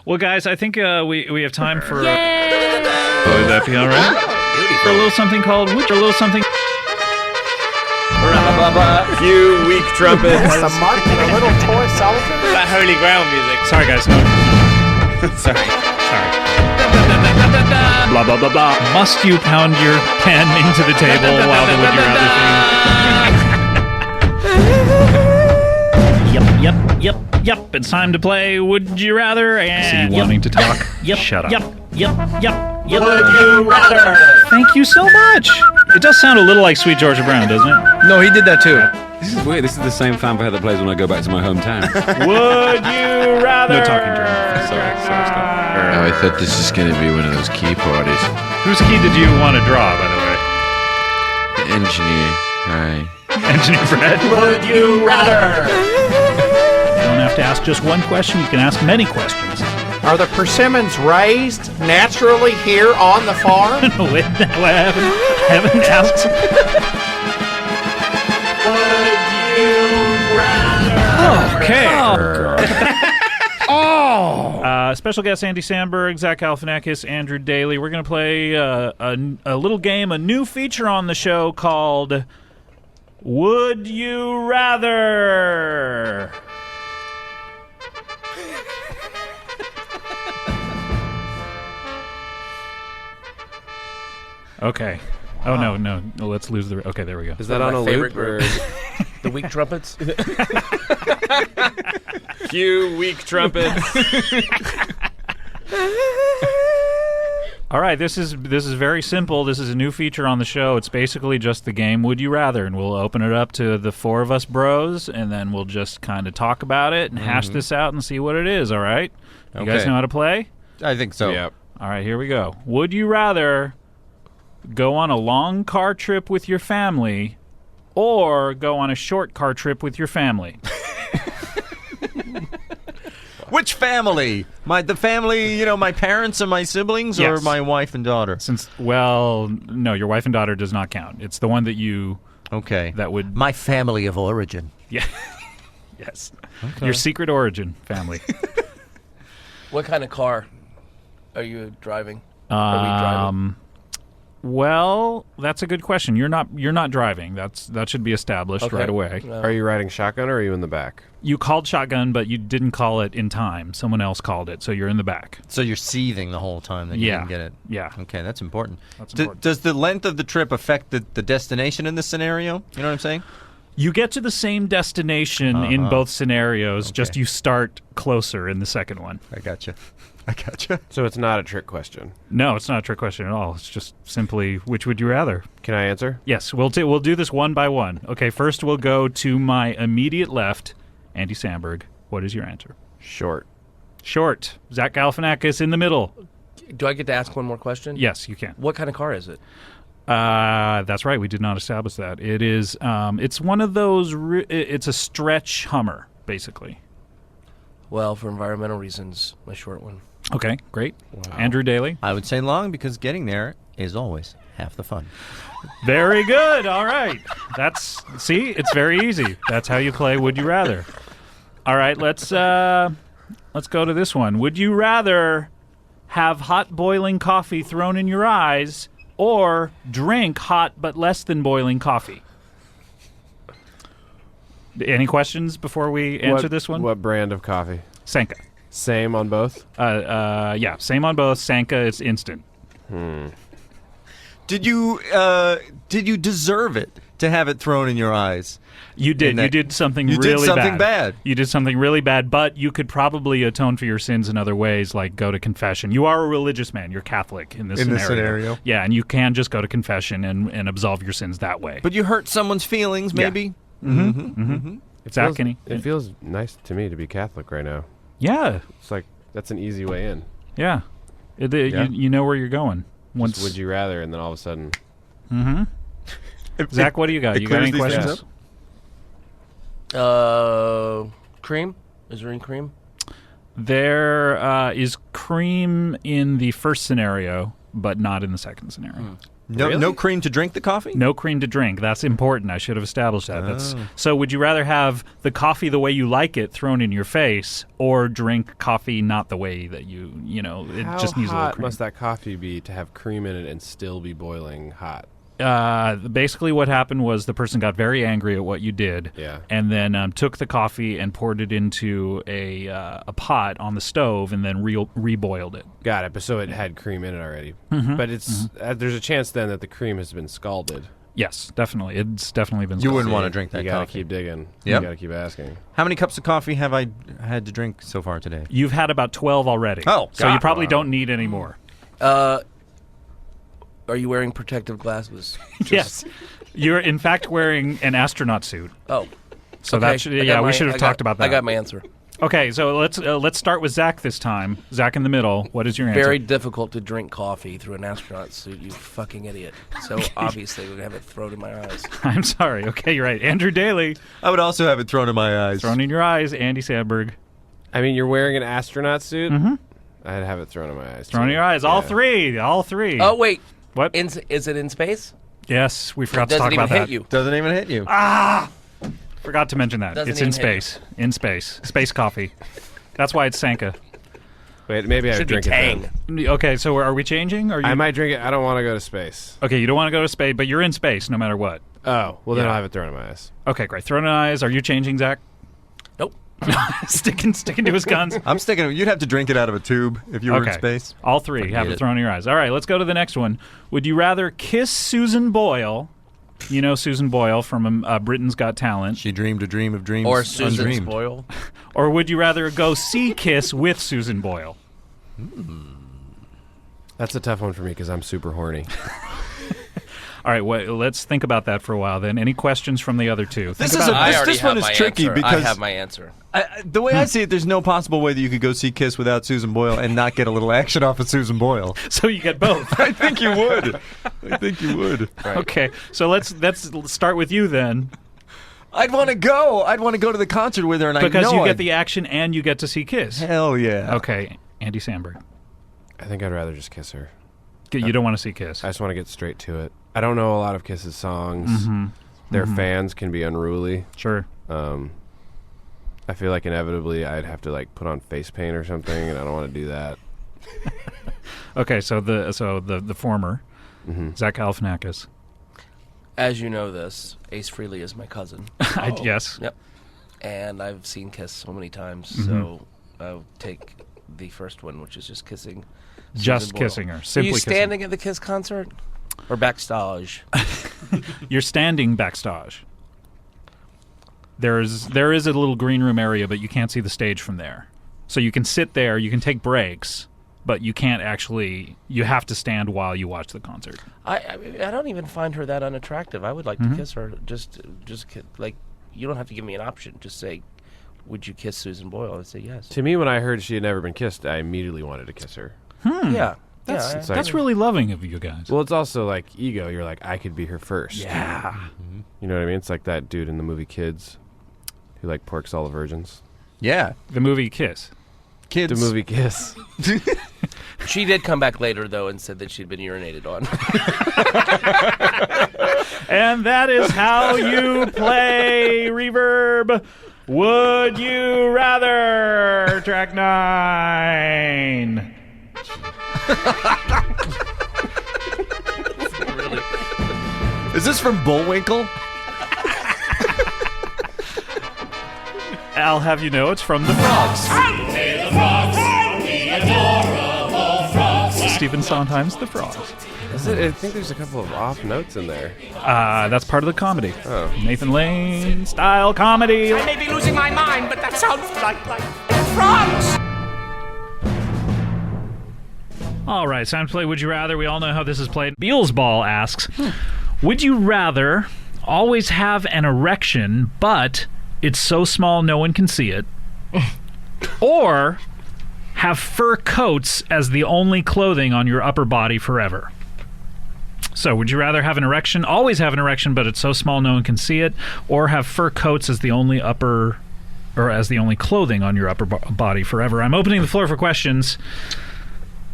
Well, guys, I think we have time for... Yay! Would that be all right? For a little something called... A little something... Few weak trumpets. It's the mark of a little toy soldier. That holy ground music. Sorry, guys. No. Sorry. Blah, blah, blah, blah. Must you pound your pen into the table while the Would You Rather thing? Yep. It's time to play Would You Rather. And wanting to talk. Shut up. Yep. Would you rather? Thank you so much. It does sound a little like Sweet Georgia Brown, doesn't it? No, he did that too. This is weird. This is the same fanfare that plays when I go back to my hometown. Would you rather? No talking German. Sorry, Scott. Oh, I thought this was going to be one of those key parties. Whose key did you want to draw, by the way? The engineer. Hi. Engineer Fred. Would you rather? You don't have to ask just one question. You can ask many questions. Are the persimmons raised naturally here on the farm? Wait, no, I haven't asked. Would you rather? Okay. Special guest Andy Samberg, Zach Galifianakis, Andrew Daly. We're going to play a little game, a new feature on the show called Would You Rather? Okay. Oh, no. Let's lose the... Okay, there we go. Is that on a loop? Or... the weak trumpets? Few weak trumpets. All right, this is very simple. This is a new feature on the show. It's basically just the game Would You Rather, and we'll open it up to the four of us bros, and then we'll just kind of talk about it and hash this out and see what it is, all right? You guys know how to play? I think so. Yep. All right, here we go. Would you rather go on a long car trip with your family or go on a short car trip with your family? Which family? The family, my parents and my siblings, Yes. or my wife and daughter? No, your wife and daughter does not count. It's the one that you... Okay. That would... My family of origin. Yeah. Yes. Okay. Your secret origin family. What kind of car are you driving? Are we driving? Well, that's a good question. You're not driving. That should be established right away. Are you riding shotgun or are you in the back? You called shotgun, but you didn't call it in time. Someone else called it, so you're in the back. So you're seething the whole time that you didn't get it. Yeah. Okay, that's important. That's important. Does the length of the trip affect the destination in this scenario? You know what I'm saying? You get to the same destination in both scenarios, just you start closer in the second one. I gotcha. So it's not a trick question. No, it's not a trick question at all. It's just simply, which would you rather? Can I answer? Yes, we'll do this one by one. Okay, first we'll go to my immediate left, Andy Samberg. What is your answer? Short. Short. Zach Galifianakis in the middle. Do I get to ask one more question? Yes, you can. What kind of car is it? That's right. We did not establish that. It is. It's one of those. It's a stretch Hummer, basically. Well, for environmental reasons, my short one. Okay, great. Wow. Andrew Daly. I would say long because getting there is always half the fun. Very good. All right. It's very easy. That's how you play Would You Rather. All right, let's go to this one. Would you rather have hot boiling coffee thrown in your eyes or drink hot but less than boiling coffee? Any questions before we answer this one? What brand of coffee? Sanka. Same on both? Yeah, same on both. Sanka is instant. Did you deserve it to have it thrown in your eyes? You did. You did something really bad. You did something bad. You did something really bad, but you could probably atone for your sins in other ways, like go to confession. You are a religious man. You're Catholic in this scenario. Yeah, and you can just go to confession and absolve your sins that way. But you hurt someone's feelings, maybe? Yeah. Zach, it feels nice to me to be Catholic right now. Yeah. It's like, that's an easy way in. Yeah. You know where you're going. Just would you rather, and then all of a sudden... Zach, what do you got? You got any questions? Cream? Is there any cream? There is cream in the first scenario, but not in the second scenario. No cream to drink the coffee? No cream to drink. That's important. I should have established that. So would you rather have the coffee the way you like it thrown in your face, or drink coffee not the way that it just needs a little How hot cream? must that coffee be to have cream in it and still be boiling hot? Basically what happened was the person got very angry at what you did, and then took the coffee and poured it into a pot on the stove and then reboiled it. Got it. But so it had cream in it already. Mm-hmm. But it's there's a chance then that the cream has been scalded. Yes, definitely. It's definitely been. You wouldn't scalded. want to drink that You gotta coffee. keep digging. Yep. You gotta keep asking. How many cups of coffee have I had to drink so far today? You've had about 12 already. Oh, so you God. probably don't need any more. Are you wearing protective glasses? Yes, you're in fact wearing an astronaut suit. Oh, so okay. that we should have talked about that. I got my answer. Okay, so let's start with Zach this time. Zach in the middle. What is your answer? Very difficult to drink coffee through an astronaut suit, you fucking idiot. So obviously we're going to have it thrown in my eyes. I'm sorry. Okay, you're right. Andrew Daly. I would also have it thrown in my eyes. Thrown in your eyes. Andy Sandberg. I mean, you're wearing an astronaut suit? Mm-hmm. I'd have it thrown in my eyes. Thrown in too. your eyes. All Yeah. three. Oh, wait. What? Is it in space? Yes, we forgot to Doesn't talk even about hit that. you. Doesn't even hit you. Forgot to mention that. Doesn't It's in even hit space. In space. Space coffee. That's why it's Sanka. Wait, maybe I would Should be drink it Tang. then. Okay, so are we changing? Or I might drink it. I don't want to go to space. Okay, you don't want to go to space, but you're in space no matter what. Oh, well then Yeah. I'll have it thrown in my eyes. Okay, great. Thrown in eyes. Are you changing, Zach? Nope. sticking to his guns. I'm sticking. You'd have to drink it out of a tube if you were in space. All three have it thrown in your eyes. All right, let's go to the next one. Would you rather kiss Susan Boyle? You know Susan Boyle from Britain's Got Talent. She dreamed a dream of dreams Or Susan undreamed. Boyle. Or would you rather go see Kiss with Susan Boyle? That's a tough one for me because I'm super horny. All right, let's think about that for a while then. Any questions from the other two? This Think is about I it. already this have one is my tricky answer. because I have my answer. The way I see it, there's no possible way that you could go see Kiss without Susan Boyle and not get a little action off of Susan Boyle. So you get both. I think you would. I think you would. Okay, so let's start with you then. I'd want to go. I'd want to go to the concert with her, and Because I know you get the action and you get to see Kiss. Hell yeah. Okay, Andy Sandberg. I think I'd rather just kiss her. You don't want to see Kiss. I just want to get straight to it. I don't know a lot of Kiss's songs. Their fans can be unruly. Sure. I feel like inevitably I'd have to like put on face paint or something, and I don't want to do that. Okay, so the former, Zach Galifianakis. As you know this, Ace Frehley is my cousin. Yes. Yep. And I've seen Kiss so many times, so I'll take the first one, which is just kissing. Just Susan Boyle. kissing her. Are Simply you kissing. standing at the Kiss concert? Or backstage? You're standing backstage. There is a little green room area, but you can't see the stage from there. So you can sit there, you can take breaks, but you can't actually. You have to stand while you watch the concert. I don't even find her that unattractive. I would like to kiss her. Just like, you don't have to give me an option. Just say, would you kiss Susan Boyle? I would say yes. To me, when I heard she had never been kissed, I immediately wanted to kiss her. Yeah. It's like- That's really loving of you guys. Well, it's also like ego. You're like, I could be her first. Yeah. You know what I mean? It's like that dude in the movie Kids who like porks all the virgins. Yeah. The movie Kiss. Kids. The movie Kiss. She did come back later, though, and said that she'd been urinated on. And that is how you play Reverb. Would you rather? Track 9. Is this from Bullwinkle? I'll have you know it's from The Frogs. Stephen Sondheim's The Frogs. I think there's a couple of off notes in there. That's part of the comedy. Oh. Nathan Lane style comedy. I may be losing my mind, but that sounds like frogs! All right, time to play Would You Rather. We all know how this is played. Beals Ball asks, would you rather always have an erection, but it's so small no one can see it, or have fur coats as the only clothing on your upper body forever? So, would you rather have an erection, always have an erection, but it's so small no one can see it, or have fur coats as the only as the only clothing on your upper body forever? I'm opening the floor for questions.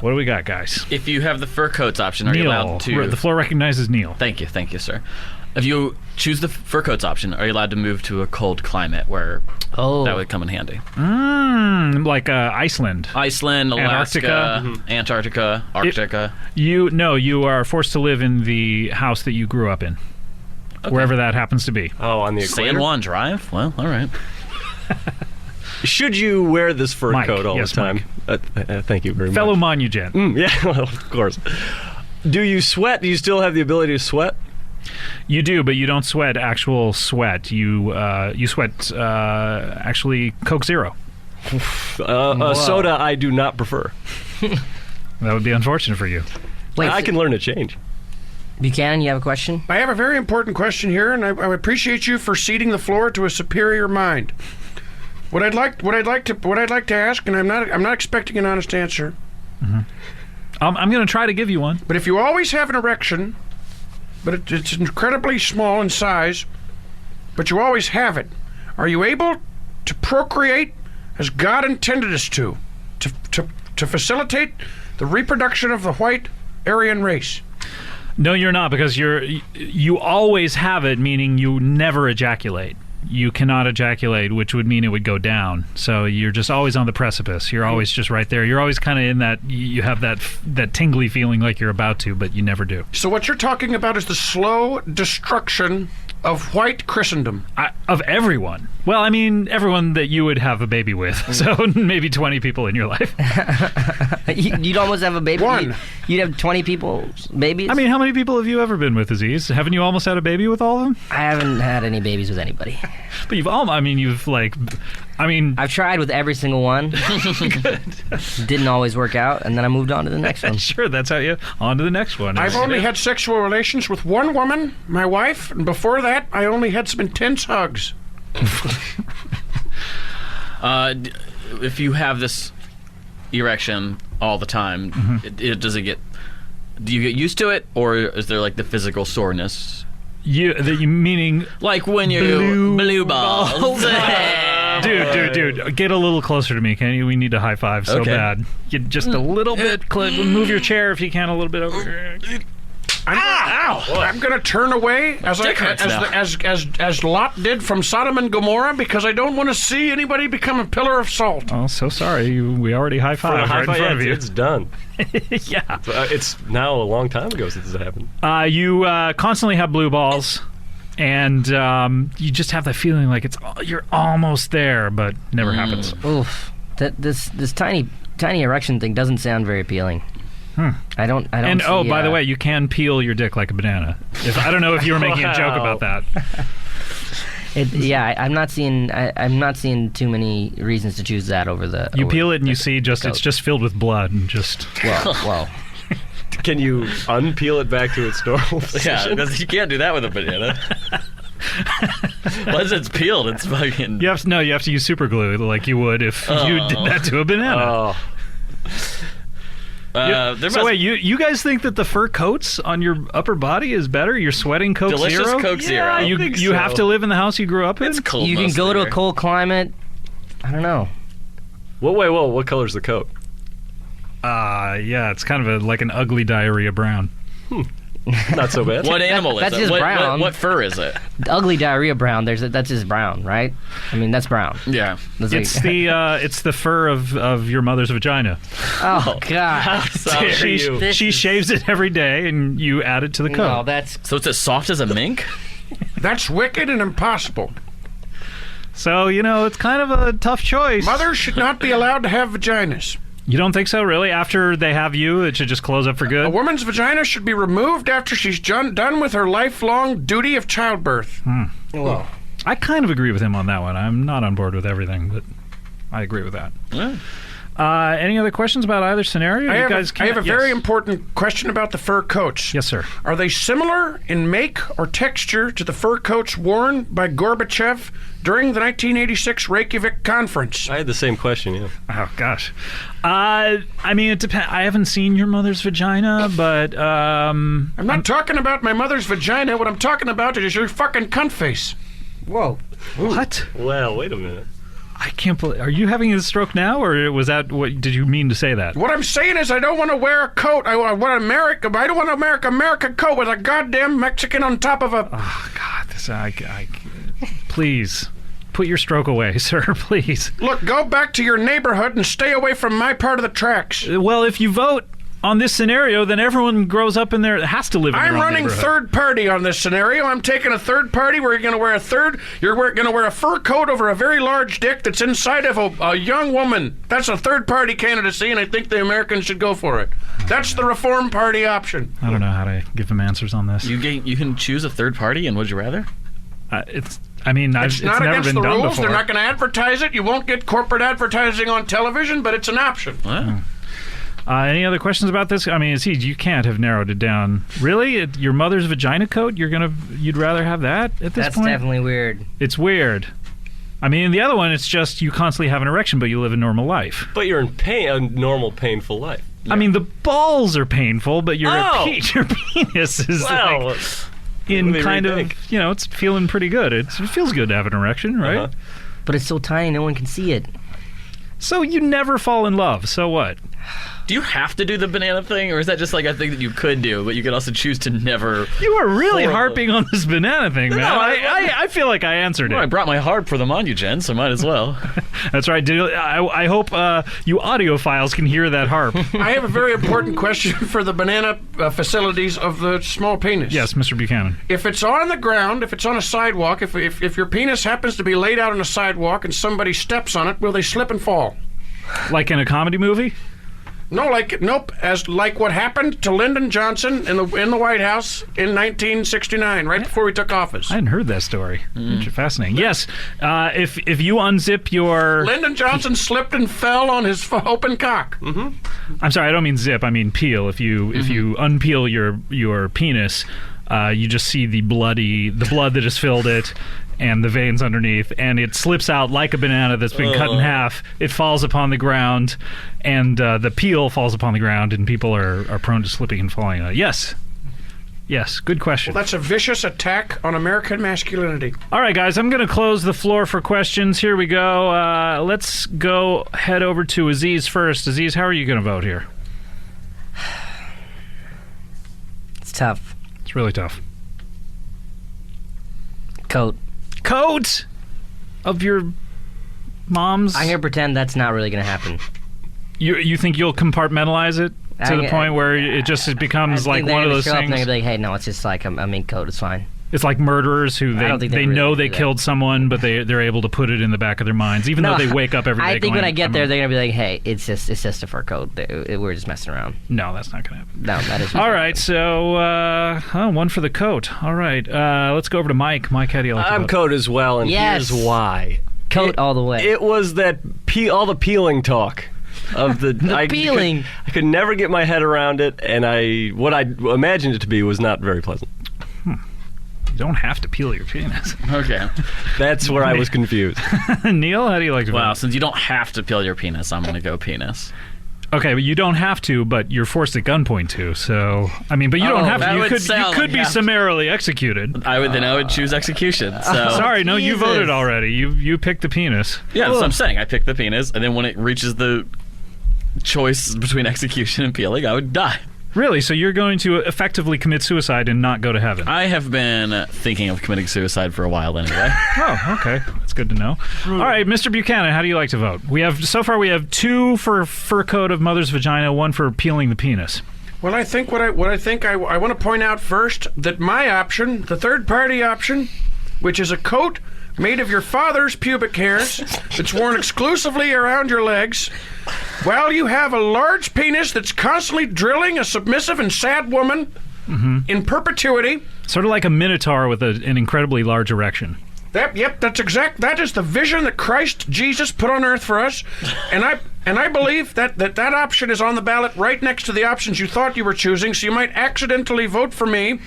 What do we got, guys? If you have the fur coats option, are you allowed to... The floor recognizes Neil. Thank you, sir. If you choose the fur coats option, are you allowed to move to a cold climate where that would come in handy? Like Iceland. Iceland, Alaska, Antarctica, Arctica. You are forced to live in the house that you grew up in. Okay. Wherever that happens to be. Oh, on the equator? San Juan Drive? Well, all right. Should you wear this fur coat all the time? Thank you very much. Fellow Monugent. Yeah, well, of course. Do you sweat? Do you still have the ability to sweat? You do, but you don't sweat actual sweat. You sweat actually Coke Zero. Soda I do not prefer. That would be unfortunate for you. Wait, I can learn to change. Buchanan, you have a question? I have a very important question here, and I appreciate you for ceding the floor to a superior mind. What I'd like to ask, and I'm not expecting an honest answer. Mm-hmm. I'm going to try to give you one. But if you always have an erection, but it's incredibly small in size, but you always have it, are you able to procreate as God intended us to facilitate the reproduction of the white Aryan race? No, you're not, because you always have it, meaning you never ejaculate. You cannot ejaculate, which would mean it would go down. So you're just always on the precipice. You're always just right there. You're always kind of in that. You have that tingly feeling like you're about to, but you never do. So what you're talking about is the slow destruction of white Christendom. Of everyone. Well, I mean, everyone that you would have a baby with. So maybe 20 people in your life. You'd almost have a baby. One. You'd have 20 people, babies? I mean, how many people have you ever been with, Aziz? Haven't you almost had a baby with all of them? I haven't had any babies with anybody. But I've tried with every single one. Didn't always work out, and then I moved on to the next one. Sure, that's how you... On to the next one. I've only had sexual relations with one woman, my wife, and before that, I only had some intense hugs. If you have this erection all the time, do you get used to it, or is there like the physical soreness? Meaning like when you blue balls. Dude, get a little closer to me, can you? We need to high five so bad. Get just a little bit. Move your chair if you can, a little bit over here. I'm going to turn away as Lot did from Sodom and Gomorrah, because I don't want to see anybody become a pillar of salt. Oh, so sorry. We already high-fived right in front of you. It's done. Yeah. It's now a long time ago since this happened. You constantly have blue balls, and you just have that feeling like you're almost there, but never happens. Oof. This tiny erection thing doesn't sound very appealing. I don't. And by the way, you can peel your dick like a banana. I don't know if you were making a joke about that. I'm not seeing too many reasons to choose that over the. You peel it and you see it's just filled with blood and just. Well. Can you unpeel it back to its normal position? Yeah, because you can't do that with a banana. Once it's peeled, it's fucking. You have to use super glue like you would if you did that to a banana. You guys think that the fur coats on your upper body is better? You're sweating Coke Delicious Zero? Coke Zero. You have to live in the house you grew up in? It's cold. You can go to a cold climate. I don't know. Whoa, what color's the coat? It's kind of like an ugly diarrhea brown. Not so bad. What animal is that's it? Just brown. What fur is it? The ugly diarrhea brown. That's just brown, right? I mean, that's brown. Yeah. It's the fur of your mother's vagina. Oh God! She shaves it every day, and you add it to the coat. No, so it's as soft as a mink. That's wicked and impossible. So it's kind of a tough choice. Mothers should not be allowed to have vaginas. You don't think so, really? After they have you, it should just close up for good? A woman's vagina should be removed after she's done with her lifelong duty of childbirth. Well, I kind of agree with him on that one. I'm not on board with everything, but I agree with that. Yeah. Any other questions about either scenario? I have a very important question about the fur coats. Yes, sir. Are they similar in make or texture to the fur coats worn by Gorbachev during the 1986 Reykjavik conference? I had the same question, yeah. Oh, gosh. I mean, it depends. I haven't seen your mother's vagina, but... I'm not talking about my mother's vagina. What I'm talking about is your fucking cunt face. Whoa. What? Well, wait a minute. I can't believe. Are you having a stroke now, or was that what? Did you mean to say that? What I'm saying is, I don't want to wear a coat. I don't want to American coat with a goddamn Mexican on top of a. Oh God, please put your stroke away, sir. Please. Look, go back to your neighborhood and stay away from my part of the tracks. Well, if you vote on this scenario, then everyone grows up in there. Has to live in their own running neighborhood. third party on this scenario. I'm taking a third party where you're going to wear going to wear a fur coat over a very large dick that's inside of a young woman. That's a third party candidacy, and I think the Americans should go for it. That's the Reform Party option. I don't know how to give them answers on this. You can choose a third party, and would you rather? It's not against the rules. They're not going to advertise it. You won't get corporate advertising on television, but it's an option. Wow. Any other questions about this? I mean, Aziz, you can't have narrowed it down. Really? Your mother's vagina coat? You'd rather have that at this point? That's definitely weird. It's weird. I mean, the other one, it's just you constantly have an erection, but you live a normal life. But you're in pain, a normal, painful life. Yeah. I mean, the balls are painful, but your penis is it's feeling pretty good. It feels good to have an erection, right? Uh-huh. But it's so tiny, no one can see it. So you never fall in love. So what? Do you have to do the banana thing, or is that just like a thing that you could do, but you could also choose to never? You are really harping on this banana thing, man. No, I feel like I answered it. I brought my harp for them on you, Jen, so might as well. That's right. I hope you audiophiles can hear that harp. I have a very important question for the banana facilities of the small penis. Yes, Mr. Buchanan. If it's on the ground, if it's on a sidewalk, if your penis happens to be laid out on a sidewalk and somebody steps on it, will they slip and fall? Like in a comedy movie? No, like what happened to Lyndon Johnson in the White House in 1969, right before we took office. I hadn't heard that story. Fascinating. Yes, if you unzip your... Lyndon Johnson slipped and fell on his open cock. Mm-hmm. I'm sorry, I don't mean zip. I mean peel. If you unpeel your penis, you just see the blood that has filled it. And the veins underneath, and it slips out like a banana that's been cut in half. It falls upon the ground, and the peel falls upon the ground, and people are prone to slipping and falling on it. Yes, good question. Well, that's a vicious attack on American masculinity. All right, guys, I'm going to close the floor for questions. Here we go. Let's head over to Aziz first. Aziz, how are you going to vote here? It's tough. It's really tough. Coat of your mom's? I'm going to pretend that's not really going to happen. You think you'll compartmentalize it to the point where it becomes like one of those things? They're going to be like, hey, no, it's just like a mink coat. It's fine. It's like murderers who they know they killed someone, but they're able to put it in the back of their minds, even though they wake up every day. I think when I get there, they're gonna be like, "Hey, it's just a fur coat. We're just messing around." No, that's not gonna happen. No, that is. All right, so one for the coat. All right, let's go over to Mike. Mike, how do you like? I'm coat as well, and here's why. Coat all the way. It was that all the peeling talk. Of the peeling. I could never get my head around it, and what I imagined it to be was not very pleasant. You don't have to peel your penis. Okay. That's where I was confused. Neil, how do you like to vote? Well, since you don't have to peel your penis, I'm going to go penis. Okay, but you don't have to, but you're forced at gunpoint to. So, I mean, but you don't have to. You could be summarily executed. I would choose execution. So. Sorry, no, you voted already. You picked the penis. Yeah, that's what I'm saying. I picked the penis, and then when it reaches the choice between execution and peeling, I would die. Really? So you're going to effectively commit suicide and not go to heaven? I have been thinking of committing suicide for a while anyway. Oh, okay. That's good to know. All right, Mr. Buchanan, how do you like to vote? So far we have 2 for fur coat of mother's vagina, 1 for peeling the penis. Well, I think I want to point out first that my option, the third party option, which is a coat made of your father's pubic hairs that's worn exclusively around your legs, while you have a large penis that's constantly drilling a submissive and sad woman in perpetuity. Sort of like a minotaur with an incredibly large erection. That is the vision that Christ Jesus put on earth for us, and I believe that option is on the ballot right next to the options you thought you were choosing, so you might accidentally vote for me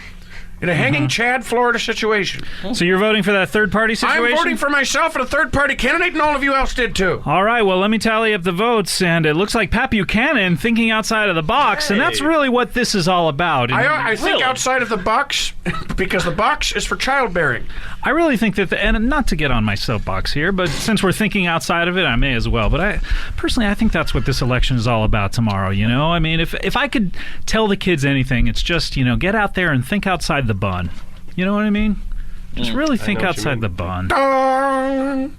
in a hanging Chad, Florida situation. So you're voting for that third-party situation? I'm voting for myself and a third-party candidate, and all of you else did too. All right, well, let me tally up the votes, and it looks like Pat Buchanan thinking outside of the box, and that's really what this is all about. I think outside of the box, because the box is for childbearing. I really think that, and not to get on my soapbox here, but since we're thinking outside of it, I may as well. But I think that's what this election is all about tomorrow, you know? I mean, if I could tell the kids anything, it's just, you know, get out there and think outside the bun. You know what I mean? Just really think outside the bun. Dong!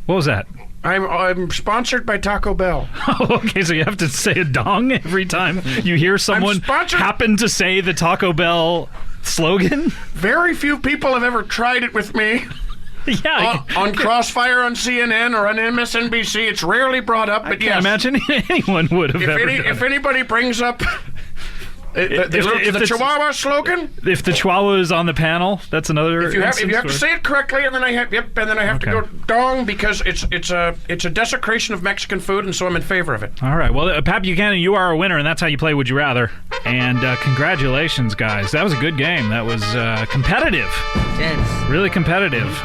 What was that? I'm sponsored by Taco Bell. Okay, so you have to say a dong every time you hear someone happen to say the Taco Bell slogan? Very few people have ever tried it with me. Yeah. On Crossfire on CNN or on MSNBC, it's rarely brought up, but yes. I can't imagine anyone would have ever done If anybody brings up the Chihuahua slogan. If the Chihuahua is on the panel, that's another. If you have to say it correctly, and then I have to go dong because it's a desecration of Mexican food, and so I'm in favor of it. All right. Well, Pat Buchanan, you are a winner, and that's how you play Would You Rather. And congratulations, guys. That was a good game. That was competitive. Tense. Really competitive.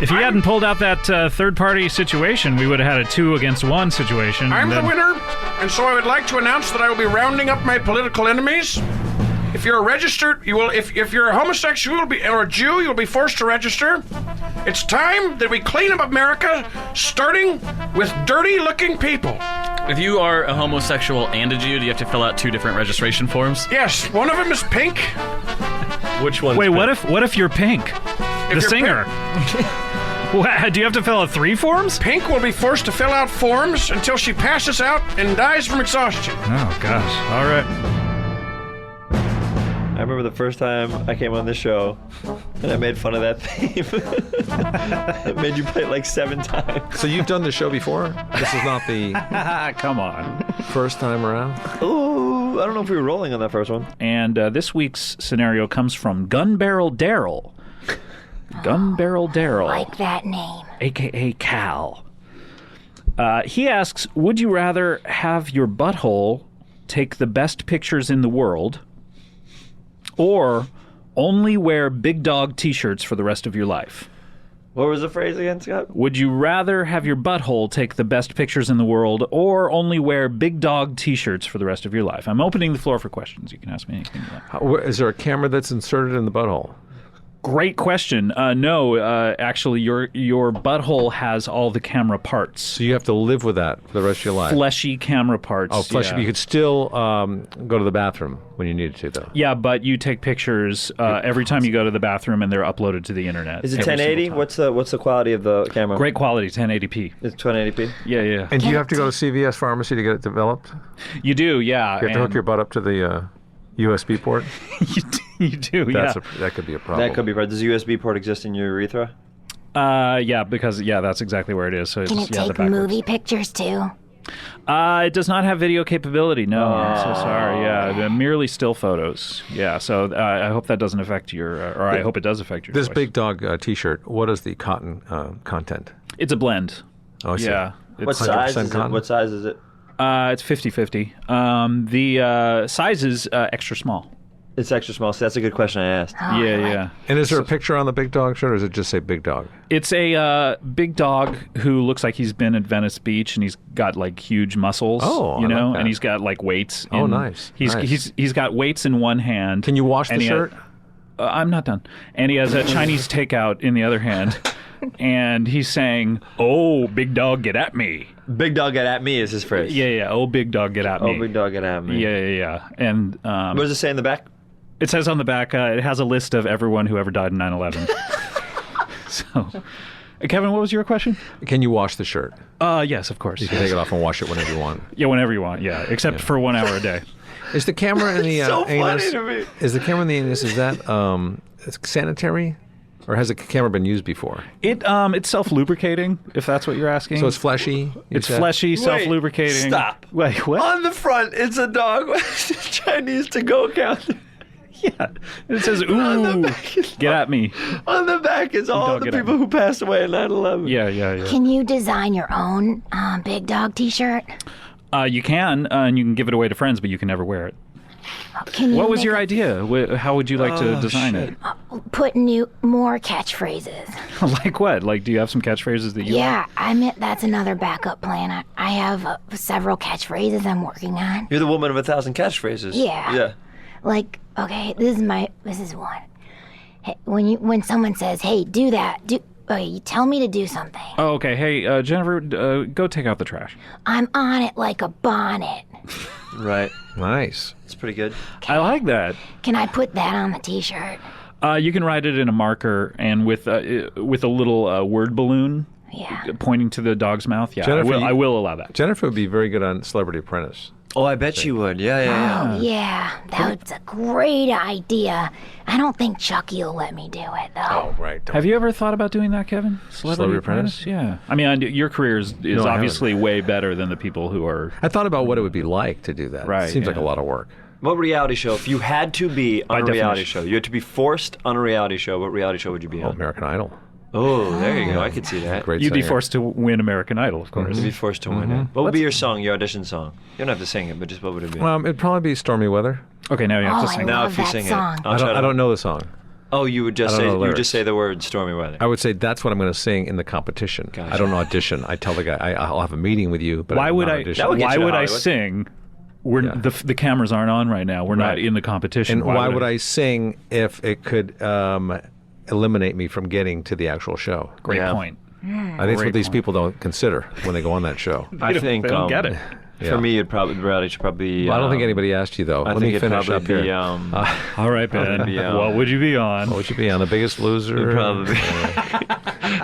If you hadn't pulled out that third-party situation, we would have had a 2-against-1 situation. I'm the winner, and so I would like to announce that I will be rounding up my political enemies. If you're a registered, you will. If you're a homosexual or a Jew, you'll be forced to register. It's time that we clean up America, starting with dirty-looking people. If you are a homosexual and a Jew, do you have to fill out 2 different registration forms? Yes, one of them is pink. Which one? Wait, what if you're Pink, the singer? What, do you have to fill out 3 forms? Pink will be forced to fill out forms until she passes out and dies from exhaustion. Oh, gosh. All right. I remember the first time I came on this show, and I made fun of that theme. I made you play it like 7 times. So you've done the show before? This is not the come on first time around? Ooh, I don't know if we were rolling on that first one. And this week's scenario comes from Gun Barrel Daryl. Gun Barrel Daryl. Like that name. A.K.A. Cal. He asks, would you rather have your butthole take the best pictures in the world or only wear big dog t-shirts for the rest of your life? What was the phrase again, Scott? Would you rather have your butthole take the best pictures in the world or only wear big dog t-shirts for the rest of your life? I'm opening the floor for questions. You can ask me anything you want. Is there a camera that's inserted in the butthole? Great question. No, actually, your butthole has all the camera parts. So you have to live with that for the rest of your life? Fleshy camera parts. Oh, fleshy. Yeah. You could still go to the bathroom when you needed to, though. Yeah, but you take pictures every time you go to the bathroom, and they're uploaded to the internet. Is it 1080? What's the quality of the camera? Great quality, 1080p. It's 1080p? Yeah. And do you have to go to CVS Pharmacy to get it developed? You do, yeah. You have to hook your butt up to the USB port? You do, yeah. That could be a problem. That could be right. Does a USB port exist in your urethra? Yeah, because that's exactly where it is. So Can it take movie pictures too? It does not have video capability. No, I'm so sorry. Yeah, merely still photos. Yeah, so I hope that doesn't affect your, or I hope it does affect your. This choice. big dog T-shirt. What is the cotton content? It's a blend. Oh, I see. Yeah. What size is it? What size is it? It's 50-50. The size is extra small. It's extra small, so that's a good question I asked. Oh, Yeah. And is there a picture on the big dog shirt, or does it just say big dog? It's a big dog who looks like he's been at Venice Beach, and he's got like huge muscles. Oh, you I know, like that. and he's got like weights. Oh, nice. He's got weights in one hand. Can you wash the shirt? I'm not done. And he has a Chinese takeout in the other hand. And he's saying, "Oh, big dog, get at me." Big dog, get at me is his phrase. Yeah. Oh, big dog, get at me. Oh, big dog, get at me. Yeah. And what does it say in the back? It says on the back, it has a list of everyone who ever died in 9/11. So, Kevin, what was your question? Can you wash the shirt? Yes, of course. You can take it off and wash it whenever you want. Yeah, whenever you want. Yeah, except for 1 hour a day. Is the camera in the so anus? funny to me. Is the camera in the anus? Is that sanitary, or has the camera been used before? It's self-lubricating, if that's what you're asking. So it's fleshy. It's fleshy, self-lubricating. Stop. Wait, what? On the front, it's a dog with Chinese to-go counter. Yeah. It says, "Ooh, get at me." On the back is all the people who passed away in 9/11. Yeah. Can you design your own big dog T-shirt? You can, and you can give it away to friends, but you can never wear it. What was your idea? How would you like to design it? Put more catchphrases. Like what? Like, do you have some catchphrases that you Yeah, that's another backup plan. I have several catchphrases I'm working on. You're the woman of 1,000 catchphrases. Yeah. Yeah. Like, okay, this is one. Hey, when someone says, "Hey, do that," you tell me to do something. Oh, okay. Hey, Jennifer, go take out the trash. I'm on it like a bonnet. Right. Nice. It's pretty good. I like that. Can I put that on the T-shirt? You can write it in a marker and with a little word balloon. Yeah. Pointing to the dog's mouth. Yeah, Jennifer, I will allow that. Jennifer would be very good on Celebrity Apprentice. Oh, I bet you would. Yeah. Oh, yeah. That's a great idea. I don't think Chucky will let me do it, though. Oh, right. Have you ever thought about doing that, Kevin? Celebrity Apprentice? Yeah. I mean, your career is obviously way better than the people who are... I thought about what it would be like to do that. Right. Seems like a lot of work. What reality show, if you had to be on a reality show, you had to be forced on a reality show, what reality show would you be on? American Idol. Oh, there you go. I could see that. Great You'd be singer. forced to win American Idol, of course. You'd be forced to win it. What would be your song, your audition song? You don't have to sing it, but just what would it be? It'd probably be Stormy Weather. Okay, now you have to sing Now love if you that sing song. it. I don't know the song. Oh, you would just I don't know the say lyrics. say the word stormy weather. I would say that's what I'm going to sing in the competition. Gotcha. I don't audition. I tell the guy I'll have a meeting with you, but Why would not I? audition. Why would I sing? The cameras aren't on right now. We're not in the competition. And why would I sing if it could eliminate me from getting to the actual show? Great point. I think that's what these people don't consider when they go on that show. I think they don't get it. For me, it'd probably reality should probably. Well, I don't think anybody asked you though. I Let think me it'd finish probably up be. here. All right, Ben. What would you be on? What would you be on? The Biggest Loser? It'd probably.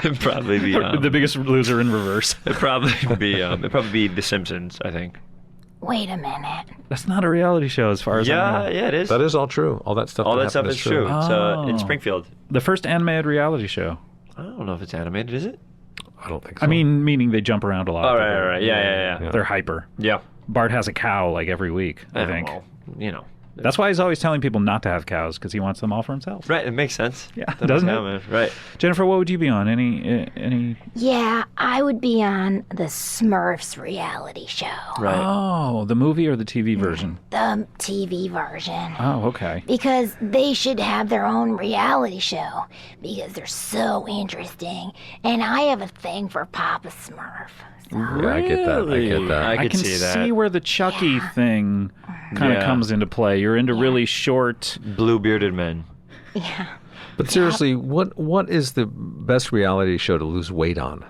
It'd probably be. The Biggest Loser in reverse. It'd probably be. It'd probably be The Simpsons. I think. Wait a minute. That's not a reality show, as far as I know. Yeah, it is. That is all true. All that stuff. All that that stuff happened is true. It's in Oh. Springfield. The first animated reality show. I don't know if it's animated. Is it? I don't think so. I mean, meaning they jump around a lot. All right. Yeah. They're hyper. Yeah. Bart has a cow like every week, I think. Well, you know. That's why he's always telling people not to have cows, because he wants them all for himself. Right, it makes sense. Yeah, That doesn't makes it? sense, Right. Jennifer, what would you be on? Any? Yeah, I would be on the Smurfs reality show. Right. Oh, the movie or the TV version? The TV version. Oh, okay. Because they should have their own reality show because they're so interesting. And I have a thing for Papa Smurf. Yeah, I get that. I can see where the Chucky thing kind of comes into play. You're into really short, blue-bearded men. Yeah. But seriously, what is the best reality show to lose weight on?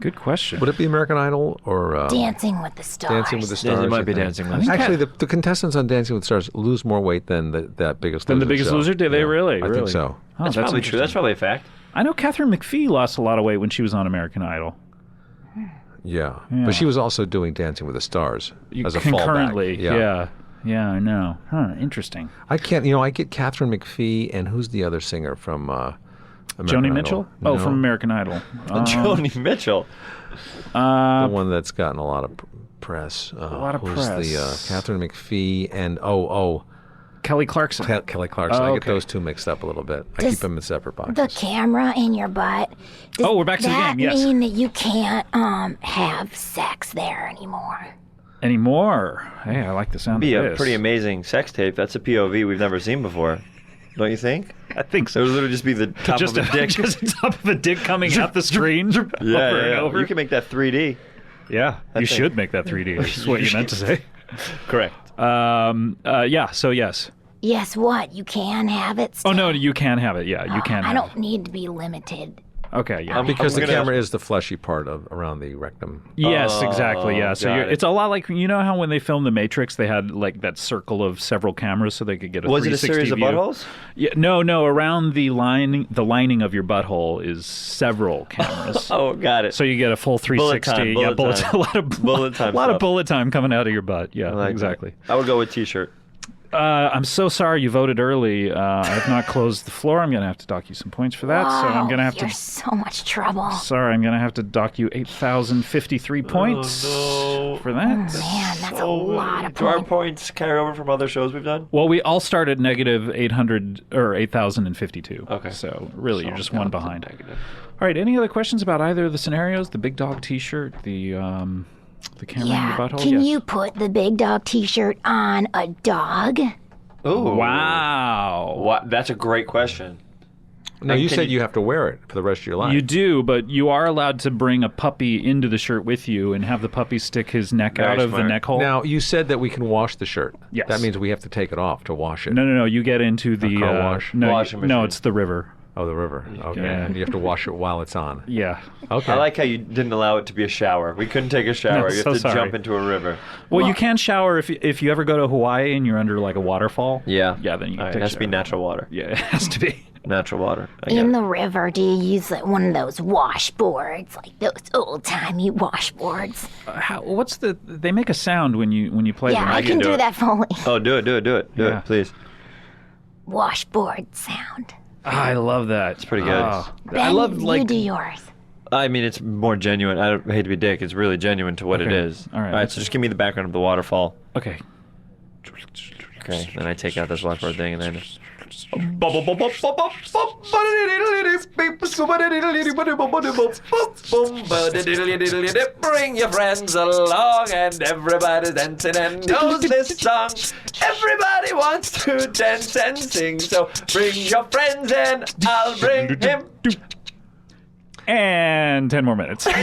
Good question. Would it be American Idol or Dancing with the Stars. Dancing with the Stars? it might I be think. Dancing with the Stars. Actually, the contestants on Dancing with the Stars lose more weight than that Biggest Than Loser the Biggest show. Loser? Did they really? I Really? think so. Oh, That's probably true. interesting. That's probably a fact. I know Catherine McPhee lost a lot of weight when she was on American Idol. Yeah. Yeah. But she was also doing Dancing with the Stars as a Concurrently, fallback. yeah, I know. Huh, interesting. I can't, I get Catherine McPhee and who's the other singer from American Joni Idol? Mitchell? No. Oh, from American Idol. Joni Mitchell. The one that's gotten a lot of press. A lot of who's press. the Catherine McPhee and Kelly Clarkson. Kelly Clarkson. Oh, I get okay. those two mixed up a little bit. I Does keep them in separate boxes. The camera in your butt. Does Oh, we're back to the that game, yes. mean that you can't have sex there anymore? Anymore. Hey, I like the sound Be of a this. pretty amazing sex tape. That's a POV we've never seen before. Don't you think? I think It so. would literally just be the top Just of a dick. just the top of a dick coming out the screen over and over. You can make that 3D. Yeah, you think. should make that 3D. Is what you meant to say. Correct. So yes. Yes, what? You can have it? Oh, no, you can have it. Yeah, you can I have don't need to be limited. it. Okay, yeah. Because I'm the gonna- camera is the fleshy part around the rectum. Yes, exactly. Yeah, so got it. it's a lot like how when they filmed The Matrix, they had like that circle of several cameras so they could get a Was it a 360 series of view. buttholes? Yeah, no. Around the lining of your butthole is several cameras. Oh, got it. So you get a full 360. Bullet time, a lot of bullet time a lot of stuff. bullet time coming out of your butt. Yeah, I like exactly. that. I would go with T-shirt. I'm so sorry you voted early. I have not closed the floor. I'm going to have to dock you some points for that. So I'm going to have you're to. so much trouble. Sorry, I'm going to have to dock you 8,053 points for that. Man, that's a lot of Do our points. points carry over from other shows we've done? Well, we all start at negative 800 or 8,052. Okay. So really, you're just one behind. All right. Any other questions about either of the scenarios? The big dog T-shirt, the camera in Yeah, your butthole. can Yes. you put the big dog T-shirt on a dog? Oh, Wow. That's a great question. No, you said you have to wear it for the rest of your life. You do, but you are allowed to bring a puppy into the shirt with you and have the puppy stick his neck out of the neck hole. Now, you said that we can wash the shirt. Yes. That means we have to take it off to wash it. No. You get into the car wash? No, it's the river. Oh, the river. Okay. Yeah. And you have to wash it while it's on. Yeah. Okay. I like how you didn't allow it to be a shower. We couldn't take a shower. No, you so have to sorry. jump into a river. Well, you can shower if you ever go to Hawaii and you're under like a waterfall. Yeah. Yeah, then you can All right, take it a has to be shower. natural water. Yeah, it has to be. Natural water. In the river, do you use like one of those washboards, like those old-timey washboards? What's the? They make a sound when you play them. Yeah, I can do that fully. Oh, do it, Yeah. please. Washboard sound. I love that. It's pretty good. Ben, you do yours. I mean, it's more genuine. I hate to be a dick. It's really genuine to what it Okay. is. All right. So just give me the background of the waterfall. Okay. Okay. Then I take out this washboard thing and then. Bring your friends along and everybody's dancing and knows this song. Everybody wants to dance and sing, so bring your friends and I'll bring him. And 10 more minutes. And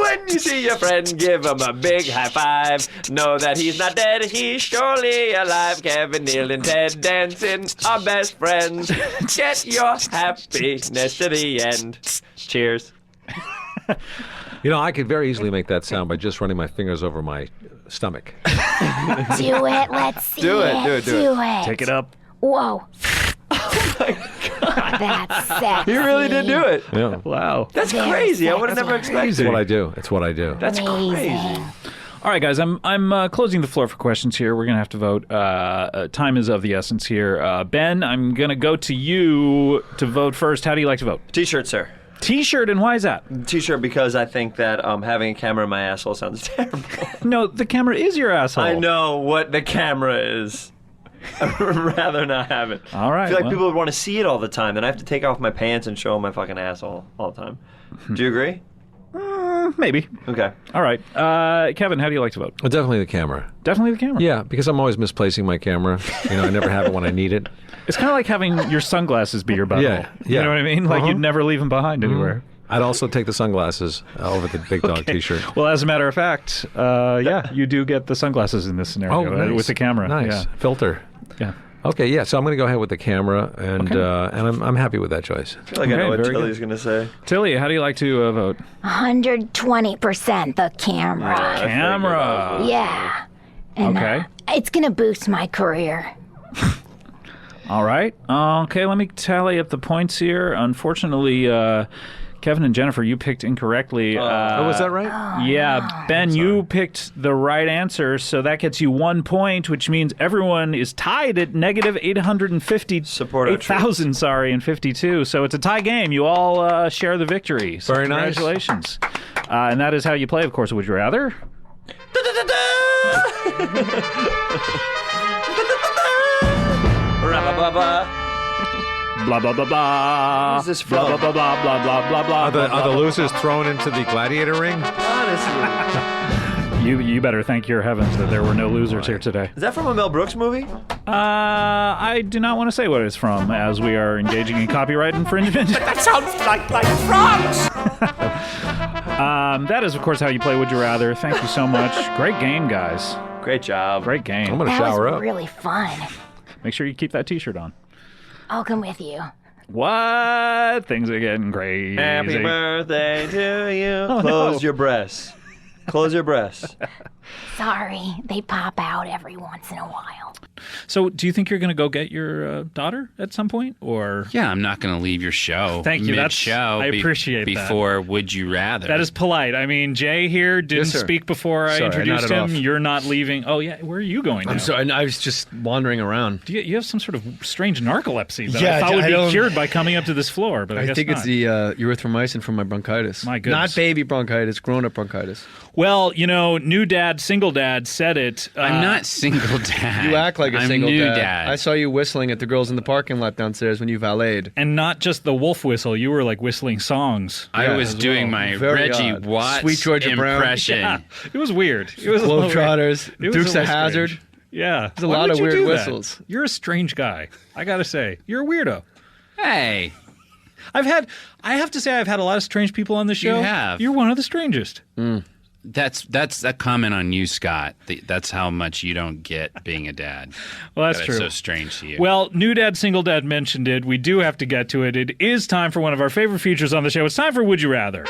when you see your friend, give him a big high five. Know that he's not dead, he's surely alive. Kevin, Neil, and Ted dancing are best friends. Get your happiness to the end. Cheers. You know, I could very easily make that sound by just running my fingers over my stomach. Do it. Let's see Do it. Take it up. Whoa. Oh my God. That's sexy. You really did do it. Yeah. Wow. That's crazy. I would have never expected. It's what I do. It's what I do. That's crazy. All right, guys. I'm closing the floor for questions here. We're gonna have to vote. Time is of the essence here. Ben, I'm gonna go to you to vote first. How do you like to vote? T-shirt, sir. T-shirt, and why is that? T-shirt because I think that having a camera in my asshole sounds terrible. No, the camera is your asshole. I know what the camera is. I would rather not have it. All right. I feel like well. people would want to see it all the time. Then I have to take off my pants and show my fucking asshole all the time. Do you agree? Maybe. Okay. All right. Kevin, how do you like to vote? Definitely the camera. Definitely the camera. Yeah, because I'm always misplacing my camera. You know, I never have it when I need it. It's kind of like having your sunglasses be your butthole. Yeah. You know what I mean? Like you'd never leave them behind Mm-hmm. anywhere. I'd also take the sunglasses over the big dog T-shirt. Well, as a matter of fact, yeah, you do get the sunglasses in this scenario nice. with the camera. Nice. Yeah. Filter. Yeah. Okay, yeah, so I'm going to go ahead with the camera, and I'm happy with that choice. I feel like I know what Tilly's going to say. Tilly, how do you like to vote? 120% the camera. Camera. Yeah. And, Okay. it's going to boost my career. All right. Okay, let me tally up the points here. Unfortunately, Kevin and Jennifer, you picked incorrectly. Was that right? Yeah, Ben, you picked the right answer, so that gets you 1 point, which means everyone is tied at negative 8,000, sorry, and 52. So it's a tie game. You all share the victory. So Very nice. Congratulations. And that is how you play, of course. Would you rather? Blah, blah, blah, blah. Where's this Blah, from? blah, blah, blah, blah, blah, blah, Are the blah, blah, losers thrown into the gladiator ring? Honestly. You better thank your heavens that there were no losers here today. Is that from a Mel Brooks movie? I do not want to say what it's from, as we are engaging in copyright infringement. That sounds like France. That is, of course, how you play Would You Rather. Thank you so much. Great game, guys. Great job. Great game. I'm going to That shower was up. really fun. Make sure you keep that T-shirt on. I'll come with you. What? Things are getting crazy. Happy birthday to you. Oh, Close no. your breasts. Close your breasts. Sorry, they pop out every once in a while. So, do you think you're going to go get your daughter at some point, or? Yeah, I'm not going to leave your show. Thank you. Mid-show I appreciate that. before Would You Rather. That is polite. I mean, Jay here didn't Yes, sir. speak before I Sorry, introduced not at him. all. You're not leaving. Oh, yeah. Where are you going now? I'm sorry. I was just wandering around. Do you have some sort of strange narcolepsy that Yeah, I thought would I be don't- cured by coming up to this floor, but I guess think not. it's the erythromycin from my bronchitis. My goodness. Not baby bronchitis, grown-up bronchitis. Well, you know, new dad, single dad said it. I'm not single dad. You act like a I'm single new dad. I saw you whistling at the girls in the parking lot downstairs when you valeted. And not just the wolf whistle. You were like whistling songs. I was doing my Very Reggie odd. Watts Sweet Georgia Brown. impression. Yeah, it was weird. It was a little weird. Globetrotters, It was Dukes a of little Hazzard. strange. Yeah. There's a Why lot would of you weird do that? whistles. You're a strange guy. I got to say. You're a weirdo. Hey. I have to say, I've had a lot of strange people on the show. You have. You're one of the strangest. That's a comment on you, Scott. That's how much you don't get being a dad. Well, that's That true. It's so strange to you. Well, New Dad, Single Dad mentioned it. We do have to get to it. It is time for one of our favorite features on the show. It's time for Would You Rather.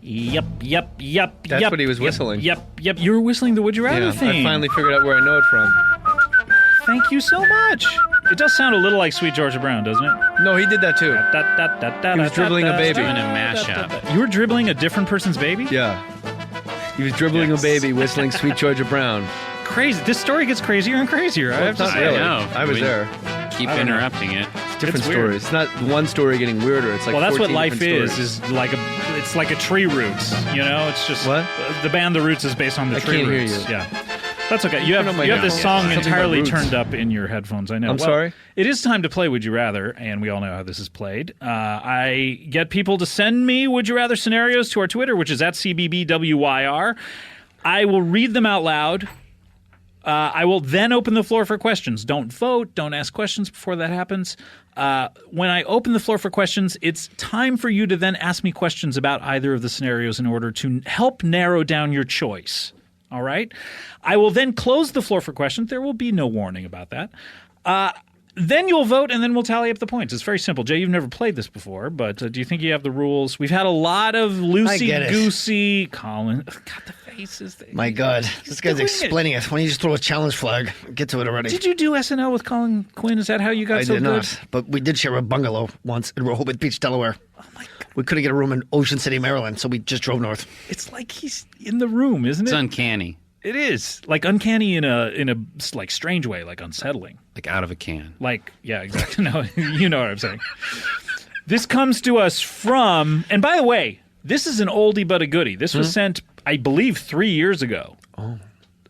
Yep. That's what he was whistling. Yep. You were whistling the Would You Rather Yeah, theme. I finally figured out where I know it from. Thank you so much. It does sound a little like Sweet Georgia Brown, doesn't it? No, he did that too. He was dribbling a baby. Doing a mashup. You were dribbling a different person's baby? Yeah. He was dribbling a baby, whistling Sweet Georgia Brown. Crazy. This story gets crazier and crazier. I have to Not say. really. know. I was We there. Keep I don't know. interrupting it. It's different It's weird. stories. It's not one story getting weirder. It's like Well, that's what 14 life different is. stories. Is like it's like a Tree Roots. You know, it's just What? The band The Roots is based on the I Tree can't hear Roots. you. Yeah. That's okay. You Turn on have my this headphones. song Something about entirely Roots. turned up in your headphones. I know. I'm sorry? It is time to play Would You Rather, and we all know how this is played. I get people to send me Would You Rather scenarios to our Twitter, which is at CBBWYR. I will read them out loud. I will then open the floor for questions. Don't vote. Don't ask questions before that happens. When I open the floor for questions, it's time for you to then ask me questions about either of the scenarios in order to help narrow down your choice. All right? I will then close the floor for questions. There will be no warning about that. Then you'll vote, and then we'll tally up the points. It's very simple. Jay, you've never played this before, but do you think you have the rules? We've had a lot of loosey-goosey. Colin. God, the faces. My God. This guy's explaining it. Why don't you just throw a challenge flag? Get to it already. Did you do SNL with Colin Quinn? Is that how you got I so did good? not. But we did share a bungalow once in Rehoboth Beach, Delaware. Oh, my God. We couldn't get a room in Ocean City, Maryland, so we just drove north. It's like he's in the room, isn't it? It's uncanny. It is. Like uncanny in a like strange way, like unsettling. Like out of a can. Like, yeah, exactly. No, you know what I'm saying. This comes to us from, and by the way, this is an oldie but a goodie. This was sent, I believe, 3 years ago. Oh.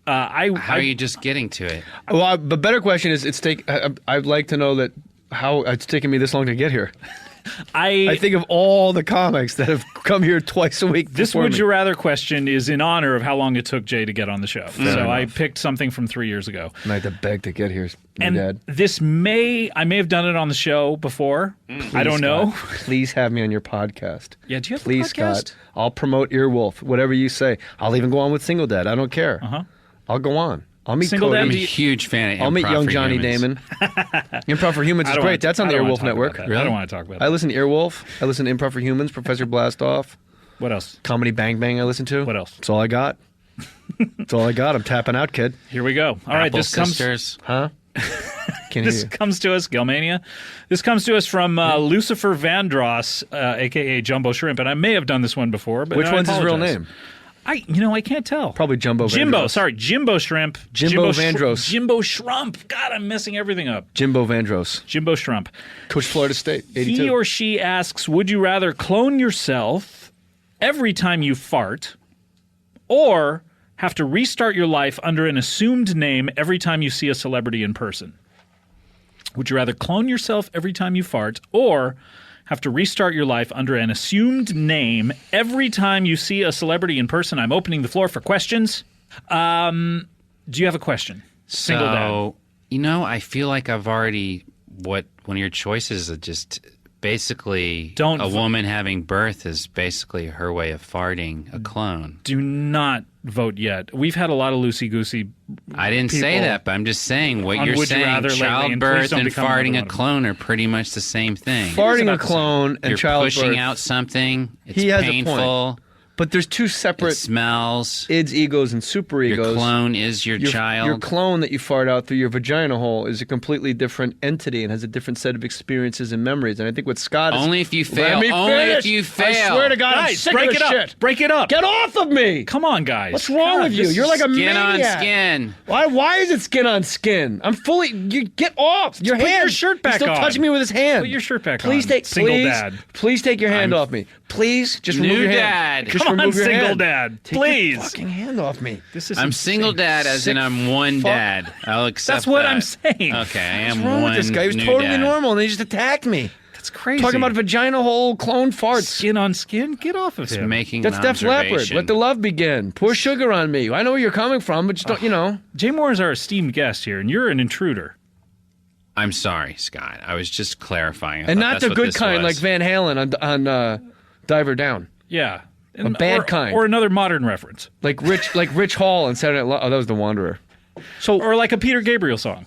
How are you just getting to it? Well, the better question is, I'd like to know that how it's taken me this long to get here. I think of all the comics that have come here twice a week. This Would You Rather question is in honor of how long it took Jay to get on the show. Fair so enough. I picked something from 3 years ago. And I had to beg to get here, And Dad. I may have done it on the show before. I don't know. Please have me on your podcast. Yeah, do you have a Please, podcast? Scott. I'll promote Earwolf, whatever you say. I'll even go on with Single Dad. I don't care. Uh-huh. I'll go on. I'll meet Single Cody. Dad, I'm a huge fan of I'll meet Improv young for Johnny Humans. Damon. Improv for Humans I is don't great. wanna- That's on I the don't wanna Earwolf talk Network. about that. I don't want to talk about that. I listen to Earwolf. I listen to Improv for Humans, Professor Blastoff. What else? Comedy Bang Bang I listen to. What else? That's all I got. That's all I got. I'm tapping out, kid. Here we go. All right, Apple this comes. Sisters. Huh? Can't This hear you. comes to us, Gelmania. This comes to us from Lucifer Vandross, a.k.a. Jumbo Shrimp, and I may have done this one before, but Which I one's his real apologize. name? I can't tell. Probably Jumbo Jimbo, Vandross. sorry, Jimbo Shrimp. Jimbo Vandross. Jimbo Shrump. God, I'm messing everything up. Jimbo Vandross. Jimbo Shrump. Coach Florida State, 82. He or she asks, would you rather clone yourself every time you fart or have to restart your life under an assumed name every time you see a celebrity in person? Would you rather clone yourself every time you fart or have to restart your life under an assumed name every time you see a celebrity in person? I'm opening the floor for questions. Do you have a question? Single dad. So, I feel like I've already one of your choices is just basically a woman having birth is basically her way of farting a clone. Do not vote yet. We've had a lot of loosey-goosey I didn't say people that, but I'm just saying what on you're Would You saying. Rather lately, and please Childbirth don't and become another farting one a of them. clone are pretty much the same thing. Farting a clone and You're childbirth. pushing out something. It's He has a painful. point. But there's two separate It smells. ids, egos, and super egos. Your clone is your child. Your clone that you fart out through your vagina hole is a completely different entity and has a different set of experiences and memories. And I think what Scott is... Only if you fail. Let me Only finish. if you fail. I swear to God, I'm Guys, sick break of it this up. shit. Break it up. Get off of me. Come on, guys. What's wrong God, with you? this You're is like a Skin on maniac. skin. Why is it skin on skin? I'm fully... You get off. Your Put hand. your shirt back He's still on. touching me with his hand. Put your shirt back Please on. Take, Single please, dad. Please take your hand off me. Please, just remove New your dad. hand. Just Come on, remove your single hand. dad. Take Please. your fucking hand off me. This is I'm single dad, as in I'm one dad. I'll accept That's what that. I'm saying. Okay, I am What's wrong one with this guy? He was new totally dad. normal, and he just attacked me. That's crazy. Talking about vagina hole clone farts. Skin on skin? Get off of Just him. making That's an Def Leppard. observation. Let the love begin. Pour sugar on me. I know where you're coming from, but just don't, you know. Jay Mohr is our esteemed guest here, and you're an intruder. I'm sorry, Scott. I was just clarifying. I And thought not that's the what good this kind was. like Van Halen on Diver Down. Yeah. A bad or, kind. Or another modern reference. Like Rich Hall on Saturday Night Live. Oh, that was The Wanderer. So, or like a Peter Gabriel song.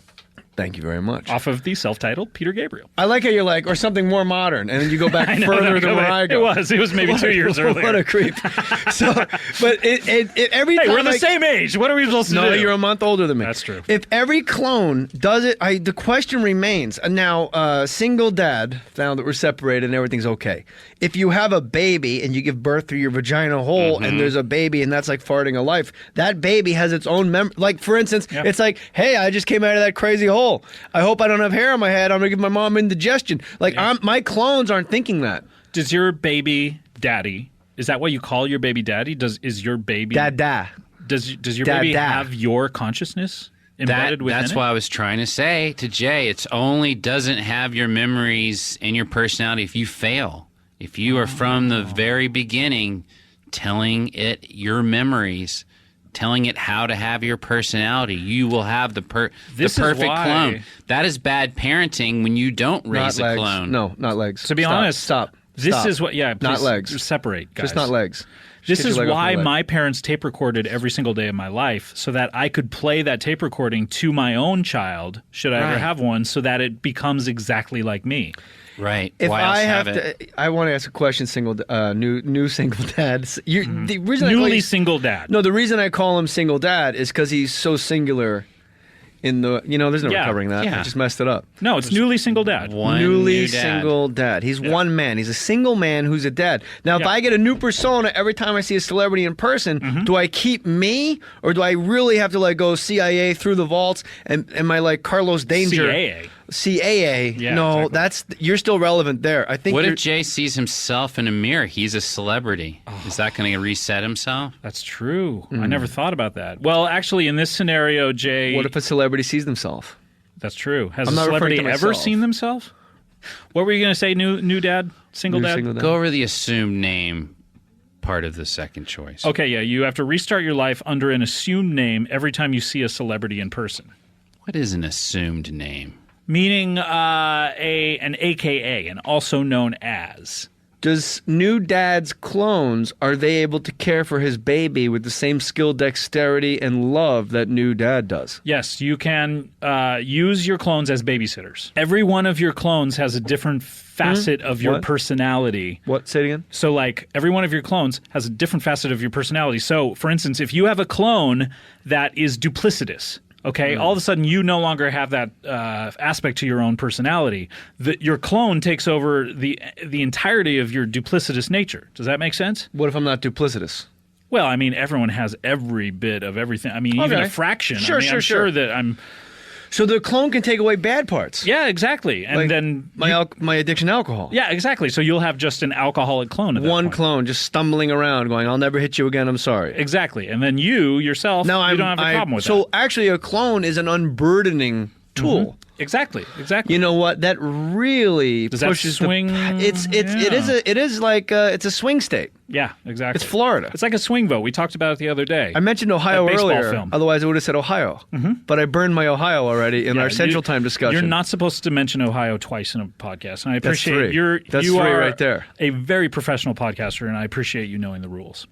Thank you very much. Off of the self-titled Peter Gabriel. I like how you're like, or something more modern, and then you go back further than where I go. It was maybe 2 years earlier. What a creep. So, but every time we're the same age. What are we supposed to do? No, you're a month older than me. That's true. If every clone does it, the question remains. Now, single dad, now that we're separated and everything's okay. If you have a baby and you give birth through your vagina hole and there's a baby and that's like farting a life, that baby has its own memory. Like, for instance, it's like, hey, I just came out of that crazy hole. I hope I don't have hair on my head. I'm going to give my mom indigestion. Like, my clones aren't thinking that. Does your baby daddy, is that what you call your baby daddy? Is your baby... Dada. Does your baby have your consciousness embedded within That's it? what I was trying to say to Jay. It's only doesn't have your memories and your personality if you fail. If you are from the very beginning telling it your memories, telling it how to have your personality, you will have the perfect clone. That is bad parenting when you don't raise a clone. No, not legs. To be honest, Stop. This is what, not legs. Separate, guys. Just not legs. This Just is get your leg off why my leg. my parents tape recorded every single day of my life, so that I could play that tape recording to my own child, should I ever Right. have one, so that it becomes exactly like me. Right. If Why I else have it? to, I want to ask a question. New single dad. The reason Newly single dad. No, the reason I call him single dad is because he's so singular. In the, there's no recovering that. I just messed it up. No, it's newly single dad. Newly single dad. He's one man. He's a single man who's a dad. Now, if I get a new persona every time I see a celebrity in person, do I keep me, or do I really have to like go CIA through the vaults and am I like Carlos Danger? CAA. Yeah, no, exactly. you're still relevant there. I think. What if Jay sees himself in a mirror? He's a celebrity. Is that going to reset himself? That's true. I never thought about that. Well, actually, in this scenario, Jay... What if a celebrity sees themselves? That's true. Has I'm a not referring celebrity to ever myself. seen themselves? What were you going to say, new dad? Single dad? Go over the assumed name part of the second choice. Okay, yeah, you have to restart your life under an assumed name every time you see a celebrity in person. What is an assumed name? Meaning an AKA, and also known as. Does new dad's clones, are they able to care for his baby with the same skill, dexterity, and love that new dad does? Yes, you can use your clones as babysitters. Every one of your clones has a different facet of your What? personality. What? Say it again? So, like, every one of your clones has a different facet of your personality. So, for instance, if you have a clone that is duplicitous, okay, all of a sudden you no longer have that aspect to your own personality. Your clone takes over the entirety of your duplicitous nature. Does that make sense? What if I'm not duplicitous? Well, I mean, everyone has every bit of everything. I mean, even Okay. a fraction. Sure, I mean, I'm sure that I'm... So the clone can take away bad parts. Yeah, exactly. And Like then... my addiction to alcohol. Yeah, exactly. So you'll have just an alcoholic clone at that One point. clone just stumbling around going, I'll never hit you again, I'm sorry. Exactly. And then you, yourself, you don't have a problem with that. So actually a clone is an unburdening tool. Exactly. You know what? That really Does that pushes swing? It is like it's a swing state. Yeah, exactly. It's Florida. It's like a swing vote. We talked about it the other day. I mentioned Ohio That baseball earlier. film. Otherwise, I would have said Ohio. But I burned my Ohio already in Yeah, our Central you- Time discussion. You're not supposed to mention Ohio twice in a podcast, and I That's appreciate three. That's you three are right there. a very professional podcaster, and I appreciate you knowing the rules.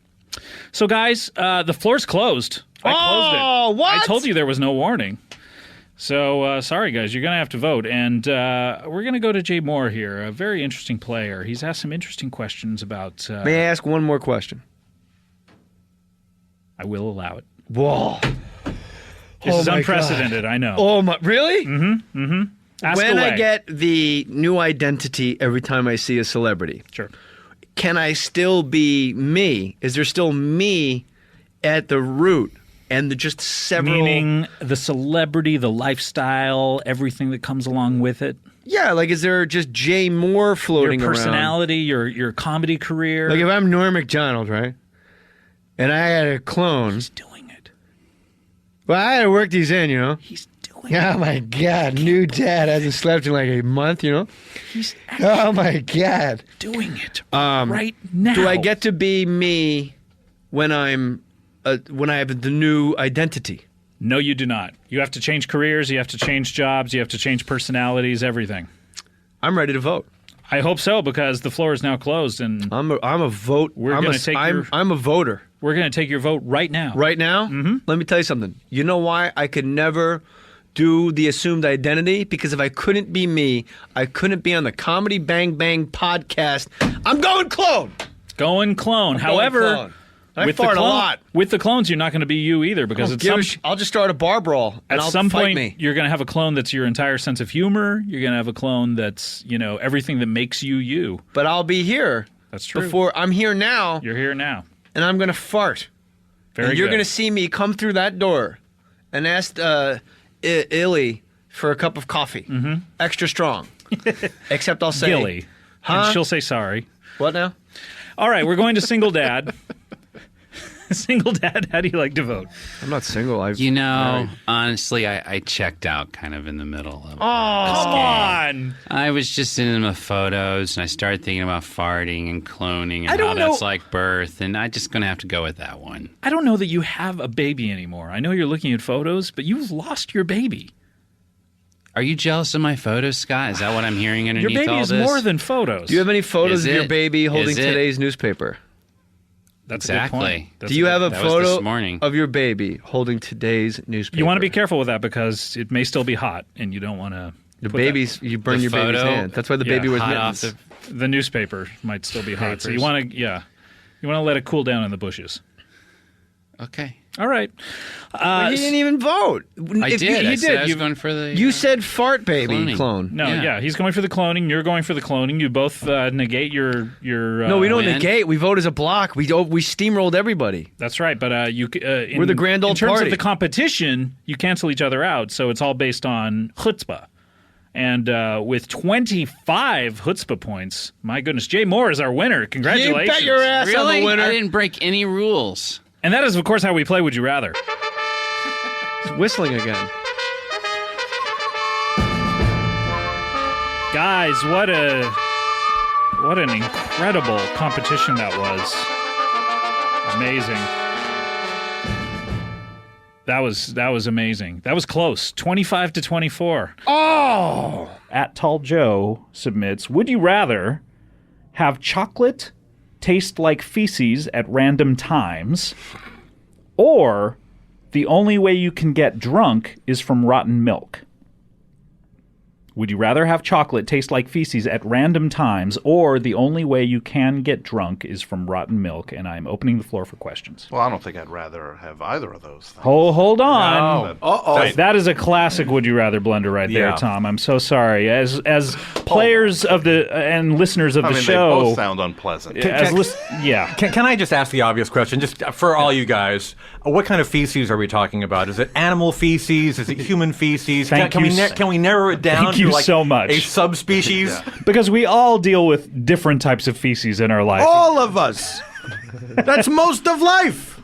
So, guys, the floor's closed. I closed it. What? I told you there was no warning. So, sorry, guys, you're going to have to vote. And we're going to go to Jay Mohr here, a very interesting player. He's asked some interesting questions about... May I ask one more question? I will allow it. Whoa. This Oh is my unprecedented, God. I know. Oh, my, really? Mm-hmm, mm-hmm. Ask when away. I get the new identity every time I see a celebrity, sure, can I still be me? Is there still me at the root? And just several... Meaning the celebrity, the lifestyle, everything that comes along with it. Yeah, like is there just Jay Mohr floating Your around? personality, your comedy career. Like if I'm Norm Macdonald, right? And I had a clone. He's doing it. Well, I had to work these in, you know? He's doing Oh my God, new dad hasn't slept in like a month, you know? He's Oh my God. doing it right now. Do I get to be me when I have the new identity? No, you do not. You have to change careers. You have to change jobs. You have to change personalities. Everything. I'm ready to vote. I hope so because the floor is now closed, and I'm a vote. I'm a voter. We're going to take your vote right now. Right now? Mm-hmm. Let me tell you something. You know why I could never do the assumed identity? Because if I couldn't be me, I couldn't be on the Comedy Bang Bang podcast. I'm going clone. Going clone. However, I fart a lot. With the clones, you're not going to be you either because I'll just start a bar brawl. At I'll some fight point, me. you're going to have a clone that's your entire sense of humor. You're going to have a clone that's, everything that makes you you. But I'll be here. That's true. Before I'm here now. You're here now. And I'm going to fart. Very and you're good. going to see me come through that door and ask Illy for a cup of coffee. Extra strong. Except I'll say... Gilly. And she'll say sorry. What now? All right, we're going to single dad. Single dad, how do you like to vote? I'm not single. Honestly, I checked out kind of in the middle of come on! I was just in the photos, and I started thinking about farting and cloning and how that's like birth, and I'm just going to have to go with that one. I don't know that you have a baby anymore. I know you're looking at photos, but you've lost your baby. Are you jealous of my photos, Scott? Is that what I'm hearing underneath your baby all is this? more than photos. Do you have any photos Is of your it? baby holding Is it? today's newspaper? That's exactly. a good point. Do you have a that was photo this morning. of your baby holding today's newspaper? You want to be careful with that because it may still be hot, and you don't want to. You burn your baby's hand. That's why the baby was mittens. The newspaper might still be hot, so you want to, you want to let it cool down in the bushes. Okay. All right. But he didn't even vote. I did. I said I was going for the... You said fart baby cloning. clone. No, yeah, he's going for the cloning. You're going for the cloning. You both negate your. No, we don't negate. We vote as a block. We steamrolled everybody. That's right, but we're the grand old in terms party. of the competition, you cancel each other out, so it's all based on chutzpah. And with 25 chutzpah points, my goodness, Jay Mohr is our winner. Congratulations! You bet your ass really? I'm the winner. I didn't break any rules. And that is, of course, how we play Would You Rather. It's whistling again. Guys, what an incredible competition that was. Amazing. That was amazing. That was close. 25 to 24. Oh! At Tall Joe submits, would you rather have chocolate taste like feces at random times, or the only way you can get drunk is from rotten milk? Would you rather have chocolate taste like feces at random times, or the only way you can get drunk is from rotten milk? And I'm opening the floor for questions. Well, I don't think I'd rather have either of those things. Hold on. No. Uh-oh. That is a classic Would You Rather blender right there, Yeah. Tom. I'm so sorry. As players of the and listeners of the show, they both sound unpleasant. Can I just ask the obvious question, just for all you guys? What kind of feces are we talking about? Is it animal feces? Is it human feces? Can we narrow it down? Thank you so much. A subspecies? Because we all deal with different types of feces in our life. All of us. That's most of life.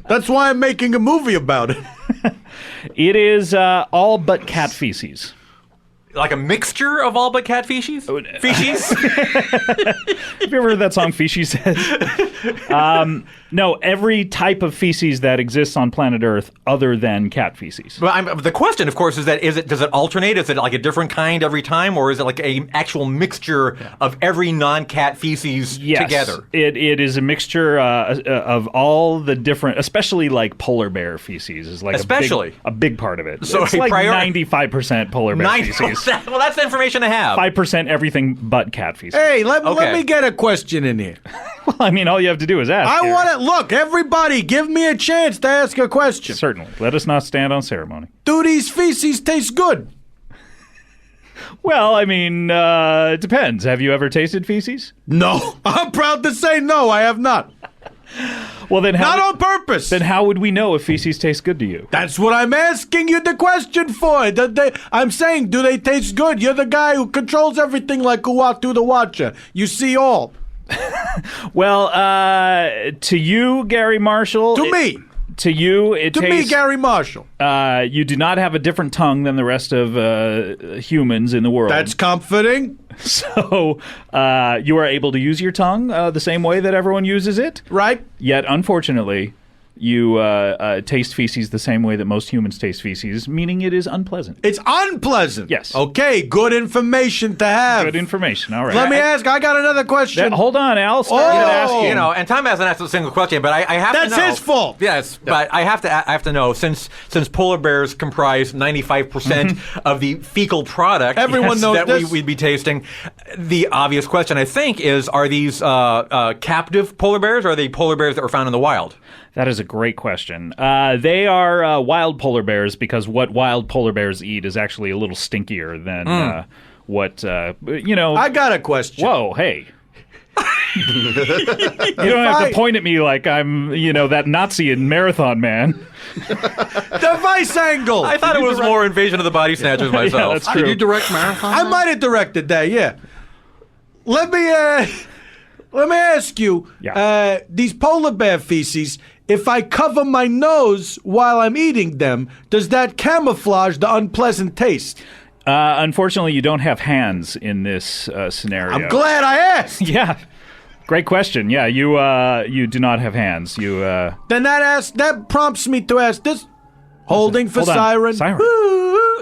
That's why I'm making a movie about it. It is all but cat feces. Like a mixture of all but cat feces? Feces? Have you ever heard that song, Feces Says? No, every type of feces that exists on planet Earth other than cat feces. Well, the question, of course, is does it alternate? Is it like a different kind every time, or is it like an actual mixture of every non-cat feces together? It is a mixture of all the different, especially like polar bear feces is like a big part of it. So it's like 95% polar bear feces. Well, that's the information I have. 5% everything but cat feces. Hey, let me get a question in here. Well, I mean, all you have to do is ask. I want to look. Everybody, give me a chance to ask a question. Certainly. Let us not stand on ceremony. Do these feces taste good? Well, I mean, it depends. Have you ever tasted feces? No. I'm proud to say no, I have not. Well, then Not on purpose. Then how would we know if feces tastes good to you? That's what I'm asking you the question for. I'm saying, do they taste good? You're the guy who controls everything like Uatu the Watcher. You see all. Well, to you, Gary Marshall. To me. To you, it To tastes... me, Gary Marshall. You do not have a different tongue than the rest of humans in the world. That's comforting. So you are able to use your tongue the same way that everyone uses it. Right. Yet, unfortunately, you taste feces the same way that most humans taste feces, meaning it is unpleasant. It's unpleasant? Yes. Okay, good information to have. Good information, all right. Let me ask, I got another question. Hold on, Al. You know, and Tom hasn't asked a single question, but I have to know. That's his fault. Yes, but I have to know, since polar bears comprise 95% of the fecal product Everyone knows that this. we'd be tasting, the obvious question, I think, is, are these captive polar bears, or are they polar bears that were found in the wild? That is a great question. They are wild polar bears because what wild polar bears eat is actually a little stinkier than what, I got a question. Whoa, hey. You don't have to point at me like I'm, that Nazi in Marathon Man. Device angle. I thought it was more Invasion of the Body Snatchers myself. Yeah, that's true. Did you direct Marathon? I might have directed that, yeah. Let me ask you, these polar bear feces, if I cover my nose while I'm eating them, does that camouflage the unpleasant taste? Unfortunately, you don't have hands in this scenario. I'm glad I asked. Yeah. Great question. Yeah, you do not have hands. Then that prompts me to ask this. Holding for Hold on. siren. Siren.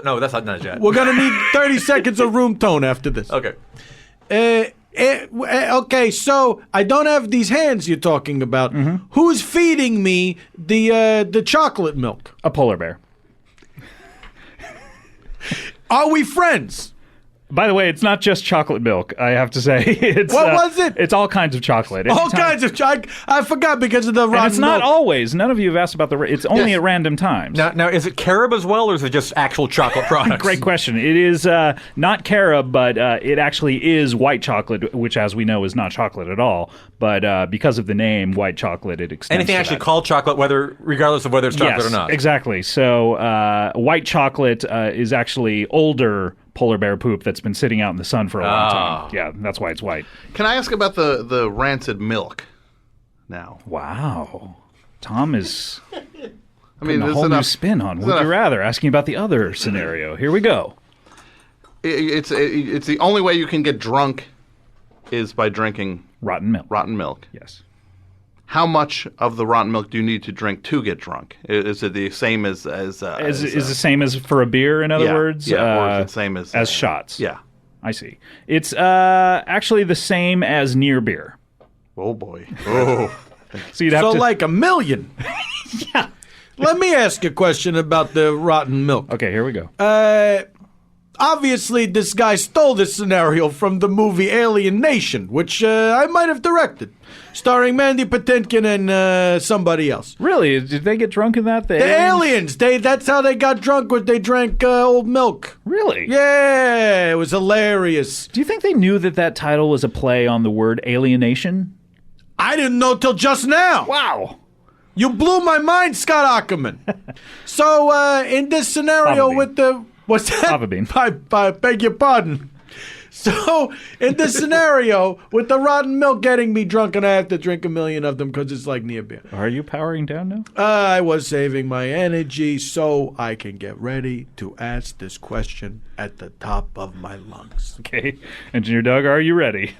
No, that's not yet. We're going to need 30 seconds of room tone after this. Okay. Okay, so I don't have these hands you're talking about. Who's feeding me the chocolate milk? A polar bear. Are we friends? By the way, it's not just chocolate milk, I have to say. It's, what was it? It's all kinds of chocolate. All kinds of chocolate. I forgot because of the rotten And it's not milk. always. None of you have asked about it's only at random times. Now, is it carob as well, or is it just actual chocolate products? Great question. It is not carob, but it actually is white chocolate, which, as we know, is not chocolate at all. But because of the name white chocolate, it extends Anything to actually that. called chocolate, regardless of whether it's chocolate or not. Exactly. So white chocolate is actually older polar bear poop that's been sitting out in the sun for a long time. Yeah, that's why it's white. Can I ask about the rancid milk now? Wow. Tom is I mean, a whole new spin on Would You Rather, asking about the other scenario. Here we go. It's the only way you can get drunk is by drinking rotten milk. Rotten milk. Yes. How much of the rotten milk do you need to drink to get drunk? Is it the same as is the same as for a beer? In other words, yeah, or is it the same as shots? Yeah, I see. It's actually the same as near beer. Oh boy. Oh. So you'd have to like $1 million. Yeah. Let me ask a question about the rotten milk. Okay, here we go. Obviously, this guy stole this scenario from the movie Alien Nation, which I might have directed, starring Mandy Patinkin and somebody else. Really? Did they get drunk in that? The aliens. That's how they got drunk. Was they drank old milk? Really? Yeah, it was hilarious. Do you think they knew that title was a play on the word alienation? I didn't know till just now. Wow. You blew my mind, Scott Aukerman. So in this scenario with the... What's that? Lava bean. I beg your pardon. So, in this scenario, with the rotten milk getting me drunk, and I have to drink 1 million of them because it's like near beer. Are you powering down now? I was saving my energy so I can get ready to ask this question at the top of my lungs. Okay. Engineer Doug, are you ready?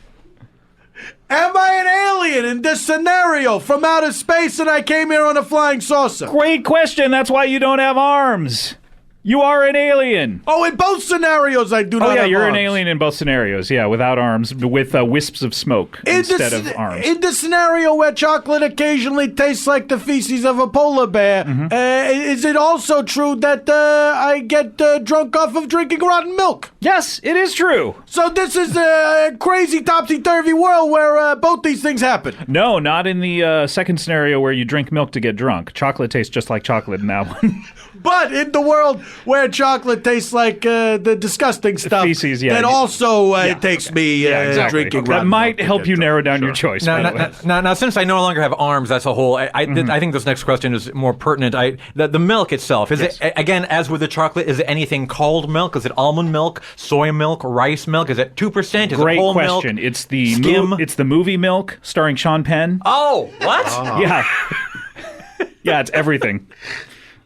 Am I an alien in this scenario from outer space and I came here on a flying saucer? Great question. That's why you don't have arms. You are an alien. Oh, in both scenarios, I do not have you're arms. an alien in both scenarios. Yeah, without arms, with wisps of smoke instead of arms. In the scenario where chocolate occasionally tastes like the feces of a polar bear, is it also true that I get drunk off of drinking rotten milk? Yes, it is true. So this is a crazy topsy-turvy world where both these things happen. No, not in the second scenario where you drink milk to get drunk. Chocolate tastes just like chocolate in that one. But in the world where chocolate tastes like the disgusting stuff. Feces, yeah. That also takes me exactly. drinking. That might help you narrow down your choice. Now, since I no longer have arms, that's a whole. I think this next question is more pertinent. The milk itself is it again, as with the chocolate, is it anything called milk? Is it almond milk, soy milk, rice milk? Is it 2%? Is Great it whole question. milk? It's the skim. It's the movie Milk, starring Sean Penn. Oh, what? Yeah, yeah, it's everything.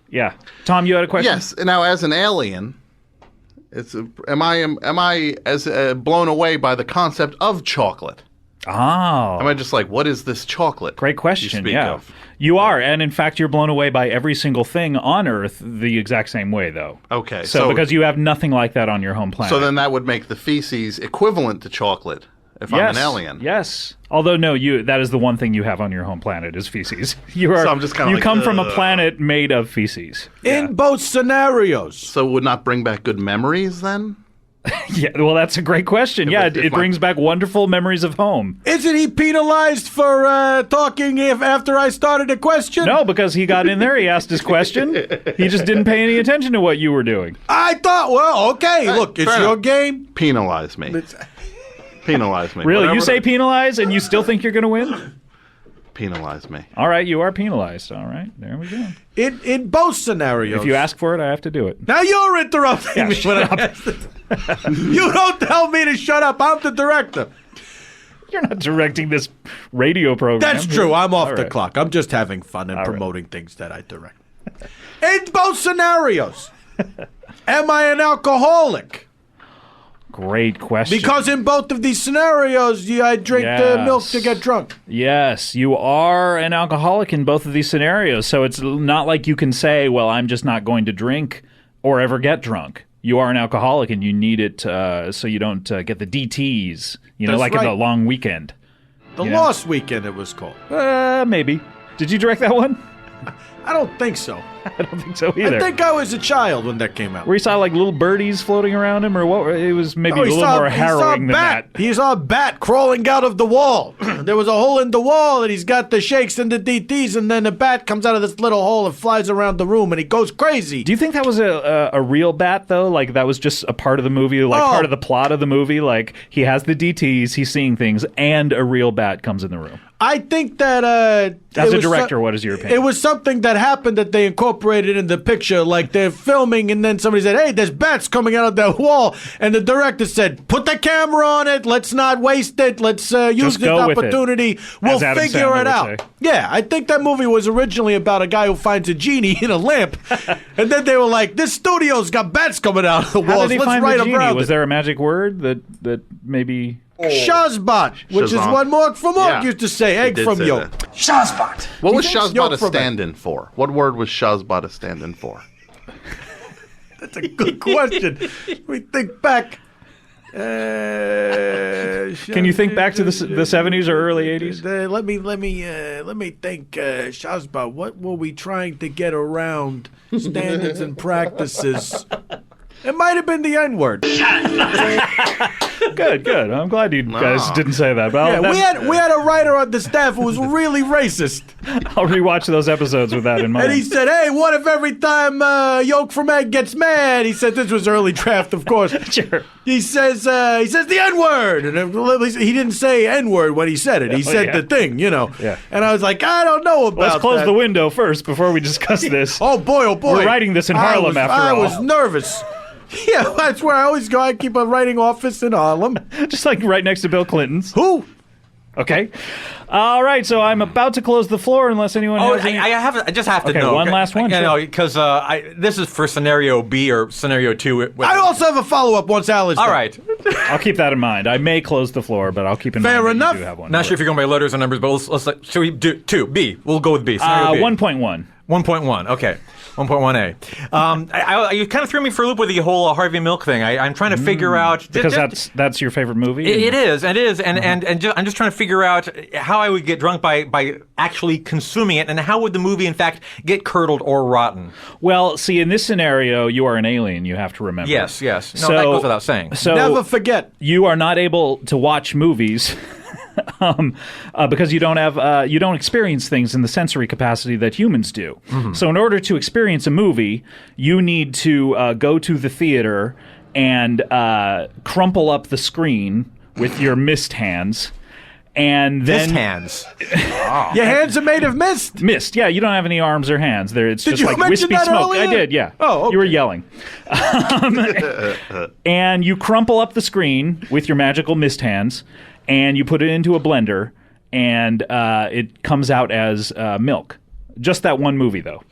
Yeah, Tom, you had a question? Yes. Now, as an alien, am I as blown away by the concept of chocolate? Oh. Am I just like, what is this chocolate? Great question. You speak Yeah, of? you are, and in fact, you're blown away by every single thing on Earth the exact same way, though. Okay. So because you have nothing like that on your home planet. So then that would make the feces equivalent to chocolate if I'm an alien. Yes. Although no, that is the one thing you have on your home planet is feces. You are. So I'm just kinda you like, come from a planet made of feces. In both scenarios. So it would not bring back good memories then? Yeah. Well, that's a great question. It brings back wonderful memories of home. Isn't he penalized for talking after I started a question? No, because he got in there, he asked his question. He just didn't pay any attention to what you were doing. I thought, well, okay, look, it's your game. Penalize me. Penalize me. Really? Whatever You say penalize and you still think you're going to win? Penalize me. All right, you are penalized. All right, there we go. In both scenarios. If you ask for it, I have to do it. Now you're interrupting me. Shut up. You don't tell me to shut up. I'm the director. You're not directing this radio program. That's true. I'm off All the right. clock. I'm just having fun and promoting things that I direct. In both scenarios, am I an alcoholic? Great question. Because in both of these scenarios, I drink the milk to get drunk. Yes, you are an alcoholic in both of these scenarios. So it's not like you can say, well, I'm just not going to drink or ever get drunk. You are an alcoholic and you need it so you don't get the DTs, in the long weekend. The Lost Weekend, it was called. Maybe. Did you direct that one? I don't think so. I don't think so either. I think I was a child when that came out. Where you saw like little birdies floating around him, or what? It was maybe a little more harrowing than that. He saw a bat crawling out of the wall. There was a hole in the wall, and he's got the shakes and the DTs, and then the bat comes out of this little hole and flies around the room, and he goes crazy. Do you think that was a real bat, though? Like, that was just a part of the movie, part of the plot of the movie? Like, he has the DTs, he's seeing things, and a real bat comes in the room. I think that... As a director, what is your opinion? It was something that happened that they incorporated in the picture. Like, they're filming, and then somebody said, hey, there's bats coming out of that wall. And the director said, put the camera on it. Let's not waste it. Let's use this opportunity. We'll figure it out. Yeah, I think that movie was originally about a guy who finds a genie in a lamp. And then they were like, this studio's got bats coming out of the walls. How did he Let's find write the genie? around Was it. there a magic word that maybe... Shazbot, which is what Mohr from Mohr used to say. Egg from yolk. Shazbot. What was Yolk Shazbot a from stand-in for? What word was Shazbot a stand-in for? That's a good question. We think back. Can you think back to the 70s or early 80s? Let me think. Shazbot, what were we trying to get around standards and practices? It might have been the N-word. Good. I'm glad you guys didn't say that. But we had a writer on the staff who was really racist. I'll rewatch those episodes with that in mind. And he said, hey, what if every time Yolk from Egg gets mad? He said, this was early draft, of course. Sure. He says the N-word. And he didn't say N-word when he said it. He said the thing, Yeah. And I was like, I don't know about Let's close that. the window first before we discuss this. Oh, boy. We're writing this in Harlem, after all. I was nervous. Yeah, that's where I always go. I keep a writing office in Harlem. Just like right next to Bill Clinton's. Who? Okay. All right, so I'm about to close the floor unless anyone has any... I just have to know. Okay, one last one. Because this is for scenario B or scenario 2. I also have a follow-up once Al is done. All right. I'll keep that in mind. I may close the floor, but I'll keep in mind Fair enough. you do have one. Not sure if you're going by letters or numbers, but let's should we do 2? B. We'll go with B. Scenario B. 1.1. 1.1. Okay. 1.1a. You kind of threw me for a loop with the whole Harvey Milk thing. I'm trying to figure out because that's your favorite movie. It is, and I'm just trying to figure out how I would get drunk by actually consuming it, and how would the movie in fact get curdled or rotten. Well, see, in this scenario, you are an alien. You have to remember. Yes. No, that goes without saying. So never forget. You are not able to watch movies because you don't experience things in the sensory capacity that humans do. Mm-hmm. So in order to experience a movie, you need to go to the theater and crumple up the screen with your mist hands. And then Mist hands. Your hands are made of mist. Mist, yeah. You don't have any arms or hands. It's Did just you like mention wispy that smoke. earlier? I did, yeah. Oh, okay. You were yelling. And you crumple up the screen with your magical mist hands, and you put it into a blender, and it comes out as milk. Just that one movie, though.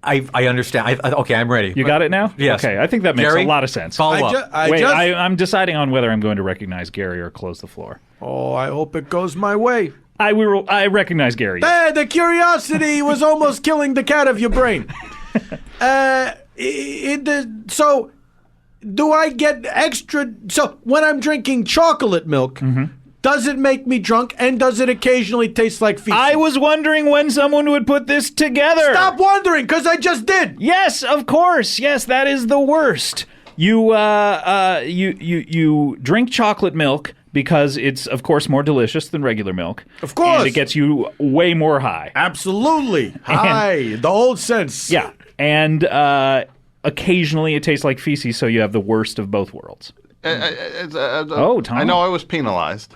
I understand. Okay, I'm ready. You got it now? Yes. Okay, I think that makes Gary, a lot of sense. follow up. I'm deciding on whether I'm going to recognize Gary or close the floor. Oh, I hope it goes my way. I recognize Gary. The curiosity was almost killing the cat of your brain. So, do I get extra? So, when I'm drinking chocolate milk, does it make me drunk, and does it occasionally taste like feces? I was wondering when someone would put this together. Stop wondering, because I just did. Yes, of course. Yes, that is the worst. You drink chocolate milk because it's, of course, more delicious than regular milk. Of course. And it gets you way more high. Absolutely. High. The whole sense. Yeah. And occasionally it tastes like feces, so you have the worst of both worlds. Tom. I know I was penalized.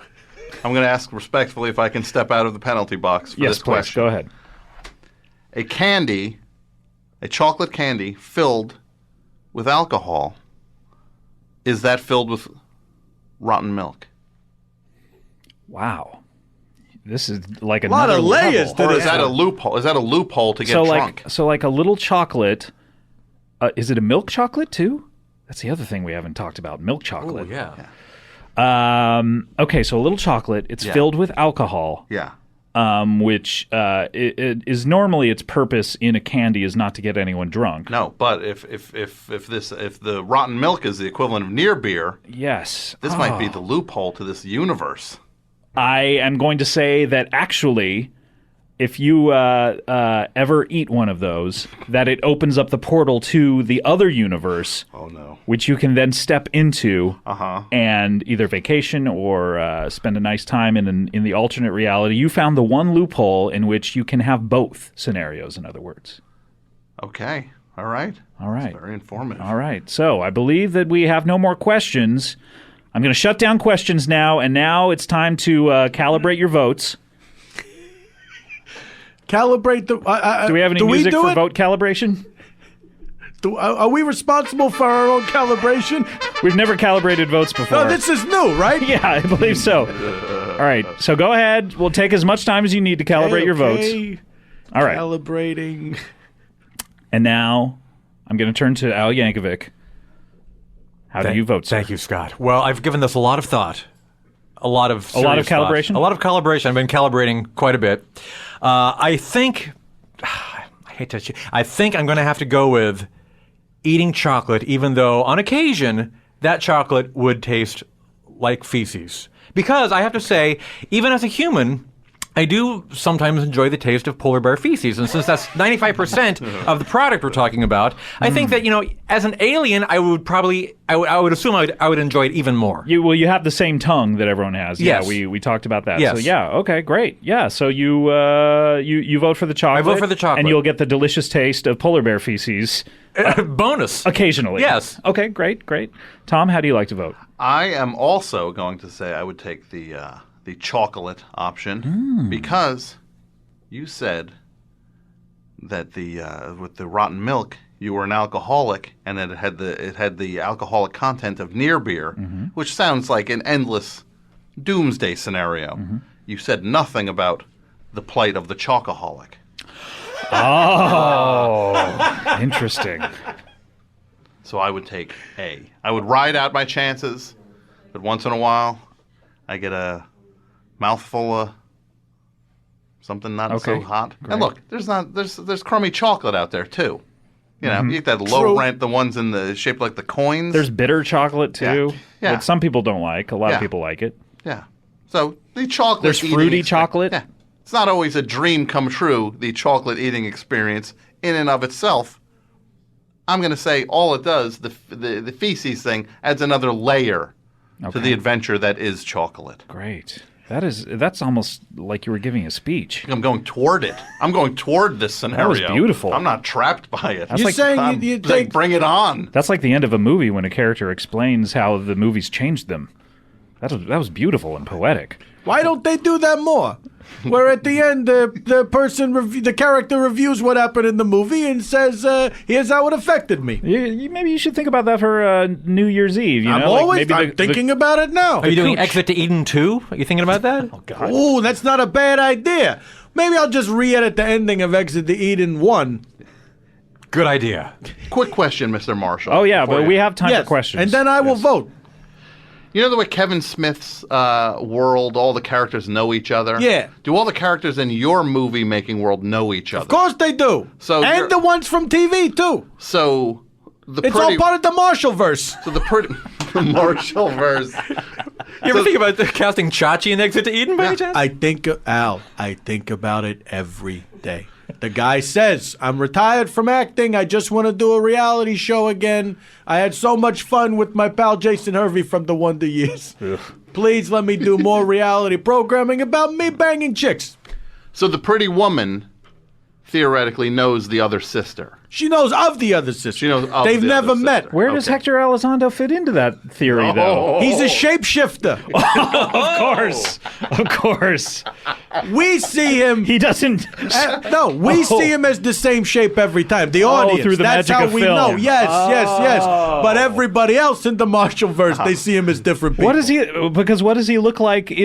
I'm going to ask respectfully if I can step out of the penalty box for this question. Go ahead. A chocolate candy filled with alcohol, is that filled with rotten milk? Wow. This is like a lot of layers to this. Or is that a loophole? Is that a loophole to get drunk? Like a little chocolate. Is it a milk chocolate too? That's the other thing we haven't talked about. Milk chocolate. Oh, yeah. Okay, so a little chocolate. It's filled with alcohol. Yeah. Which it is normally its purpose in a candy is not to get anyone drunk. No, but if the rotten milk is the equivalent of near beer, yes, this might be the loophole to this universe. I am going to say that actually, if you ever eat one of those, that it opens up the portal to the other universe. Oh no! Which you can then step into Uh-huh. and either vacation or spend a nice time in the alternate reality. You found the one loophole in which you can have both scenarios. In other words. Okay. All right. That's very informative. All right. So I believe that we have no more questions. I'm going to shut down questions now, and now it's time to calibrate your votes. Calibrate the. Do we have any music for vote calibration? Are we responsible for our own calibration? We've never calibrated votes before. No, this is new, right? Yeah, I believe so. All right, so go ahead. We'll take as much time as you need to calibrate your votes. All right. Calibrating. And now I'm going to turn to Al Yankovic. How do you vote, sir? Thank you, Scott. Well, I've given this a lot of thought. A lot of calibration? A lot of calibration. I've been calibrating quite a bit. I think I'm going to have to go with eating chocolate, even though on occasion that chocolate would taste like feces. Because I have to say, even as a human, I do sometimes enjoy the taste of polar bear feces. And since that's 95% of the product we're talking about, I think that, as an alien, I would assume I would enjoy it even more. You have the same tongue that everyone has. Yes. Yeah, we talked about that. Yes. So yeah, okay, great. Yeah, so you vote for the chocolate. I vote for the chocolate. And you'll get the delicious taste of polar bear feces. Bonus. Occasionally. Yes. Okay, great. Tom, how do you like to vote? I am also going to say I would take the chocolate option because you said that with the rotten milk you were an alcoholic and that it had the alcoholic content of near beer, which sounds like an endless doomsday scenario. You said nothing about the plight of the chocoholic. Oh, interesting. So I would take A. I would ride out my chances, but once in a while I get a mouthful of something not so hot. Great. And look, there's crummy chocolate out there too. You get that low rent, the ones in the shaped like the coins. There's bitter chocolate too. Yeah. That some people don't like. A lot of people like it. Yeah. So the chocolate. There's fruity chocolate. Yeah. It's not always a dream come true, the chocolate eating experience in and of itself. I'm going to say all it does, the feces thing, adds another layer to the adventure that is chocolate. Great. That's almost like you were giving a speech. I'm going toward it. I'm going toward this scenario. That was beautiful. I'm not trapped by it. That's You're like, saying you take... bring it on. That's like the end of a movie when a character explains how the movie's changed them. That was beautiful and poetic. Why don't they do that more? Where at the end, the character reviews what happened in the movie and says, "Here's how it affected me." Maybe you should think about that for New Year's Eve. You know? I'm thinking about it now. Are you doing Exit to Eden 2? Are you thinking about that? Oh, God. Ooh, that's not a bad idea. Maybe I'll just re-edit the ending of Exit to Eden 1. Good idea. Quick question, Mr. Marshall. Oh, yeah, but we have time for questions. And then I will vote. You know the way Kevin Smith's world, all the characters know each other? Yeah. Do all the characters in your movie-making world know each other? Of course they do. And the ones from TV, too. So it's all part of the Marshall-verse. So the Marshall-verse. You ever think about casting Chachi in Exit to Eden by any chance? I think about it every day. The guy says, I'm retired from acting. I just want to do a reality show again. I had so much fun with my pal Jason Hervey from the Wonder Years. Please let me do more reality programming about me banging chicks. So the pretty woman theoretically knows the other sister. She knows of the other sister. She knows of They've the never other met. sister. Where does Hector Elizondo fit into that theory, though? He's a shapeshifter. Of course. We see him. He doesn't. We see him as the same shape every time. The audience. Through the That's magic how of we film. know. Yes. But everybody else in the Marshall-verse, they see him as different people. What does he look like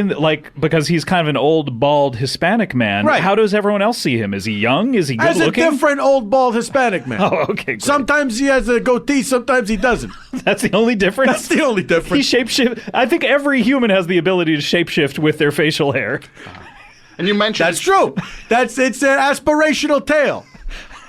because he's kind of an old, bald Hispanic man. Right. How does everyone else see him? Is he young? Is he good As looking? a different old, bald Hispanic man. Oh, okay. Great. Sometimes he has a goatee, sometimes he doesn't. That's the only difference? That's the only difference. He shapeshift. I think every human has the ability to shapeshift with their facial hair. And you mentioned... That's true. It's an aspirational tale.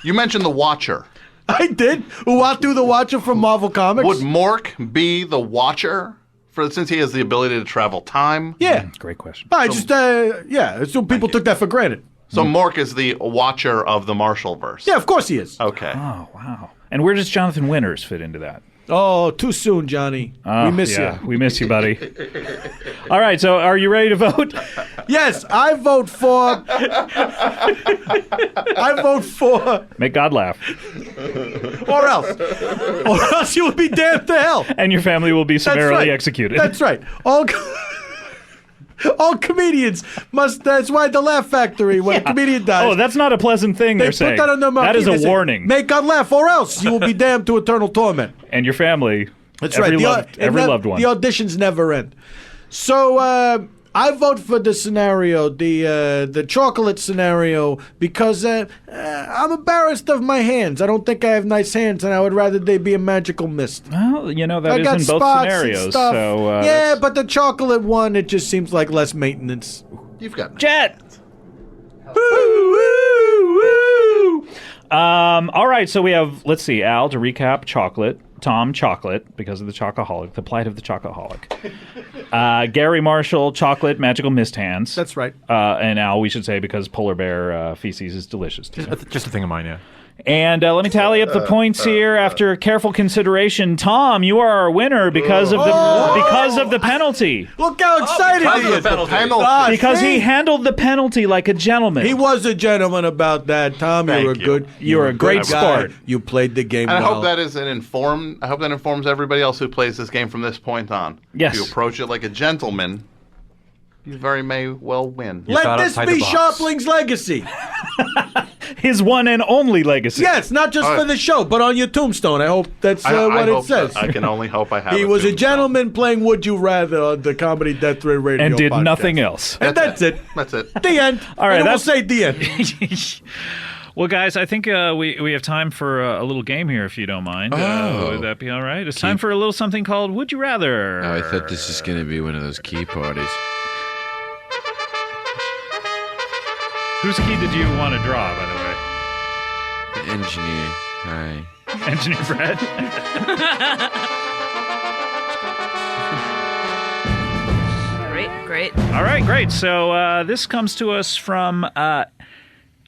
You mentioned the Watcher. I did. Uatu the Watcher from Marvel Comics. Would Mork be the Watcher? Since he has the ability to travel time? Yeah. Great question. So people took that for granted. So Mork is the Watcher of the Marshall-verse? Yeah, of course he is. Okay. Oh, wow. And where does Jonathan Winters fit into that? Oh, too soon, Johnny. We miss you. We miss you, buddy. All right, so are you ready to vote? Yes, I vote for... Make God laugh. Or else you will be damned to hell. And your family will be summarily executed. That's right. All comedians must. That's why the Laugh Factory, when a comedian dies. Oh, that's not a pleasant thing they're put saying. That on their that is marquee. a They say, warning. Make God laugh, or else you will be damned to eternal torment. And your family. That's every right. Every loved one. The auditions never end. So I vote for the scenario, the chocolate scenario, because I'm embarrassed of my hands. I don't think I have nice hands, and I would rather they be a magical mist. Well, that I is got in both spots scenarios. and stuff. So yeah, but the chocolate one, it just seems like less maintenance. You've got Jet. All right, so we have, let's see, Al, to recap, chocolate. Tom, chocolate, because of the chocoholic, the plight of the chocoholic. Gary Marshall, chocolate, magical mist hands. That's right. And Al, we should say, because polar bear feces is delicious. Just a thing of mine, yeah. And let me tally up the points here after careful consideration. Tom, you are our winner because of the penalty. Look how excited he is. Because he handled the penalty like a gentleman. He was a gentleman about that. Tom, you were good. You were a great sport. You played the game and well. I hope that informs everybody else who plays this game from this point on. Yes. If you approach it like a gentleman, you very may well win. Let this be Sharpling's legacy. His one and only legacy. Yes, not just for the show, but on your tombstone. I hope that's what it says. I can only hope I have. He was a gentleman playing Would You Rather on the Comedy Death Ray Radio and did podcast. nothing else. And that's it. That's it. The end. All right, we'll say the end. Well, guys, I think we have time for a little game here, if you don't mind. Would that be all right? It's time for a little something called Would You Rather. Oh, I thought this was going to be one of those key parties. Whose key did you want to draw, by the way? The engineer. Hi. Engineer Brad. Great. All right, great. So this comes to us from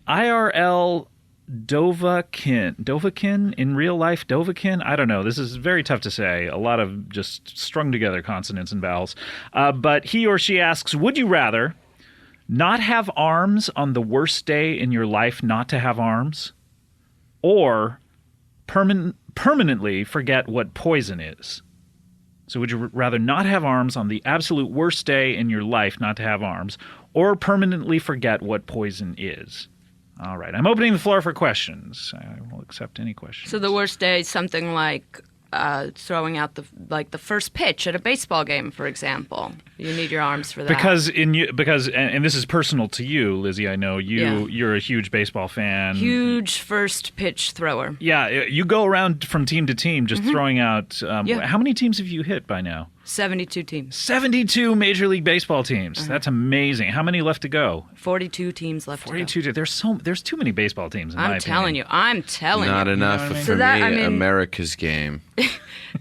IRL Dovahkiin in real life? Dovahkiin? I don't know. This is very tough to say. A lot of just strung together consonants and vowels. But he or she asks, would you rather not have arms on the worst day in your life not to have arms, or permanently forget what poison is? So would you rather not have arms on the absolute worst day in your life not to have arms, or permanently forget what poison is? All right. I'm opening the floor for questions. I will accept any questions. So the worst day is something like throwing out the first pitch at a baseball game, for example. You need your arms for that. Because this is personal to you, Lizzie. I know you're a huge baseball fan. Huge first pitch thrower. Yeah, you go around from team to team just throwing out. How many teams have you hit by now? 72 teams. 72 Major League Baseball teams. That's amazing. How many left to go? 42 teams left to go. 42. There's too many baseball teams, in my opinion. I'm telling you. Not enough for me. America's game.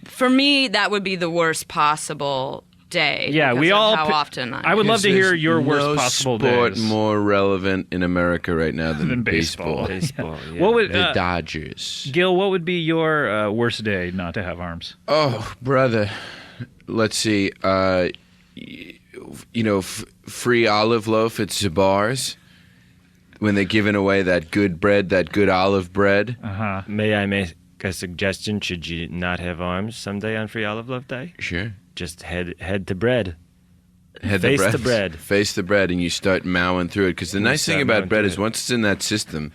For me, that would be the worst possible day. Yeah, because we of all. How often I would love to hear your worst possible days. No sport days. more relevant in America right now than baseball. Baseball. Yeah. What would the Dodgers? Gil, what would be your worst day not to have arms? Oh, brother. Let's see. Free olive loaf at Zabar's when they're giving away that good bread, that good olive bread. May I make a suggestion? Should you not have arms someday on Free Olive Loaf Day? Sure. Just head to bread. Face the bread. Face the bread, and you start mowing through it. Because the nice thing about bread is once it's in that system,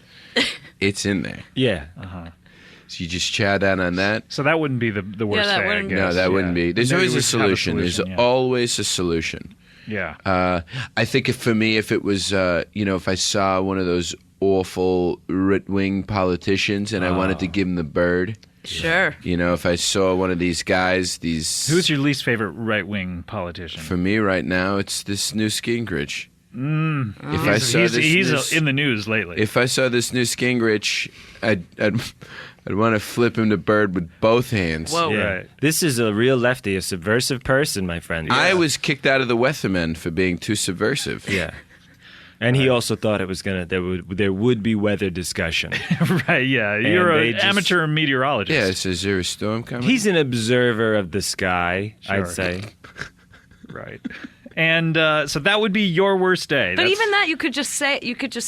it's in there. Yeah. So you just chow down on that. So that wouldn't be the worst day, I guess. No, that wouldn't be. There's always a solution. There's always a solution. Yeah. I think for me, if it was, if I saw one of those awful right-wing politicians and I wanted to give him the bird. Sure. If I saw one of these guys, Who's your least favorite right-wing politician? For me right now, it's this Newt Gingrich. He's in the news lately. If I saw this Newt Gingrich, I'd want to flip him to bird with both hands. Whoa. Yeah. Right. This is a real lefty, a subversive person, my friend. I was kicked out of the Weathermen for being too subversive. Yeah. And he also thought it was there would be weather discussion. Right, yeah. You're an amateur meteorologist. Yeah, so is there a storm coming? He's an observer of the sky, I'd say. Right. And so that would be your worst day. But even that, you could just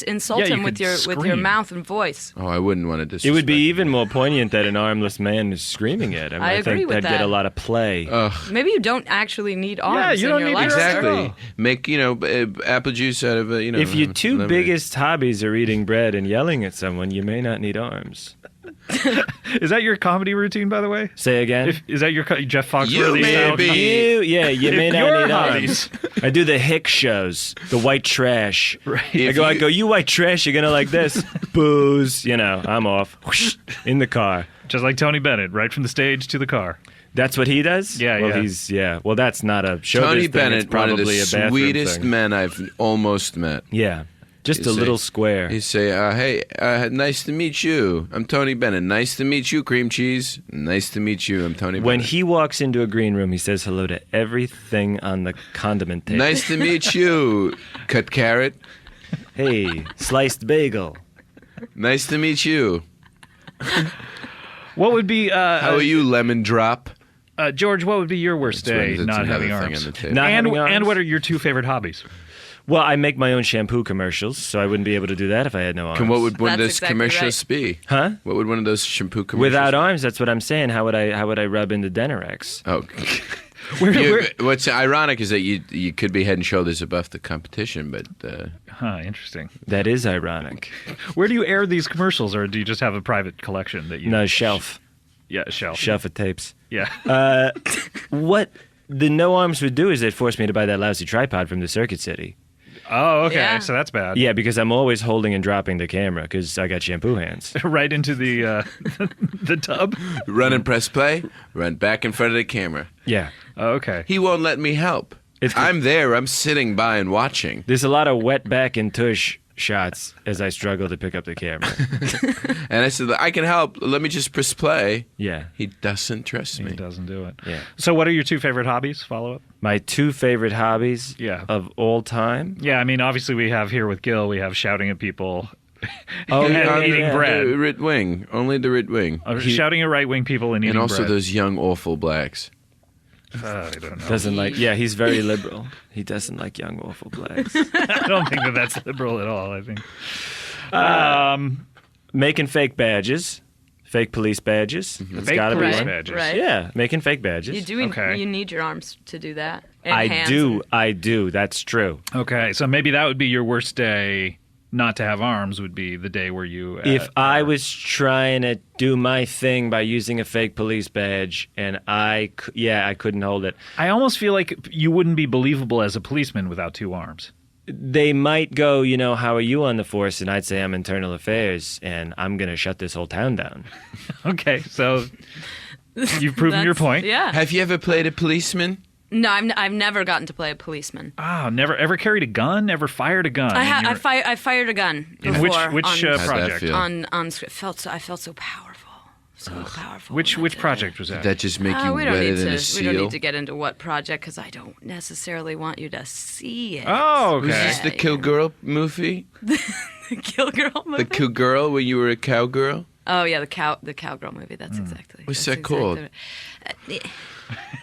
insult him with your mouth and voice. Oh, I wouldn't want to disrespect. It would be even more poignant that an armless man is scraping it. I agree think with that'd that. get a lot of play. Maybe you don't actually need arms. you don't in your need life. Exactly. Make apple juice out of If your two biggest hobbies are eating bread and yelling at someone, you may not need arms. Is that your comedy routine, by the way? Say again. Is that your Jeff Foxworthy you style? You may not need arms. I do the hick shows, the white trash. Right. I go, you white trash, you're gonna like this. Booze, I'm off. Whoosh, in the car. Just like Tony Bennett, right from the stage to the car. That's what he does? Yeah, Well, that's not a show. Tony thing. Bennett, It's probably one of the a bathroom sweetest thing. men I've almost met. Yeah. Just a little square. He'd say, hey, nice to meet you. I'm Tony Bennett. Nice to meet you, cream cheese. Nice to meet you. I'm Tony Bennett. When he walks into a green room, he says hello to everything on the condiment table. Nice to meet you, cut carrot. Hey, sliced bagel. Nice to meet you. What would be... How are you, lemon drop? George, what would be your worst day not having arms? And what are your two favorite hobbies? Well, I make my own shampoo commercials, so I wouldn't be able to do that if I had no arms. What would one of those commercials be? Huh? What would one of those shampoo commercials Without arms, that's what I'm saying. How would I rub into Denorex? Oh. What's ironic is that you could be head and shoulders above the competition, but... interesting. That is ironic. Where do you air these commercials, or do you just have a private collection that you... No, shelf. Yeah, shelf. Shelf of tapes. Yeah. What the no arms would do is they'd force me to buy that lousy tripod from the Circuit City. Oh, okay. Yeah. So that's bad. Yeah, because I'm always holding and dropping the camera because I got shampoo hands. Right into the the tub. Run and press play. Run back in front of the camera. Yeah. Oh, okay. He won't let me help. I'm there. I'm sitting by and watching. There's a lot of wet back and tush shots as I struggle to pick up the camera. And I said, I can help. Let me just press play. Yeah. He doesn't trust me. He doesn't do it. Yeah. So what are your two favorite hobbies? Follow up. My two favorite hobbies of all time? Yeah, I mean, obviously we have here with Gil, we have shouting at people. and eating bread. The right wing. Only the right wing. Shouting at right-wing people and eating And also bread. those young, awful blacks. I don't know. Doesn't like. Yeah, he's very liberal. He doesn't like young, awful blacks. I don't think that's liberal at all, I think. Making fake badges. Fake police badges. It's Fake gotta police be one. badges. Right. Yeah, making fake badges. You do. You need your arms to do that. And I hands do. I do. That's true. Okay, so maybe that would be your worst day not to have arms would be the day where you... If I was trying to do my thing by using a fake police badge and I couldn't hold it. I almost feel like you wouldn't be believable as a policeman without two arms. They might go, how are you on the force? And I'd say I'm internal affairs and I'm going to shut this whole town down. Okay, so you've proven your point. Yeah. Have you ever played a policeman? No, I've never gotten to play a policeman. Never ever carried a gun, never fired a gun. I fired a gun in before. which project? On script. I felt so powerful. So powerful. Which project was that? Did that just make you we don't wetter need than to, a seal? We don't need to get into what project because I don't necessarily want you to see it. Oh, okay. Was this the Kill Girl movie? The Kill Girl movie? The Kill Girl where you were a cowgirl? Oh yeah, the cowgirl movie. That's exactly. What's that called?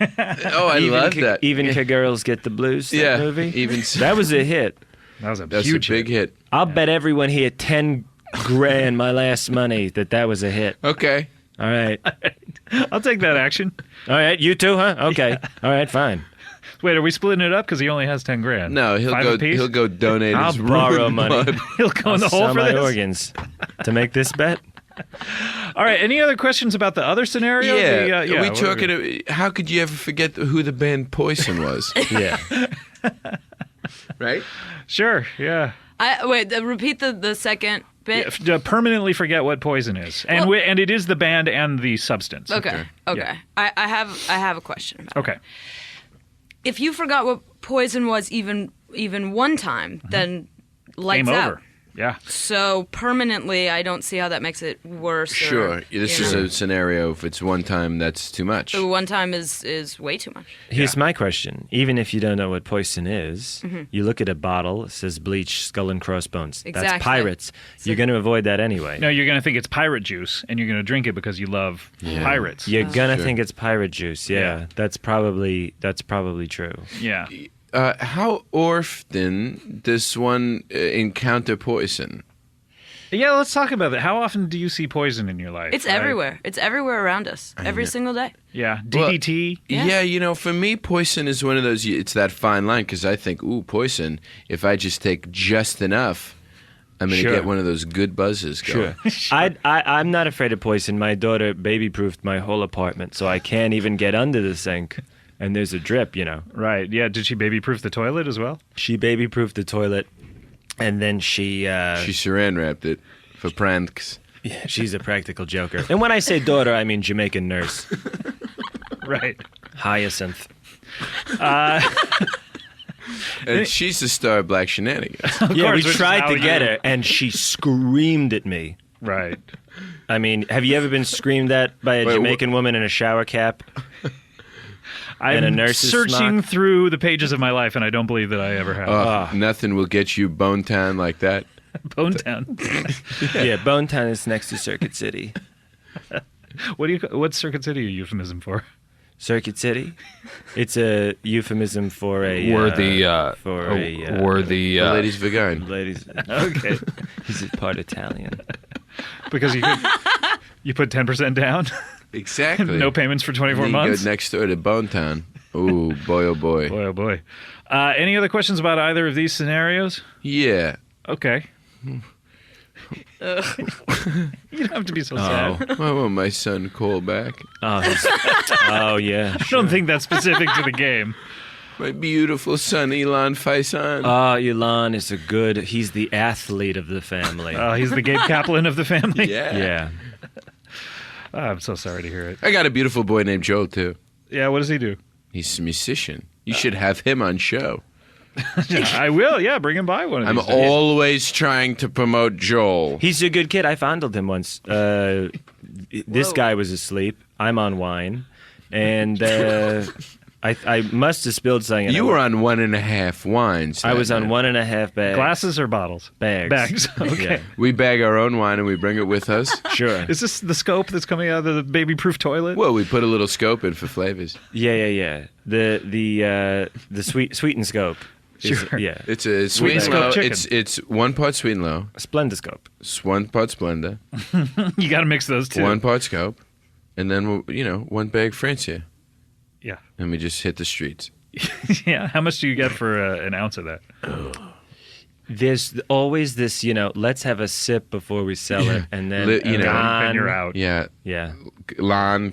Oh, I love that. Even Girls Get the Blues. That movie. That was a hit. That's a big hit. I'll bet everyone here 10 grand, my last money, that was a hit. Okay. All right. I'll take that action. All right, you too, huh? Okay. Yeah. All right, fine. Wait, are we splitting it up because he only has 10 grand? No, he'll go donate. I'll his borrow ruined money. blood. He'll go in the hole sell for my this. organs to make this bet. All right. Any other questions about the other scenario? Yeah. The, Are we talking? How could you ever forget who the band Poison was? Yeah. Right. Sure. Yeah. Repeat the second bit. Yeah, permanently forget what poison is, and and it is the band and the substance. Okay. Yeah. I have a question. Okay. If you forgot what poison was even one time, then lights Game out. over. Yeah. So permanently, I don't see how that makes it worse. Sure. This is a scenario. If it's one time, that's too much. So one time is way too much. Here's my question. Even if you don't know what poison is, you look at a bottle, it says bleach, skull and crossbones. Exactly. That's pirates. You're going to avoid that anyway. No, you're going to think it's pirate juice, and you're going to drink it because you love pirates. You're going to think it's pirate juice. Yeah. That's probably true. Yeah. How often does one encounter poison? Yeah, let's talk about that. How often do you see poison in your life? It's everywhere. It's everywhere around us. Every single day. Yeah. DDT. Yeah, for me, poison is one of those. It's that fine line because I think, ooh, poison. If I just take just enough, I'm going to get one of those good buzzes going. Sure. I'm not afraid of poison. My daughter baby-proofed my whole apartment, so I can't even get under the sink. And there's a drip, Right, yeah. Did she baby-proof the toilet as well? She baby-proofed the toilet, and then she saran wrapped it for pranks. Yeah, she's a practical joker. And when I say daughter, I mean Jamaican nurse. Right. Hyacinth. And she's the star of Black Shenanigans. Yeah, we tried to get her, and she screamed at me. Right. I mean, have you ever been screamed at by a Jamaican woman in a shower cap? I'm searching through the pages of my life, and I don't believe that I ever have. Nothing will get you Bone Town like that. Bone Town. Yeah, Bone Town is next to Circuit City. What's Circuit City a euphemism for? Circuit City? It's a euphemism for a worthy lady's vagina. Ladies. Okay. Is it part Italian? Because you put 10% down. Exactly. No payments for 24 months. Go next door to Bone Town. Ooh, boy, oh boy. Boy, oh boy. Any other questions about either of these scenarios? Yeah. Okay. You don't have to be so sad. I want my son Cole back. Oh yeah. I don't think that's specific to the game. My beautiful son, Elon Faisan. Elon is he's the athlete of the family. He's the Gabe Kaplan of the family? Yeah. I'm so sorry to hear it. I got a beautiful boy named Joel, too. Yeah, what does he do? He's a musician. You should have him on show. I will, yeah. Bring him by one of these days. I'm always trying to promote Joel. He's a good kid. I fondled him once. This guy was asleep. I'm on wine. And I must have spilled something. You were on 1.5 wines. I was on night. 1.5 bags. Glasses or bottles? Bags. Bags. Okay. Yeah. We bag our own wine and we bring it with us. Sure. Is this the scope that's coming out of the baby-proof toilet? Well, we put a little scope in for flavors. Yeah. The sweet and scope. Sure. Yeah. It's a sweet and low. It's 1 part sweet and low. Splendoscope. 1 part Splenda. You got to mix those two. 1 part scope, and then 1 bag Francia. Yeah. And we just hit the streets. Yeah. How much do you get for an ounce of that? There's always this, let's have a sip before we sell it, and then then you're out. Yeah. Lon.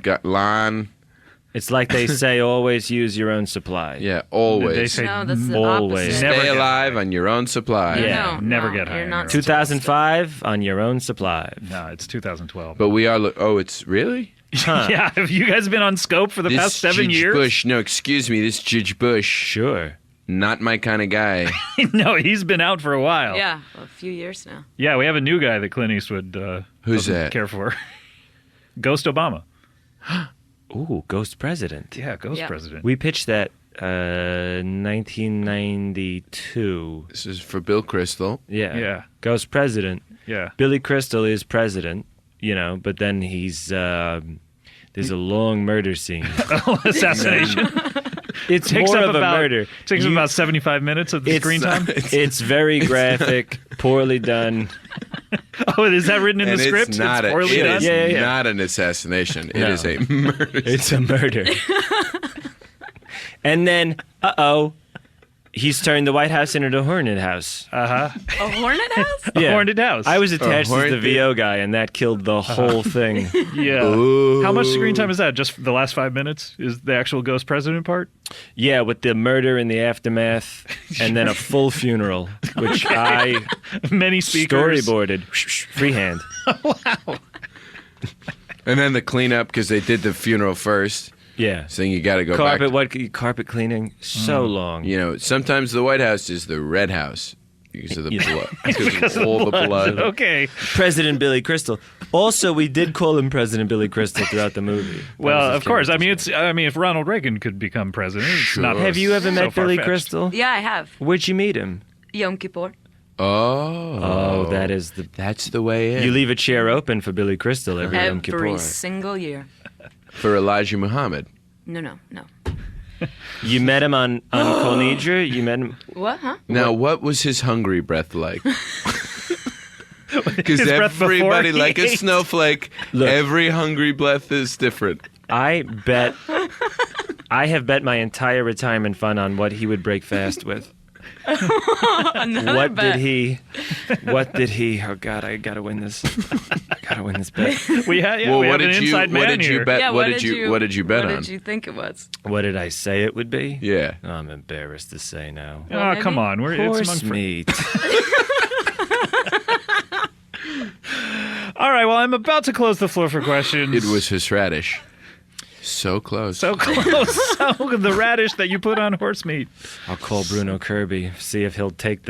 It's like they say, always use your own supply. Yeah, always. They say No, that's the always. opposite. Stay alive on your own supply. Yeah. Never get high. You're not 2005 on your own supply. No, it's 2012. But we are. It's really. Huh. Yeah, have you guys been on scope for the past 7 Judge years? Bush. No, excuse me. This Judge Bush. Sure. Not my kind of guy. No, he's been out for a while. Yeah, a few years now. Yeah, we have a new guy that Clint Eastwood Who's doesn't that? care for. Ghost Obama. Ooh, Ghost President. Yeah, Ghost President. We pitched that 1992. This is for Bill Crystal. Yeah. Ghost President. Yeah. Billy Crystal is president, but then he's there's a long murder scene. Assassination. It takes more up of a about, murder. Takes up about 75 minutes of the screen time. It's very graphic, poorly done. Oh, is that written in And the script? It's not poorly done? not an assassination. No. It is a murder. It's a murder. And then, he's turned the White House into a Hornet House. Uh-huh. A Hornet House? Yeah. A Hornet House. I was attached as the VO guy, and that killed the whole thing. Yeah. Ooh. How much screen time is that? Just the last 5 minutes? Is the actual Ghost President part? Yeah, with the murder and the aftermath, and then a full funeral, which I many speakers storyboarded freehand. Wow. And then the cleanup because they did the funeral first. Yeah. Saying you got to go back. Carpet cleaning, so long. Sometimes the White House is the Red House because of the blood. Because of all the blood. Okay. President Billy Crystal. Also, we did call him President Billy Crystal throughout the movie. Well, of course. I mean, if Ronald Reagan could become president, it's not. Have you ever met Billy far-fetched. Crystal? Yeah, I have. Where'd you meet him? Yom Kippur. Oh, that's the way in. You leave a chair open for Billy Crystal every Yom Kippur. Every single year. For Elijah Muhammad. No. You met him on Kol Nidra? You met him? What, huh? Now, what was his hungry breath like? Because His breath before everybody, he like a ate. snowflake, every hungry breath is different. I have bet my entire retirement fund on what he would break fast with. What did he? Oh God, I gotta win this. Bet. We have an inside man here. Bet? Yeah, what did you bet What on? did you think it was? What did I say it would be? Yeah. Oh, I'm embarrassed to say now. Oh, come on. It's Horse among meat. All right, well, I'm about to close the floor for questions. It was horseradish. So close. So close. So the radish that you put on horse meat. I'll call Bruno Kirby, see if he'll take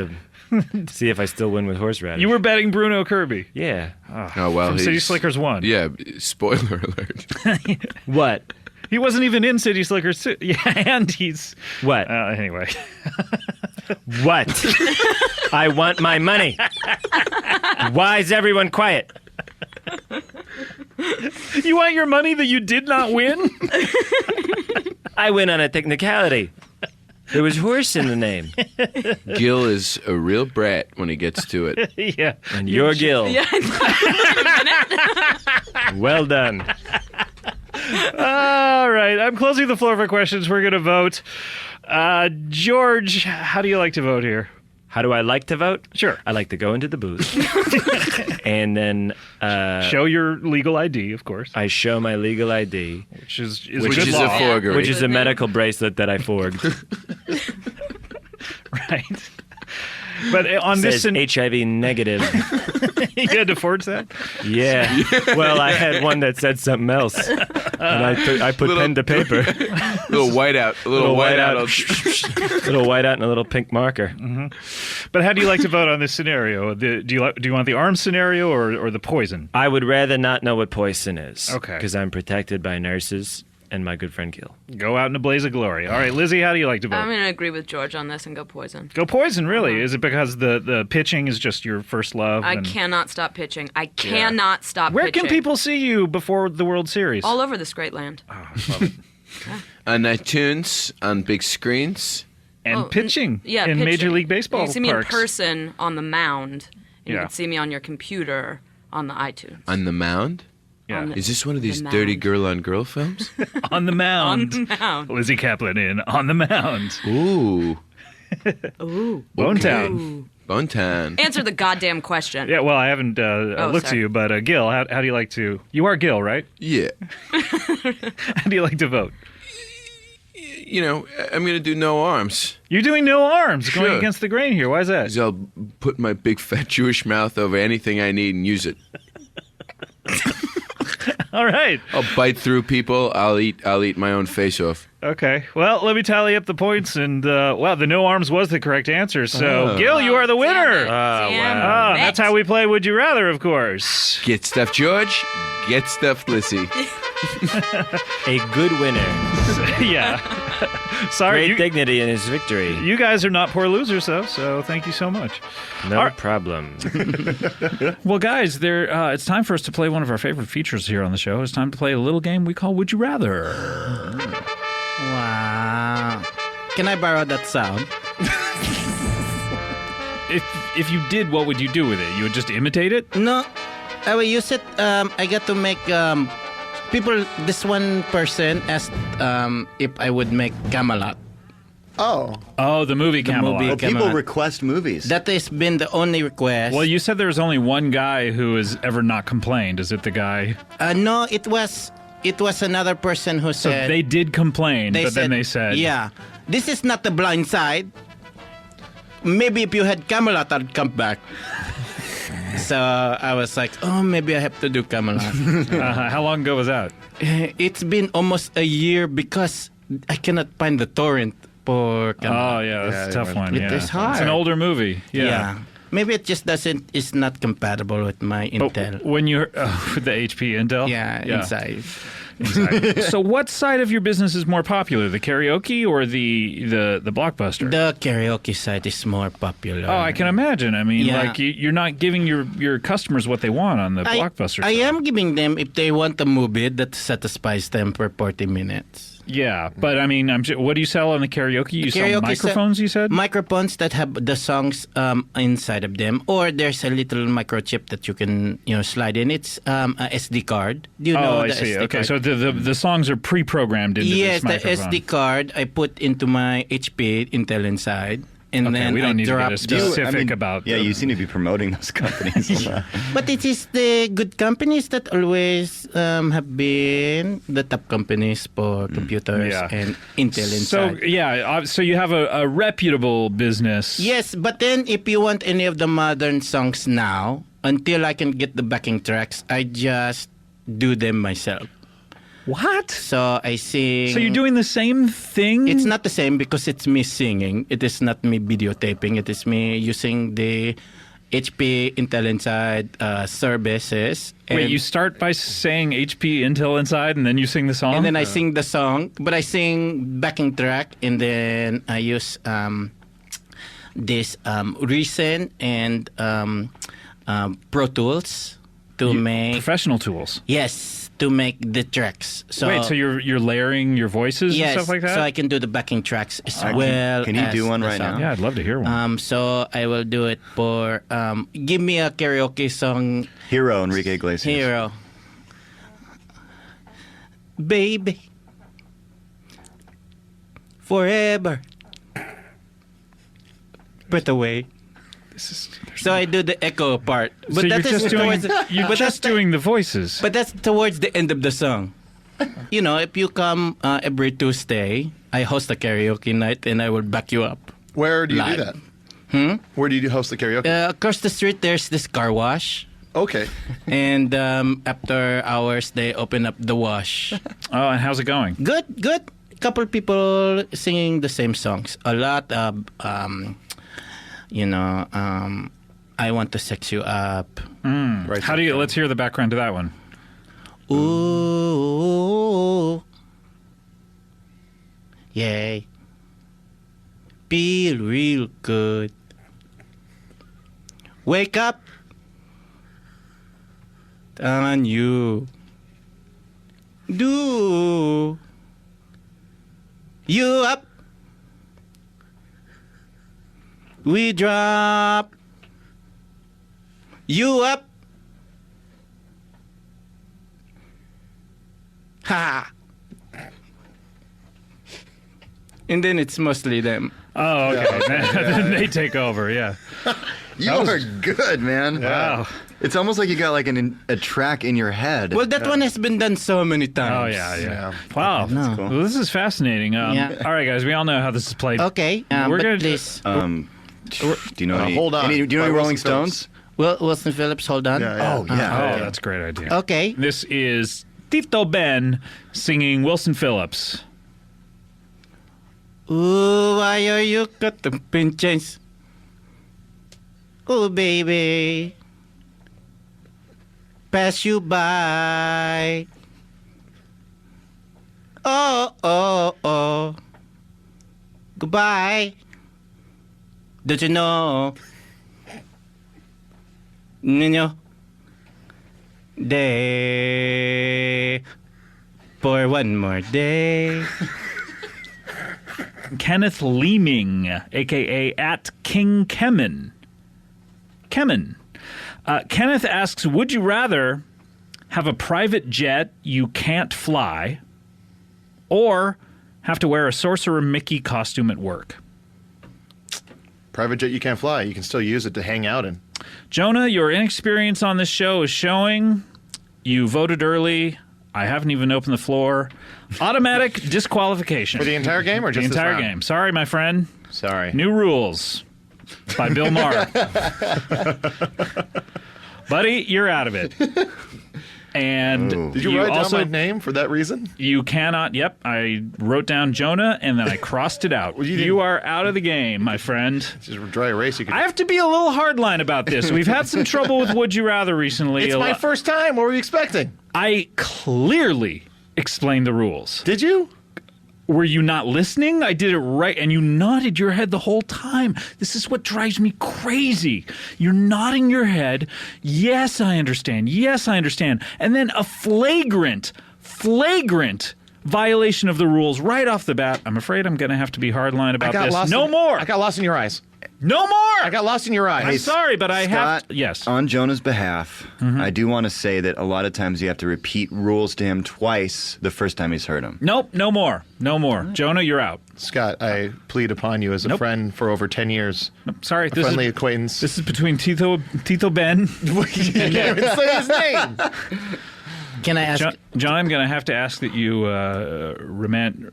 see if I still win with horseradish. You were betting Bruno Kirby. Yeah. Oh, well. From City Slickers 1. Yeah, spoiler alert. What? He wasn't even in City Slickers 2. Yeah, and he's... What? Anyway. What? I want my money. Why is everyone quiet? You want your money that you did not win? I win on a technicality. There was horse in the name. Gil is a real brat when he gets to it. Yeah. And you're Gil. Yeah. Well done. All right. I'm closing the floor for questions. We're going to vote. George, how do you like to vote here? How do I like to vote? Sure. I like to go into the booth. And then... show your legal ID, of course. I show my legal ID. Which is a forgery. Which is a medical bracelet that I forged. Right. But on Says this... HIV negative. You had to forge that? Yeah. Well, I had one that said something else. And I put pen to paper. Little whiteout. A little whiteout. Little whiteout and a little pink marker. Mm-hmm. But how do you like to vote on this scenario? Do you want the armed scenario or the poison? I would rather not know what poison is. Okay. Because I'm protected by nurses. and my good friend Gil. Go out in a blaze of glory. All right, Lizzy, how do you like to vote? I'm going to agree with George on this and go Poison. Go Poison, really? Is it because the pitching is just your first love? I cannot stop pitching. I cannot stop Where pitching. can people see you before the World Series? All over this great land. On iTunes, on big screens. And pitching in pitching. Major League Baseball You can see me in parks. person on the mound. And You Yeah. can see me on your computer on the iTunes. On the mound? Yeah. Is this one of these The dirty mound. girl-on-girl films? On the mound. On the mound. Lizzy Caplan in On the Mound. Ooh. Ooh. Bonetown. Bonetown. Answer the goddamn question. Yeah, well, I haven't looked sorry. to you, but Gil, how do you like to... You are Gil, right? Yeah. How do you like to vote? You know, I'm going to do no arms. You're doing no arms, going Sure. against the grain here. Why is that? 'Cause I'll put my big fat Jewish mouth over anything I need and use it. All right. I'll bite through people. I'll eat my own face off. Okay. Well, let me tally up the points, and wow, the no arms was the correct answer. So, Oh. Gil, you are the winner. wow. That's how we play Would You Rather, of course. Get stuffed, George. Get stuffed, Lizzy. A good winner. Yeah. Sorry. Great dignity in his victory. You guys are not poor losers, though, so thank you so much. No problem. Well, guys, it's time for us to play one of our favorite features here on the show. It's time to play a little game we call Would You Rather. Wow. Can I borrow that sound? If you did, what would you do with it? You would just imitate it? No, I will use it. I got to make people. This one person asked if I would make Camelot. Oh, the movie Camelot. Oh, people request movies. That has been the only request. Well, you said there was only one guy who has ever not complained. Is it the guy? No, it was another person who So said they did complain, but then they said, yeah, this is not the blind side. Maybe if you had Camelot, I'd come back. So I was like, oh, maybe I have to do Camelot. How long ago was that? It's been almost a year because I cannot find the torrent for Camelot. Oh, yeah, that's a tough one. It Yeah. is hard. It's an older movie. Yeah. Maybe it just is not compatible with my Intel. When you're with the HP Intel? Yeah, inside. Exactly. So what side of your business is more popular, the karaoke or the blockbuster? The karaoke side is more popular. Oh, I can imagine. I mean, Yeah. like you're not giving your customers what they want on the blockbuster I side. am giving them if they want a movie that satisfies them for 40 minutes. Yeah, but I mean, what do you sell on the karaoke? You sell Karaoke microphones, you said? Microphones that have the songs inside of them, or there's a little microchip that you can slide in. It's a SD card. Do you know I the see. SD Okay, card? so the songs are pre-programmed into Yes, this the microphone. SD card I put into my HP Intel inside. And Okay, then we don't I need to get drop as specific about Yeah, you seem to be promoting those companies. But it is the good companies that always have been the top companies for computers Yeah. and Intel So inside. yeah, so you have a reputable business. Yes, but then if you want any of the modern songs now, until I can get the backing tracks, I just do them myself. What? So I sing. So you're doing the same thing? It's not the same because it's me singing. It is not me videotaping. It is me using the HP Intel Inside services. Wait, you start by saying HP Intel Inside and then you sing the song? And then I sing the song, but I sing backing track, and then I use this Reason and Pro Tools to make professional tools. Yes, to make the tracks. So Wait, so you're layering your voices yes, and stuff like that? so I can do the backing tracks as Can well. you do as one the right song. now? Yeah, I'd love to hear one. So I will do it for give me a karaoke song. Hero, Enrique Iglesias. Hero. Baby. Forever. Put away. So I do the echo part. But So you're that is just doing, towards you're but just that's doing the voices. But that's towards the end of the song. You know, if you come every Tuesday, I host a karaoke night and I will back you up. Where do you Live. do that? Where do you host the karaoke? Across the street, there's this car wash. Okay. And after hours, they open up the wash. Oh, and how's it going? Good, good. Couple people singing the same songs. A lot of, I want to sex you up. Right. How do you? Let's hear the background to that one. Ooh, Yay. Feel real good. Wake up. On you. Do. You up. We drop. You up. Ha. And then it's mostly them. Oh, okay. Then they take over, yeah. You are good, man. Wow. It's almost like you got like a track in your head. Well, that one has been done so many times. Oh, yeah. Wow. No. Well, this is fascinating. Yeah. All right, guys, we all know how this is played. Okay, We're but gonna please. Do you know any? Hold on. Do you know any By Rolling Wilson Phillips. Stones? Well, Wilson Phillips, hold on. Oh, yeah. Oh, that's a great idea. Okay. This is Tito Ben singing Wilson Phillips. Ooh, why are you got the pinches? Ooh, baby. Pass you by. Oh. Goodbye. Don't you know? Niño. Day. For one more day. Kenneth Leeming, a.k.a. at King Kemen. Kenneth asks, would you rather have a private jet you can't fly or have to wear a Sorcerer Mickey costume at work? Private jet you can't fly. You can still use it to hang out in. Jonah, your inexperience on this show is showing. You voted early. I haven't even opened the floor. Automatic disqualification. For the entire game or just the this entire round? game? Sorry, my friend. Sorry. New rules by Bill Maher. Buddy, you're out of it. And Did you write also, down my name for that reason? You cannot. Yep, I wrote down Jonah and then I crossed it out. Well, you are out of the game, my friend. Just dry erase. You could. I have to be a little hardline about this. We've had some trouble with Would You Rather recently. It's my first time. What were you expecting? I clearly explained the rules. Did you? Were you not listening? I did it right, and you nodded your head the whole time. This is what drives me crazy. You're nodding your head. Yes, I understand. Yes, I understand. And then a flagrant violation of the rules right off the bat. I'm afraid I'm going to have to be hardline about this. No more. I got lost in your eyes. No more. I got lost in your eyes. I'm sorry, but I have. Scott, Yes. On Jonah's behalf, I do want to say that a lot of times you have to repeat rules to him twice the first time he's heard them. Nope. No more. No more. Jonah, you're out. Scott, I plead upon you as a friend for over 10 years. Nope, sorry. A friendly acquaintance. This is between Tito Ben. You can't even say his name. Can I ask? John, I'm going to have to ask that you remain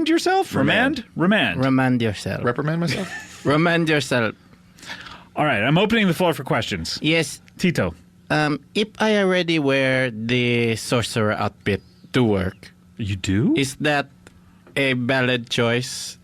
yourself? Remand yourself. Reprimand myself? Remind yourself. All right, I'm opening the floor for questions. Yes. Tito. If I already wear the sorcerer outfit to work. You do? Is that a valid choice?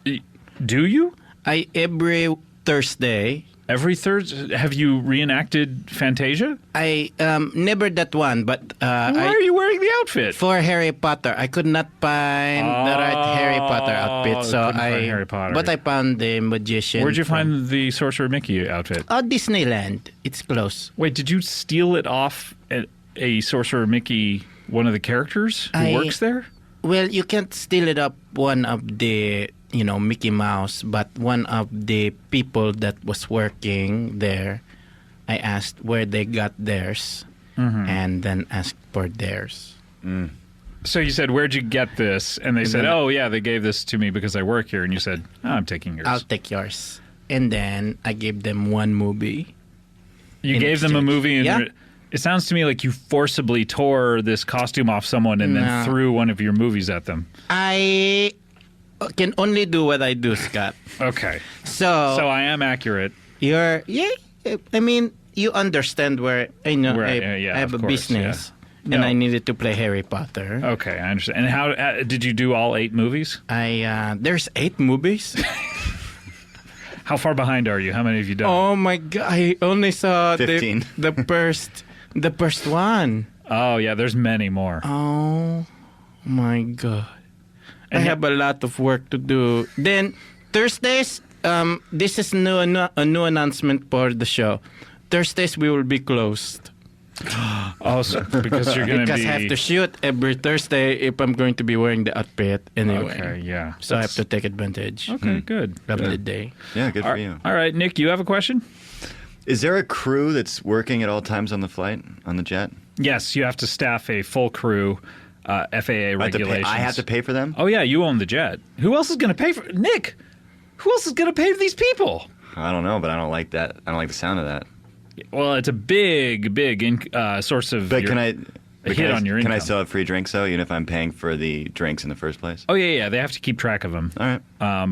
Do you? Every Thursday. Every Thursday? Have you reenacted Fantasia? I never that one, but why are you wearing the outfit? For Harry Potter, I could not find the right Harry Potter outfit, so Harry Potter. But I found the magician. Where'd you find the Sorcerer Mickey outfit? Disneyland. It's close. Wait, did you steal it off at a Sorcerer Mickey, one of the characters who works there? Well, you can't steal it up one of the Mickey Mouse, but one of the people that was working there, I asked where they got theirs, and then asked for theirs. So you said, where'd you get this? And they said, oh, yeah, they gave this to me because I work here. And you said, oh, I'm taking yours. I'll take yours. And then I gave them one movie. You gave them a movie? And it sounds to me like you forcibly tore this costume off someone and then threw one of your movies at them. I can only do what I do, Scott. Okay. So I am accurate. I mean, you understand where I know I have a business. And I needed to play Harry Potter. Okay, I understand. And how did you do all 8 movies? There's 8 movies. How far behind are you? How many have you done? Oh my God! I only saw 15. the first one. Oh yeah, there's many more. Oh my God! I have a lot of work to do. Then Thursdays, this is a new announcement for the show. Thursdays we will be closed. Also, because you're going to be... Because I have to shoot every Thursday if I'm going to be wearing the outfit anyway. Okay, yeah. So I have to take advantage. Okay, good. Of the day. Yeah, good for you. All right, Nick, you have a question? Is there a crew that's working at all times on the flight, on the jet? Yes, you have to staff a full crew, FAA regulations. I have to pay for them? Oh, yeah, you own the jet. Who else is going to pay for... Nick, who else is going to pay for these people? I don't know, but I don't like that. I don't like the sound of that. Well, it's a big source of But hit on your income. Can I still have free drinks, though, even if I'm paying for the drinks in the first place? Oh, yeah, they have to keep track of them. All right.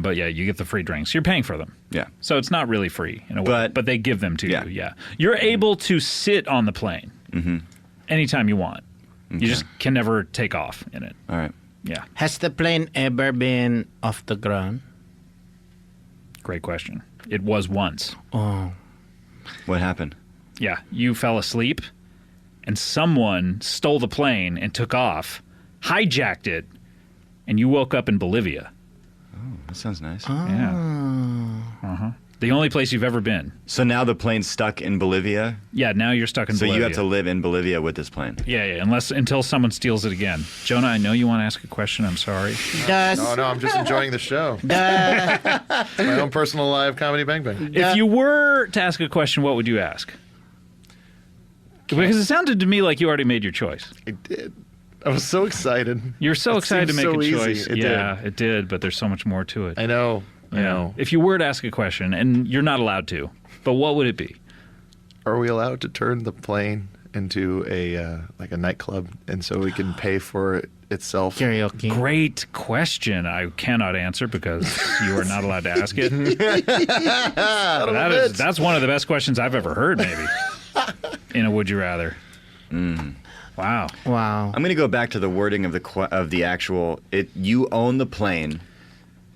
But, yeah, you get the free drinks. You're paying for them. Yeah. So it's not really free in a way, but they give them to you, yeah. You're able to sit on the plane anytime you want. Okay. You just can never take off in it. All right. Yeah. Has the plane ever been off the ground? Great question. It was once. Oh. What happened? Yeah, you fell asleep, and someone stole the plane and took off, hijacked it, and you woke up in Bolivia. Oh, that sounds nice. Yeah. Uh-huh. The only place you've ever been. So now the plane's stuck in Bolivia? Yeah, now you're stuck in Bolivia. So you have to live in Bolivia with this plane? Yeah, until someone steals it again. Jonah, I know you want to ask a question. I'm sorry. No, I'm just enjoying the show. It's my own personal live comedy bang bang. If you were to ask a question, what would you ask? Because it sounded to me like you already made your choice. I did. I was so excited. You're so excited to make a choice. It it did, but there's so much more to it. I know. If you were to ask a question, and you're not allowed to, but what would it be? Are we allowed to turn the plane into a nightclub, and so we can pay for it itself? Karaoke. Great question. I cannot answer because you are not allowed to ask it. That's one of the best questions I've ever heard, maybe, in a Would You Rather. Wow. I'm going to go back to the wording of the actual. You own the plane,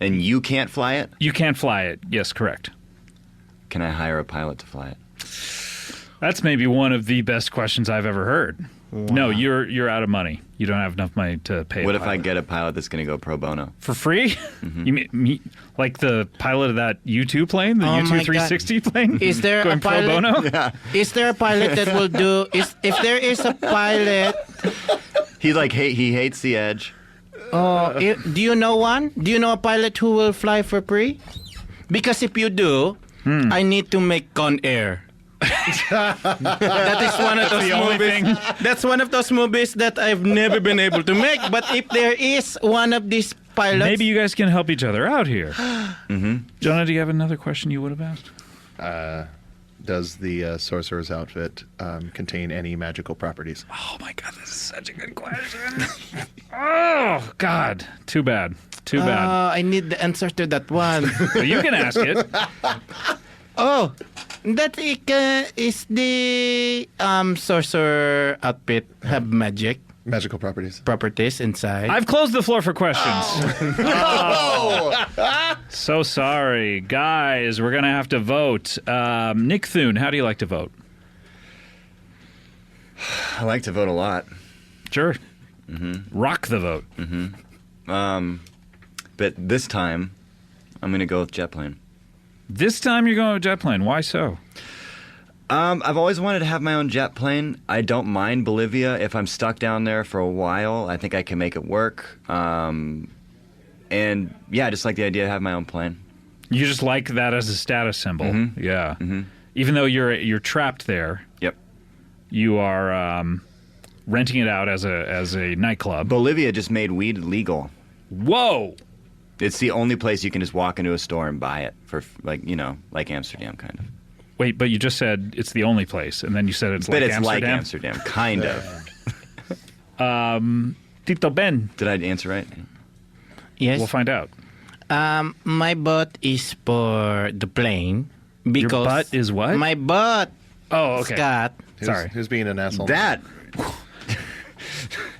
and you can't fly it? You can't fly it. Yes, correct. Can I hire a pilot to fly it? That's maybe one of the best questions I've ever heard. Wow. No, you're out of money. You don't have enough money to pay. What if I get a pilot that's going to go pro bono? For free? Mm-hmm. You mean like the pilot of that U2 plane, the U2 360 plane? Is there going a pilot? Pro bono? Yeah. Is there a pilot that will do? If there is a pilot, he hates the edge. Do you know one? Do you know a pilot who will fly for free? Because if you do, I need to make Con Air. That is one of those movies. That's one of those movies that I've never been able to make. But if there is one of these pilots, maybe you guys can help each other out here. Jonah, do you have another question you would have asked? Does the sorcerer's outfit contain any magical properties? Oh my God, this is such a good question. Oh God, too bad. I need the answer to that one. Well, you can ask it. That is the sorcerer outfit have magical properties inside. I've closed the floor for questions. So sorry, guys. We're gonna have to vote. Nick Thune, how do you like to vote? I like to vote a lot. Sure. Rock the vote. But this time, I'm gonna go with jet plane. This time you're going with jet plane. Why so? I've always wanted to have my own jet plane. I don't mind Bolivia. If I'm stuck down there for a while, I think I can make it work. And yeah, I just like the idea of having my own plane. You just like that as a status symbol. Yeah. Even though you're trapped there. Yep. You are renting it out as a nightclub. Bolivia just made weed legal. Whoa! It's the only place you can just walk into a store and buy it for, like Amsterdam, kind of. Wait, but you just said it's the only place, and then you said it's like Amsterdam? But it's like Amsterdam, kind of. Tito Ben. Did I answer right? Yes. We'll find out. My butt is for the plane. Because your butt is what? My butt. Oh, okay. Scott. Sorry. Who's being an asshole? That.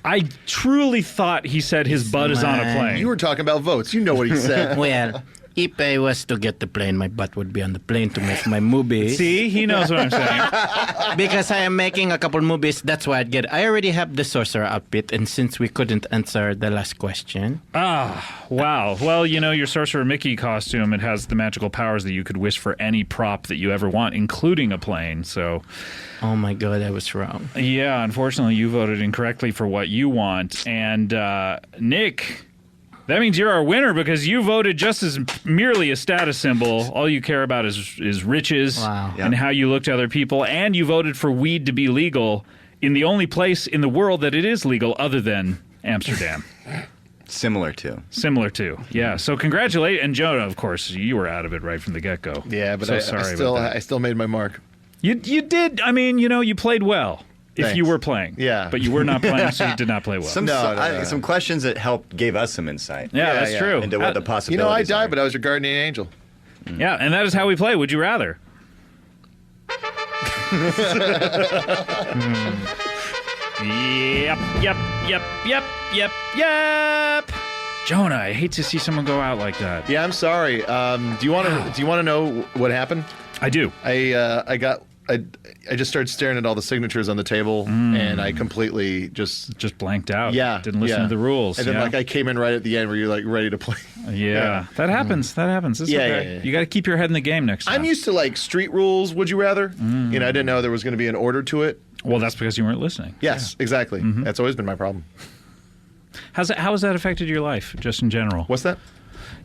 I truly thought he said his butt is on a plane. You were talking about votes. You know what he said. Well, If I was to get the plane, my butt would be on the plane to make my movies. See, he knows what I'm saying. Because I am making a couple movies, that's why I'd get. I already have the sorcerer outfit, and since we couldn't answer the last question. Wow. Well, your Sorcerer Mickey costume, it has the magical powers that you could wish for any prop that you ever want, including a plane. So, oh my God, I was wrong. Yeah, unfortunately, you voted incorrectly for what you want. And Nick, that means you're our winner because you voted just as merely a status symbol. All you care about is riches and how you look to other people. And you voted for weed to be legal in the only place in the world that it is legal other than Amsterdam. Similar to. Yeah. So congratulate. And Jonah, of course, you were out of it right from the get-go. Yeah, but so I still made my mark. You did. I mean, you played well. Thanks. If you were playing. Yeah. But you were not playing, so you did not play well. Some questions that gave us some insight. Yeah, that's true. Into what the possibilities I died, but I was your guardian angel. Yeah, and that is how we play. Would you rather? Yep. Jonah, I hate to see someone go out like that. Yeah, I'm sorry. Do you want to know what happened? I do. I just started staring at all the signatures on the table, and I completely just blanked out. Yeah, didn't listen to the rules. And then I came in right at the end where you're ready to play. Yeah. That happens. It's okay. You got to keep your head in the game next time. I'm used to street rules. Would you rather? I didn't know there was going to be an order to it. Well, that's because you weren't listening. Yes, exactly. That's always been my problem. How has that affected your life, just in general? What's that?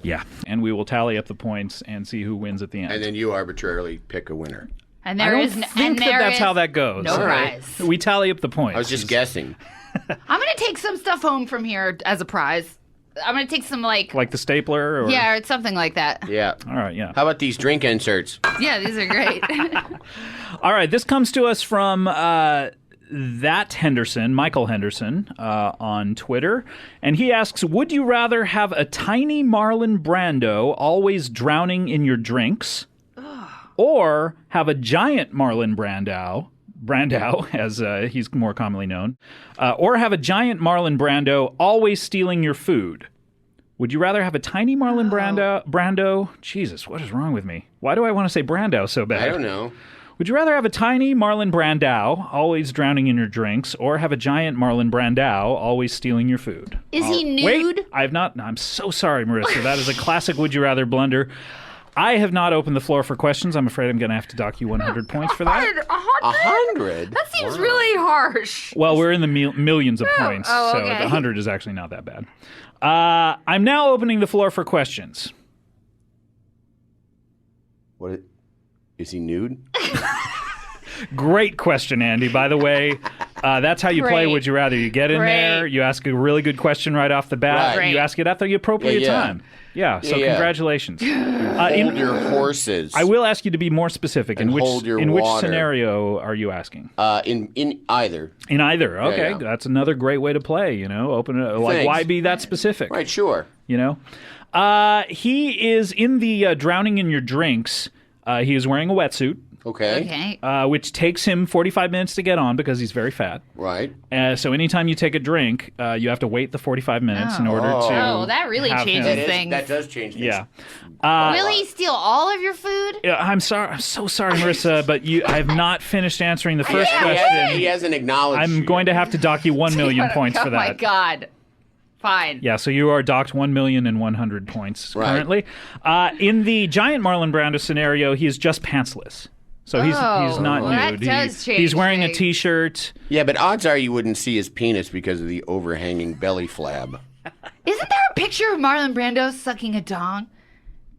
Yeah, and we will tally up the points and see who wins at the end. And then you arbitrarily pick a winner. And I don't think that's how that goes. No prize. We tally up the points. I was just guessing. I'm going to take some stuff home from here as a prize. I'm going to take some like the stapler? Or... Yeah, it's something like that. Yeah. All right, yeah. How about these drink inserts? Yeah, these are great. All right, this comes to us from Michael Henderson, on Twitter. And he asks, would you rather have a tiny Marlon Brando always drowning in your drinks, or have a giant Marlon Brando, as he's more commonly known, or have a giant Marlon Brando always stealing your food? Would you rather have a tiny Marlon Brando? Jesus, what is wrong with me? Why do I want to say Brando so bad? I don't know. Would you rather have a tiny Marlon Brando always drowning in your drinks, or have a giant Marlon Brando always stealing your food? Is he nude? Wait, I have not. I'm so sorry, Marissa. That is a classic Would You Rather blunder. I have not opened the floor for questions. I'm afraid I'm going to have to dock you 100 points for that. 100? That seems really harsh. Well, we're in the millions of points, Oh, so okay. the 100 is actually not that bad. I'm now opening the floor for questions. What? Is he nude? Great question, Andy. By the way, that's how you play Would You Rather. You get in there, you ask a really good question right off the bat, Right. you ask it at the appropriate time. Yeah, so congratulations. Hold your horses. I will ask you to be more specific. And hold your in which water. scenario are you asking? In either. In either. Okay, yeah. That's another great way to play. Open it. Like, Thanks. why be that specific? Right, sure. He is in the drowning in your drinks. He is wearing a wetsuit. Okay. Which takes him 45 minutes to get on because he's very fat. Right. So anytime you take a drink, you have to wait the 45 minutes in order to. Oh, that really changes things. That does change things. Yeah. Will he steal all of your food? Yeah, I'm sorry. I'm so sorry, Marissa, but I have not finished answering the first question. He hasn't acknowledged. I'm going to have to dock you 1 million points for that. Oh my God. Fine. Yeah, so you are docked 1,100,000 points currently. In the giant Marlon Brando scenario, he is just pantsless. So he's not nude. That does change he's wearing things. a T-shirt. Yeah, but odds are you wouldn't see his penis because of the overhanging belly flab. Isn't there a picture of Marlon Brando sucking a dong?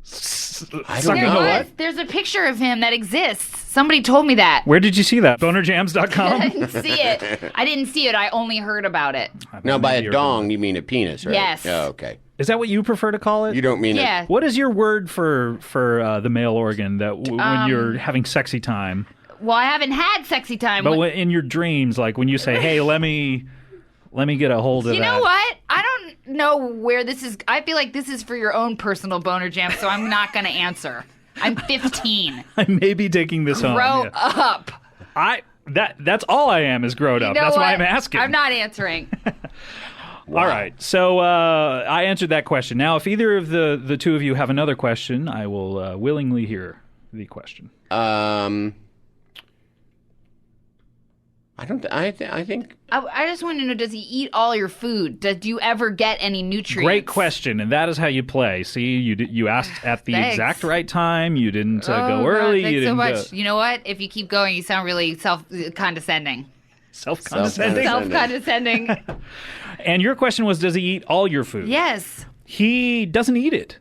Sucking a what? There's a picture of him that exists. Somebody told me that. Where did you see that? I Bonerjams.com? didn't see it. I didn't see it. I only heard about it. Now, by a dong, you mean a penis, right? Yes. Oh, okay. Is that what you prefer to call it? You don't mean Yeah. What is your word for the male organ that when you're having sexy time? Well, I haven't had sexy time. But in your dreams, like when you say, "Hey, let me get a hold of that." You know what? I don't know where this is. I feel like this is for your own personal boner jam, so I'm not going to answer. I'm 15. I may be taking this home. Grow Yeah. up. That's all I am is grown up. You know That's why what? I'm asking. I'm not answering. All right. So I answered that question. Now, if either of the two of you have another question, I will willingly hear the question. I think. I just want to know: does he eat all your food? Do you ever get any nutrients? Great question, and that is how you play. See, you asked at the exact right time. You didn't go early. Thanks you didn't so much. You know what? If you keep going, you sound really condescending. Self-condescending. And your question was, does he eat all your food? Yes. He doesn't eat it.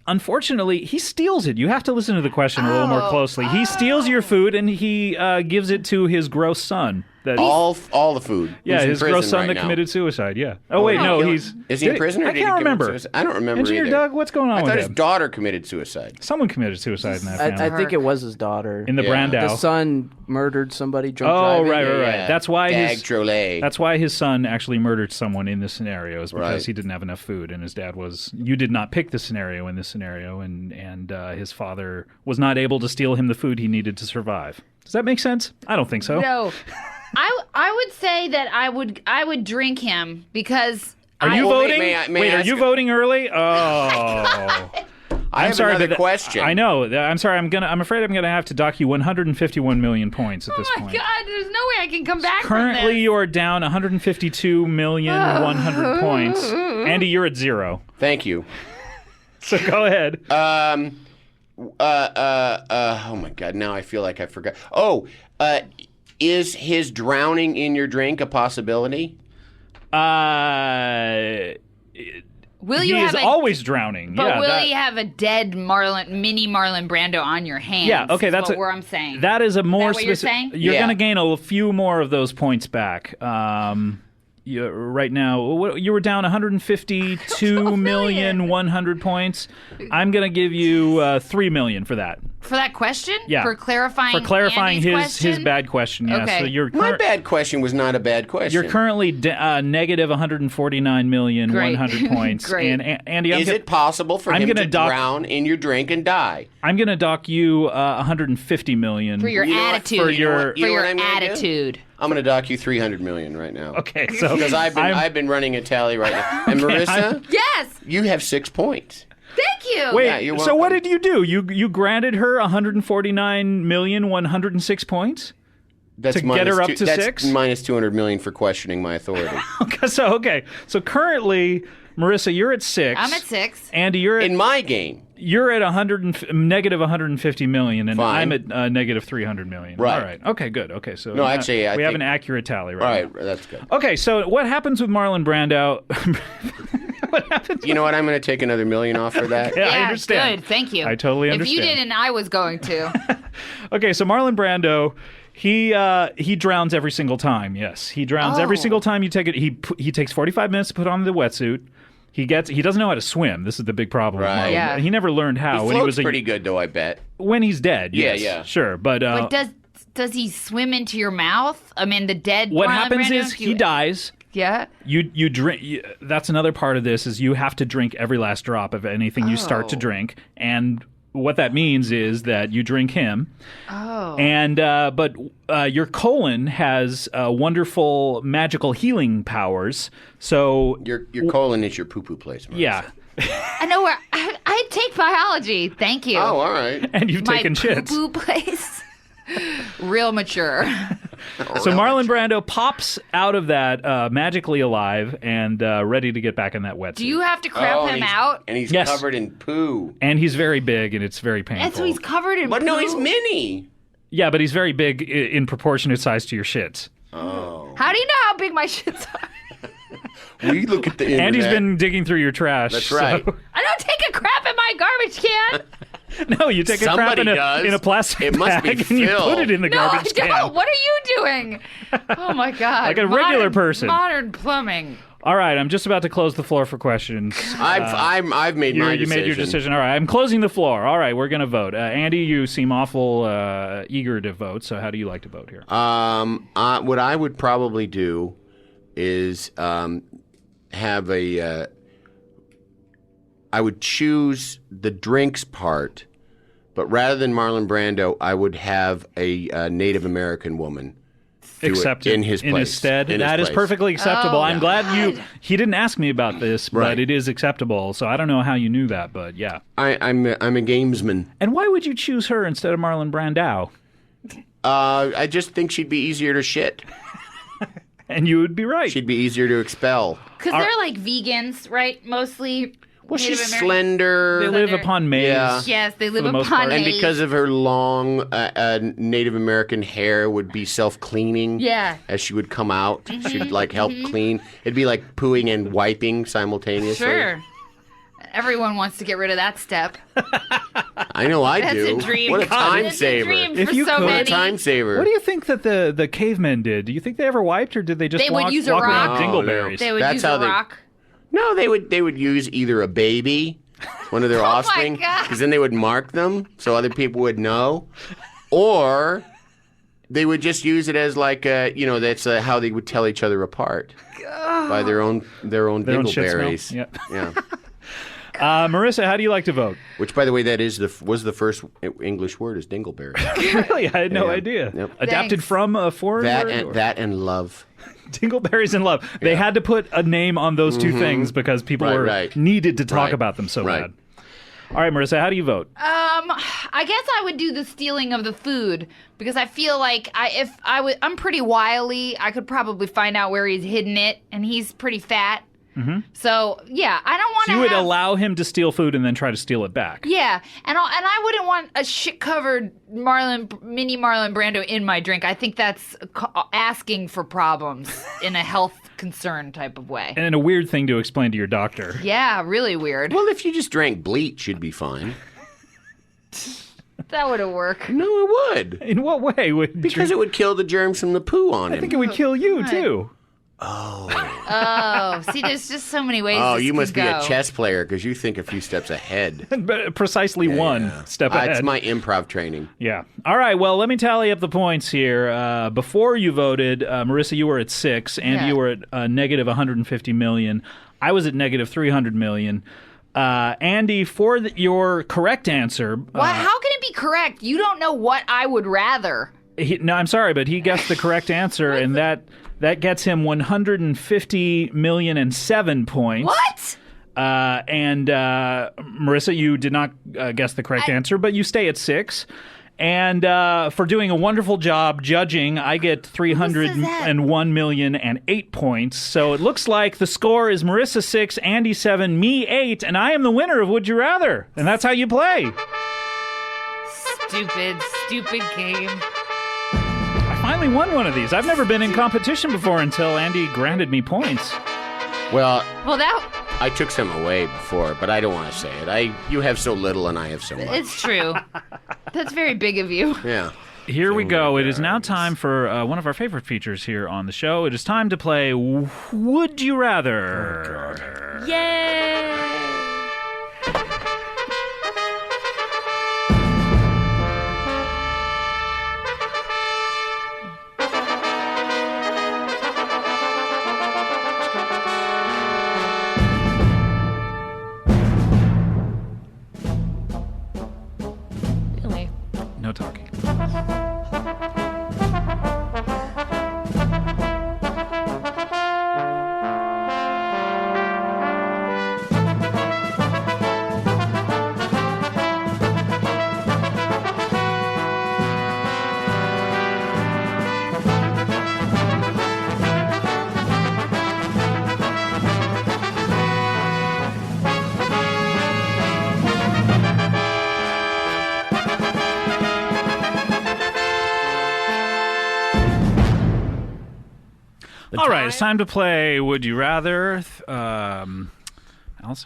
Unfortunately, he steals it. You have to listen to the question a little more closely. He steals your food and he gives it to his gross son. All the food. Yeah, Who's his in gross prison son right that now? committed suicide. Yeah. Oh wait, no, he's is he in prison? Or I did he can't commit remember. suicide? I don't remember. Engineer either. Doug, what's going on I with thought him? his daughter committed suicide. Someone committed suicide in that family. I think it was his daughter. In the Brandau. The son murdered somebody drunk Oh, driving. right. That's why That's why his son actually murdered someone in this scenario, is because he didn't have enough food, and his dad you did not pick the scenario in this scenario, and his father was not able to steal him the food he needed to survive. Does that make sense? I don't think so. No. I would say that I would drink him because. Are you voting? May I are you voting early? Oh. I have sorry, another but question. I know. I'm sorry. I'm afraid I'm going to have to dock you 151 million points at this Oh my point. God! There's no way I can come back. Currently, you are down 152,100,000 points. Andy, you're at 0. Thank you. So go ahead. Oh my God! Now I feel like I forgot. Is his drowning in your drink a possibility? Will he is always drowning. But yeah, will he have a dead mini Marlon Brando on your hands? Yeah, okay, that's what I'm saying. That is a more Is that what you're specific. saying? You're going to gain a few more of those points back. Right now, you were down 152,100,000 points. I'm going to give you 3 million for that. For that question? Yeah. For clarifying his bad question. Yeah. Okay. So my bad question was not a bad question. You're currently negative 149,100,000 points. Great. And Andy, is it possible for him to drown in your drink and die? I'm going to dock you 150 million for your attitude. For your attitude. I'm going to dock you 300 million right now. Okay, so because I've been running a tally right now. And Marissa, yes, you have 6 points. Thank you. Wait, so what did you do? You granted her 149,106 points to get her up to 6? That's minus 200 million for questioning my authority. Okay. So currently, Marissa, you're at 6. I'm at 6. Andy, you're at, in my game. You're at negative 150 million, and Fine. I'm at negative 300 million. Right. All right. Okay. Good. Okay. So no, actually, we have an accurate tally right now. All right. That's good. Okay. So what happens with Marlon Brando? What happens? You know what? I'm going to take another million off for that. Yeah, I understand. Good. Thank you. I totally understand. If you didn't, I was going to. Okay. So Marlon Brando. He drowns every single time. Yes, he drowns every single time you take it. He takes 45 minutes to put on the wetsuit. He doesn't know how to swim. This is the big problem. Right. Yeah. He never learned how. He when he was pretty good though, I bet. When he's dead. Yes. Yeah. Sure, but does he swim into your mouth? I mean, the dead. What Marlon happens Brando, is he dies. Yeah. You drink. That's another part of this is you have to drink every last drop of anything you start to drink, and what that means is that you drink him. Oh. And but your colon has wonderful magical healing powers. So your colon is your poo-poo place. Marissa. Yeah. I know where I take biology. Thank you. Oh, all right. And you've taken shits. My poo-poo place. Real mature. So Marlon Brando pops out of that magically alive and ready to get back in that wetsuit. Do you have to crap him out? And he's Yes. covered in poo. And he's very big, and it's very painful. And so he's covered in But poo? no, he's mini. Yeah, but he's very big in proportionate size to your shits. Oh. How do you know how big my shits are? We look at the internet. Andy's been digging through your trash. That's right. so- I don't take a crap in my garbage can. No, you take a crap Somebody in does. a plastic It must be bag and you Phil. put it in the No, garbage I can. don't. What are you doing? Oh my God. Like a regular person. Modern plumbing. All right, I'm just about to close the floor for questions. I've made my You decision. made your decision. All right, I'm closing the floor. All right, we're going to vote. Andy, you seem awful eager to vote, so how do you like to vote here? What I would probably do is have a. I would choose the drinks part, but rather than Marlon Brando, I would have a Native American woman accept in his place. stead. In his That is place. perfectly acceptable. Oh, I'm glad he didn't ask me about this, but Right. it is acceptable. So I don't know how you knew that, but yeah. I'm a gamesman. And why would you choose her instead of Marlon Brando? I just think she'd be easier to shit. And you would be right. She'd be easier to expel. Because they're like vegans, right? Mostly. Well, Native she's American. slender. They live upon maize. Yeah. Yes, they live the most upon part. And maize. because of her long Native American hair would be self-cleaning. Yeah. As she would come out. She'd like help clean. It'd be like pooing and wiping simultaneously. Sure. Everyone wants to get rid of that step. I know I That's do. a dream. What a time That's a saver. dream If for you so could- What a many. time saver. What do you think that the cavemen did? Do you think they ever wiped, or did they just They would walk, use a walk around rock. dingleberries? They would That's use how a they- rock. No, they would use either a baby, one of their offspring, God. because then they would mark them so other people would know, or they would just use it as like that's how they would tell each other apart by their own Their own shit smell? dingleberries. Yep. Yeah. Marissa, how do you like to vote? Which, by the way, that was the first English word is dingleberry. Really? I had no idea. Yep. Adapted Thanks. from a foreign word? That and love. Dingleberries and love. They had to put a name on those two things because people needed to talk about them so bad. All right, Marissa, how do you vote? I guess I would do the stealing of the food because I feel like I'm pretty wily. I could probably find out where he's hidden it, and he's pretty fat. Mm-hmm. So yeah, I don't want So to. you would allow him to steal food and then try to steal it back. Yeah, and I wouldn't want a shit-covered mini Marlon Brando in my drink. I think that's asking for problems in a health concern type of way. And a weird thing to explain to your doctor. Yeah, really weird. Well, if you just drank bleach, you'd be fine. That wouldn't work. No, it would. In what way? Because it would kill the germs from the poo on him. I think it would kill you, too. Oh, see, there's just so many ways. Oh, this you could must be go. a chess player because you think a few steps ahead. But precisely one step ahead. It's my improv training. Yeah. All right. Well, let me tally up the points here. Before you voted, Marissa, you were at 6. Andy, you were at negative 150 million. I was at negative 300 million. Andy, for your correct answer. How can it be correct? You don't know what I would rather. No, I'm sorry, but he guessed the correct answer, and that gets him 150,000,007 points. What? And Marissa, you did not guess the correct answer, but you stay at 6. And for doing a wonderful job judging, I get 301,008 points. So it looks like the score is Marissa 6, Andy 7, me 8, and I am the winner of Would You Rather. And that's how you play. Stupid game. I finally won one of these. I've never been in competition before until Andy granted me points. Well, that I took some away before, but I don't want to say it. You have so little and I have so much. it's true. That's very big of you. Yeah. Here we go. It is now time for one of our favorite features here on the show. It is time to play Would You Rather? Yay! No talking. All right, it's time to play Would You Rather. Allison,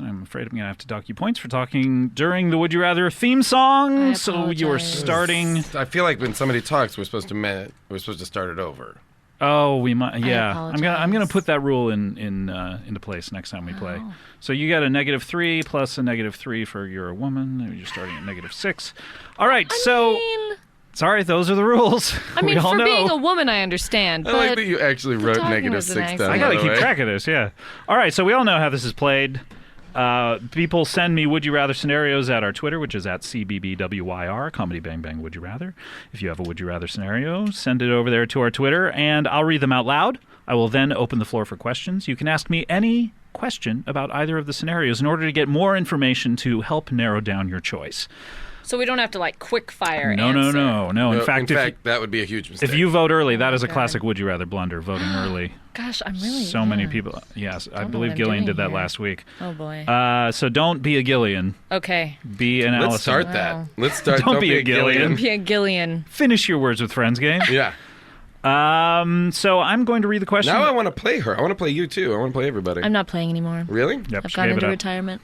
I'm afraid I'm going to have to dock you points for talking during the Would You Rather theme song. So you are starting. I feel like when somebody talks, we're supposed to start it over. Oh, we might. Yeah, I'm gonna put that rule into place next time we play. So you got a -3 plus a -3 for you're a woman. You're starting at -6. All right, sorry, those are the rules. I mean, we all for know. being a woman, I understand. I But like that you actually wrote talking was -6 an down. I gotta by the keep way. track of this. Yeah. All right, so we all know how this is played. People send me Would You Rather scenarios at our Twitter, which is at CBBWYR, Comedy Bang Bang Would You Rather. If you have a Would You Rather scenario, send it over there to our Twitter, and I'll read them out loud. I will then open the floor for questions. You can ask me any question about either of the scenarios in order to get more information to help narrow down your choice. So we don't have to quick fire No. In fact, that would be a huge mistake. If you vote early, that is a classic Would You Rather blunder, voting early. Gosh, I'm really... So many people. Yes, I believe Gillian did that last week. Oh, boy. So don't be a Gillian. Okay. Be an Alison. Let's start that. Let's start. Don't be a Gillian. Be a Gillian. Finish your Words with Friends game. Yeah. So I'm going to read the question. Now I want to play her. I want to play you, too. I want to play everybody. I'm not playing anymore. Really? Yep, I've gone into retirement.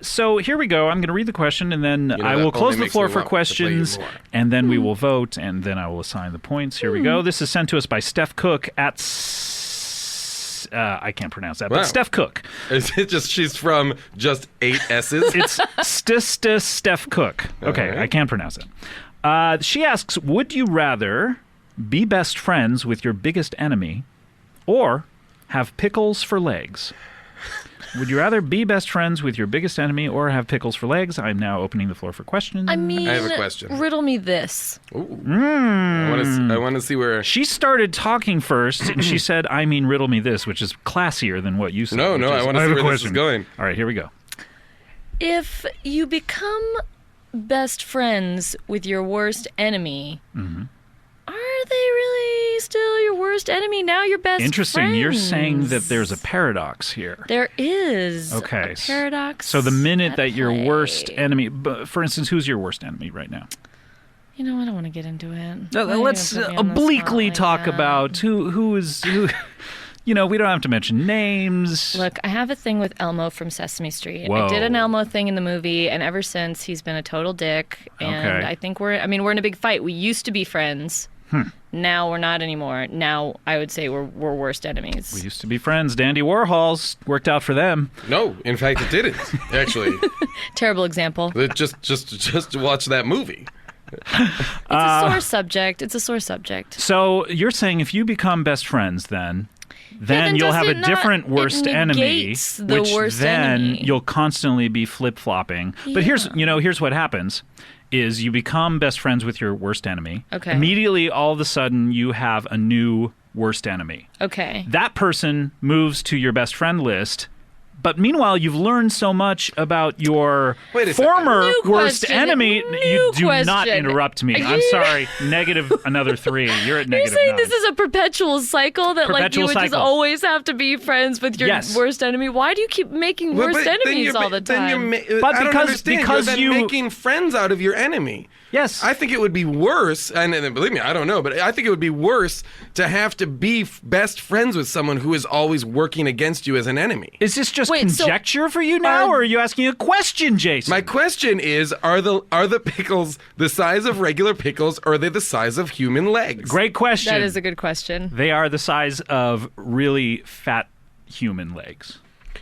So here we go. I'm going to read the question, and then I will close the floor for questions, and then we will vote, and then I will assign the points. Here we go. This is sent to us by Steph Cook at... I can't pronounce that, but Steph Cook. Is it just she's from just 8 S's? It's Steph Cook. Okay, right. I can't pronounce it. She asks, would you rather be best friends with your biggest enemy or have pickles for legs? Would you rather be best friends with your biggest enemy or have pickles for legs? I'm now opening the floor for questions. I mean, I have a question. Riddle me this. I want to see where... She started talking first, and she said, riddle me this, which is classier than what you said. No, I want to see where this is going. All right, here we go. If you become best friends with your worst enemy, are they really still your worst enemy? Now you're best Interesting. friends. You're saying that there's a paradox here. There is a paradox. So the minute that your worst enemy... For instance, who's your worst enemy right now? I don't want to get into it. Let's obliquely talk about who is... Who, we don't have to mention names. Look, I have a thing with Elmo from Sesame Street. Whoa. I did an Elmo thing in the movie, and ever since, he's been a total dick. And I think we're in a big fight. We used to be friends. Now we're not anymore. Now I would say we're worst enemies. We used to be friends. Dandy Warhols worked out for them. No, in fact, it didn't. Actually, terrible example. Just watch that movie. It's a sore subject. It's a sore subject. So you're saying if you become best friends, then you'll have a different worst enemy, which then you'll constantly be flip-flopping. Yeah. But here's what happens. Is you become best friends with your worst enemy. Okay. Immediately, all of a sudden, you have a new worst enemy. Okay. That person moves to your best friend list, but meanwhile, you've learned so much about your former worst enemy. You do not interrupt me. I'm sorry. Negative another 3. You're at negative 9. You're saying this is a perpetual cycle that you would just always have to be friends with your worst enemy? Why do you keep making worst enemies all the time? I don't understand. You're making friends out of your enemy. Yes. I think it would be worse, and believe me, I don't know, but I think it would be worse to have to be best friends with someone who is always working against you as an enemy. Is this just conjecture for you now, or are you asking a question, Jason? My question is, are the pickles the size of regular pickles, or are they the size of human legs? Great question. That is a good question. They are the size of really fat human legs.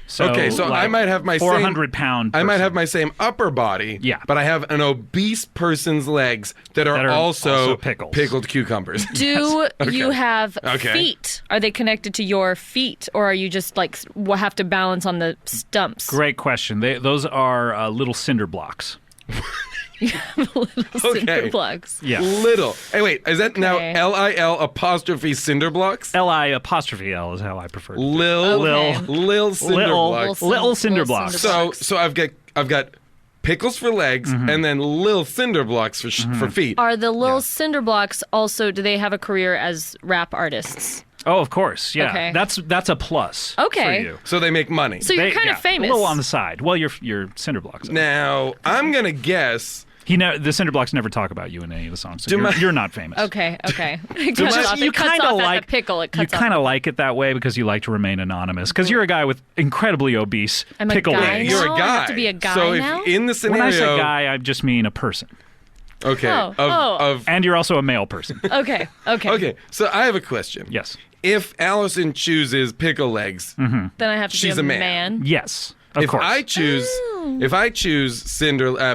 So I might have my 400-pound person. I might have my same upper body, but I have an obese person's legs that are also pickles. Pickled cucumbers. Do you have feet? Are they connected to your feet, or are you just have to balance on the stumps? Great question. Those are little cinder blocks. Little cinder blocks. Yeah. Little. Hey, wait. Is that now LIL apostrophe cinder blocks? LI apostrophe L is how I prefer it. Lil cinder blocks. Little cinder blocks. So I've got pickles for legs and then lil cinder blocks for feet. Are the little cinder blocks also? Do they have a career as rap artists? Oh, of course, yeah. Okay. That's a plus for you. So they make money. So you're kind of famous. A little on the side. Well, you're cinder blocks. Now, I'm going to guess... The cinder blocks never talk about you in any of the songs. So you're not famous. Okay. You kind of like pickle. You kind of like it that way because you like to remain anonymous. Because you're a guy with incredibly obese pickle legs. You're a guy. I have to be a guy now? If in the scenario, when I say guy, I just mean a person. Okay. And you're also a male person. Okay. Okay. So I have a question. Yes. If Allison chooses pickle legs, then I have to she's be a man. Yes. Of course. If I choose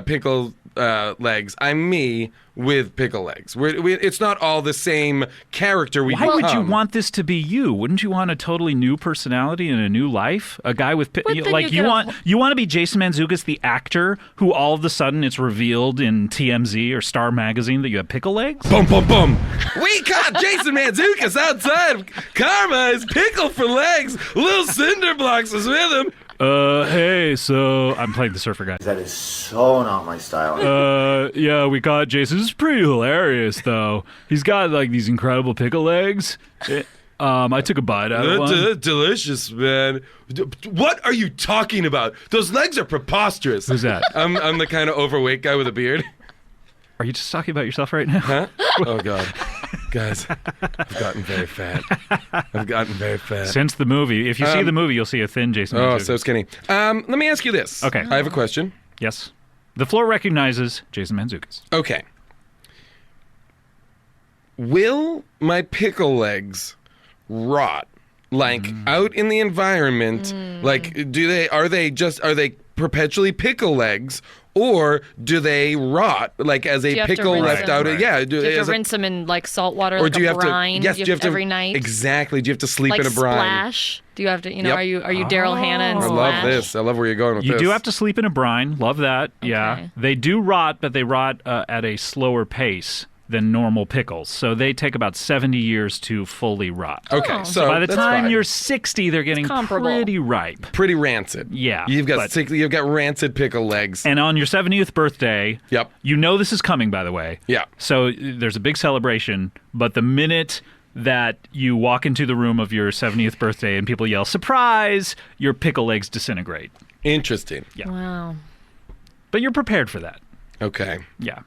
pickle legs. I'm me with pickle legs. It's not all the same character we Why would you become. want this to be you? Wouldn't you want a totally new personality and a new life? A guy with you want to be Jason Mantzoukas, the actor, who all of a sudden it's revealed in TMZ or Star Magazine that you have pickle legs? Boom, boom, boom. We caught Jason Mantzoukas outside. Karma is pickle for legs. Little cinder blocks is with him. Hey, so I'm playing the surfer guy. That is so not my style. Yeah, we caught Jason. This is pretty hilarious, though. He's got like these incredible pickle legs. I took a bite out of one. Delicious, man. What are you talking about? Those legs are preposterous. Who's that? I'm the kind of overweight guy with a beard. Are you just talking about yourself right now? Huh? Oh, God. Guys, I've gotten very fat. Since the movie. If you see the movie, you'll see a thin Jason Oh, Mantzoukas. so skinny. Let me ask you this. Okay. I have a question. Yes. The floor recognizes Jason Mantzoukas. Okay. Will my pickle legs rot like out in the environment? Like, are they perpetually pickle legs, or do they rot like as a pickle left out? Yeah, do you have to rinse them in like salt water, or like do you a have brine? to? Yes, do you have to every night. Exactly. Do you have to sleep like in a brine? Splash? Do you have to? Yep. Are you Daryl Hannah and I Splash? love this. I love where you're going with You this. do have to sleep in a brine. Love that. Yeah. Okay. They do rot, but they rot at a slower pace than normal pickles. So they take about 70 years to fully rot. Okay, So by the that's time fine. you're 60, they're getting pretty ripe. Pretty rancid. Yeah. You've got rancid pickle legs. And on your 70th birthday, yep. You know this is coming, by the way. Yeah. So there's a big celebration, but the minute that you walk into the room of your 70th birthday and people yell, "Surprise!" your pickle legs disintegrate. Interesting. Yeah. Wow. But you're prepared for that. Okay. Yeah.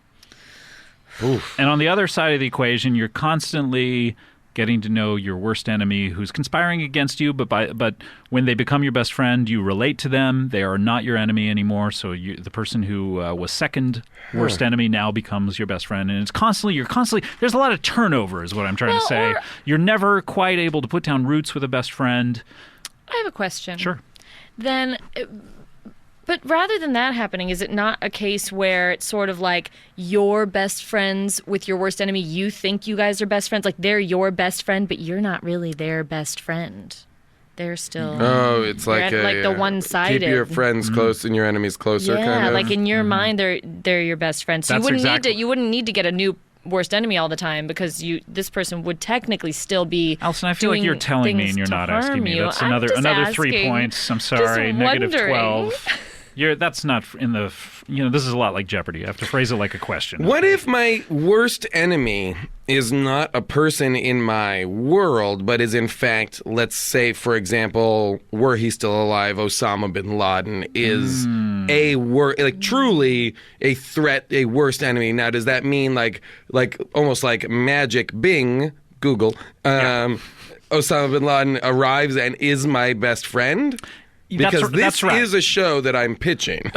Oof. And on the other side of the equation, you're constantly getting to know your worst enemy who's conspiring against you, but when they become your best friend, you relate to them. They are not your enemy anymore, so the person who was second worst enemy now becomes your best friend. And you're constantly, there's a lot of turnover is what I'm trying to say. You're never quite able to put down roots with a best friend. I have a question. Sure. Then, but rather than that happening, is it not a case where it's sort of like you're best friends with your worst enemy? You think you guys are best friends, like they're your best friend, but you're not really their best friend. They're still. Oh, it's like the one-sided. Keep your friends close and your enemies closer. Yeah, kind of. like in your mind, they're your best friend. So That's you wouldn't need to get a new worst enemy all the time because this person would technically still be. Alison, I feel like you're telling me and you're not asking me. That's another 3 points. I'm sorry, negative 12. That's not in the. This is a lot like Jeopardy. I have to phrase it like a question. What if my worst enemy is not a person in my world, but is in fact, let's say, for example, were he still alive, Osama bin Laden is truly a threat, a worst enemy. Now, does that mean like almost like magic? Bing, Google. Osama bin Laden arrives and is my best friend? Because this is a show that I'm pitching.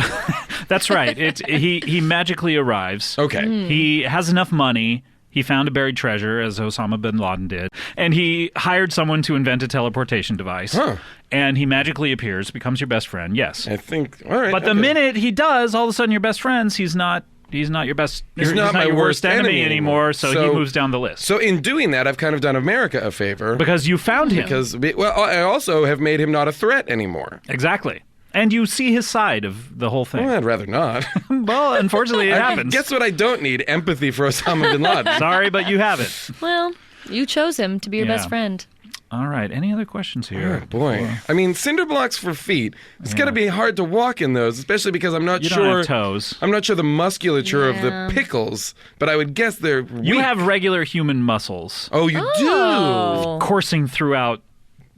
That's right. He magically arrives. Okay. He has enough money. He found a buried treasure, as Osama bin Laden did. And he hired someone to invent a teleportation device. Huh. And he magically appears, becomes your best friend. Yes. I think, all right. But the minute he does, all of a sudden you're best friends. He's not your best. He's not my your worst enemy anymore. so he moves down the list. So in doing that, I've kind of done America a favor. Because you found him. I also have made him not a threat anymore. Exactly. And you see his side of the whole thing. Well, I'd rather not. Well, unfortunately, it happens. Guess what I don't need? Empathy for Osama bin Laden. Sorry, but you have it. Well, you chose him to be your best friend. All right. Any other questions here? Oh, boy. I mean, cinder blocks for feet. It's got to be hard to walk in those, especially because I'm not sure. You don't have toes. I'm not sure the musculature of the pickles, but I would guess they're weak. You have regular human muscles. Oh, you do? Coursing throughout.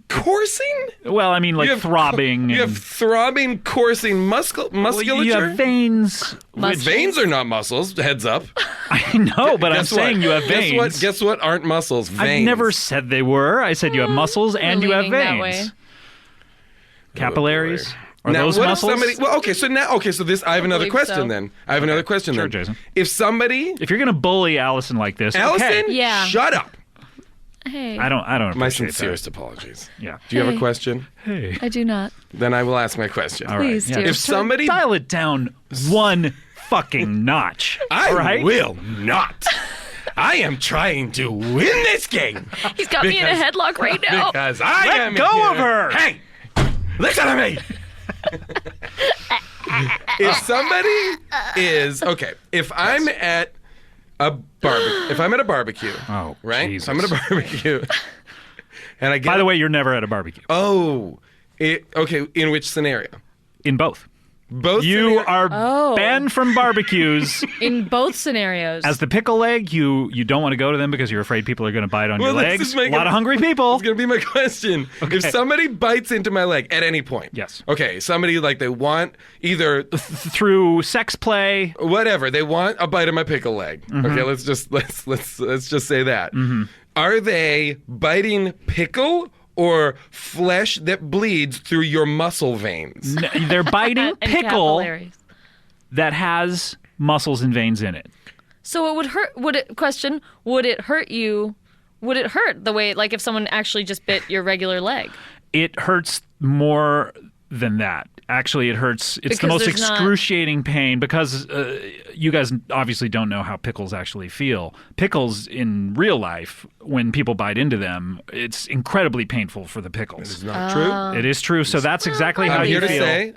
Coursing? Well, I mean, like throbbing. You have throbbing, coursing musculature? Well, you have veins. Veins are not muscles. Heads up. I know, but I'm saying you have veins. Guess what aren't muscles? Veins. I've never said they were. I said you have muscles and you have veins. Capillaries? Are now, those what muscles? If somebody, so this, I have another question then. I have another question sure, then. Jason. If you're going to bully Alison like this. Allison, okay. Yeah. Shut up. Hey. I don't appreciate My sincerest apologies. Yeah. Do you have a question? Hey. I do not. Then I will ask my question. All right. Please do. If somebody dial it down one fucking notch. I right? will not. I am trying to win this game. He's got me in a headlock right now. Because I Let am go here. of her. Hey, listen to me. If somebody is okay, if I'm at a barbecue, oh, right? Jesus. So I'm at a barbecue, and I get. By the way, you're never at a barbecue. Oh, okay. In which scenario? In both. Both. You are Oh. banned from barbecues. In both scenarios. As the pickle leg, you don't want to go to them because you're afraid people are going to bite on your this legs. is A making- lot of hungry people. It's going to be my question. Okay. If somebody bites into my leg at any point, yes. Okay, somebody like they want either through sex play, whatever they want a bite of my pickle leg. Mhm. Okay, let's just say that. Are they biting pickle or flesh that bleeds through your muscle veins? They're biting And pickle capillaries. that has muscles and veins in it. So it would hurt. Would it hurt you? Would it hurt the way, like if someone actually just bit your regular leg? It hurts more than that. Actually, it hurts. It's Because the most there's not- excruciating pain because you guys obviously don't know how pickles actually feel. Pickles in real life, when people bite into them, it's incredibly painful for the pickles. It's not true. It is true. So that's exactly how I'm you here to feel. say,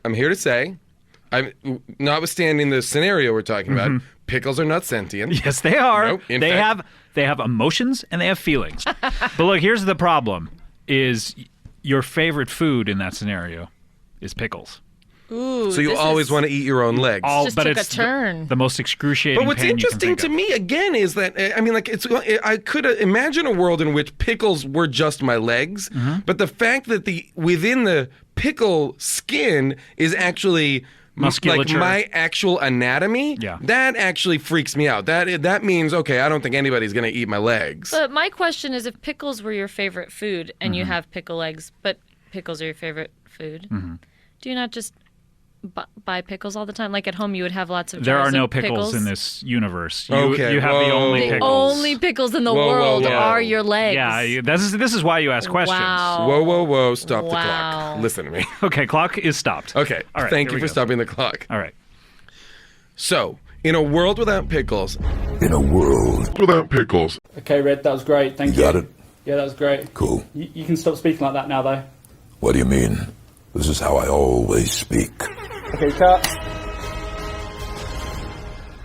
I'm notwithstanding the scenario we're talking about. Pickles are not sentient. Yes, they are. Nope. In they fact, have emotions and they have feelings. But look, here's the problem: is your favorite food in that scenario is pickles. Ooh, so you always want to eat your own legs. Just took a turn. The most excruciating. But what's pain interesting you can to me again is that I could imagine a world in which pickles were just my legs, but the fact that within the pickle skin is actually musculature, like my actual anatomy. Yeah. That actually freaks me out. That means okay, I don't think anybody's gonna eat my legs. But my question is, if pickles were your favorite food and you Mhm. have pickle legs, but pickles are your favorite food, Mhm. do you not just buy pickles all the time? Like at home, you would have lots of. There jars are no of pickles in this universe. You Okay, have the only The pickles. only pickles in the Whoa, whoa, world whoa. are your legs. Yeah, this is why you ask questions. Wow. Whoa! Stop the Wow. clock. Listen to me. Okay, clock is stopped. Okay. All right, Thank here you we for go. stopping the clock. All right. So, in a world without pickles. In a world without pickles. Okay, Red, that was great. Thank you. Got it? Yeah, that was great. Cool. You can stop speaking like that now, though. What do you mean? This is how I always speak. Okay, cut.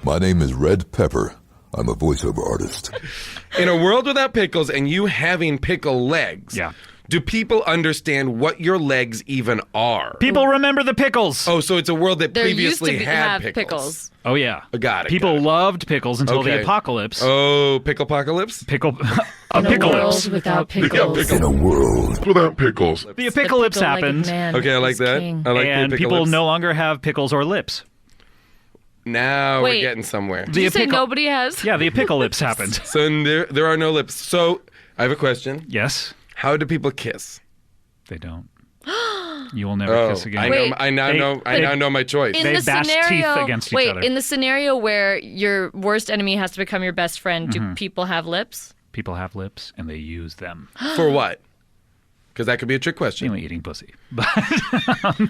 My name is Red Pepper. I'm a voiceover artist. In a world without pickles and you having pickle legs, do people understand what your legs even are? People remember the pickles. Oh, so it's a world that There used previously to had have pickles. Oh yeah, got it. People loved pickles until the Okay. apocalypse. Oh, apocalypse? Pickle. In a apocalypse. world without pickles. In a world without pickles. The apocalypse pickle-legged happened. man Okay, I like is that. king. I like and the pickle people lips. no longer have pickles or lips. Now Wait. we're getting somewhere. Did you say nobody has? Yeah, the apocalypse happened. So there are no lips. So I have a question. Yes. How do people kiss? They don't. You will never kiss again. I now know my choice. In They the bash scenario, teeth against each wait, other. in the scenario where your worst enemy has to become your best friend, do people have lips? People have lips and they use them. For what? Because that could be a trick question. Mainly eating pussy.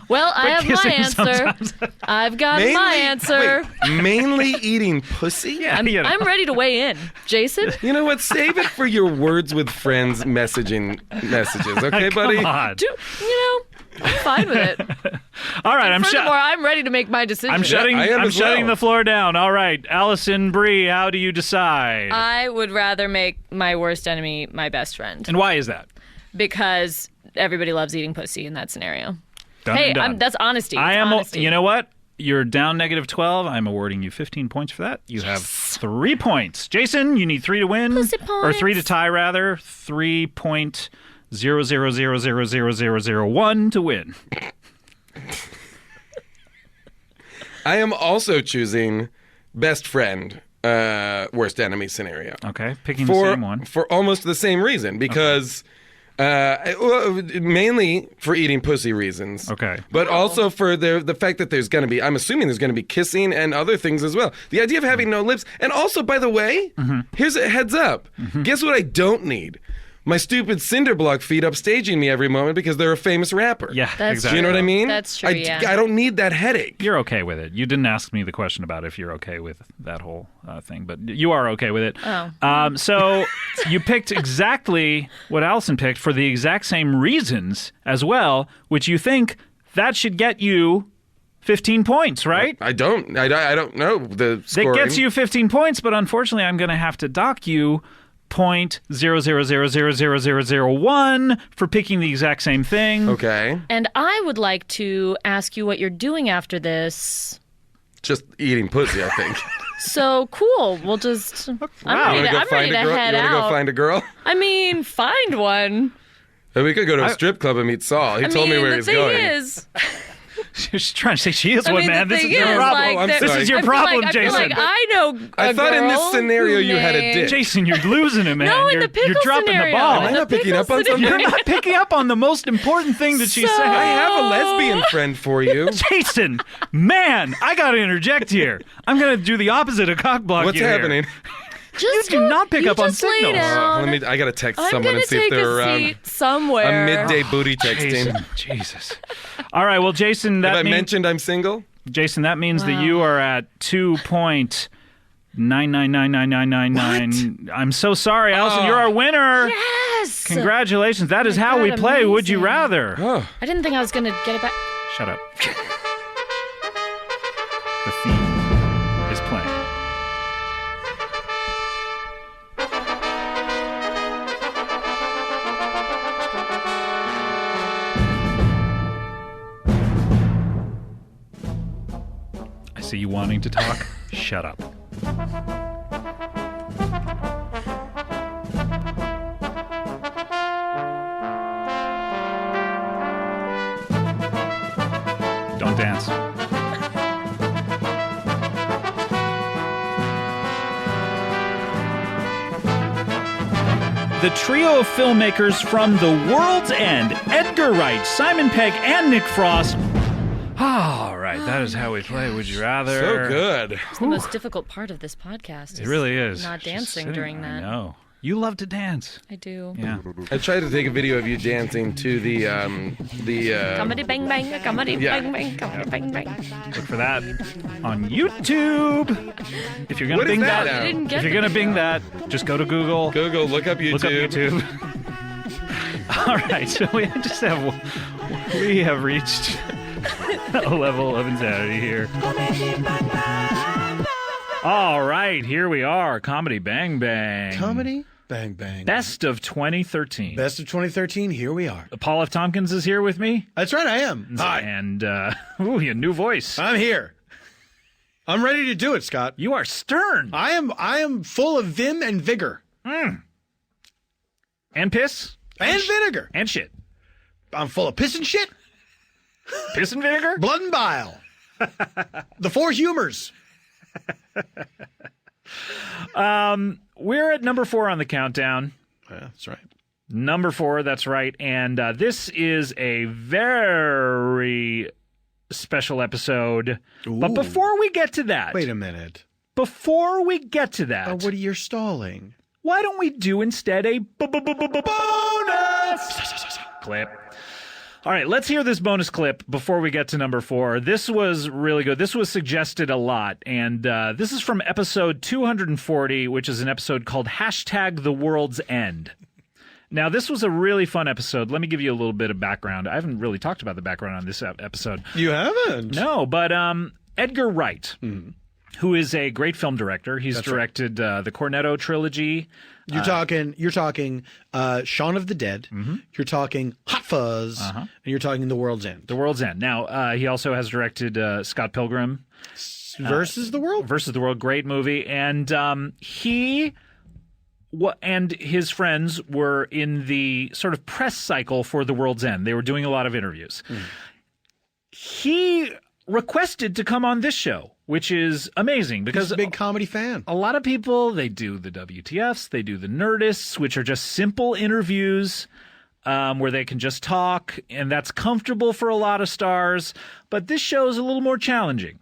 Well, I have my kissing answer. sometimes. I've got my answer. Wait, mainly eating pussy? Yeah, I'm ready to weigh in. Jason? You know what? Save it for your words with friends messages, okay, buddy? Come on. I'm fine with it. All right, Furthermore, I'm ready to make my decision. I'm shutting. I am I'm as well. shutting the floor down. All right, Alison Brie, how do you decide? I would rather make my worst enemy my best friend. And why is that? Because everybody loves eating pussy in that scenario. Done hey, and done. that's honesty. I It's am. honesty. You know what? You're down -12. I'm awarding you 15 points for that. You have 3 points. Jason, you need 3 to win, Pussy or 3 to points. tie rather. 3.000000001 to win. I am also choosing best friend, worst enemy scenario. Okay, picking the same one. For almost the same reason, because mainly for eating pussy reasons. Okay. But also for the fact that there's going to be, I'm assuming there's going to be kissing and other things as well. The idea of having no lips. And also, by the way, here's a heads up. Guess what I don't need? my stupid Cinderblock feed upstaging me every moment because they're a famous rapper. Yeah, That's exactly. You know what I mean? That's true, yeah. I don't need that headache. You're okay with it. You didn't ask me the question about if you're okay with that whole thing, but you are okay with it. Oh. So you picked exactly what Alison picked for the exact same reasons as well, which you think that should get you 15 points, right? I don't know the scoring. That gets you 15 points, but unfortunately I'm going to have to dock you 0.0000001 for picking the exact same thing. Okay. And I would like to ask you what you're doing after this. Just eating pussy, I think. So cool. We'll just. I'm ready to head You out. want to go find a girl? I mean, find one. We could go to a strip club and meet Saul. He told me where he's going. The thing is, She's trying to say she is I one, mean, man. the This is thing your is, problem. like, This is your problem, I Jason. feel like I know I thought in this scenario you had a named- dick. Jason, you're losing it, man. No, in you're, the pickle you're dropping scenario. the ball. In Am I the not picking pickle up on something? You're not picking up on the most important thing that she's saying. I have a lesbian friend for you. Jason, man, I got to interject here. I'm going to do the opposite of cockblock. What's happening? You do not pick up on just lay signals. down. I gotta text I'm someone gonna and see if take they're a around. seat somewhere. A midday booty texting. Jason, Jesus. All right, well, Jason, that Have I means mentioned I'm single? Jason, that means that you are at 2.9999999. I'm so sorry, Alison. You're our winner. Yes. Congratulations. That is how we God, play. Would you amazing. rather? Oh. I didn't think I was gonna get it back. Shut up. The theme is playing. I see you wanting to talk. Shut up. Don't dance. The trio of filmmakers from The World's End, Edgar Wright, Simon Pegg, and Nick Frost. All right, that is how we play Would You Rather. So good. It's the most difficult part of this podcast. It really is. Not Just dancing sitting- during I that. know. You love to dance. I do. Yeah. I tried to take a video of you dancing to the Comedy bang bang, comedy Yeah. bang bang, comedy bang bang. Look for that on YouTube. If you're gonna What is bing that that, now? You didn't get if you're the gonna bing that, just go to Google. Google, look up YouTube. Look up YouTube. All right, so we have reached a level of insanity here. All right, here we are. Comedy Bang Bang. Comedy Bang Bang. Best of 2013. Best of 2013. Here we are. Paul F. Tompkins is here with me. That's right, I am. Hi. And, ooh, a new voice. I'm here. I'm ready to do it, Scott. You are stern. I am full of vim and vigor. And piss. And vinegar. And shit. I'm full of piss and shit. Piss and vinegar? Blood and bile. The four humors. We're at number 4 on the countdown. Yeah, that's right. Number 4, that's right. And this is a very special episode. Ooh. But before we get to that... Wait a minute. Before we get to that... what are you stalling? Why don't we do instead a bonus clip? All right, let's hear this bonus clip before we get to number 4. This was really good. This was suggested a lot, and this is from episode 240, which is an episode called #The World's End. Now, this was a really fun episode. Let me give you a little bit of background. I haven't really talked about the background on this episode. You haven't? No, but Edgar Wright, who is a great film director. He's That's directed the Cornetto trilogy. You're talking Shaun of the Dead. You're talking Hot Fuzz, and you're talking The World's End. The World's End. Now, he also has directed Scott Pilgrim. Versus the World? Versus the World. Great movie. And he and his friends were in the sort of press cycle for The World's End. They were doing a lot of interviews. He requested to come on this show, which is amazing because he's a big comedy fan. A lot of people, they do the WTFs, they do the Nerdists, which are just simple interviews where they can just talk, and that's comfortable for a lot of stars. But this show is a little more challenging.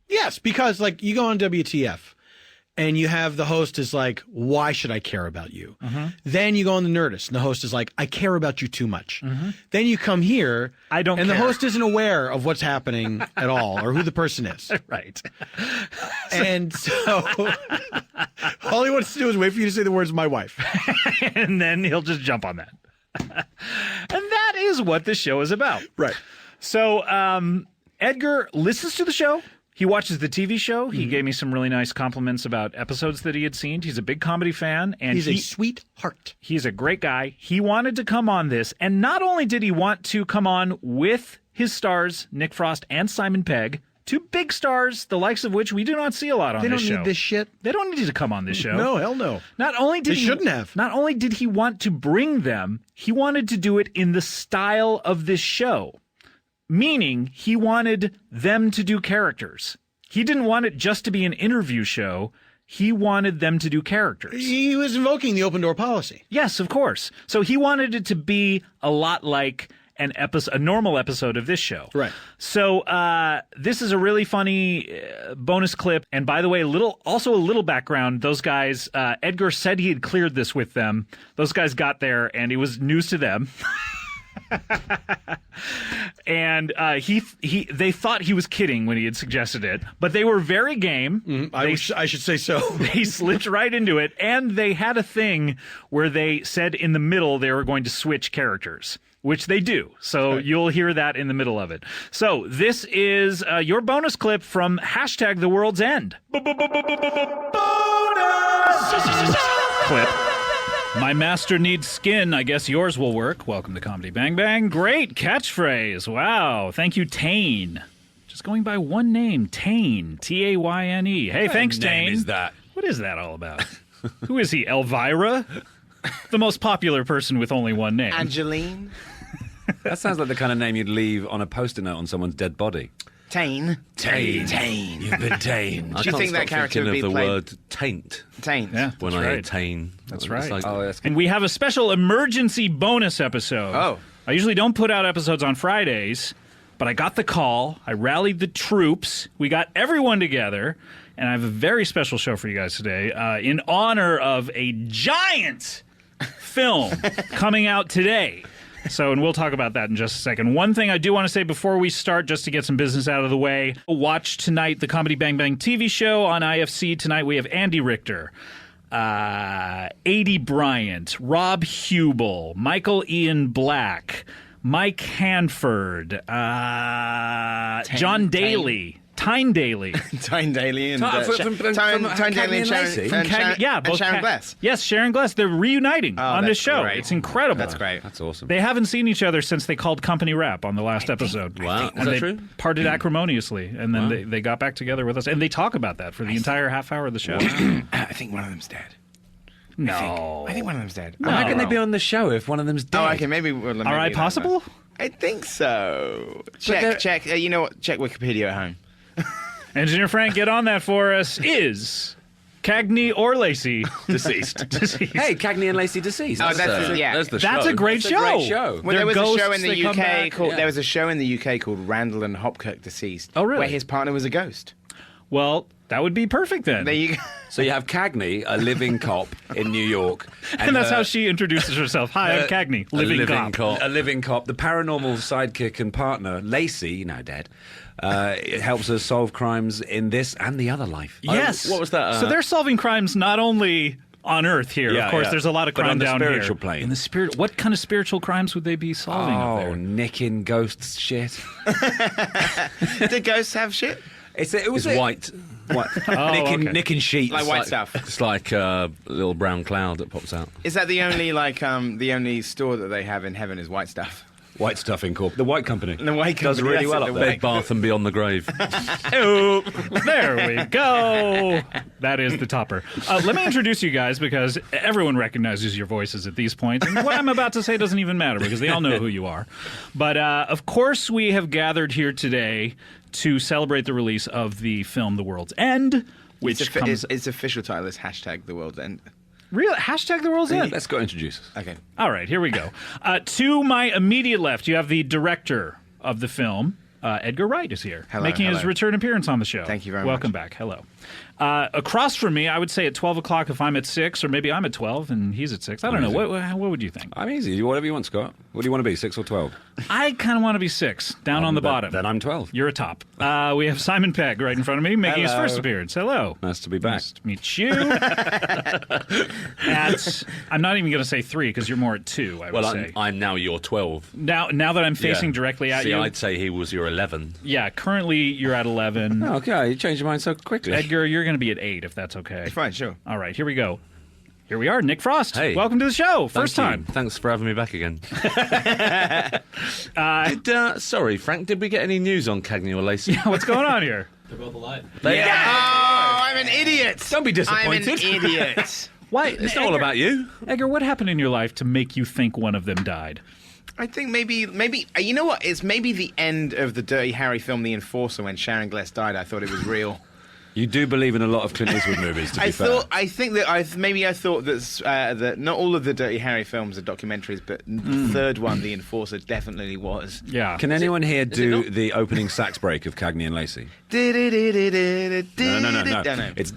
Yes, because like you go on WTF, and you have the host is like, why should I care about you? Then you go on the Nerdist, and the host is like, I care about you too much. Then you come here, I don't and care. the host isn't aware of what's happening at all or who the person is. Right. And so all he wants to do is wait for you to say the words, my wife. And then he'll just jump on that. And that is what the show is about. Right. So Edgar listens to the show. He watches the TV show. He gave me some really nice compliments about episodes that he had seen. He's a big comedy fan. And He's a sweetheart. He's a great guy. He wanted to come on this. And not only did he want to come on with his stars, Nick Frost and Simon Pegg, two big stars, the likes of which we do not see a lot on They this don't show. need this shit. They don't need to come on this show. No, hell no. Not only did They shouldn't have. Not only did he want to bring them, he wanted to do it in the style of this show. Meaning, he wanted them to do characters. He didn't want it just to be an interview show. He wanted them to do characters. He was invoking the open door policy. Yes, of course. So he wanted it to be a lot like a normal episode of this show. Right. So this is a really funny bonus clip. And by the way, also a little background. Those guys, Edgar said he had cleared this with them. Those guys got there, and it was news to them. And they thought he was kidding when he had suggested it, but they were very game. I should say so. They slipped right into it, and they had a thing where they said in the middle they were going to switch characters, which they do. So you'll hear that in the middle of it. So this is your bonus clip from #TheWorld'sEnd. Bonus clip. My master needs skin. I guess yours will work. Welcome to Comedy Bang Bang. Great catchphrase. Wow. Thank you, Tane. Just going by one name, Tane. Tayne. Hey, thanks, What name Tane. is that? What is that all about? Who is he? Elvira? The most popular person with only one name. Angeline. That sounds like the kind of name you'd leave on a post-it note on someone's dead body. Tane. Tane. You've been Tane. Do you think that character would be of the played? word taint. Taint. Yeah, When that's I right. hear Tane. That's It's right. like- And we have a special emergency bonus episode. Oh. I usually don't put out episodes on Fridays, but I got the call. I rallied the troops. We got everyone together, and I have a very special show for you guys today in honor of a giant film coming out today. And we'll talk about that in just a second. One thing I do want to say before we start, just to get some business out of the way, watch tonight the Comedy Bang Bang TV show on IFC. Tonight we have Andy Richter, Adie Bryant, Rob Hubel, Michael Ian Black, Mike Hanford, John Daly. Tyne Daly. Tyne Daly and Tyne Daly and Sharon Glass. Yes, Sharon Glass. They're reuniting on this show. Great. It's incredible. That's great. That's awesome. They haven't seen each other since they called company rap on the last episode. Wow. Is And that they true? parted acrimoniously, and then Wow. they got back together with us, and they talk about that for the entire half hour of the show. I think one of them's dead. No. I think one of them's dead. How can they be on the show if one of them's dead? Oh, okay, maybe. Well, maybe All right, that's possible? fine. I think so. they're- Check. You know what? Check Wikipedia at home. Engineer Frank, get on that for us. Is Cagney or Lacey deceased? Deceased. Hey, Cagney and Lacey deceased. Oh, that's yeah. That's the That's show. a great That's show. A great show. Well, there was a show in ghosts the that come UK back. called. Yeah. There was a show in the UK called Randall and Hopkirk Deceased. Oh, really? Where his partner was a ghost. Well, that would be perfect then. There you go. So you have Cagney, a living cop in New York. And that's her- how she introduces herself. Hi, I'm Cagney, living cop. A living cop. The paranormal sidekick and partner, Lacey, now dead, it helps her solve crimes in this and the other life. Yes. What was that? So they're solving crimes not only on Earth here. Yeah, of course, yeah. there's a lot of But crime on the down spiritual here. plane. In the spirit, what kind of spiritual crimes would they be solving up there? nicking ghosts shit. Do ghosts have shit? It was white. Nicking sheets. Like white stuff. It's like a little brown cloud that pops out. Is that the only the only store that they have in heaven is white stuff? White Stuff Incorporated. The White Company. The White Does Company, really that's well it, up the there. White Bed, Bath and Beyond the Grave. Oh, there we go. That is the topper. Let me introduce you guys because everyone recognizes your voices at these points. And what I'm about to say doesn't even matter because they all know who you are. But of course, we have gathered here today to celebrate the release of the film The World's End, which comes... Its official title is #The World's End. Real #The World's End. Let's go introduce us. Okay. All right, here we go. To my immediate left, you have the director of the film, Edgar Wright is here, Hello, making his hello. return appearance on the show. Thank you very Welcome much. back. Hello. Across from me, I would say at 12 o'clock if I'm at 6, or maybe I'm at 12 and he's at 6. I don't know. What would you think? I'm easy. Whatever you want, Scott. What do you want to be, 6 or 12? I kind of want to be 6, down on the bottom. Then I'm 12. You're a top. We have Simon Pegg right in front of me, making his Hello. first appearance. Hello. Nice to be back. Nice to meet you. I'm not even going to say 3 because you're more at 2, I would say. I'm now your 12. Now that I'm facing directly at See, you. I'd say he was your 11. Yeah, currently you're at 11. Oh, okay, you changed your mind so quickly. Edgar, you're going to be at 8 if that's okay. Fine, sure. All right, here we go. Here we are, Nick Frost. Hey. Welcome to the show. First Thank you. time. Thanks for having me back again. Sorry, Frank, did we get any news on Cagney or Lacey? Yeah, what's going on here? They're both alive. Oh, I'm an idiot. Don't be disappointed. I'm an idiot. Why? It's not all about you. Edgar, what happened in your life to make you think one of them died? I think maybe you know what? It's maybe the end of the Dirty Harry film, The Enforcer, when Sharon Gless died. I thought it was real. You do believe in a lot of Clint Eastwood movies, to be fair. I think that I thought that not all of the Dirty Harry films are documentaries, but the third one, The Enforcer, definitely was. Yeah. Can anyone here do the opening sax break of Cagney and Lacey? No. It's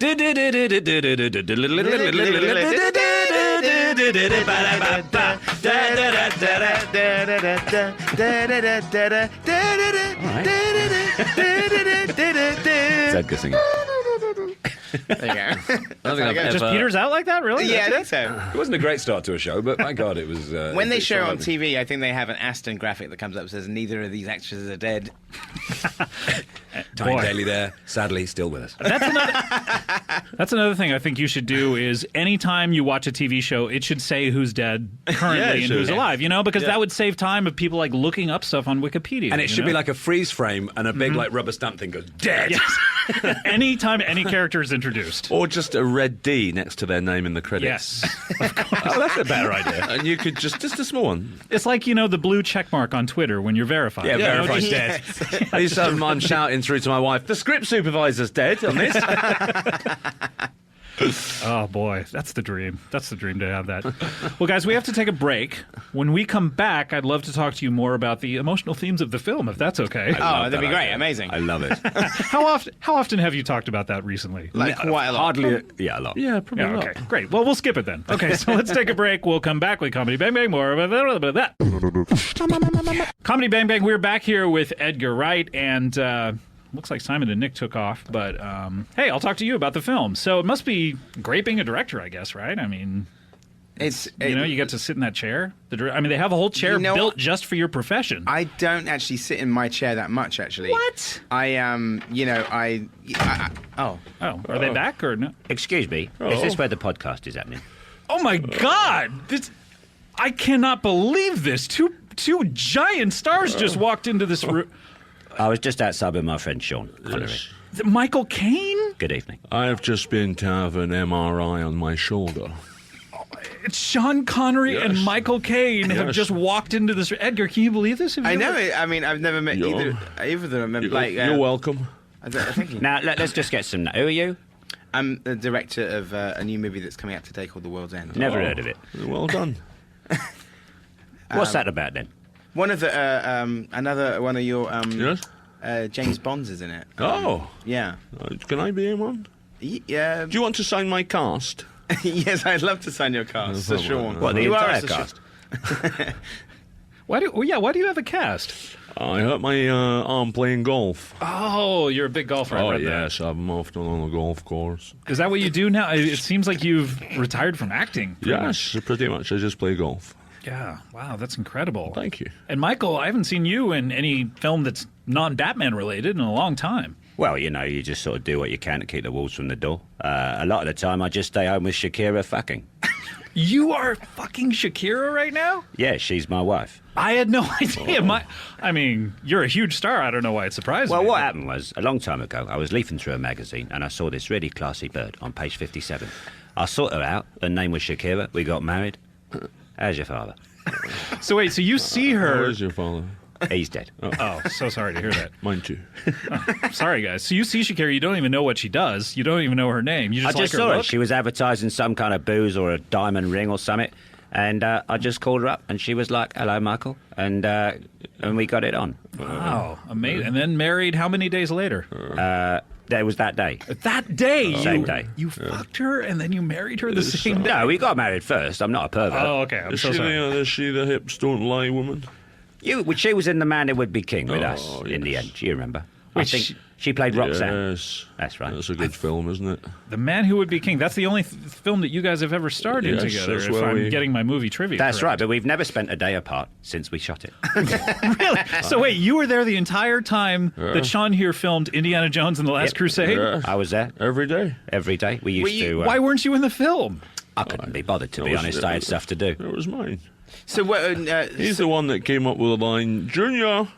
Edgar singing. There you go. I don't think I've Just ever... Peter's out like that, really? Yeah, I think so. It wasn't a great start to a show, but my God, it was... When they show it on it. TV, I think they have an Aston graphic that comes up that says, neither of these actresses are dead. Tiny Boy. Daly there, sadly, still with us. That's another thing I think you should do is anytime you watch a TV show, it should say who's dead currently Yeah, it and should. who's alive, because that would save time of people like looking up stuff on Wikipedia. And it should be like a freeze frame and a big like rubber stamp thing goes, dead! Yes. Anytime any character is introduced. Or just a red D next to their name in the credits. Yes. Oh, that's a better idea. And you could just a small one. It's like, the blue check mark on Twitter when you're verified. Yeah, verified dead. I used to have mum shouting through to my wife, the script supervisor's dead on this. Oh, boy. That's the dream. That's the dream to have that. Well, guys, we have to take a break. When we come back, I'd love to talk to you more about the emotional themes of the film, if that's okay. Oh, that'd be great. Amazing. I love it. How often have you talked about that recently? Like quite a lot. Hardly, a lot. Yeah, probably Yeah, not. okay. Great. Well, we'll skip it then. Okay, so let's take a break. We'll come back with Comedy Bang Bang. More about that. Comedy Bang Bang. We're back here with Edgar Wright, and looks like Simon and Nick took off. But hey, I'll talk to you about the film. So it must be great being a director, I guess, right? I mean, you get to sit in that chair. They have a whole chair built just for your profession. I don't actually sit in my chair that much, actually. What? Are they back or no? Excuse me. Is this where the podcast is happening? Oh my God! I cannot believe this. Two giant stars just walked into this room. I was just outside with my friend Sean Connery. Is it Michael Caine? Good evening. I have just been to have an MRI on my shoulder. It's Sean Connery and Michael Caine have Yes. just walked into this. Edgar, can you believe this? I know it. I mean, I've never met either of them. You're welcome. Thank you. Now, let's just get some... Who are you? I'm the director of a new movie that's coming out today called The World's End. Never heard of it. Well done. What's that about, then? One of the... another one of your... Yes? James Bond's is in it. Oh. Yeah. Can I be in one? Yeah. Do you want to sign my cast? Yes, I'd love to sign your cast, Sir Sean. What, the You are entire Sir cast? Why do you have a cast? I hurt my arm playing golf. Oh, you're a big golfer. Oh, I read that. yes, I'm often on a golf course. Is that what you do now? It seems like you've retired from acting. Yes, pretty much. I just play golf. Yeah. Wow, that's incredible. Thank you. And Michael, I haven't seen you in any film that's non-Batman related in a long time. Well, you just sort of do what you can to keep the wolves from the door. A lot of the time, I just stay home with Shakira fucking. You are fucking Shakira right now? Yeah, she's my wife. I had no idea. You're a huge star. I don't know why it surprised me. Well, what happened was, a long time ago, I was leafing through a magazine and I saw this really classy bird on page 57. I sought her out. Her name was Shakira. We got married. How's your father? So wait, so you see her... Where's your father? He's dead. Oh, so sorry to hear that. Mine too. Sorry, guys. So you see Shakira, you don't even know what she does. You don't even know her name. You just I just like her saw her. look? She was advertising some kind of booze or a diamond ring or something. And I just called her up, and she was like, "Hello, Michael," and we got it on. Wow, amazing! And then married. How many days later? It was that day. That day, Same day. You fucked her, and then you married her the same day. No, we got married first. I'm not a pervert. Oh, okay. I'm Is so sorry. Is she the hips don't lie woman? She was in The Man Who Would Be King with us in the end. Do you remember? I think she played Roxanne. Yes. That's right. That's a good film, isn't it? The Man Who Would Be King. That's the only film that you guys have ever starred in together, if I'm getting my movie trivia That's correct. right, but we've never spent a day apart since we shot it. Really? So wait, you were there the entire time that Sean here filmed Indiana Jones and the Last Crusade? Yeah. I was there. Every day. Every day. We used to... Why weren't you in the film? I couldn't be bothered, to be honest. I had stuff to do. It was mine. So he's the one that came up with the line, Junior.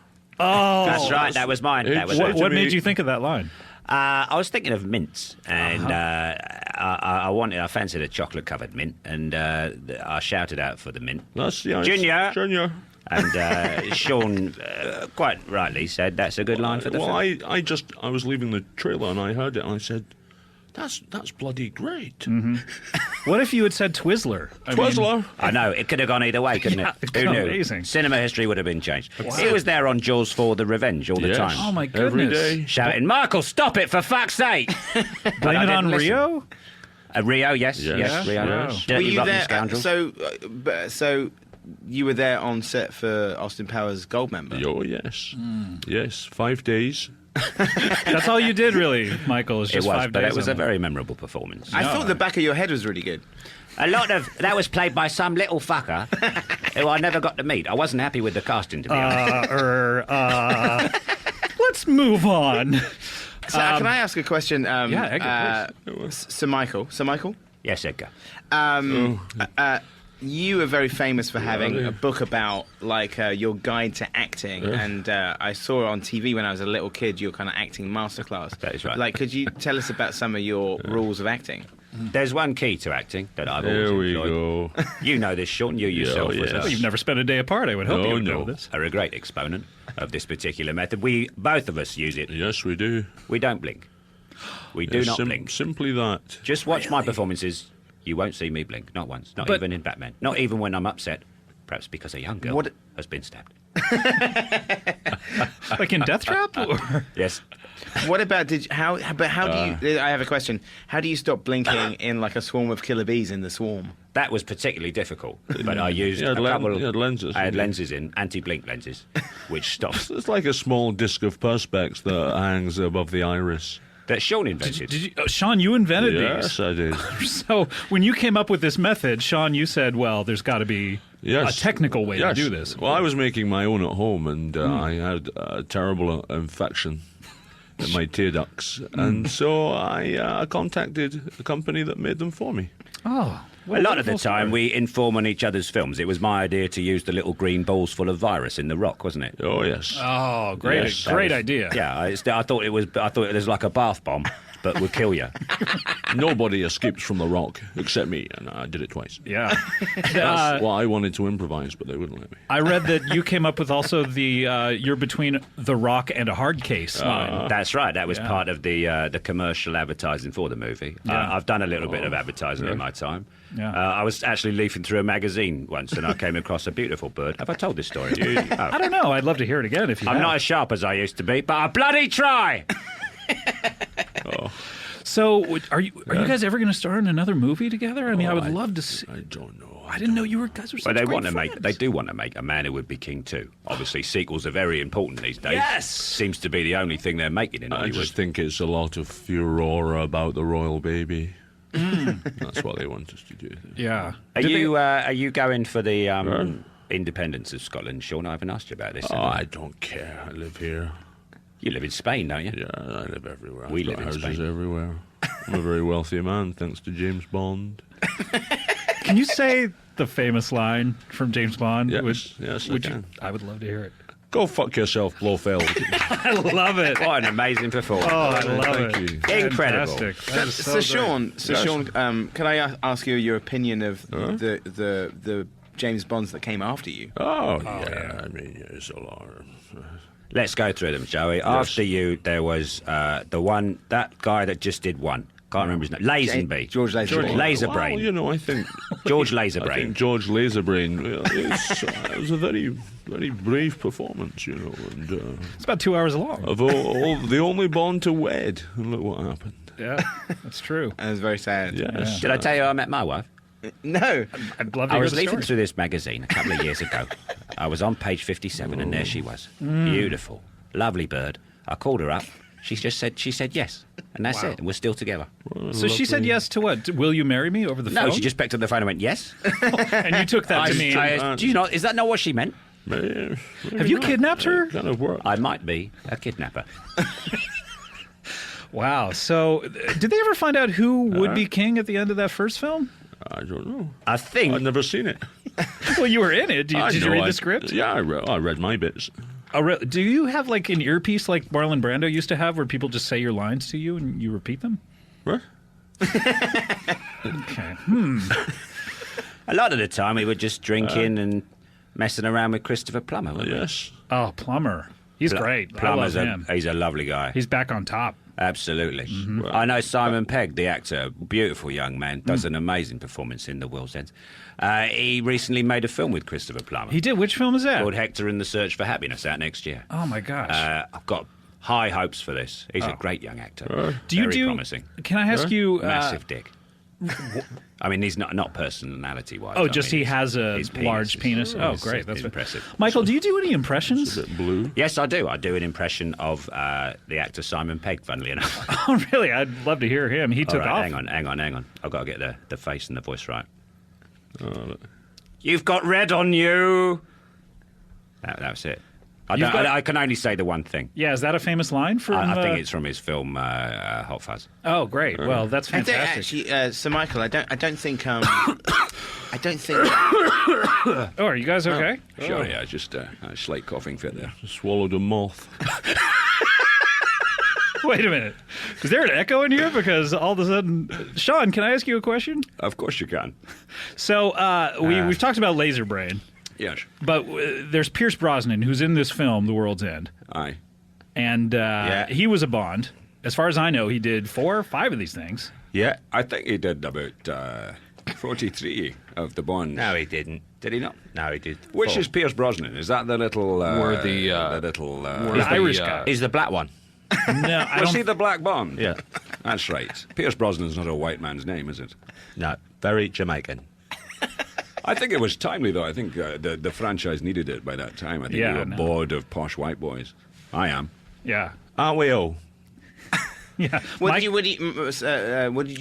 Oh, that's right. That was mine. What made you think of that line? I was thinking of mints, and I fancied a chocolate-covered mint, and I shouted out for the mint. That's Junior. And Sean quite rightly said that's a good line for the film. I was leaving the trailer and I heard it and I said, that's bloody great. Mm-hmm. What if you had said Twizzler? I know, it could have gone either way, couldn't it? Who knew? Amazing. Cinema history would have been changed. He was there on Jaws 4 The Revenge all the time. Oh, my goodness. Every day. Shouting, Michael, stop it, for fuck's sake! Blame it on Rio? Rio, yes. Rio. Were Dirty, you rotten there? scoundrels. So you were there on set for Austin Powers Goldmember? Oh, yes. Yes, 5 days. That's all you did, really, Michael, is just 5 days. But it was on a very memorable performance. I thought the back of your head was really good. A lot of that was played by some little fucker who I never got to meet. I wasn't happy with the casting, to be honest. Let's move on. So, can I ask a question? Edgar, please. So Michael? Yes, Edgar. You are very famous for having a book about your guide to acting, and I saw it on TV when I was a little kid. Your kind of acting masterclass. That is right. Could you tell us about some of your rules of acting? There's one key to acting that I've always There we enjoyed. go. You know this, Sean. You yourself was Well, you've never spent a day apart. I would hope you would know this. are a great exponent of this particular method. Both of us use it. Yes, we do. We don't blink. We do not blink. Simply that. Just watch my performances. You won't see me blink, not once. Not even in Batman. Not even when I'm upset. Perhaps because a young girl has been stabbed. Like in Death Trap? Or? Yes. What about how do you? I have a question. How do you stop blinking in like a swarm of killer bees in the swarm? That was particularly difficult, but I used You had a couple. you had lenses. I had lenses in, anti-blink lenses, which stops. It's like a small disc of perspex that hangs above the iris. That Sean invented. Did you, Sean, you invented these. Yes, I did. So when you came up with this method, Sean, you said, well, there's got to be a technical way to do this. Well, I was making my own at home, and I had a terrible infection in my tear ducts. And so I contacted a company that made them for me. Oh. A lot of the time, we inform on each other's films. It was my idea to use the little green balls full of virus in The Rock, wasn't it? Oh, yes. Oh, great! Yes. Great idea. Yeah, I thought it was like a bath bomb, but would kill you. Nobody escapes from The Rock except me, and I did it twice. Yeah. That's what I wanted to improvise, but they wouldn't let me. I read that you came up with also the you're between The Rock and a hard case line. That's right. That was part of the commercial advertising for the movie. I've done a little bit of advertising in my time. Yeah. I was actually leafing through a magazine once, and I came across a beautiful bird. Have I told this story? I don't know. I'd love to hear it again if you I'm have. not as sharp as I used to be, but I bloody try. So, are you guys ever going to star in another movie together? I mean, I would love to see. I don't know. I didn't know you guys were such Well, they great want to friends. make. They do want to make A Man Who Would Be King 2. Obviously, sequels are very important these days. Yes! Seems to be the only thing they're making in I Hollywood. just think it's a lot of furore about the royal baby. That's what they want us to do. Yeah. Are you going for the independence of Scotland, Sean? I haven't asked you about this. Oh, I don't care. I live here. You live in Spain, don't you? Yeah, I live everywhere. We I've live got in houses Spain. everywhere. I'm a very wealthy man, thanks to James Bond. Can you say the famous line from James Bond? Yes, I can. I would love to hear it. Go fuck yourself, Blofeld. I love it. What an amazing performance. Oh, I love Thank it. you. Incredible. Fantastic. That is So great. Sean, Yes. can I ask you your opinion of the James Bonds that came after you? Oh, yeah. I mean, it's a lot. Let's go through them, shall we? After you, there was that guy that just did one. Can't remember his name. Lazenby. George Lazenby. Laserbrain. Well, you know, I think George I Laserbrain. think George Laserbrain. It was a very, very brave performance, you know. And It's about 2 hours long. of all the only born to wed, and look what happened. Yeah, that's true. That was very sad. Yes. Did I tell you I met my wife? No. I'd love to I hear was the leafing story. through this magazine a couple of years ago. I was on page 57, and there she was. Beautiful, lovely bird. I called her up. She said yes, and that's it. And we're still together. So she said yes to what? Will you marry me over the phone? No, she just picked up the phone and went yes. And you took that to mean. Do you know? Is that not what she meant? Have you kidnapped her? Kind of work. I might be a kidnapper. Wow. So, did they ever find out who would be king at the end of that first film? I don't know. I think I've never seen it. Well, you were in it. Did you read the script? Yeah, I read my bits. Do you have like an earpiece like Marlon Brando used to have, where people just say your lines to you and you repeat them? What? Okay. a lot of the time we were just drinking and messing around with Christopher Plummer. weren't we? Yes. Oh, Plummer. He's great. Plummer's I love him. He's a lovely guy. He's back on top. Absolutely. I know Simon Pegg, the actor, beautiful young man, does an amazing performance in The World's End. He recently made a film with Christopher Plummer. He did? Which film is that? Called Hector and the Search for Happiness, out next year. Oh, my gosh. I've got high hopes for this. He's a great young actor. Very promising. Can I ask you... Massive dick. I mean, he's not personality-wise. Oh, just he has a large penis. Oh, great. That's impressive. Michael, do you do any impressions? It's a bit blue. Yes, I do. I do an impression of the actor Simon Pegg, funnily enough. Oh, really? I'd love to hear him. He took off. Hang on. I've got to get the face and the voice right. You've got red on you. That's it. I can only say the one thing. Yeah, is that a famous line from... I think it's from his film Hot Fuzz. Oh, great. Well, that's I don't fantastic. actually, Sir Michael. I don't think. I don't think. Oh, are you guys okay? Sure, yeah, just a slight coughing fit there. Swallowed a moth. Wait a minute. Is there an echo in here? Because all of a sudden... Sean, can I ask you a question? Of course you can. So, we've talked about Laserbrain. Yes. But there's Pierce Brosnan, who's in this film, The World's End. Aye. And he was a Bond. As far as I know, he did 4 or 5 of these things. Yeah, I think he did about 43 of the Bonds. No, he didn't. Did he not? No, he did. Which is Pierce Brosnan? Is that the little... The Irish guy. He's the black one. No, I Was don't... he the Black Bond? Yeah. That's right. Pierce Brosnan's not a white man's name, is it? No, very Jamaican. I think it was timely, though. I think the franchise needed it by that time. I think we were bored of posh white boys. I am. Yeah. Aren't we all? Yeah. What did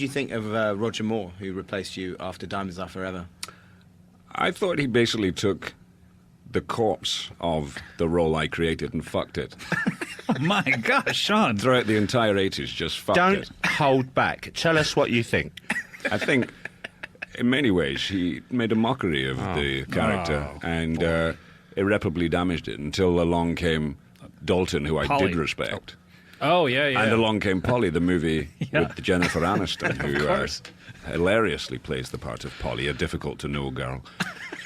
you think of Roger Moore, who replaced you after Diamonds Are Forever? I thought he basically took the corpse of the role I created and fucked it. Oh, my gosh, Sean. Throughout the entire 80s, just fucked Don't it. hold back. Tell us what you think. I think, in many ways, he made a mockery of the character and irreparably damaged it until along came Dalton, who I Polly. did respect. Oh, yeah. And along came Polly, the movie with Jennifer Aniston, who hilariously plays the part of Polly, a difficult-to-know girl.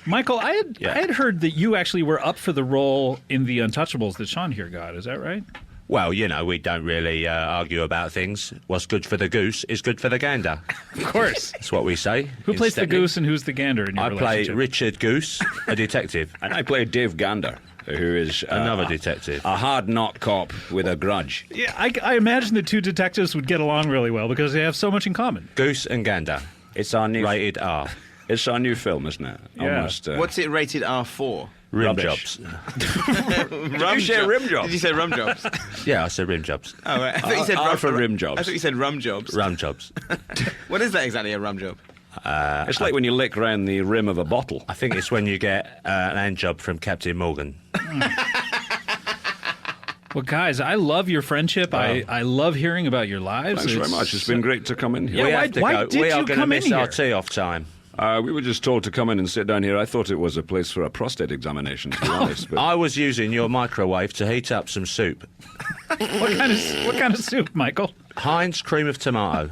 Michael, I had heard that you actually were up for the role in The Untouchables that Sean here got. Is that right? Well, you know, we don't really argue about things. What's good for the goose is good for the gander. Of course. That's what we say. Who plays the goose and who's the gander in your I play relationship? Richard Goose, a detective. And I play Dave Gander, who is Another detective. a hard-knock cop with a grudge. Yeah, I imagine the two detectives would get along really well because they have so much in common. Goose and gander. It's our new rated R. It's our new film, isn't it? Yeah. Almost, What's it rated R for? Rim Rubbish. jobs. Did you say rim jobs? Did you say rum jobs? Yeah, I said rim jobs. Oh, right. I thought you said R for rim jobs. I thought you said rum jobs. Rum jobs. What is that exactly, a rum job? It's like when you lick round the rim of a bottle. I think it's when you get an hand job from Captain Morgan. Well, guys, I love your friendship. I love hearing about your lives. Thanks very much. It's been great to come in here. Yeah, we why have to why go. did We you are going to come in miss our here? tea off time. We were just told to come in and sit down here. I thought it was a place for a prostate examination, to be honest. But I was using your microwave to heat up some soup. What kind of soup, Michael? Heinz cream of tomato.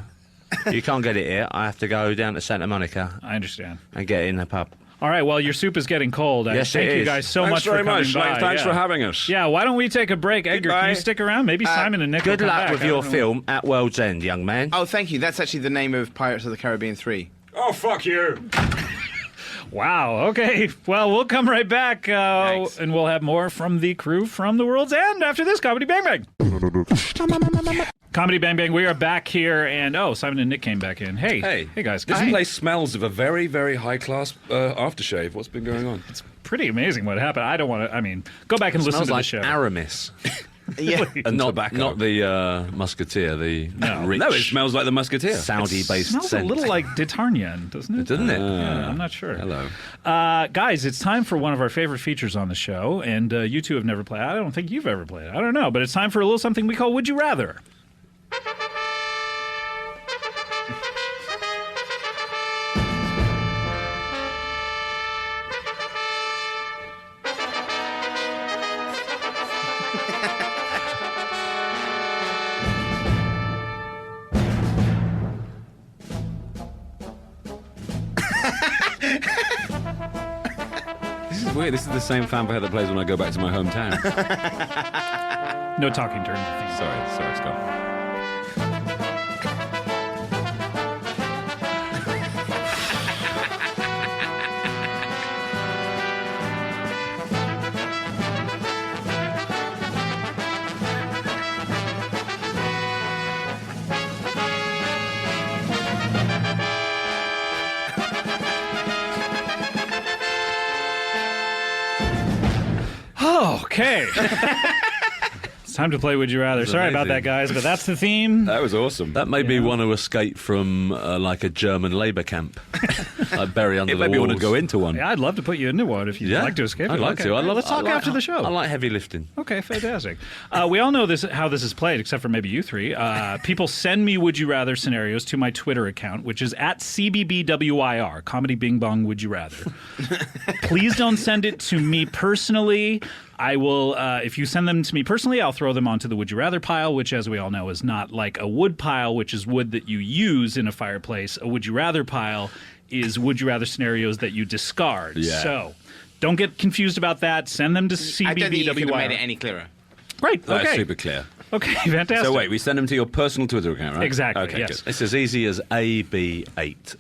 You can't get it here. I have to go down to Santa Monica I understand. and get it in the pub. All right, well, your soup is getting cold. Yes, Thank it you is. guys so Thanks much for very coming much. by. Thanks for having us. Yeah, why don't we take a break? Edgar, can Goodbye. you stick around? Maybe Simon and Nick will Good come luck back. with I your don't know. film At World's End, young man. Oh, thank you. That's actually the name of Pirates of the Caribbean 3. Oh, fuck you. Wow, okay. Well, we'll come right back, and we'll have more from the crew from The World's End after this Comedy Bang Bang. Comedy Bang Bang, we are back here, and Simon and Nick came back in. Hey guys. This Hi. place smells of a very, very high-class aftershave. What's been going on? It's pretty amazing what happened. I don't want to, go back and listen to the show. Aramis. Yeah. And not tobacco. the Musketeer, the rich. No, it smells like the Musketeer. Saudi-based Smells scent. a little like D'Artagnan, doesn't it? Doesn't it? Yeah, I'm not sure. Hello. Guys, it's time for one of our favorite features on the show, and you two have never played. I don't think you've ever played it. I don't know, but it's time for a little something we call Would You Rather. This is weird. This is the same fanfare that plays when I go back to my hometown. No talking during the theme. Sorry, Scott. Okay. It's time to play Would You Rather. That's Sorry about amazing. that, guys, but that's the theme. That was awesome. That made me want to escape from like a German labour camp. I'd bury under It the made me walls. want to go into one. Yeah, I'd love to put you into one if you'd Yeah, like to escape. I'd it. like Okay. to. Let's talk after the show. I like heavy lifting. Okay, fantastic. We all know how this is played, except for maybe you three. People send me Would You Rather scenarios to my Twitter account, which is at CBBWIR, Comedy Bing Bong Would You Rather. Please don't send it to me personally. I will, if you send them to me personally, I'll throw them onto the Would You Rather pile, which, as we all know, is not like a wood pile, which is wood that you use in a fireplace. A Would You Rather pile is Would You Rather scenarios that you discard. Yeah. So don't get confused about that. Send them to CBBWIR. I don't think you could have made it any clearer. Right, That's okay. super clear. Okay, fantastic. So wait, we send them to your personal Twitter account, right? Exactly, Okay, yes. good. It's as easy as AB8.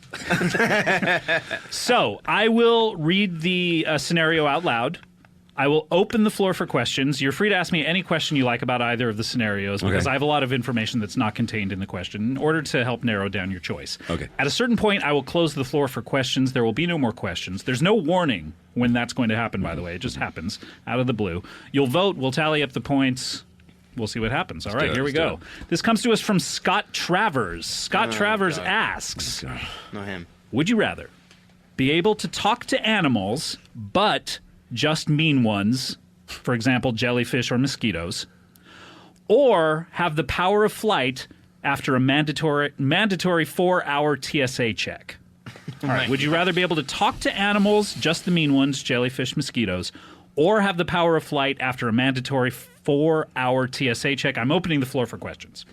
So I will read the scenario out loud. I will open the floor for questions. You're free to ask me any question you like about either of the scenarios because Okay. I have a lot of information that's not contained in the question in order to help narrow down your choice. Okay. At a certain point, I will close the floor for questions. There will be no more questions. There's no warning when that's going to happen, by the way. It just happens out of the blue. You'll vote. We'll tally up the points. We'll see what happens. All right, do it, here we let's go. This comes to us from Scott Travers. Scott Travers asks, Not him. would you rather be able to talk to animals, but just mean ones, for example, jellyfish or mosquitoes, or have the power of flight after a mandatory 4-hour TSA check? All right, would you rather be able to talk to animals, just the mean ones, jellyfish, mosquitoes, or have the power of flight after a mandatory 4-hour TSA check? I'm opening the floor for questions.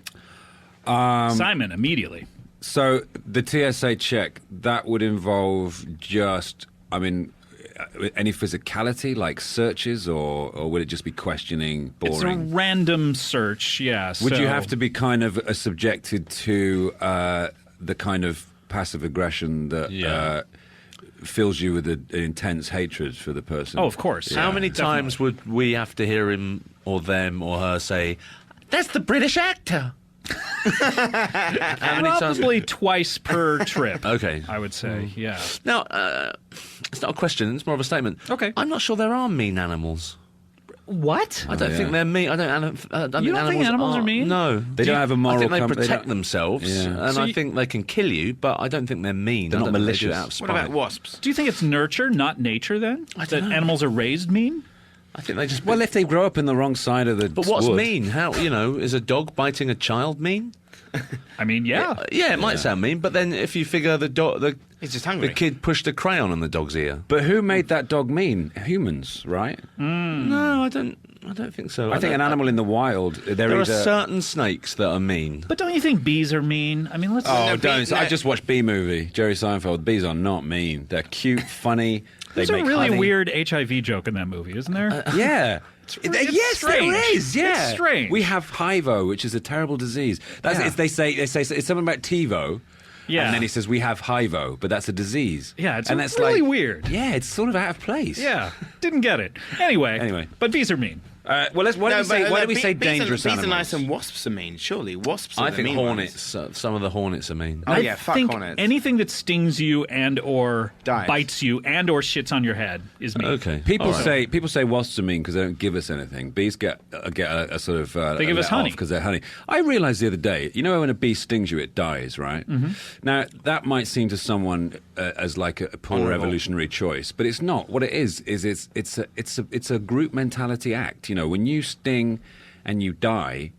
Simon, immediately. So the TSA check, that would involve just, any physicality, like searches, or would it just be questioning, It's a boring? random search, yeah. Would you so- have to be kind of subjected to the kind of passive aggression that fills you with an intense hatred for the person? Oh, of course. How many times would we have to hear him or them or her say, "That's the British actor"? How many times? Probably twice per trip. Okay. I would say, yeah. Now, it's not a question, it's more of a statement. Okay. I'm not sure there are mean animals. What? I don't think they're mean. I don't You don't think animals are mean? No. They don't have a moral I think they compass. They protect don't- themselves, Yeah. and So I you- think they can kill you, but I don't think they're mean. They're I not don't think they do it malicious. out of spite. What about wasps? Do you think it's nurture, not nature, then? I That don't know. animals are raised mean? I think they just... Well, if they grow up in the wrong side of the But what's wood- mean? How, is a dog biting a child mean? I mean, yeah. Yeah, it might sound mean, but then if you figure the He's just hungry. the kid pushed a crayon on the dog's ear. But who made that dog mean? Humans, right? No, I don't. I don't think so. I think an animal in the wild. There are certain snakes that are mean. But don't you think bees are mean? I mean, let's. Oh, don't! I just watched Bee Movie. Jerry Seinfeld. Bees are not mean. They're cute, funny. There's a really weird HIV joke in that movie, isn't there? Yeah. Yes, strange. there is. Yeah, It's strange. We have HIVO, which is a terrible disease. They say it's something about TiVo. Yeah. And then he says we have HIVO, but that's a disease. Yeah, it's and that's really like, weird. Yeah, it's sort of out of place. Yeah, didn't get it. Anyway, but bees are mean. Why do we say dangerous bees animals? are nice and wasps are mean. Surely wasps are I the think mean hornets. ones. Some of the hornets are mean. Oh yeah, fuck think hornets. anything that stings you and or Dies. bites you and or shits on your head is mean. Okay. People say wasps are mean because they don't give us anything. Bees get a sort of They give us honey because they're honey. I realized the other day, when a bee stings you, it dies, right? Mm-hmm. Now that might seem to someone as like a poor Honorable. evolutionary choice, but it's not. What it is it's a group mentality act. When you sting and you die,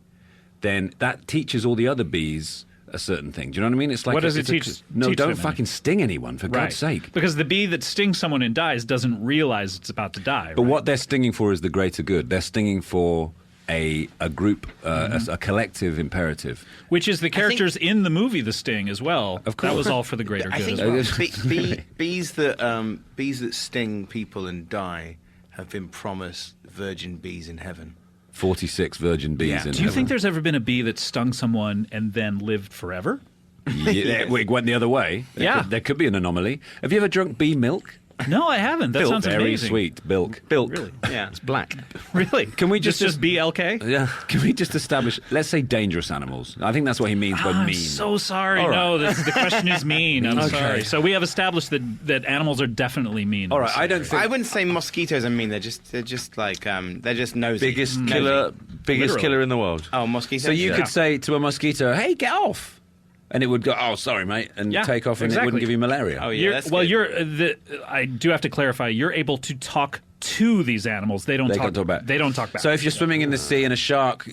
then that teaches all the other bees a certain thing. Do you know what I mean? It's like What does it teach? No, teach don't them fucking sting anyone, for Right. God's sake. Because the bee that stings someone and dies doesn't realize it's about to die. But what they're stinging for is the greater good. They're stinging for a group, a collective imperative. Which is the characters in the movie The Sting as well. Of course. That was all for the greater I good think as well. bees that sting people and die have been promised virgin bees in heaven. 46 virgin bees in Do you think there's ever been a bee that stung someone and then lived forever? Yeah, it went the other way. There could be an anomaly. Have you ever drunk bee milk? No, I haven't. That sounds very amazing. sweet. Bilk. Really? Yeah. It's black. Really? Can we just BLK? Yeah. Can we just establish? Let's say dangerous animals. I think that's what he means by I'm mean. so sorry. All right. No, the question is mean. I'm Okay. sorry. So we have established that animals are definitely mean. All right. I don't think. I wouldn't say mosquitoes are mean. They're just like they're just nosy. Biggest Nosy. killer in the world. Oh, mosquitoes. So you could say to a mosquito, "Hey, get off," and it would go, "Oh, sorry, mate," and take off, and it wouldn't give you malaria. Oh yeah, that's good. I do have to clarify. You're able to talk to these animals. They don't talk back. They don't talk back. So if you're swimming in the sea and a shark,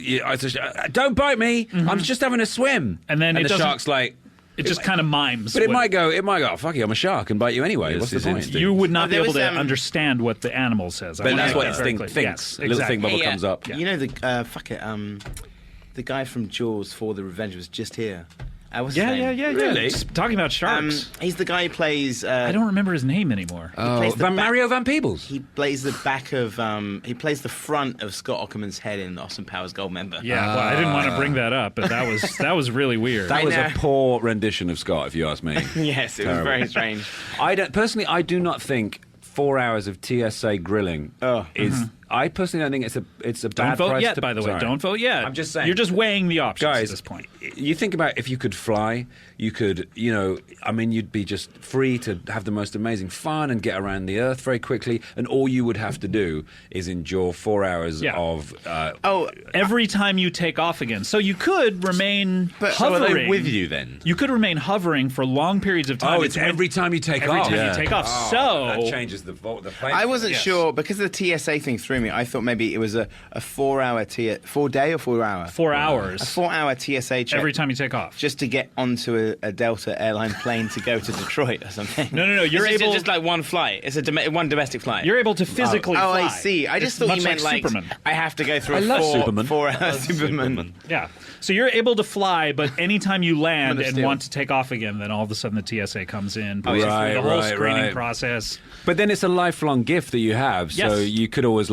don't bite me. I'm just having a swim. And then the shark's like. It just kind of mimes. But it might go, oh, fuck you, I'm a shark and bite you anyway. What's the point? You would not be able to understand what the animal says. But that's what instinct thinks. Yes, A little thing bubble comes up. You know the guy from Jaws for the Revenge was just here. What's his name? Yeah. Really? Just talking about sharks. He's the guy who plays. I don't remember his name anymore. Mario Van Peebles. He plays the back of. He plays the front of Scott Aukerman's head in Austin Powers Goldmember. Yeah, well, I didn't want to bring that up, but that was really weird. That was a poor rendition of Scott, if you ask me. Yes, it was very strange. I do not think 4 hours of TSA grilling is. I personally don't think it's a bad Don't vote price yet, to, by the way. sorry. Don't vote yet. I'm just saying. You're just weighing the options Guys, at this point. You think about if you could fly, you could, you'd be just free to have the most amazing fun and get around the earth very quickly, and all you would have to do is endure 4 hours of... every time you take off again. So you could remain hovering. So are they with you then? You could remain hovering for long periods of time. Oh, it's every time you take every off. time you take off. Oh, So... that changes the plane. I wasn't sure because of the TSA thing threw me. I thought maybe it was a 4 hour 4 day or 4 hour? 4 hours. A 4 hour TSA check. Every time you take off. Just to get onto a Delta airline plane to go to Detroit or something. No. You're it's able... just like one flight. It's one domestic flight. You're able to physically fly. I see. I just It's thought you much meant like Superman. I have to go through I love Superman. 4 hour Superman. Yeah. So you're able to fly, but anytime you land of and Steel. want to take off again, then all of a sudden the TSA comes in, puts you through Right, the whole right, screening right. process. But then it's a lifelong gift that you have, so Yes. you could always,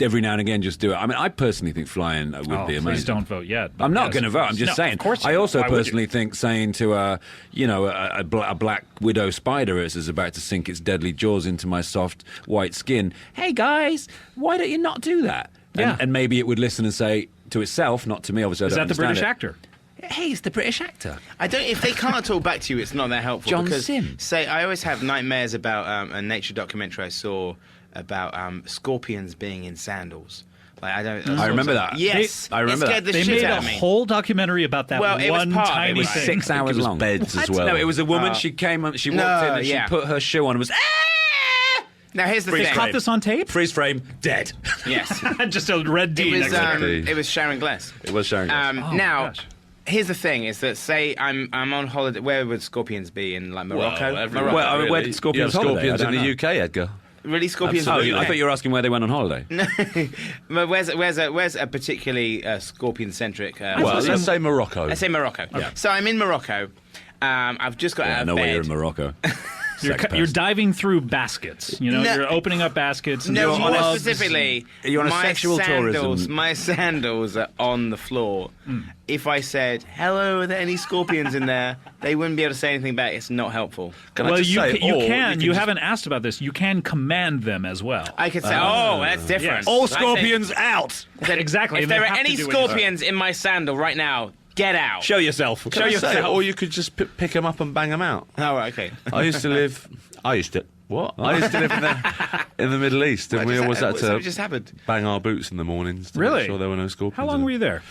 every now and again just do it. I mean, I personally think flying would be amazing. Please don't vote yet. I'm not Yes, going to of vote. course. I'm just No, saying. Of course. I also Why would you? personally think saying to a black widow spider as is about to sink its deadly jaws into my soft white skin, "Hey guys, why don't you not do that?" Yeah. And maybe it would listen and say to itself, not to me. Obviously, I Is don't that the understand British it. actor? Hey, it's the British actor. I don't. If they can't talk back to you, it's not that helpful. John because, Sim. Say, I always have nightmares about a nature documentary I saw about scorpions being in sandals. Like I don't. I remember that. Yes, I remember it scared that. the They shit made out a of me. whole documentary about that Well, it was one part of it. tiny It was thing. 6 hours long. Beds as well. No, it was a woman. Oh. She came up. She walked No, in and yeah. she put her shoe on and was. Now here's the Freeze thing. Caught this on tape? Freeze frame. Dead. Yes, Just a red D it was. next to it. It was Sharon Glass. It was Sharon. Now. gosh. Here's the thing: is that say I'm on holiday. Where would scorpions be in like Morocco? Well, Morocco. Well, where did scorpions you have holiday? scorpions I in don't the know. UK, Edgar? Really, scorpions? Oh, Really? I thought you were asking where they went on holiday. No, but where's a particularly scorpion-centric? Well, let's say Morocco. Let's say Morocco. Yeah. So I'm in Morocco. I've just got out I of know bed. where you're in Morocco. You're diving through baskets. You know, No. you're opening up baskets. And No, doing more gloves. specifically, You're on a my sexual tourism. My sandals are on the floor. If I said, "Hello, are there any scorpions in there?" they wouldn't be able to say anything back. It's not helpful. Well, you can. You haven't asked about this. You can command them as well. I could say, "Oh, that's different." Yes. All scorpions out. Exactly. If and there they are have any to do it. scorpions in my sandal right now, get out. Show yourself. Show yourself. Or you could just pick them up and bang them out. Oh, okay. I used to live in the Middle East, and we always had to just happened. bang our boots in the mornings to Really? make sure there were no scorpions. How long were you there?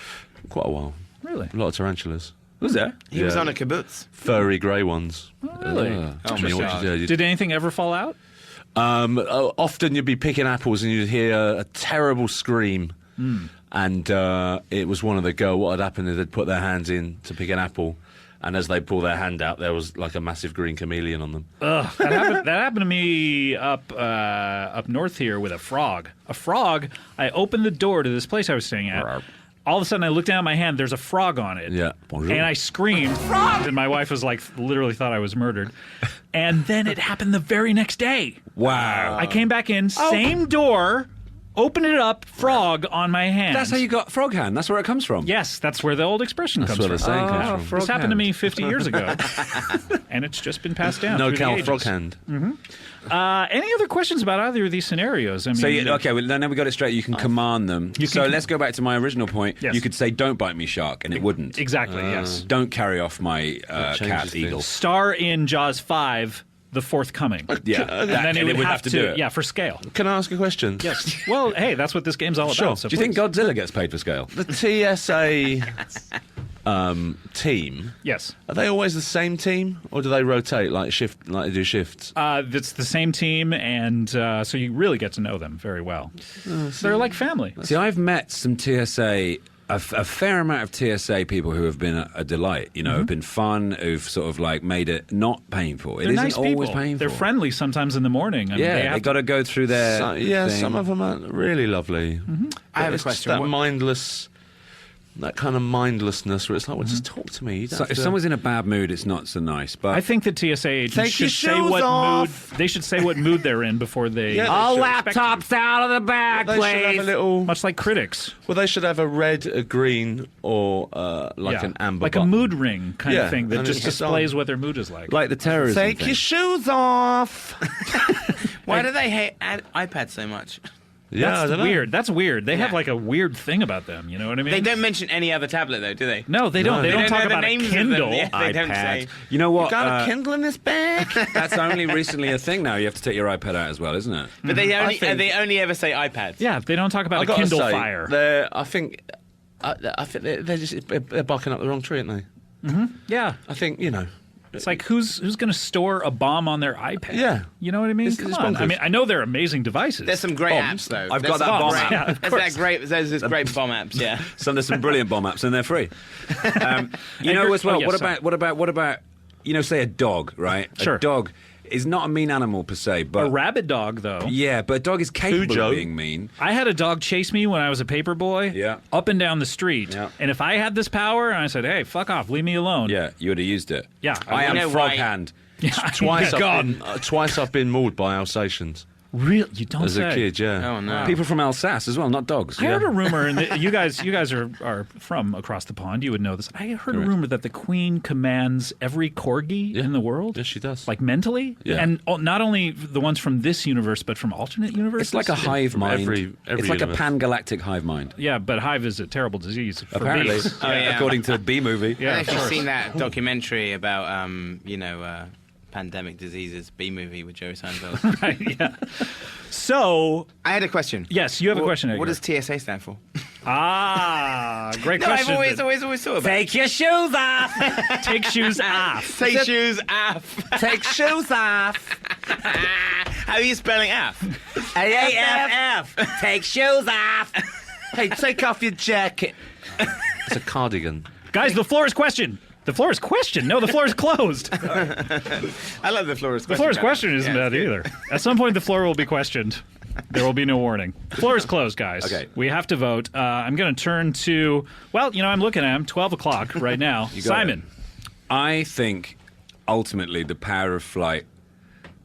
Quite a while. Really? A lot of tarantulas. Was there? He was on a kibbutz. Furry grey ones. Really? Did anything ever fall out? Often you'd be picking apples and you'd hear a terrible scream. And it was one of the girl. What had happened is they'd put their hands in to pick an apple, and as they pull their hand out, there was like a massive green chameleon on them. Ugh, that happened to me up north here with a frog. A frog. I opened the door to this place I was staying at. All of a sudden, I looked down at my hand. There's a frog on it. Yeah. Bonjour. And I screamed. Frog! And my wife was like, literally thought I was murdered. And then it happened the very next day. Wow. I came back in, same door, opened it up, frog on my hand. That's how you got frog hand. That's where it comes from. Yes, that's where the old expression comes where from. the saying comes from. This frog happened to hand. me 50 years ago. And it's just been passed down. No through the cow ages. frog hand. Any other questions about either of these scenarios? I mean, So okay, well, then we got it straight. You can command them. So let's go back to my original point. Yes. You could say, "Don't bite me, shark," and it wouldn't. Exactly. Yes. Don't carry off my cat, changes eagle. things. Star in Jaws 5, The Forthcoming. Yeah, And then it would have to do it. Yeah, for scale. Can I ask a question? Yes. Well, hey, that's what this game's all Sure. about. So Do you think Godzilla gets paid for scale? The TSA team. Yes. Are they always the same team, or do they rotate like they do shifts? It's the same team, and so you really get to know them very well. They're like family. See, I've met some TSA. A fair amount of TSA people who have been a delight, you know, have been fun, who've sort of like made it not painful. It They're isn't nice always people. painful. They're friendly sometimes in the morning. I mean, Yeah, they got to go through their thing. Some of them are really lovely. I have a It's just question. that kind of mindlessness where it's like, well, just talk to me. You don't So have if to- someone's in a bad mood, it's not so nice. But I think the TSA agents Take your should say shoes what off. mood they should say what mood they're in before they. Yeah, they All should. laptops out of the bag, They should have a please. little. Much like critics. Well, they should have a red, a green, or like Yeah. an amber, like button. a mood ring kind Yeah, of thing that and just it's just displays on. what their mood is like. like the terrorism Take thing. your shoes off. Why do they hate iPads so much? Yeah, I That's don't know. weird. That's weird. They have Yeah. like a weird thing about them. You know what I mean? They don't mention any other tablet though, do they? No, they don't. They don't talk know the about a names of them. Kindle. Yeah, they don't say. You know what? Got a Kindle in this bag? That's only recently a thing now. You have to take your iPad out as well, isn't it? But they only ever say iPads. Yeah, they don't talk about I a gotta Kindle say, Fire. I think they're barking up the wrong tree, aren't they? Yeah, I think you know. it's like who's going to store a bomb on their iPad? Yeah. You know what I mean? It's Come on. I bonkers. mean, I know they're amazing devices. There's some great Bombs. apps though. I've There's got that some bomb great- app. Yeah, of There's great bomb apps. Yeah. There's some brilliant bomb apps, and they're free. You And know you're- as well. oh, yes, what about you know, say a dog, right? Sure. A dog is not a mean animal per se, but a rabid dog, though. yeah, but a dog is capable Cujo. of being mean. I had a dog chase me when I was a paper boy. Yeah. Up and down the street. Yeah. And if I had this power, and I said, "Hey, fuck off, leave me alone." Yeah, you would have used it. Yeah. I am know frog why- hand. Yeah. Twice, God. twice I've been mauled by Alsatians Real? You don't as say. a kid. Yeah. Oh no. People from Alsace as well, not dogs. I heard a rumor, and you guys are from across the pond. You would know this. I heard a rumor that the Queen commands every corgi in the world. Yes, she does. Like mentally, Yeah. and not only the ones from this universe, but from alternate universes. It's like a hive From mind. every it's like universe. a pan-galactic hive mind. Yeah, but hive is a terrible disease. For Apparently, bees. Oh, yeah. according to the B movie. Yeah, I've of actually course. seen that documentary about pandemic diseases, B movie with Jerry Seinfeld. Right, yeah. So I had a question. yes, you have a question. What Edgar. does TSA stand for? Great No, question. I've always thought about. Take your shoes off. Take shoes off. Take shoes off. Take shoes off. How are you spelling F? AAFF. Take shoes off. Hey, take off your jacket. It's a cardigan. Guys, the floor is question. The floor is questioned. No, the floor is closed. I love the floor is questioned. The floor is questioned isn't bad either. At some point, the floor will be questioned. There will be no warning. The floor is closed, guys. Okay. We have to vote. I'm going to turn to, I'm looking at him, 12 o'clock right now. Simon. I think ultimately the power of flight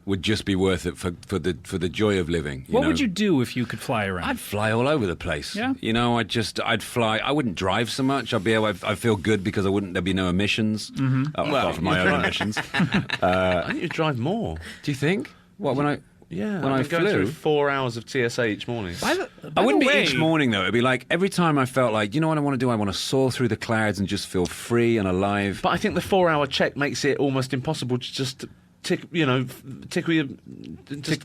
would just be worth it for the joy of living. What would you do if you could fly around? I'd fly all over the place. Yeah. I'd fly. I wouldn't drive so much. I feel good because there'd be no emissions. Apart from my own emissions. I think you'd drive more. Do you think? What, when I... Yeah, when I go flew through 4 hours of TSA each morning. I wouldn't be each morning, though. It'd be like every time I felt like, you know what I want to do? I want to soar through the clouds and just feel free and alive. But I think the 4-hour check makes it almost impossible to just tickle your boxes.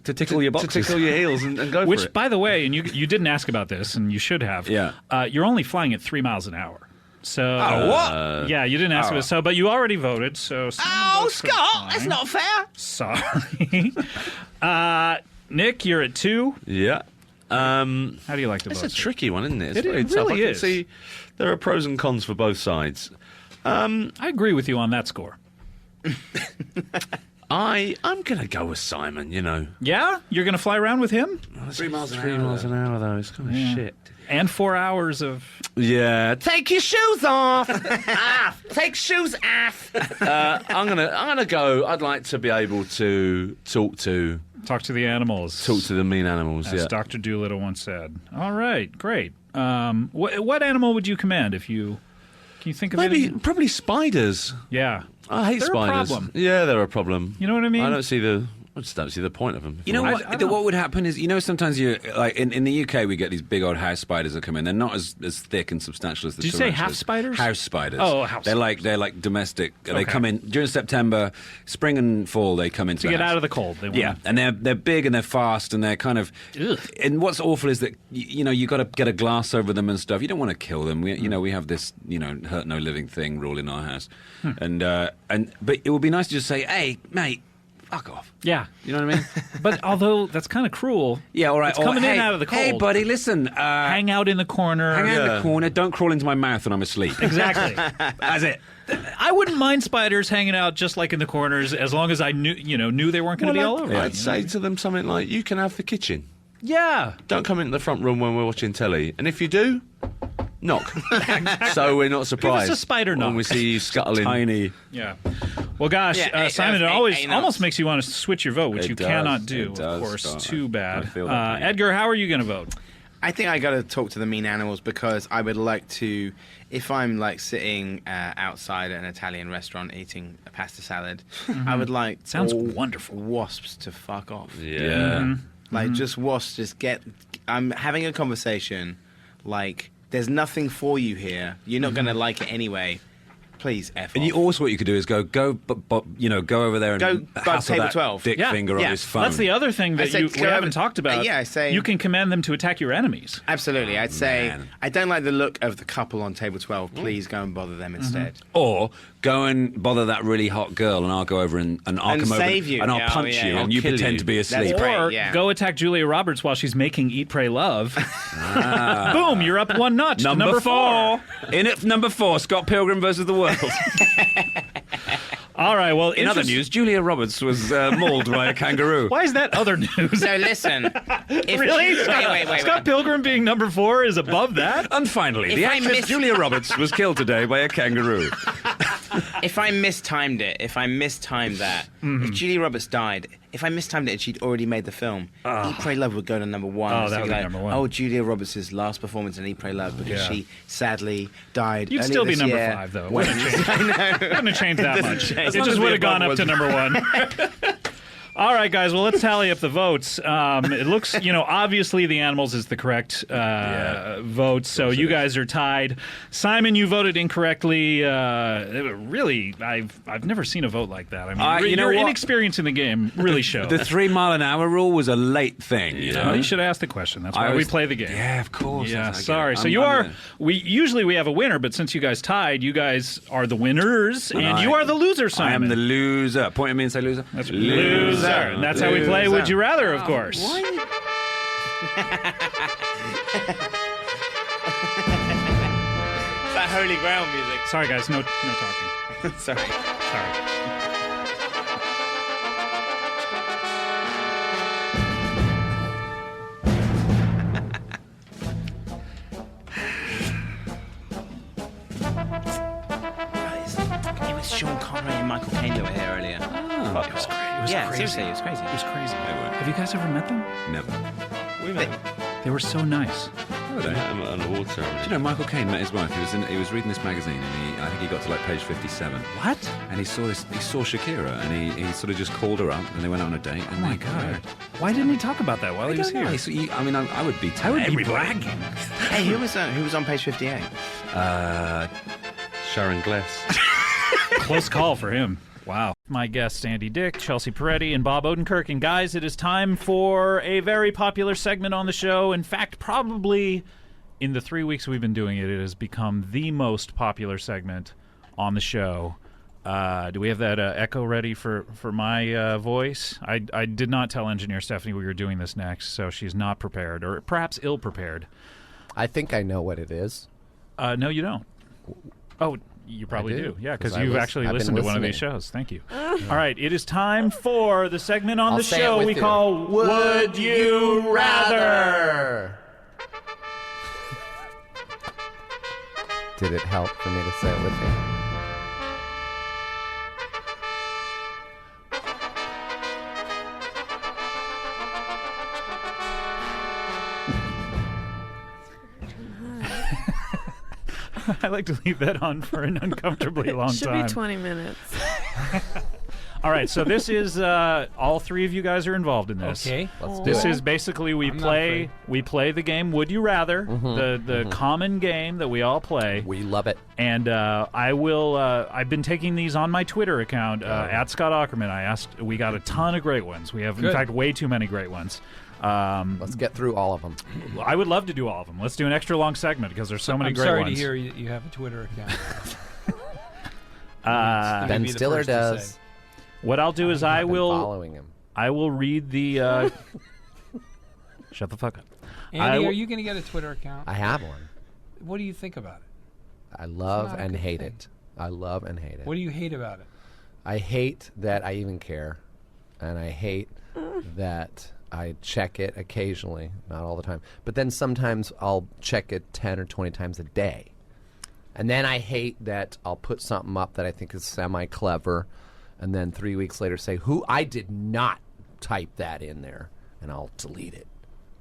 To tickle your heels and go for it. Which, by the way, and you didn't ask about this, and you should have. Yeah. You're only flying at 3 miles an hour. So, what? Yeah, you didn't ask about so, but you already voted. So, Scott, that's not fair. Sorry. Nick, you're at 2. Yeah. How do you like the vote? It's a tricky one, isn't it? It's It very tough. really I can is. see there are pros and cons for both sides. I agree with you on that score. I'm going to go with Simon, Yeah? You're going to fly around with him? 3 miles an hour. 3 miles an hour, though. It's kind of shit. And 4 hours of... Yeah. Take your shoes off. Off. Take shoes off. I'm gonna go. I'd like to be able to talk to the animals. Talk to the mean animals. As Yeah. Dr. Doolittle once said. All right, great. What animal would you command if you... Can you think of anything? Probably spiders. Yeah. I hate They're spiders. a problem. Yeah, they're a problem. You know what I mean? I just don't see the point of them. You know what? What would happen is, sometimes you like in the UK we get these big old house spiders that come in. They're not as thick and substantial as the. Did you say tarantulas. half spiders? House spiders. Oh, house. They're like domestic. They Okay. come in during September, spring and fall. They come into To the get house. out of the cold. They want Yeah, and they're big and they're fast and they're kind of. Ugh. And what's awful is that you got to get a glass over them and stuff. You don't want to kill them. We have this hurt no living thing rule in our house, but it would be nice to just say, hey mate, fuck off. Yeah. You know what I mean? But although that's kind of cruel. Yeah, all right. It's coming in out of the cold. Hey, buddy, listen. Hang out in the corner. Hang out in the corner. Don't crawl into my mouth when I'm asleep. Exactly. That's it. I wouldn't mind spiders hanging out just like in the corners as long as I knew they weren't going to be all over. I'd say to them something like, "You can have the kitchen. Yeah. Don't come into the front room when we're watching telly. And if you do, knock." So we're not surprised. Give us a spider knock. when we see you scuttling. Tiny. Yeah. Well, gosh, Simon, it almost makes you want to switch your vote, which you cannot do, of course. Scott. Too bad. I feel that pain. Edgar, how are you going to vote? I think I got to talk to the mean animals because I would like to, if I'm like sitting outside at an Italian restaurant eating a pasta salad, I would like Sounds all wonderful. wasps to fuck off. Yeah. Like just wasps, just get. I'm having a conversation. Like there's nothing for you here. You're not gonna like it anyway. Please, F And off. you also what you could do is go over there and Go bug hassle table that 12. dick Yeah. finger Yeah. on his phone. That's the other thing I that said we go haven't over- talked about. I say you can command them to attack your enemies. Absolutely, I'd say Man. I don't like the look of the couple on table 12. Please go and bother them instead. Or go and bother that really hot girl, and I'll go over and I'll come save over you. and I'll Yeah, punch yeah, you, yeah. and you I'll kill pretend you. to be asleep. That's great. Or yeah. go attack Julia Roberts while she's making Eat, Pray, Love. Boom, you're up one notch. to Number 4. 4. In at number 4, Scott Pilgrim versus the World. All right, well, In other news, Julia Roberts was mauled by a kangaroo. Why is that other news? So listen, if Really? wait. Scott Pilgrim being number 4 is above that? And finally, If the I actress miss- Julia Roberts was killed today by a kangaroo. If I mistimed it, if Julia Roberts died, if I mistimed it and she'd already made the film, Eat, Pray, Love would go to number 1. Oh, So that would be like, number 1. Oh, Julia Roberts' last performance in Eat, Pray, Love because Yeah. she sadly died. You'd earlier still be this number year 5, though. when- Wouldn't have changed. I know. Wouldn't have changed that much. change. It As long just as would the have gone above up to was- number 1. All right, guys. Well, let's tally up the votes. It looks, obviously the animals is the correct vote. So you guys are tied. Simon, you voted incorrectly. Really, I've never seen a vote like that. I mean, You know your what? inexperience in the game really shows. The 3 mile an hour rule was a late thing. Well, you should have asked the question. That's why we play the game. Yeah, of course. Yeah, I get it. sorry. So I'm- you I'm are. gonna- We have a winner, but since you guys tied, you guys are the winners, and you are the loser, Simon. I am the loser. Point at me and say loser. That's loser. And that's how we play Would You Rather, of course. That holy ground music. Sorry, guys. No talking. Sorry. It was Sean Connery and Michael Caine that were here earlier. Oh, it was great. It was Yeah, crazy. seriously, it was crazy. It was crazy. Have you guys ever met them? Never. We met. They were so nice. They met him at an award ceremony. Do you know Michael Caine met his wife? He was reading this magazine, and I think he got to like page 57. What? And he saw Shakira, and he sort of just called her up, and they went on a date. And Oh my they got married. God! Why didn't he talk about that while he was here? I would be. I would be everybody. bragging. Hey, who was on page 58? Sharon Glass. Close call for him. Wow. My guests, Andy Dick, Chelsea Peretti, and Bob Odenkirk. And guys, it is time for a very popular segment on the show. In fact, probably in the 3 weeks we've been doing it, it has become the most popular segment on the show. Do we have that echo ready for my voice? I did not tell engineer Stephanie we were doing this next, so she's not prepared, or perhaps ill-prepared. I think I know what it is. No, you don't. Oh, you probably I do. do, Yeah, because 'cause you've I've actually been listened to one of these listening. shows. Thank you. All right, it is time for the segment on I'll the say it show with we you. call Would You Rather? Did it help for me to say it with you? I like to leave that on for an uncomfortably long Should time. be 20 minutes. All right, so this is all three of you guys are involved in this. Okay. Let's do This it. is basically I'm not afraid. we play the game Would You Rather, the common game that we all play. We love it. And I've been taking these on my Twitter account at Scott Aukerman. We got a ton of great ones. We have in Good. fact way too many great ones. Let's get through all of them. I would love to do all of them. Let's do an extra long segment because there's so many I'm great sorry ones. to hear you have a Twitter account. Ben be the Stiller first to does. say. What I'll do is I've I been will following him. I will read the shut the fuck up. Andy, are you going to get a Twitter account? I have one. What do you think about it? I love not a and good hate thing. it. I love and hate it. What do you hate about it? I hate that I even care, and I hate that I check it occasionally, not all the time. But then sometimes I'll check it 10 or 20 times a day. And then I hate that I'll put something up that I think is semi-clever, and then 3 weeks later say, I did not type that in there, and I'll delete it.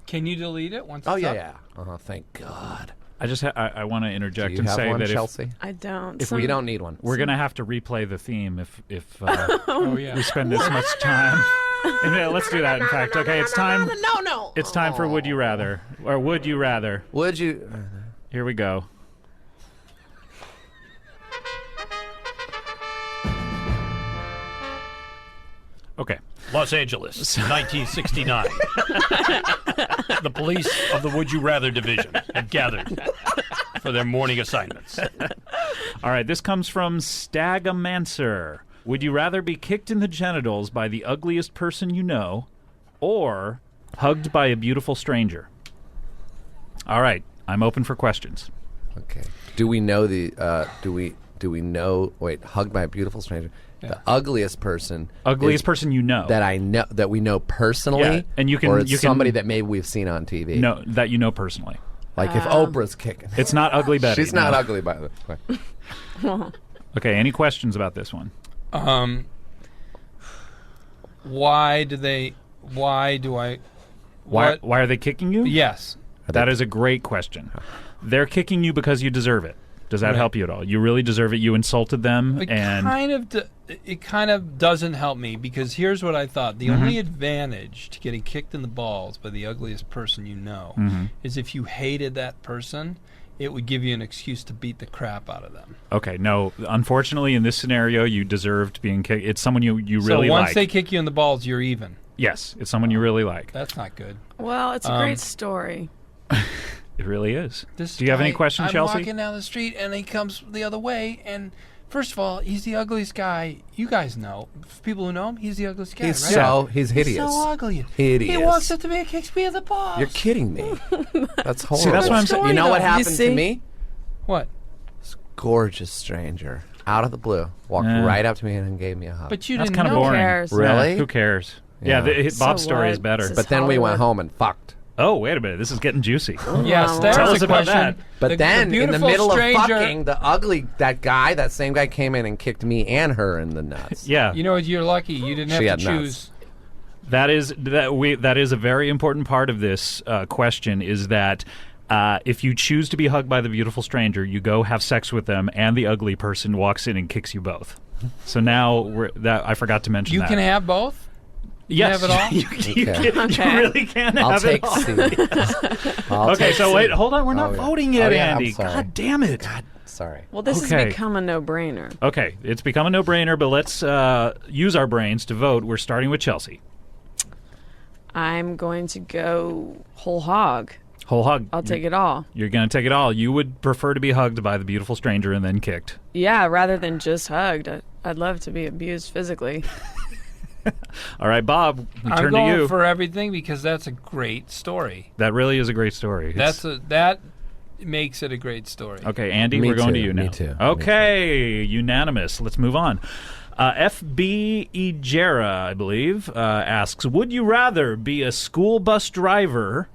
Can you delete it once Oh, it's yeah, up? yeah. Thank God. I just I want to interject Do you and have say one, that Chelsea? I don't. If we don't need one. we're gonna have to replay the theme if Oh, yeah. we spend this much time. And, yeah, let's do that. In fact, okay, it's time. No. It's time for Would You Rather or Would You Rather. Would you? Here we go. Okay. Los Angeles, 1969. The police of the Would You Rather Division have gathered for their morning assignments. All right, this comes from Stagamancer. Would you rather be kicked in the genitals by the ugliest person you know or hugged by a beautiful stranger? All right, I'm open for questions. Okay. Do we know the? Do we know? Wait, hugged by a beautiful stranger. Yeah. The ugliest person. Ugliest person you know. That I know that we know personally. Yeah, and you can- Or it's you can- somebody that maybe we've seen on TV. No, that you know personally. Like if Oprah's kicking. It's not Ugly Betty. She's not no. ugly, by the way. Okay, any questions about this one? Why do I? Why are they kicking you? Yes. That is a great question. They're kicking you because you deserve it. Does that Right. help you at all? You really deserve it. You insulted them, It and kind of doesn't help me because here's what I thought: the Mhm. only advantage to getting kicked in the balls by the ugliest person you know Mhm. is if you hated that person, it would give you an excuse to beat the crap out of them. okay, no. Unfortunately, in this scenario, you deserved being kicked. It's someone you really so once like. they kick you in the balls, you're even. Yes, it's someone you really like. That's not good. Well, it's a great story. It really is. This Do you have any guy- questions, I'm Chelsea? walking down the street and he comes the other way, and first of all, he's the ugliest guy. You guys know, people who know him, he's the ugliest guy. He's right? so- he's hideous. so ugly. Hideous. He walks up to me and kicks me in the balls. You're kidding me. That's horrible. See, that's what I'm saying. You know what Have you happened to seen- me? What? Gorgeous stranger. Out of the blue, walked right up to me and gave me a hug. But you That's didn't kind of know. boring. Really? Yeah, who cares? Yeah, Bob's story is better. But then we went home and fucked. Oh, wait a minute. This is getting juicy. Yes, there's Tell a us about question. that. But then, in the middle stranger, of fucking, that same guy came in and kicked me and her in the nuts. Yeah. You know, you're lucky. You didn't She have to had choose. That is a very important part of this question. Is that if you choose to be hugged by the beautiful stranger, you go have sex with them, and the ugly person walks in and kicks you both. So now I forgot to mention You that. can have both. Yes, have it all. You really can I'll have take it all. C. Okay, so wait, hold on. We're not Oh, yeah. voting yet, Oh, yeah, I'm Andy. sorry. God damn it. Sorry. Well, this has become a no-brainer. Okay, it's become a no-brainer, but let's use our brains to vote. We're starting with Chelsea. I'm going to go whole hog. Whole hug. I'll take it all. You're going to take it all. You would prefer to be hugged by the beautiful stranger and then kicked. Yeah, rather than just hugged. I'd love to be abused physically. All right, Bob, we I'm turn going to you. for everything because that's a great story. That really is a great story. That makes it a great story. Okay, Andy, Me we're going too, to you now. me too. Okay, unanimous. Let's move on. FB Ejera, I believe, asks, would you rather be a school bus driver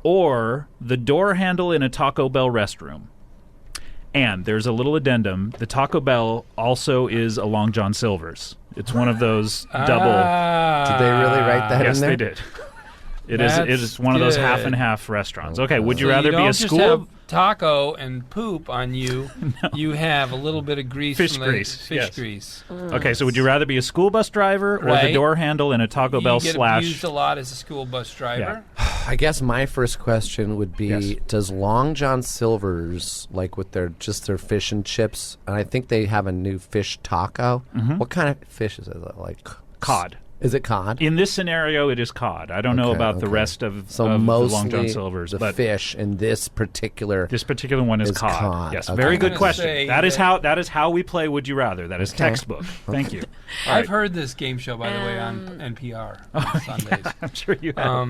or the door handle in a Taco Bell restroom? And there's a little addendum. The Taco Bell also is a Long John Silver's. It's one of those double. Did they really write that Yes, in there? they did. It is one of those half and half restaurants. Okay, would you rather you be don't a just school have taco and poop on you? You have a little bit of grease. Fish from the grease, Fish yes. grease. Okay, so would you rather be a school bus driver or the Right. door handle in a Taco Bell You get slash? abused a lot as a school bus driver. I guess my first question would be: Yes. does Long John Silver's, like with their fish and chips, and I think they have a new fish taco. Mhm. What kind of fish is it? Like Cod. Is it cod? In this scenario, it is cod. I don't know Okay, about the okay. rest of, So of the mostly Long John Silver's, the but fish in this particular one is is cod. cod. Yes, Okay. very I'm good gonna question. say That is that- how we play Would You Rather. That is Okay. textbook. Thank you. All I've right. heard this game show, by the way, on NPR on Sundays. I'm sure you have.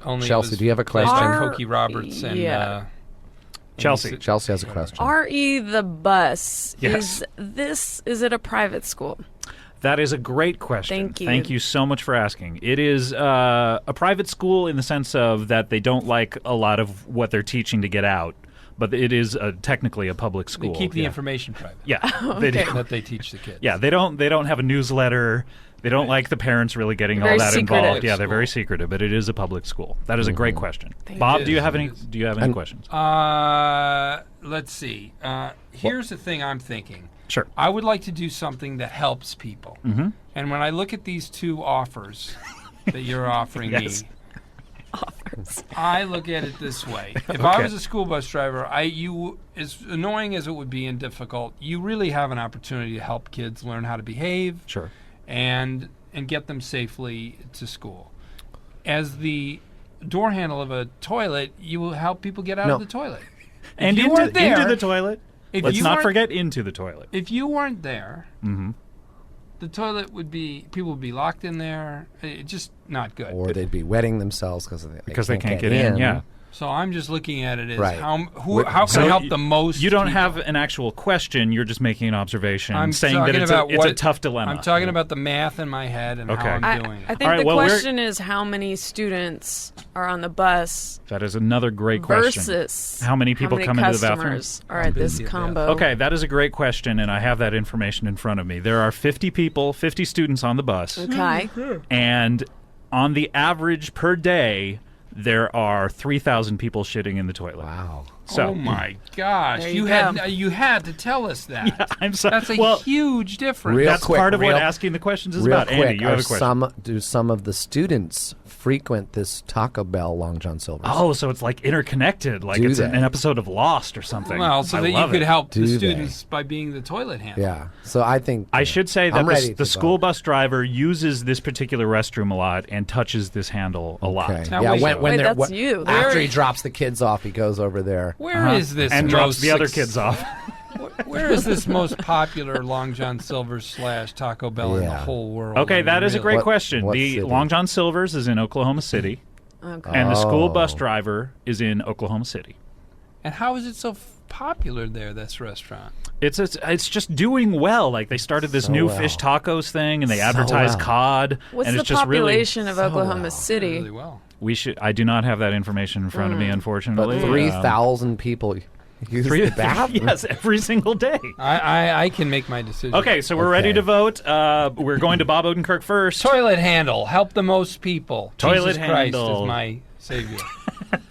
Only it Chelsea, was do you have a played by question? Cokie Roberts and Yeah. Chelsea. Chelsea has a question. R.E. the bus. Yes. Is it a private school? That is a great question. Thank you. Thank you so much for asking. It is a private school in the sense of that they don't like a lot of what they're teaching to get out, but it is technically a public They school. keep the Yeah. information private. Yeah, Oh, they okay. do. that they teach the kids. Yeah, they don't have a newsletter. They don't like the parents really getting all Very that secretive. involved. Yeah, they're very secretive, but it is a public school. That is a great question. Bob, do you have any questions? Let's see. Here's the thing I'm thinking. Sure. I would like to do something that helps people. Mhm. And when I look at these two offers that you're offering Yes. me, I look at it this way. If I Okay. was a school bus driver, as annoying as it would be and difficult, you really have an opportunity to help kids learn how to behave. Sure. And get them safely to school. As the door handle of a toilet, you will help people get out No. of the toilet. If And you into weren't there, the toilet. if Let's you not weren't- forget into the toilet. If you weren't there, Mm-hmm. the toilet people would be locked in there. It's just not good. Or they'd be wetting themselves because they can't get in. Yeah. So I'm just looking at it as Right. how We're- can So I help the most? You don't people? have an actual question. You're just making an observation, I'm saying that talking it's about a what- tough dilemma. I'm talking about the math in my head and Okay. how I'm doing I it. think All right, the well, we're- question is how many students are on the bus That is another great question. versus How many people come into the bathroom? customers are at this combo. Okay, that is a great question, and I have that information in front of me. There are 50 students on the bus. Okay. And on the average per day, there are 3,000 people shitting in the toilet. Wow. So, oh my gosh! There You you had go. you had to tell us that. Yeah, I'm sorry. That's a Well, huge difference. Real that's quick, part of what real- asking the questions is Real about. quick, Andy, you have a question. do some of the students frequent this Taco Bell Long John Silver's? Oh, so it's like interconnected, like Do it's an they? episode of Lost or something. Well, so I that you love could it. help Do the they? students by being the toilet handler. Yeah. So I think I should say that I'm ready the to school vote. bus driver uses this particular restroom a lot and touches this handle a lot. Okay. Now, yeah, wait, when wait, they're that's you. after he drops the kids off, he goes over there. Where is this and drops most the other suc- kids off. Where is this most popular Long John Silver's / Taco Bell in the Yeah. whole world? Okay, that is a great What- question. what The city? Long John Silver's is in Oklahoma City, Okay. and the school bus Oh. driver is in Oklahoma City. And how is it so popular there, this restaurant. It's just doing well. Like they started this new fish tacos thing, and they advertise cod. What's and the it's just population of really, Oklahoma City? Really well. I do not have that information in front of me, unfortunately. But 3,000 people use the bathroom. Yes, every single day. I can make my decision. Okay, so we're ready to vote. We're going to Bob Odenkirk first. Toilet handle. Help the most people. Toilet Jesus Christ handle. is my savior.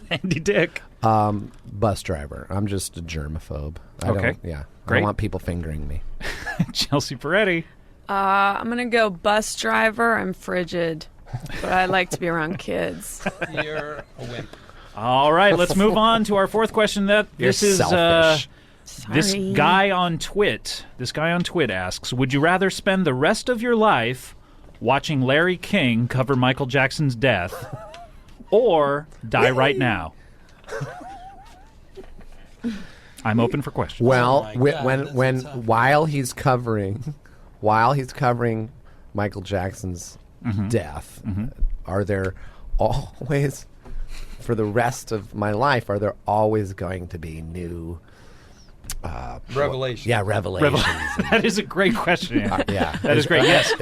Andy Dick. Bus driver. I'm just a germaphobe. I Okay. don't Great. want people fingering me. Chelsea Peretti. I'm going to go bus driver. I'm frigid, but I like to be around kids. You're a wimp. All right, let's move on to our fourth question. This is selfish. this guy on Twit. This guy on Twit asks, would you rather spend the rest of your life watching Larry King cover Michael Jackson's death or die right now? I'm open for questions. Well, while he's covering Michael Jackson's death, are there always, for the rest of my life, are there always going to be new revelations? Yeah, revelations. That is a great question. Yeah, that is great. Yes,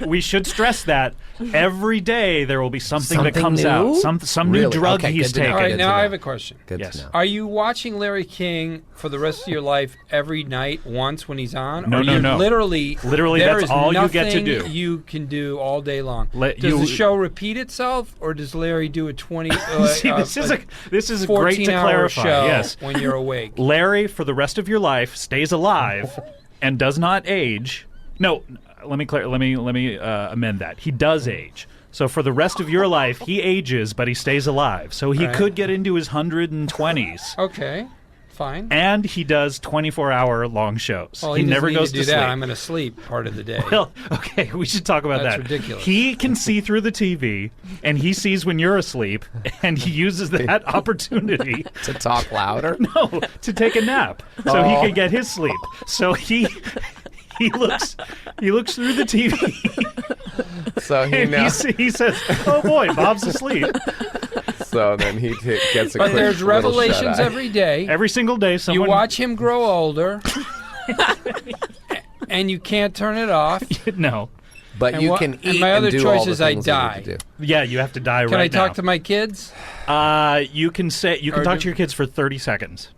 we should stress that every day there will be something that comes new? out, some new drug Okay, he's good to know. taking. All right, Good now to I know. have a question. Good Yes. to know. Are you watching Larry King for the rest of your life every night once when he's on? No, or you're no. Literally, Literally, there that's is all you get to nothing do. You can do all day long. Let Does you- the show repeat itself, or does Larry do a 20? See, this is a great to 14-hour clarify. show Yes, when you're awake. Larry, for the rest of your life, stays alive and does not age. No, let me amend that. He does age. So for the rest of your life, he ages, but he stays alive. So he Right. could get into his 120s. Okay, fine. And he does 24-hour long shows. Well, he never doesn't goes need to to do sleep. that. I'm going to sleep part of the day. Well, okay, we should talk about That's that. ridiculous. He can see through the TV, and he sees when you're asleep, and he uses that opportunity To talk louder? No, to take a nap, so he can get his sleep. So he looks through the TV. So he And knows. he says, "Oh boy, Bob's asleep." So then he gets a But quick there's little revelations shut-eye. every day. Every single day, You someone watch him grow older, and you can't turn it off. No, But And you what- can and eat my and other do choice all the is I things you need die. to do. yeah, you have to die Can right I talk now. to my kids? You can talk to your kids for 30 seconds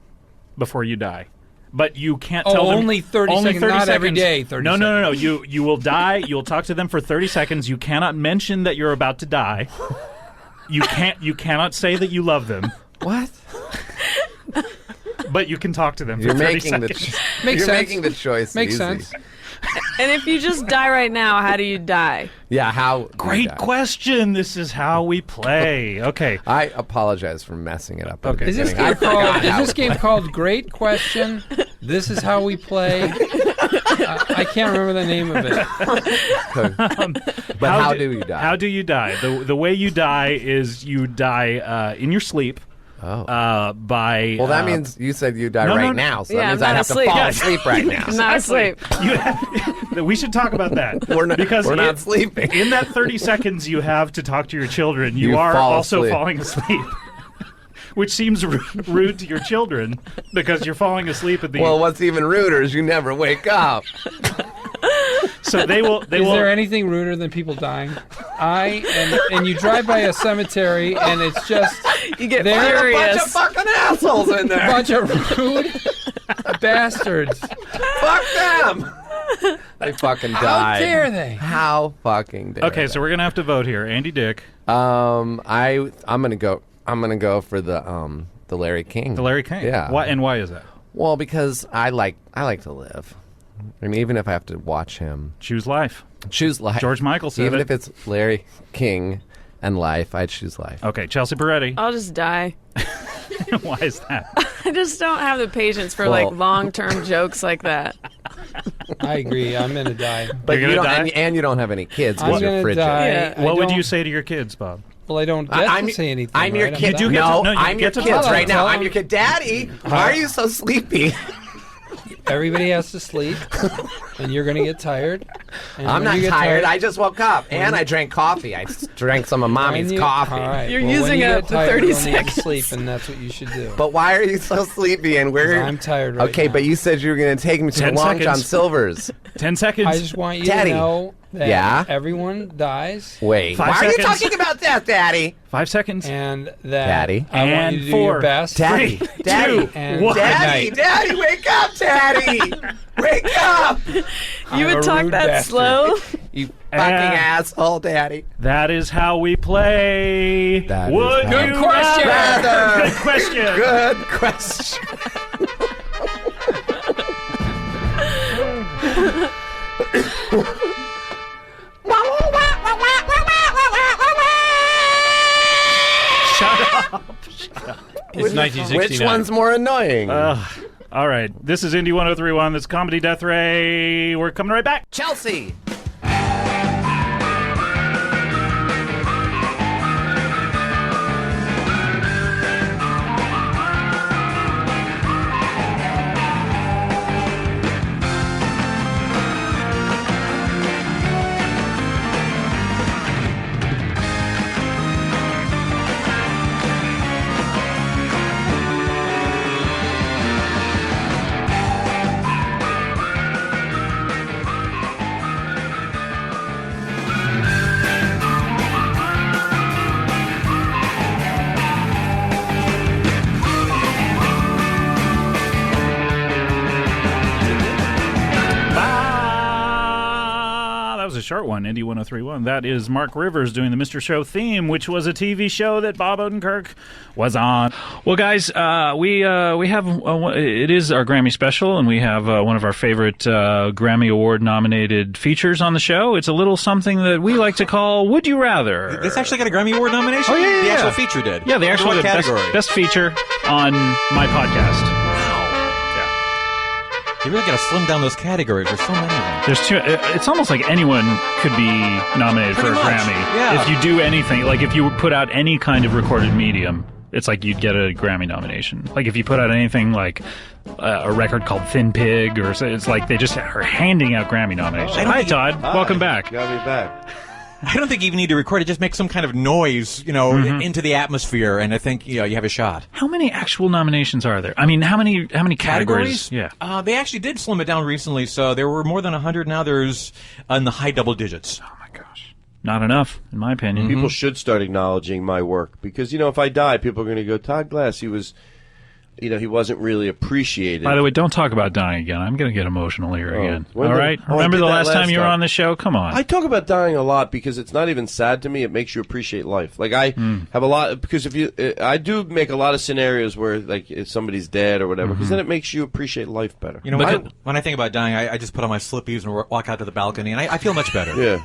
before you die. But you can't Oh, tell them only 30 seconds, not every day 30 No. You will die. You'll talk to them for 30 seconds. You cannot mention that you're about to die. You cannot say that you love them. What? But you can talk to them You're for 30 making the seconds. Makes you're sense. making the choice. Makes easy. sense. And if you just die right now, how do you die? Yeah. How? do you Great die? question. This is how we play. Okay. I apologize for messing it up. at the Okay. Is this beginning. game I forgot called? Is how this it game played. called Great Question? This is how we play. I can't remember the name of it. But how do you die? How do you die? The way you die is you die in your sleep. Oh. By Well, that means you said you die no, right no. now, so Yeah, that means I'm I not have to asleep. fall Yeah. asleep right now. I'm not asleep. We should talk about that. We're not- because we're not sleeping. In that 30 seconds you have to talk to your children, you You are fall also asleep. falling asleep. Which seems rude to your children because you're falling asleep at the. Well, what's even ruder is you never wake up. So they will. Is there anything ruder than people dying? And you drive by a cemetery and it's just You get there are A bunch furious. of fucking assholes in a there. bunch of rude bastards. Fuck them. They fucking How died. dare they? How fucking dare Okay, so we're gonna have to vote here. Andy Dick, I'm gonna go for the Larry King. the Larry King. Yeah. Why is that? Well, because I like to live. I mean, even if I have to watch him Choose life. choose life. George Michael said even it. if it's Larry King and life, I'd choose life. Okay, Chelsea Peretti. I'll just die. Why is that? I just don't have the patience for Well- like long-term jokes like that. I agree. I'm gonna die. But You're you gonna don't, die? and you don't have any kids I'm because you're gonna frigid. die. Yeah. I What would don't- you say to your kids, Bob? Well, I don't get to say anything. I'm your right? kid. You do get no, to- no, you I'm your get to kids tell right them. now. I'm your kid. Daddy, why are you so sleepy? Everybody has to sleep, and you're gonna get tired. And I'm when not you get tired. I just woke up, and I drank coffee. I drank some of Mommy's coffee. All right. You're well, when using you up get the tired, 30 you'll need to seconds. sleep, and that's what you should do. But why are you so sleepy? And 'Cause I'm tired right Okay, now. but you said you were going to take me to the 10 Long John seconds. Silver's. 10 seconds. I just want you Daddy. to know that Yeah? everyone dies. Wait, 5 why are you seconds. talking about death, Daddy? 5 seconds. And that Daddy. I want And you to do 4. your best. Daddy, Three, Daddy, two, and one. good Daddy, night. Daddy, wake up, Daddy! Wake up! You I'm would a talk rude that bastard. slow? You fucking And- asshole, Daddy. That is how we play. That is Would how- you Good question. Rather. Good question. Good question. Shut up. It's 1969. Which one's more annoying? All right. This is Indy 1031. That's Comedy Death Ray. We're coming right back. Chelsea. That was a short one, Indy 1031. That is Mark Rivers doing the Mr. Show theme, which was a TV show that Bob Odenkirk was on. Well, guys, we have it is our Grammy special, and we have one of our favorite Grammy Award nominated features on the show. It's a little something that we like to call Would You Rather. This actually got a Grammy Award nomination? Oh, yeah. The actual feature did. Yeah, the actual What best, category? best feature on my podcast. You really got to slim down those categories. There's so many of them. There's two. It's almost like anyone could be nominated for a Pretty much, Grammy. yeah. If you do anything, like if you put out any kind of recorded medium, it's like you'd get a Grammy nomination. Like if you put out anything like a record called Thin Pig, or it's like they just are handing out Grammy nominations. Hi, Todd. Welcome back. Got me back. I don't think you even need to record it. Just make some kind of noise, Mm-hmm. into the atmosphere, and I think you have a shot. How many actual nominations are there? I mean, how many categories? Yeah. They actually did slim it down recently, so there were more than 100 now. There's in the high double digits. Oh my gosh. Not enough, in my opinion. People should start acknowledging my work because, if I die, people are going to go, Todd Glass, he wasn't really appreciated. By the way, don't talk about dying again. I'm going to get emotional here again. when All did- right? I Remember did the that last time you were time. on the show? Come on. I talk about dying a lot because it's not even sad to me. It makes you appreciate life. Like I have a lot because I do make a lot of scenarios where like if somebody's dead or whatever because then it makes you appreciate life better. When I think about dying, I just put on my slippies and walk out to the balcony, and I feel much better. Yeah.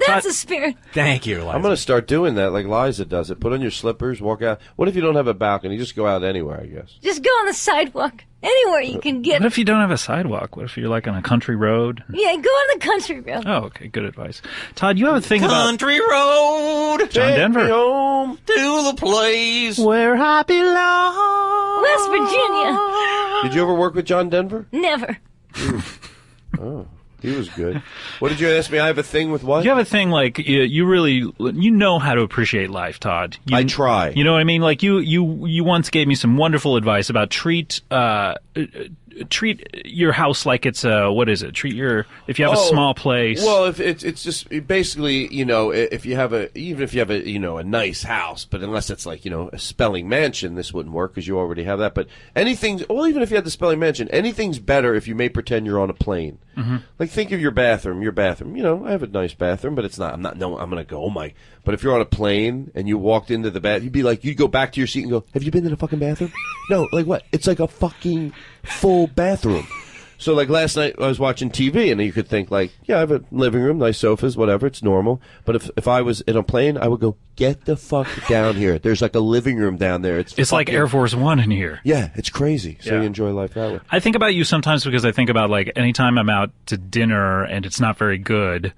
That's a spirit. Thank you, Liza. I'm going to start doing that like Liza does it. Put on your slippers, walk out. What if you don't have a balcony? Just go out anywhere, I guess. Just go on the sidewalk. Anywhere you can get. What if you don't have a sidewalk? What if you're like on a country road? Yeah, go on the country road. Oh, okay. Good advice. Todd, you have a thing about Country road. John Denver. Home to the place where I belong. West Virginia. Did you ever work with John Denver? Never. Oh, he was good. What did you ask me? I have a thing with what? You have a thing like you really know how to appreciate life, Todd. I try. You know what I mean? Like you once gave me some wonderful advice about treat your house like it's what is it? If you have a small place. Well, if it's just basically, if you have a nice house, but unless it's like, a Spelling Mansion, this wouldn't work because you already have that. But even if you had the Spelling Mansion, anything's better if you may pretend you're on a plane. Mm-hmm. Like think of your bathroom. I have a nice bathroom, but it's not. I'm going to go, oh my. But if you're on a plane and you walked into the bath, you'd go back to your seat and go, have you been in a fucking bathroom? No, like what? It's like a fucking full bathroom. So like last night I was watching TV and you could think like, yeah, I have a living room, nice sofas, whatever, it's normal. But if I was in a plane, I would go, get the fuck down here. There's like a living room down there. It's like Air Force One in here. Yeah, it's crazy. So Yeah. you enjoy life that way. I think about you sometimes because I think about like anytime I'm out to dinner and it's not very good.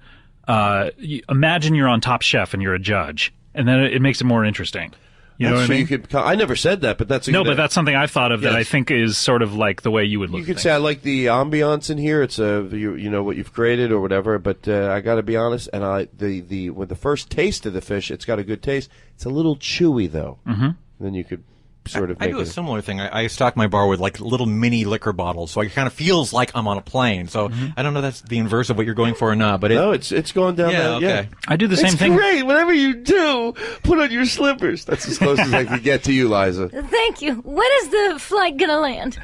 Imagine you're on Top Chef and you're a judge, and then it makes it more interesting. You know what I mean? You could. I never said that, but that's but that's something I've thought of that I think is sort of like the way you would look. You could at say I like the ambiance in here. It's you know what you've created or whatever. But I got to be honest, and with the first taste of the fish, it's got a good taste. It's a little chewy though. Mm-hmm. Then you could sort of. I do a similar thing. I stock my bar with like little mini liquor bottles, so it kind of feels like I'm on a plane. So I don't know if that's the inverse of what you're going for or not, but no, it's going down. Yeah, yeah. I do the same it's thing. Great. Whatever you do, put on your slippers. That's as close as I could get to you, Liza. Thank you. When is the flight gonna land?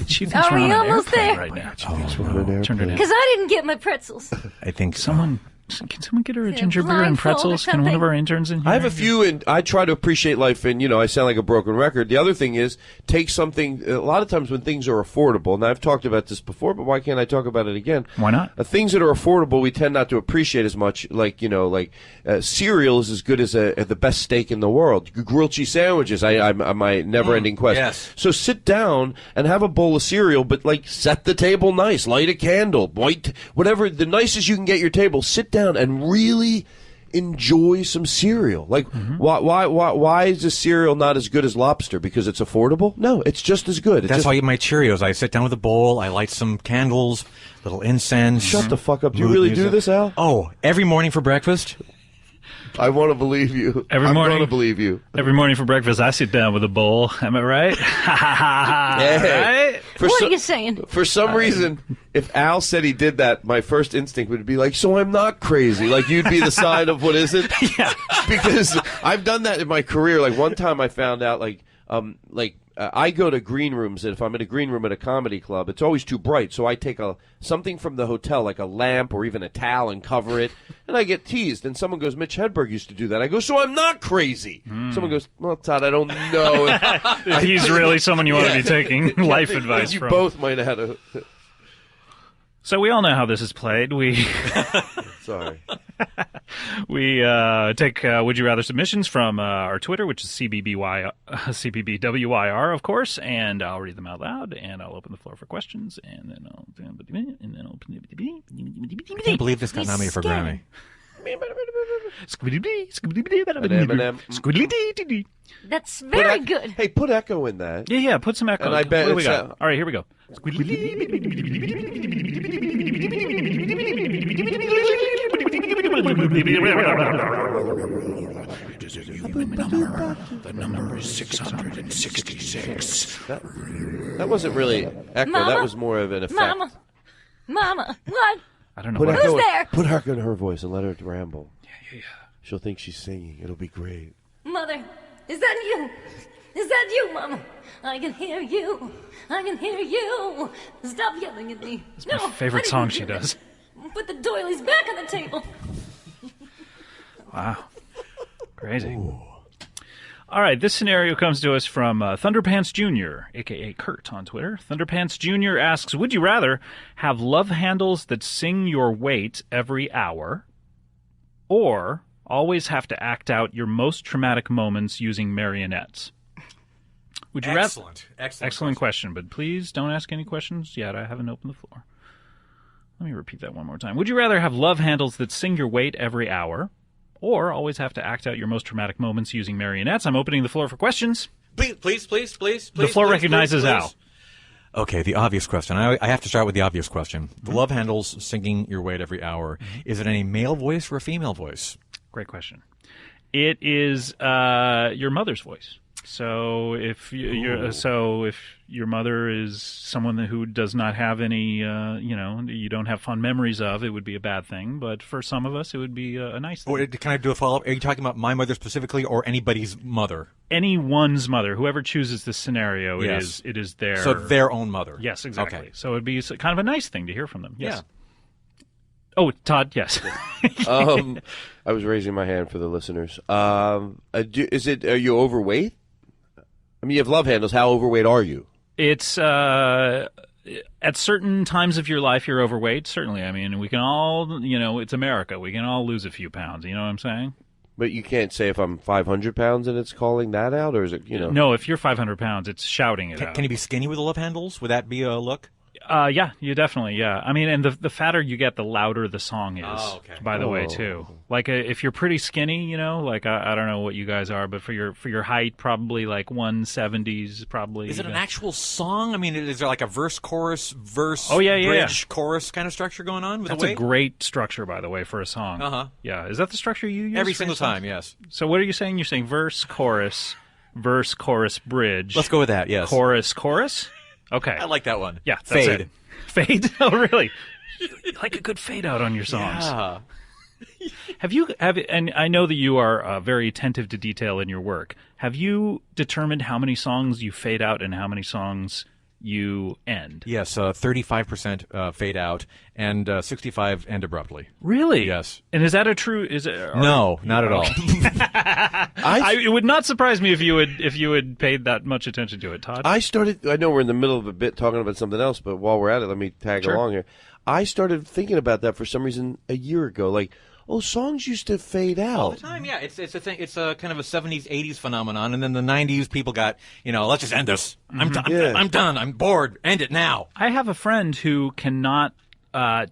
She thinks Are we're we on an almost airplane there? right now. Turn it in. Because I didn't get my pretzels. I think Can someone get her a Yeah, ginger beer and blindfold or pretzels? Can one of something. our interns in here? I have a few, and I try to appreciate life, and, I sound like a broken record. The other thing is, take something, a lot of times when things are affordable, and I've talked about this before, but why can't I talk about it again? Why not? Things that are affordable, we tend not to appreciate as much, like cereal is as good as the best steak in the world. Grilled cheese sandwiches, my never-ending quest. Yes. So sit down and have a bowl of cereal, but, set the table nice, light a candle, whatever, the nicest you can get your table, sit down and really enjoy some cereal. Why is this cereal not as good as lobster? Because it's affordable? No, it's just as good. That's why I eat my Cheerios. I sit down with a bowl, I light some candles, little incense. Shut the fuck up. Do you really do this, Al? Oh, every morning for breakfast? I want to believe you. Every morning. I'm going to believe you. Every morning for breakfast, I sit down with a bowl. Am I right? Yeah. Right? What are you saying? For some reason, if Al said he did that, my first instinct would be like, so I'm not crazy. Like, you'd be the sign of what isn't. Yeah. Because I've done that in my career. Like, one time I found out, I go to green rooms, and if I'm in a green room at a comedy club, it's always too bright. So I take something from the hotel, like a lamp or even a towel, and cover it, and I get teased. And someone goes, Mitch Hedberg used to do that. I go, so I'm not crazy. Someone goes, well, Todd, I don't know. He's really someone you want to be taking life advice you from. both might have had a... So we all know how this is played. We Sorry. we take Would You Rather submissions from our Twitter, which is CBBWIR, of course, and I'll read them out loud, and I'll open the floor for questions, and then I'll I can't believe this got nominated for Grammy. That's very good. Hey, put echo in that. Yeah, put some echo. And I bet what do we it's, got? All right, here we go. The number is 666. That wasn't really echo. Mama? That was more of an effect. Mama, what? I don't know. Put What echo, Who's there? Put echo in her voice and let her ramble. Yeah. She'll think she's singing. It'll be great. Mother, is that you? Is that you, Mama? I can hear you. I can hear you. Stop yelling at me. It's my favorite song she does. Put the doilies back on the table. Wow. Crazy. All right, this scenario comes to us from Thunderpants Jr., a.k.a. Kurt on Twitter. Thunderpants Jr. asks, would you rather have love handles that sing your weight every hour, or always have to act out your most traumatic moments using marionettes? Would you Excellent question, but please don't ask any questions yet. I haven't opened the floor. Let me repeat that one more time. Would you rather have love handles that sing your weight every hour, or always have to act out your most traumatic moments using marionettes? I'm opening the floor for questions. Please. The floor recognizes Al. Okay, the obvious question. I have to start with the obvious question. The love handles singing your weight every hour. Is it any male voice or a female voice? Great question. It is your mother's voice. So if your mother is someone who does not have any, you don't have fond memories of, it would be a bad thing. But for some of us, it would be a nice thing. Can I do a follow-up? Are you talking about my mother specifically, or anybody's mother? Anyone's mother, whoever chooses this scenario, Yes. it is their their own mother. Yes, exactly. Okay. So it'd be kind of a nice thing to hear from them. Yes. Yeah. Oh, Todd, yes. I was raising my hand for the listeners. Are you overweight? I mean, you have love handles. How overweight are you? It's at certain times of your life you're overweight. Certainly, I mean, we can all, it's America. We can all lose a few pounds. You know what I'm saying? But you can't say if I'm 500 pounds and it's calling that out, or is it, No, if you're 500 pounds, it's shouting it out. Can you be skinny with the love handles? Would that be a look? Yeah, you definitely, yeah. I mean, and the fatter you get, the louder the song is, by the way, Oh. too. Like, if you're pretty skinny, you know, like, I don't know what you guys are, but for your height, probably like 170s, probably. Is it an even. actual song? I mean, is there like a verse, chorus, bridge, chorus kind of structure going on with That's the a weight? great structure, by the way, for a song. Uh-huh. Yeah, is that the structure you use? Every for single your songs? time, yes. So what are you saying? You're saying verse, chorus, bridge. Let's go with that, yes. Chorus? Okay. I like that one. Yeah, that's Fade. it. Fade? Oh, really? You like a good fade out on your songs. Yeah. And I know that you are very attentive to detail in your work. Have you determined how many songs you fade out and how many songs you end? Yes, 35% fade out and 65 end abruptly. Really? Yes. And is that a true? No, not at all. It would not surprise me if you had paid that much attention to it, Todd. I know we're in the middle of a bit talking about something else, but while we're at it, let me tag Sure. along here. I started thinking about that for some reason a year ago. Like, songs used to fade out. All the time, yeah. It's a thing. It's a kind of a 70s, 80s phenomenon, and then the 90s people got, let's just end this. I'm done. I'm bored. End it now. I have a friend who cannot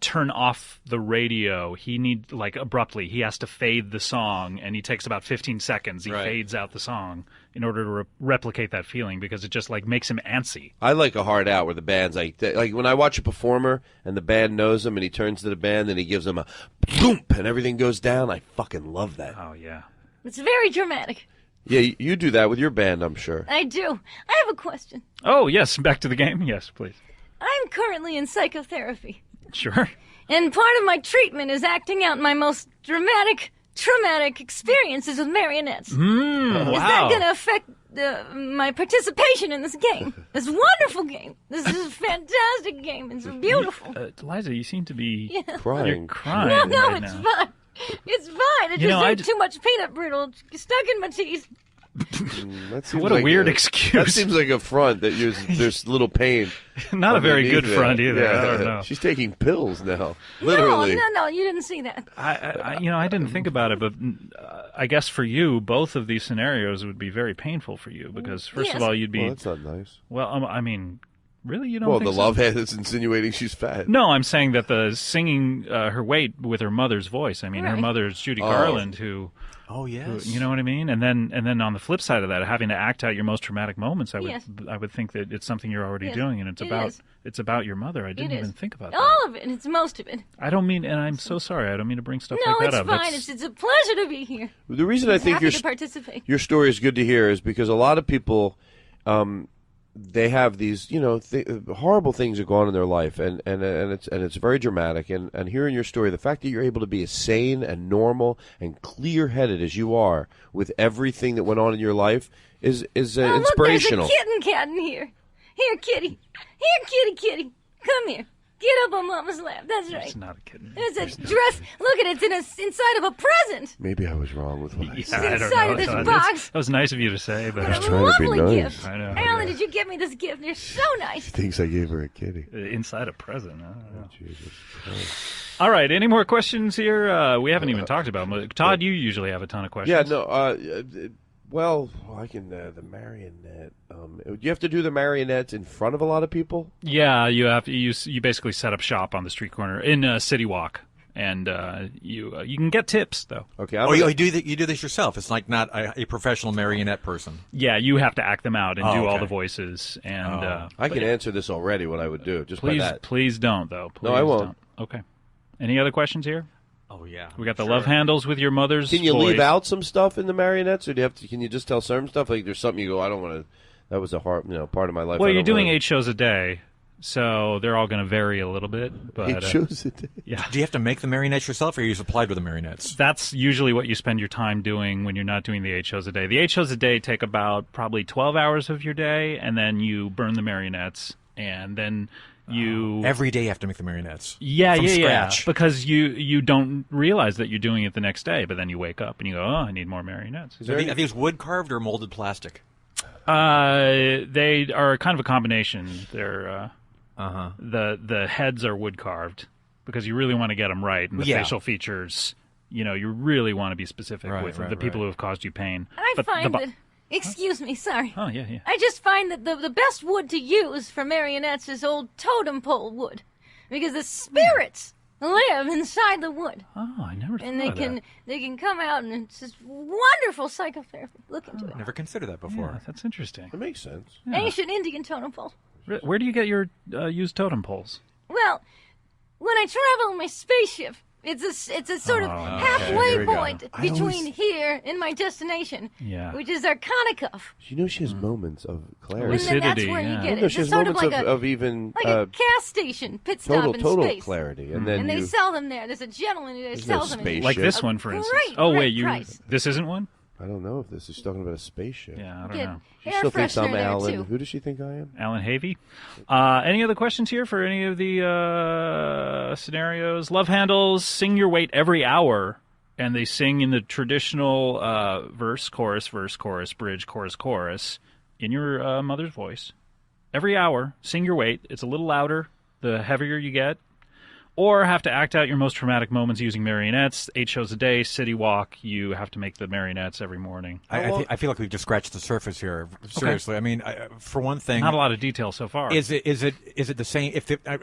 turn off the radio. He needs, abruptly. He has to fade the song, and he takes about 15 seconds. He fades out the song in order to replicate that feeling because it just, makes him antsy. I like a hard out where the band's like when I watch a performer and the band knows him and he turns to the band and he gives them a boom and everything goes down. I fucking love that. Oh, yeah. It's very dramatic. Yeah, you do that with your band, I'm sure. I do. I have a question. Oh, yes. Back to the game. Yes, please. I'm currently in psychotherapy. Sure. And part of my treatment is acting out my most traumatic experiences with marionettes. Is that going to affect my participation in this game? This wonderful game. This is a fantastic game. It's beautiful. Liza, you seem to be crying. You're crying. No, right it's now. fine. It's fine. It's just too much peanut brittle stuck in my teeth. What a weird excuse. That seems like a front that there's little pain. Not a very good underneath front it. either. I don't know. She's taking pills now. Literally. No, you didn't see that. I didn't think about it, but I guess for you, both of these scenarios would be very painful for you because, first of all, you'd be. Well, that's not nice. Well, I mean, really, you don't. Well, think the so? love head is insinuating she's fat. No, I'm saying that the singing her weight with her mother's voice. I mean, her mother's Judy Garland, who. Oh yes. You know what I mean? And then on the flip side of that, having to act out your most traumatic moments, I would think that it's something you're already doing, and it's about your mother. I didn't even think about that. All of it. It's most of it. I don't mean, and I'm so sorry. I don't mean to bring stuff No, like that it's up. fine. It's a pleasure to be here. The reason I think happy to participate. your story is good to hear is because a lot of people, they have these, horrible things that go on in their life, and it's very dramatic. And hearing your story, the fact that you're able to be as sane and normal and clear-headed as you are with everything that went on in your life is inspirational. Look, there's a cat in here. Here, kitty. Here, kitty. Come here. Get up on Mama's lap. That's right. It's not a kitten. It's a dress. Look at it. It's inside of a present. Maybe I was wrong with what I said. I don't inside know. of this Todd. box. That was nice of you to say, but I was trying to be Lovely nice. gift. I know. Alan, did you get me this gift? They're so nice. She thinks I gave her a kitty. Inside a present. I don't know. Jesus Christ. All right. Any more questions here? We haven't even talked about them. Todd, you usually have a ton of questions. Yeah, no. Well, I can the marionette. You have to do the marionette in front of a lot of people. Yeah, you have to. You basically set up shop on the street corner in City Walk, and you can get tips though. Okay. You do this yourself. It's like not a professional marionette person. Yeah, you have to act them out and do all okay. the voices. And I can answer this already. What I would do just please, by that. Please don't though. Please No, I won't. Don't. Okay. Any other questions here? Oh yeah. We got the love handles with your mother's. Can you voice. leave out some stuff in the marionettes, or do you have to? Can you just tell certain stuff? Like there's something you go, I don't want to. That was a hard, part of my life. Well, you're doing 8 shows a day, so they're all going to vary a little bit. But 8 shows a day. Yeah. Do you have to make the marionettes yourself, or are you supplied with the marionettes? That's usually what you spend your time doing when you're not doing the 8 shows a day. The 8 shows a day take about probably 12 hours of your day, and then you burn the marionettes, and then you every day you have to make the marionettes. Yeah, from yeah, scratch. because you don't realize that you're doing it the next day, but then you wake up and you go, oh, I need more marionettes. Are these wood carved or molded plastic? They are kind of a combination. They're the heads are wood carved because you really want to get them right, and the facial features. You really want to be specific with the people who have caused you pain. I but find that Excuse me, sorry. Oh, yeah. I just find that the best wood to use for marionettes is old totem pole wood, because the spirits live inside the wood. Oh, I never thought And they of can that. they can come out, and it's just wonderful psychotherapy. Look into it. Never considered that before. Yeah, that's interesting. That makes sense. Ancient Indian totem pole. Where do you get your used totem poles? Well, when I travel in my spaceship, it's a sort of okay. halfway Here we go. point I between always- here and my destination, Yeah. which is Arcanicuff. You know she has moments of clarity. And then that's where you get it. No, she has It's sort of moments like of even like a gas station pit stop in total space. clarity, and then And they you, sell them there. There's a gentleman who There's sells no them. spaceship. Like this A one, for instance. great, Oh, great wait, price. this isn't one? I don't know if this is talking about a spaceship. Yeah, I don't Get know. She air still thinks freshener I'm there, Alan. too. Who does she think I am? Alan Havey. Any other questions here for any of the scenarios? Love handles sing your weight every hour, and they sing in the traditional verse, chorus, bridge, chorus, in your mother's voice. Every hour, sing your weight. It's a little louder the heavier you get. Or have to act out your most traumatic moments using marionettes. 8 shows a day, city walk. You have to make the marionettes every morning. I feel like we've just scratched the surface here. Seriously, I mean, for one thing, Not a lot of detail so far. Is it the same?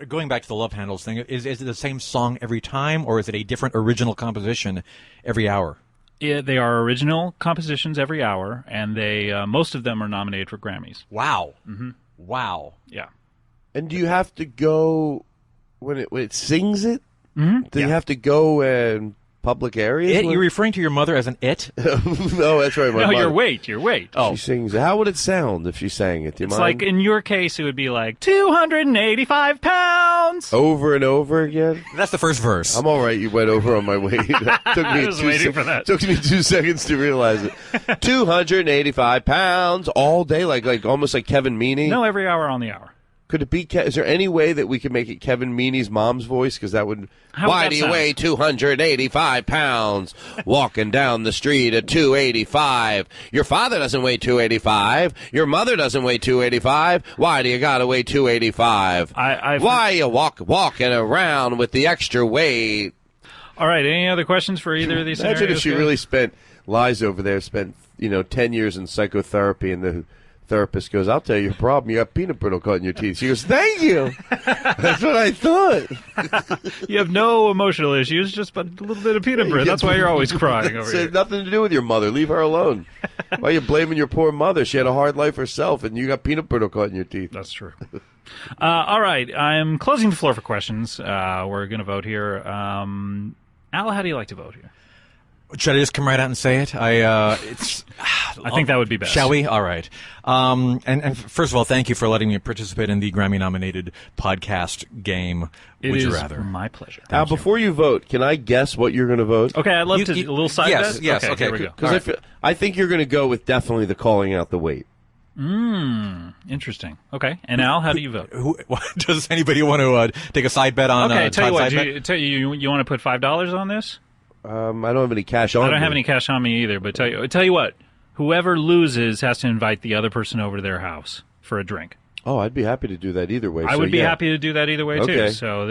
Going back to the love handles thing, is it the same song every time, or is it a different original composition every hour? Yeah, they are original compositions every hour, and they most of them are nominated for Grammys. Wow. Mm-hmm. Wow. Yeah. And do you have to go when it sings it? Mm-hmm. Do you have to go in public areas? You're referring to your mother as an it? No, that's right. My No, mother. your weight. Oh. She sings. How would it sound if she sang it? Do you It's mind? like, in your case, it would be like 285 pounds. Over and over again? That's the first verse. I'm all right. You went over on my weight. Took me I was waiting for that. Took me 2 seconds to realize it. 285 pounds all day, like almost like Kevin Meaney. No, every hour on the hour. Could it be? Is there any way that we could make it Kevin Meaney's mom's voice? Because that would. How would Why that do you sound? weigh 285 pounds? Walking down the street at 285. Your father doesn't weigh 285. Your mother doesn't weigh 285. Why do you gotta weigh 285? Why you walking around with the extra weight? All right. Any other questions for either of these Imagine scenarios? if she really spent. Lies over there spent 10 years in psychotherapy, and the therapist goes, "I'll tell you your problem. You got peanut brittle caught in your teeth." She goes, "Thank you." That's what I thought. You have no emotional issues, just a little bit of peanut brittle. That's why you're always crying over It here. had nothing to do with your mother. Leave her alone. Why are you blaming your poor mother? She had a hard life herself, and you got peanut brittle caught in your teeth. That's true. All right. I'm closing the floor for questions. We're going to vote here. Al, how do you like to vote here? Should I just come right out and say it? I think that would be best. Shall we? All right. And first of all, thank you for letting me participate in the Grammy-nominated podcast game. It Would is you rather? my pleasure. Al, before you vote, can I guess what you're going to vote? Okay, I'd love to a little side bet. Yes, okay, here we go. Because I think you're going to go with definitely the calling out the weight. Interesting. Okay. And Al, how do you vote? Does anybody want to take a side bet on? Okay, tell you Todd's what. side bet? You want to put $5 on this? I don't have any cash on me. I don't have any cash on me either. But tell you what. Whoever loses has to invite the other person over to their house for a drink. Oh, I'd be happy to do that either way. I would be happy to do that either way Okay. too. So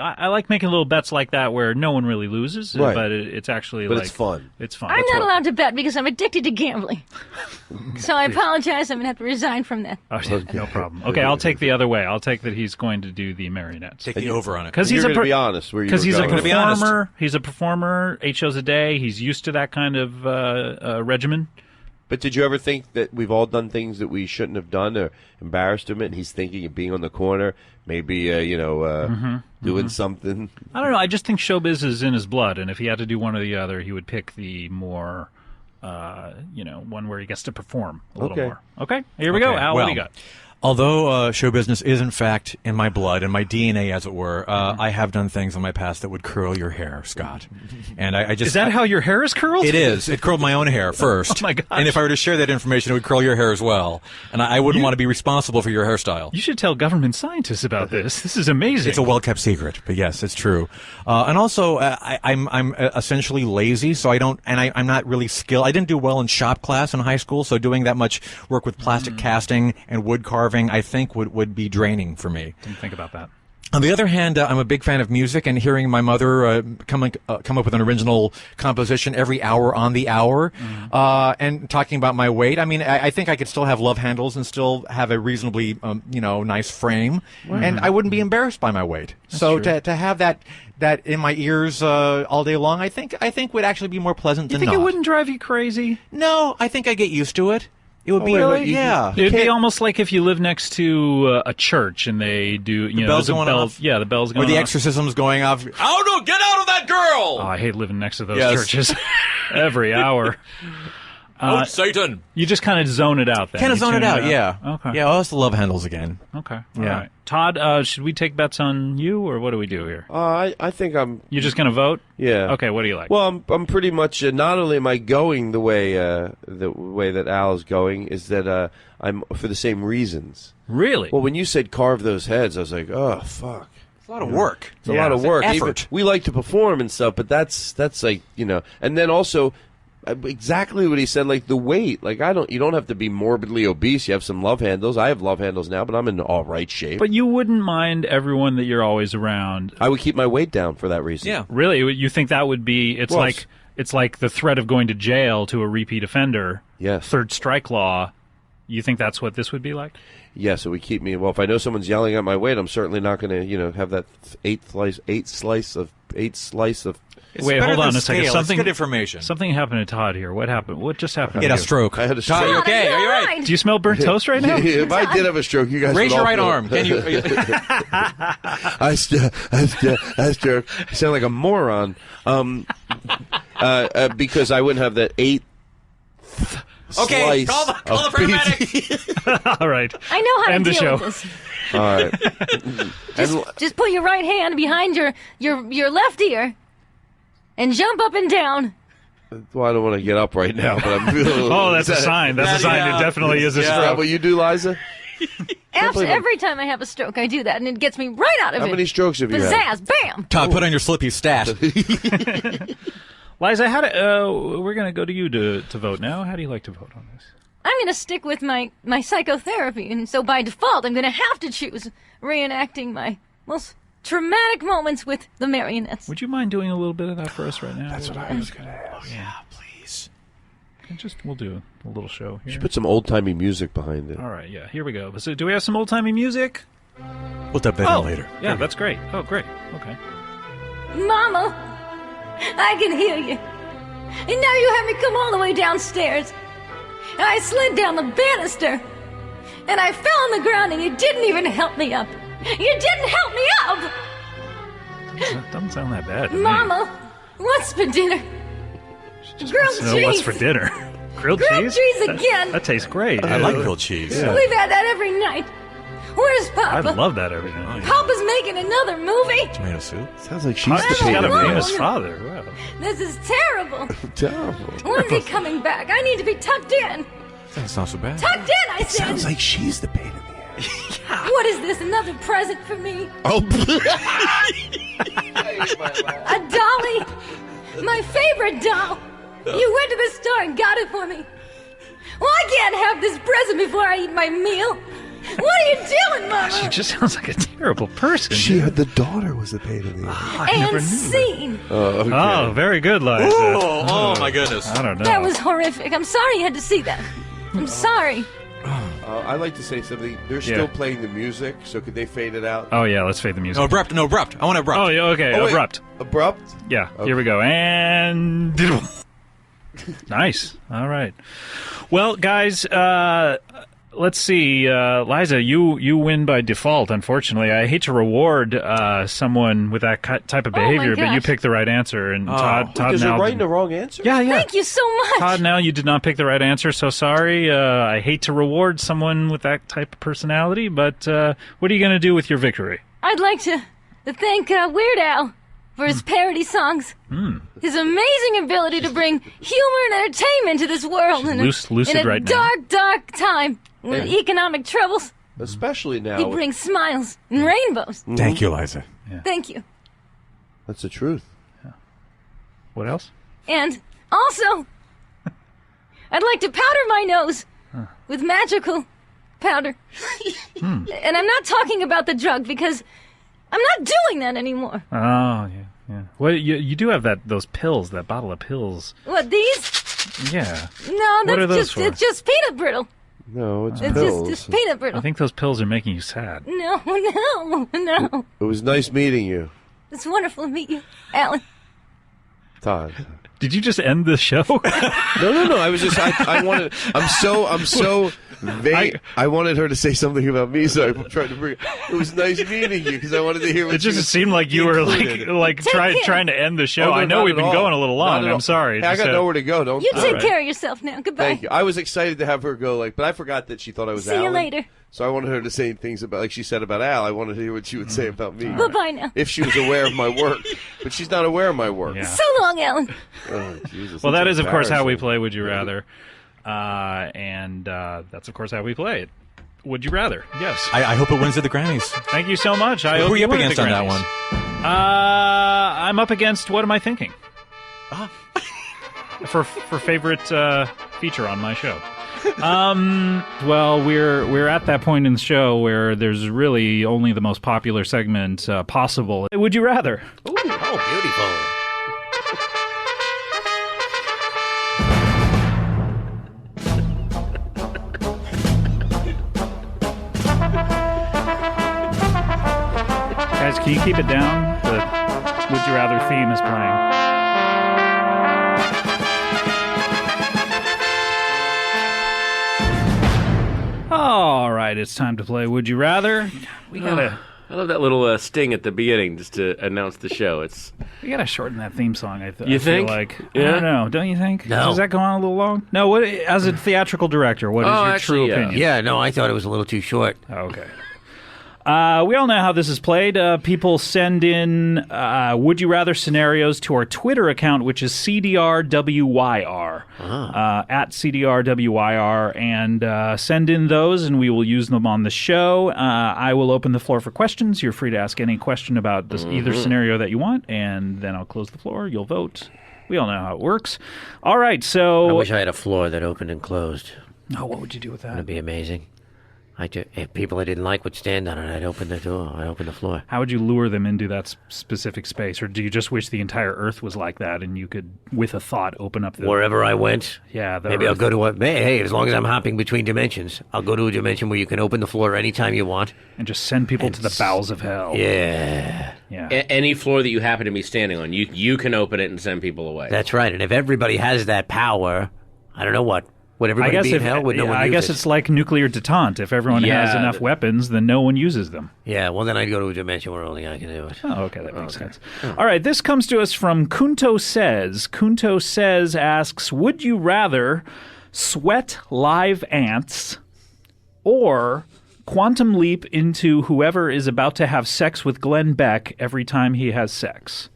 I like making little bets like that where no one really loses, Right. but it's actually But like it's fun. It's fun. I'm That's not what- allowed to bet because I'm addicted to gambling. So I apologize. I'm going to have to resign from that. No problem. Okay, I'll take the other way. I'll take that he's going to do the marionettes. Take the over on it. Because You're he's gonna be honest where you Because were he's a going. performer. He's a performer. 8 shows a day. He's used to that kind of regimen. But did you ever think that we've all done things that we shouldn't have done or embarrassed him, and he's thinking of being on the corner, maybe doing something? I don't know. I just think showbiz is in his blood, and if he had to do one or the other, he would pick the more, one where he gets to perform a little more. Okay, here we go. Al, what do you got? Although show business is in fact in my blood and my DNA, as it were, I have done things in my past that would curl your hair, Scott. And I just Is that how your hair is curled? It is. It curled my own hair first. Oh my gosh. And if I were to share that information, it would curl your hair as well. And I wouldn't want to be responsible for your hairstyle. You should tell government scientists about this. This is amazing. It's a well-kept secret, but yes, it's true. And also, I'm essentially lazy, so I'm not really skilled. I didn't do well in shop class in high school, so doing that much work with plastic casting and wood carving, I think would be draining for me. Didn't think about that. On the other hand, I'm a big fan of music, and hearing my mother come up with an original composition every hour on the hour, and talking about my weight. I mean, I think I could still have love handles and still have a reasonably, nice frame, and I wouldn't be embarrassed by my weight. So to have that in my ears all day long, I think would actually be more pleasant than not. You think it wouldn't drive you crazy? No, I think I get used to it. It would be yeah. It'd be almost like if you live next to a church and they do the bells going off. Yeah, the bells going off. Or the off. exorcism's going off. Oh no! Get out of that girl! Oh, I hate living next to those churches every hour. Oh, Satan! You just kind of zone it out then. Kind of zone it out, yeah. Okay. Yeah, well, that's the love handles again. Okay. Yeah. All right. Todd, should we take bets on you, or what do we do here? I think I'm... You're just going to vote? Yeah. Okay, what do you like? Well, I'm pretty much... not only am I going the way that Al is going, is that I'm for the same reasons. Really? Well, when you said carve those heads, I was like, oh, fuck. It's a lot of work. It's a lot of work. Effort. Even, we like to perform and stuff, but that's like, and then also... exactly what he said, like the weight. Like you don't have to be morbidly obese. You have some love handles. I have love handles now, but I'm in all right shape. But you wouldn't mind everyone that you're always around. I would keep my weight down for that reason. Yeah. Really? You think that would be, it's like the threat of going to jail to a repeat offender. Yes. Third strike law. You think that's what this would be like? Yeah, so we keep me, well, if I know someone's yelling at my weight, I'm certainly not going to, have that eight slice of Wait, hold on a second. Something good information. Something happened to Todd here. What happened? What just happened? He had a stroke. I had a stroke. Todd, you okay? Are you all right? Do you smell burnt toast right now? If I did have a stroke, you guys raise would your all right feel arm. Can you? I stroke. I sound like a moron. Because I wouldn't have that 8. Okay, call the paramedic. All right. I know how End to the deal show. with this. All right. Just put your right hand behind your left ear and jump up and down. Well, I don't want to get up right now, but I'm feeling. Oh, that's a sign. That's a sign. It definitely is a Is that stroke. what you do, Liza? Every time I have a stroke, I do that, and it gets me right out of it. How many strokes have you had? Pizzazz, bam! Todd, put on your slippy stat. Liza, we're going to go to you to vote now. How do you like to vote on this? I'm going to stick with my psychotherapy, and so by default, I'm going to have to choose reenacting my most traumatic moments with the marionettes. Would you mind doing a little bit of that for us right now? That's what I was going to ask. Yeah, please. We'll do a little show here. You should put some old-timey music behind it. All right, yeah, here we go. So do we have some old-timey music? We'll dub that in later. Yeah, that's great. Oh, great. Okay. Mama, I can hear you. And now you have me come all the way downstairs. I slid down the banister, and I fell on the ground, and you didn't even help me up. You didn't help me up! That doesn't sound that bad to me. Mama, what's for dinner? Grilled So cheese. what's for dinner? Grilled cheese? Again. That tastes great. I like grilled cheese. Yeah. We've had that every night. Where's Papa? I love that every night. Papa's making another movie. Tomato soup. Sounds like she's She's the got a pain. famous father. Wow. This is terrible. Terrible. When's he coming back? I need to be tucked in. That's not so bad. Tucked in, I said. Sounds like she's the pain in the ass. What is this? Another present for me? Oh. A dolly? My favorite doll. You went to the store and got it for me. Well, I can't have this present before I eat my meal. What are you doing, Mama? She just sounds like a terrible person. The daughter was the pain in the ass. And scene. Oh, okay. Oh, very good, Liza. Oh, my goodness. I don't know. That was horrific. I'm sorry you had to see that. I'm sorry. I'd like to say something. They're still playing the music, so could they fade it out? Oh, yeah, let's fade the music. No, abrupt. I want abrupt. Oh, yeah, okay, Oh, wait. abrupt. Abrupt? Yeah, Okay. here we go. And... Nice. All right. Well, guys, let's see. Liza, you win by default, unfortunately. I hate to reward someone with that type of behavior, but you picked the right answer. And Todd Because now... they're writing the wrong answer? Yeah. Thank you so much. Todd, now you did not pick the right answer, so sorry. I hate to reward someone with that type of personality, but what are you going to do with your victory? I'd like to thank Weird Al for his parody songs. His amazing ability to bring humor and entertainment to this world in lucid a right now. dark time with economic troubles. Especially now. He brings smiles and rainbows. Thank you, Liza. Thank you. That's the truth. What else? And also, I'd like to powder my nose with magical powder. And I'm not talking about the drug because I'm not doing that anymore. Oh, yeah. Well, you do have those pills, that bottle of pills. What, these? Yeah. No, What are those that's for? it's just peanut brittle. No, it's It's pills. just peanut brittle. I think those pills are making you sad. No. It was nice meeting you, It's wonderful to meet you, Alan. Todd. Did you just end the show? No. I was just. I wanted. I'm so vague. I wanted her to say something about me, so I tried to bring. It was nice meeting you because I wanted to hear. What It just seemed like you were trying to end the show. Oh, no, I know not we've at been all. going a little Not long. at all. I'm sorry. Hey, I got nowhere to go. Don't. You take All right. care of yourself now. Goodbye. Thank you. I was excited to have her go, but I forgot that she thought I was See you Alan. later. So I wanted her to say things about, like she said about Al. I wanted to hear what she would say about me. Bye-bye now. If she was aware of my work, but she's not aware of my work. So long, Alan. Oh, Jesus, Well, that that's is, of course, how we embarrassing. play Would You Rather. And that's, of course, how we play it. Would you rather? Yes. I hope it wins at the Grammys. Thank you so much. I Who hope are you up win at against the on that Grammys. one? I'm up against What Am I Thinking? For favorite feature on my show. Well, we're at that point in the show where there's really only the most popular segment possible. Would you rather? Ooh, oh, beautiful. Guys, can you keep it down? The Would You Rather theme is playing. All right, it's time to play Would You Rather. We gotta I love that little sting at the beginning just to announce the show. shorten that theme song. I You feel think? like I Yeah? don't know. Don't you think? No. Does that go on a little long? No. What as a theatrical director? What is your true opinion? Yeah, no, I thought it was a little too short. Okay. We all know how this is played. People send in Would You Rather scenarios to our Twitter account, which is CDRWYR, at CDRWYR, and send in those, and we will use them on the show. I will open the floor for questions. You're free to ask any question about this, either scenario that you want, and then I'll close the floor. You'll vote. We all know how it works. All right, so... I wish I had a floor that opened and closed. Oh, what would you do with that? That'd be amazing. If people I didn't like would stand on it, I'd open the door. I'd open the floor. How would you lure them into that specific space? Or do you just wish the entire Earth was like that and you could, with a thought, open up the... Wherever I went, Yeah, the maybe I'll Earth. go to a... Hey, as long as I'm hopping between dimensions, I'll go to a dimension where you can open the floor anytime you want. And just send people to the bowels of hell. Yeah. Yeah. Any floor that you happen to be standing on, you can open it and send people away. That's right. And if everybody has that power, I don't know what. Would everybody be in hell? Would no one I use guess it? it's like nuclear detente. If everyone has enough weapons, then no one uses them. Yeah, well, then I'd go to a dimension where only I can do it. Oh, okay, that makes sense. All right, this comes to us from Kunto Says. Kunto Says asks, would you rather sweat live ants or quantum leap into whoever is about to have sex with Glenn Beck every time he has sex?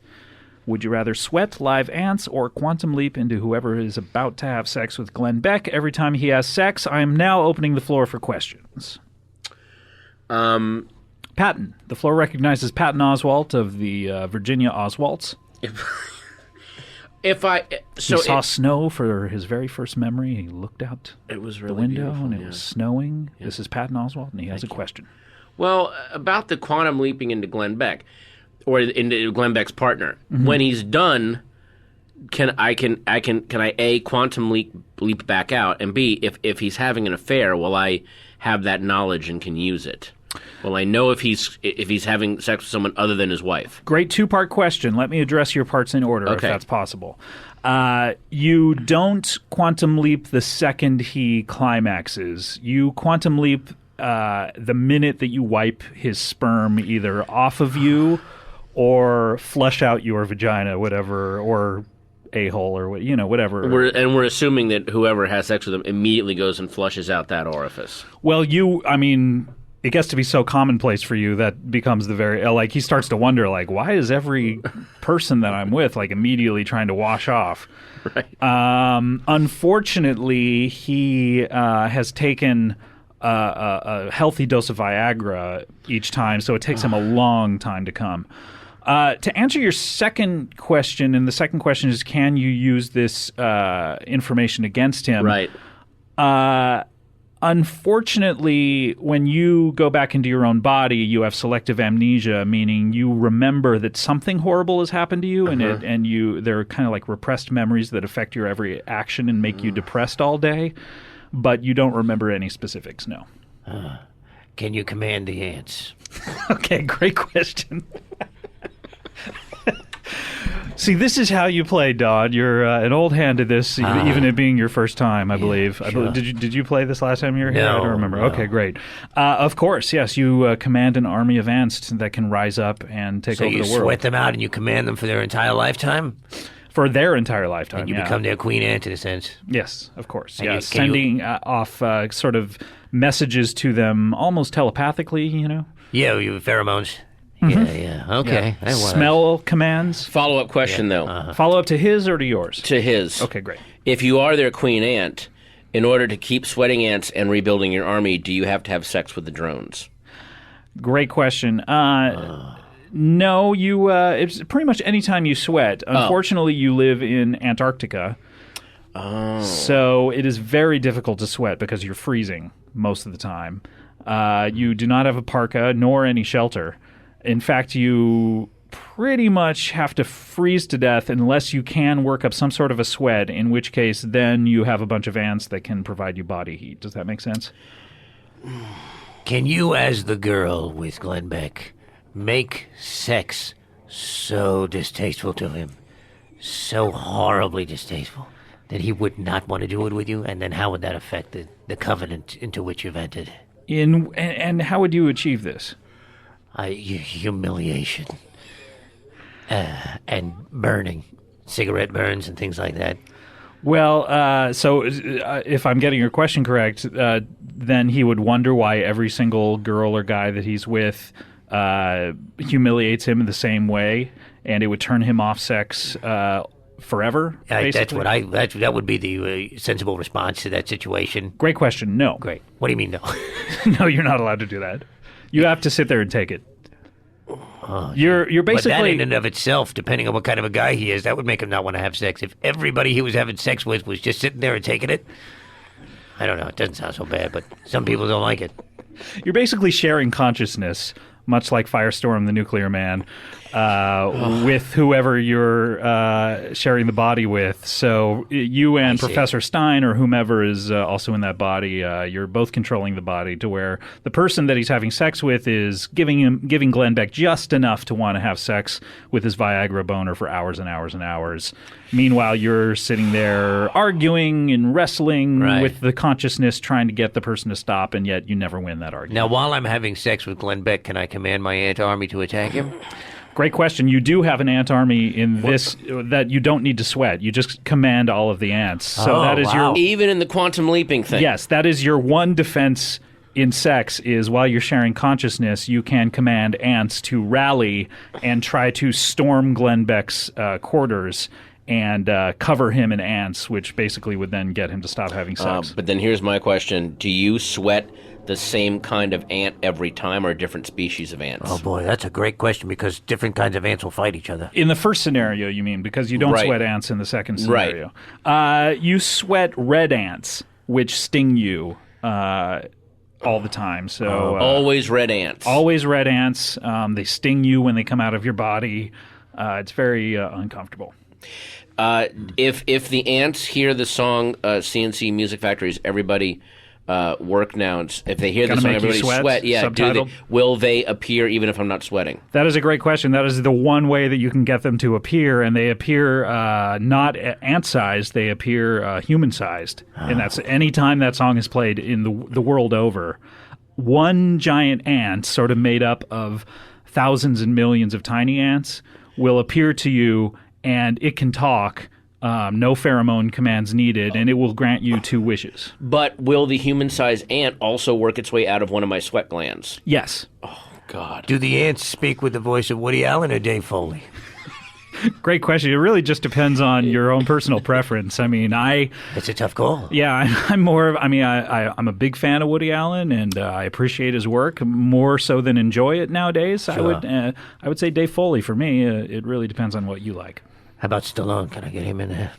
Would you rather sweat live ants or quantum leap into whoever is about to have sex with Glenn Beck every time he has sex? I am now opening the floor for questions. Patton. The floor recognizes Patton Oswalt of the Virginia Oswalts. He saw snow for his very first memory. He looked out it was the really window beautiful, and it yeah. was snowing. This is Patton Oswalt, and he has a question. Well, about the quantum leaping into Glenn Beck, or into Glenn Beck's partner. Mhm. When he's done, can I A, quantum leap back out, and B, if he's having an affair, will I have that knowledge and can use it? Will I know if he's having sex with someone other than his wife? Great two-part question. Let me address your parts in order, if Okay. that's possible. You don't quantum leap the second he climaxes. You quantum leap the minute that you wipe his sperm either off of you or flush out your vagina, whatever, or a-hole, or whatever. We're assuming that whoever has sex with him immediately goes and flushes out that orifice. Well, it gets to be so commonplace for you that becomes the very, he starts to wonder, why is every person that I'm with, immediately trying to wash off? Right. Unfortunately, he has taken a healthy dose of Viagra each time, so it takes him a long time to come. To answer your second question, and the second question is, can you use this information against him? Right. Unfortunately, when you go back into your own body, you have selective amnesia, meaning you remember that something horrible has happened to you, and they're kind of like repressed memories that affect your every action and make you depressed all day, but you don't remember any specifics, no. Can you command the ants? Okay, great question. See, this is how you play, Dodd. You're an old hand at this, even it being your first time, I believe. Sure. Did you play this last time you were here? No, I don't remember. no. Okay, great. Of course, yes. You command an army of ants that can rise up and take over the world. So you sweat them out and you command them for their entire lifetime? For their entire lifetime, And you yeah. become their queen ant in a sense? Yes, of course. And Yeah, can sending off sort of messages to them almost telepathically, you know? Yeah, you pheromones. Mhm. Yeah. Okay. Yeah. Smell commands. Follow-up question, though. Follow-up to his or to yours? To his. Okay, great. If you are their queen ant, in order to keep sweating ants and rebuilding your army, do you have to have sex with the drones? Great question. No, you. It's pretty much any time you sweat. Unfortunately, you live in Antarctica. So it is very difficult to sweat because you're freezing most of the time. You do not have a parka nor any shelter. In fact, you pretty much have to freeze to death unless you can work up some sort of a sweat, in which case then you have a bunch of ants that can provide you body heat. Does that make sense? Can you, as the girl with Glenn Beck, make sex so distasteful to him, so horribly distasteful, that he would not want to do it with you? And then how would that affect the covenant into which you've entered? And how would you achieve this? Humiliation. And burning. Cigarette burns and things like that. Well, so if I'm getting your question correct, then he would wonder why every single girl or guy that he's with humiliates him in the same way, and it would turn him off sex forever. That's what that would be the sensible response to that situation. Great question. No. Great. What do you mean no? No, you're not allowed to do that. You have to sit there and take it. You're basically. But that in and of itself, depending on what kind of a guy he is, that would make him not want to have sex. If everybody he was having sex with was just sitting there and taking it, I don't know. It doesn't sound so bad, but some people don't like it. You're basically sharing consciousness, much like Firestorm, the Nuclear Man, with whoever you're sharing the body with. So you and Professor Stein or whomever is also in that body, you're both controlling the body to where the person that he's having sex with is giving Glenn Beck just enough to want to have sex with his Viagra boner for hours and hours and hours. Meanwhile, you're sitting there arguing and wrestling with the consciousness, trying to get the person to stop, and yet you never win that argument. Now, while I'm having sex with Glenn Beck, can I command my ant army to attack him? Great question. You do have an ant army in this that you don't need to sweat. You just command all of the ants. So that is your even in the quantum leaping thing. Yes, that is your one defense in sex is while you're sharing consciousness, you can command ants to rally and try to storm Glenn Beck's quarters and cover him in ants, which basically would then get him to stop having sex. But then here's my question. Do you sweat the same kind of ant every time or different species of ants? Oh, boy, that's a great question because different kinds of ants will fight each other. In the first scenario, you mean, because you don't sweat ants in the second scenario. You sweat red ants, which sting you all the time. So always red ants. Always red ants. They sting you when they come out of your body. It's very uncomfortable. If the ants hear the song CNC Music Factory's Everybody Work Now, if they hear the song Everybody Sweat, will they appear even if I'm not sweating? That is a great question. That is the one way that you can get them to appear, and they appear not ant-sized, they appear human-sized. And that's any time that song is played in the world over. One giant ant, sort of made up of thousands and millions of tiny ants, will appear to you, and it can talk. No pheromone commands needed, and it will grant you 2 wishes. But will the human-sized ant also work its way out of one of my sweat glands? Yes. Oh, God. Do the ants speak with the voice of Woody Allen or Dave Foley? Great question. It really just depends on your own personal preference. I mean, It's a tough call. Yeah, I'm more of... I mean, I'm a big fan of Woody Allen, and I appreciate his work more so than enjoy it nowadays. Sure. I would say Dave Foley for me. It really depends on what you like. How about Stallone? Can I get him in there?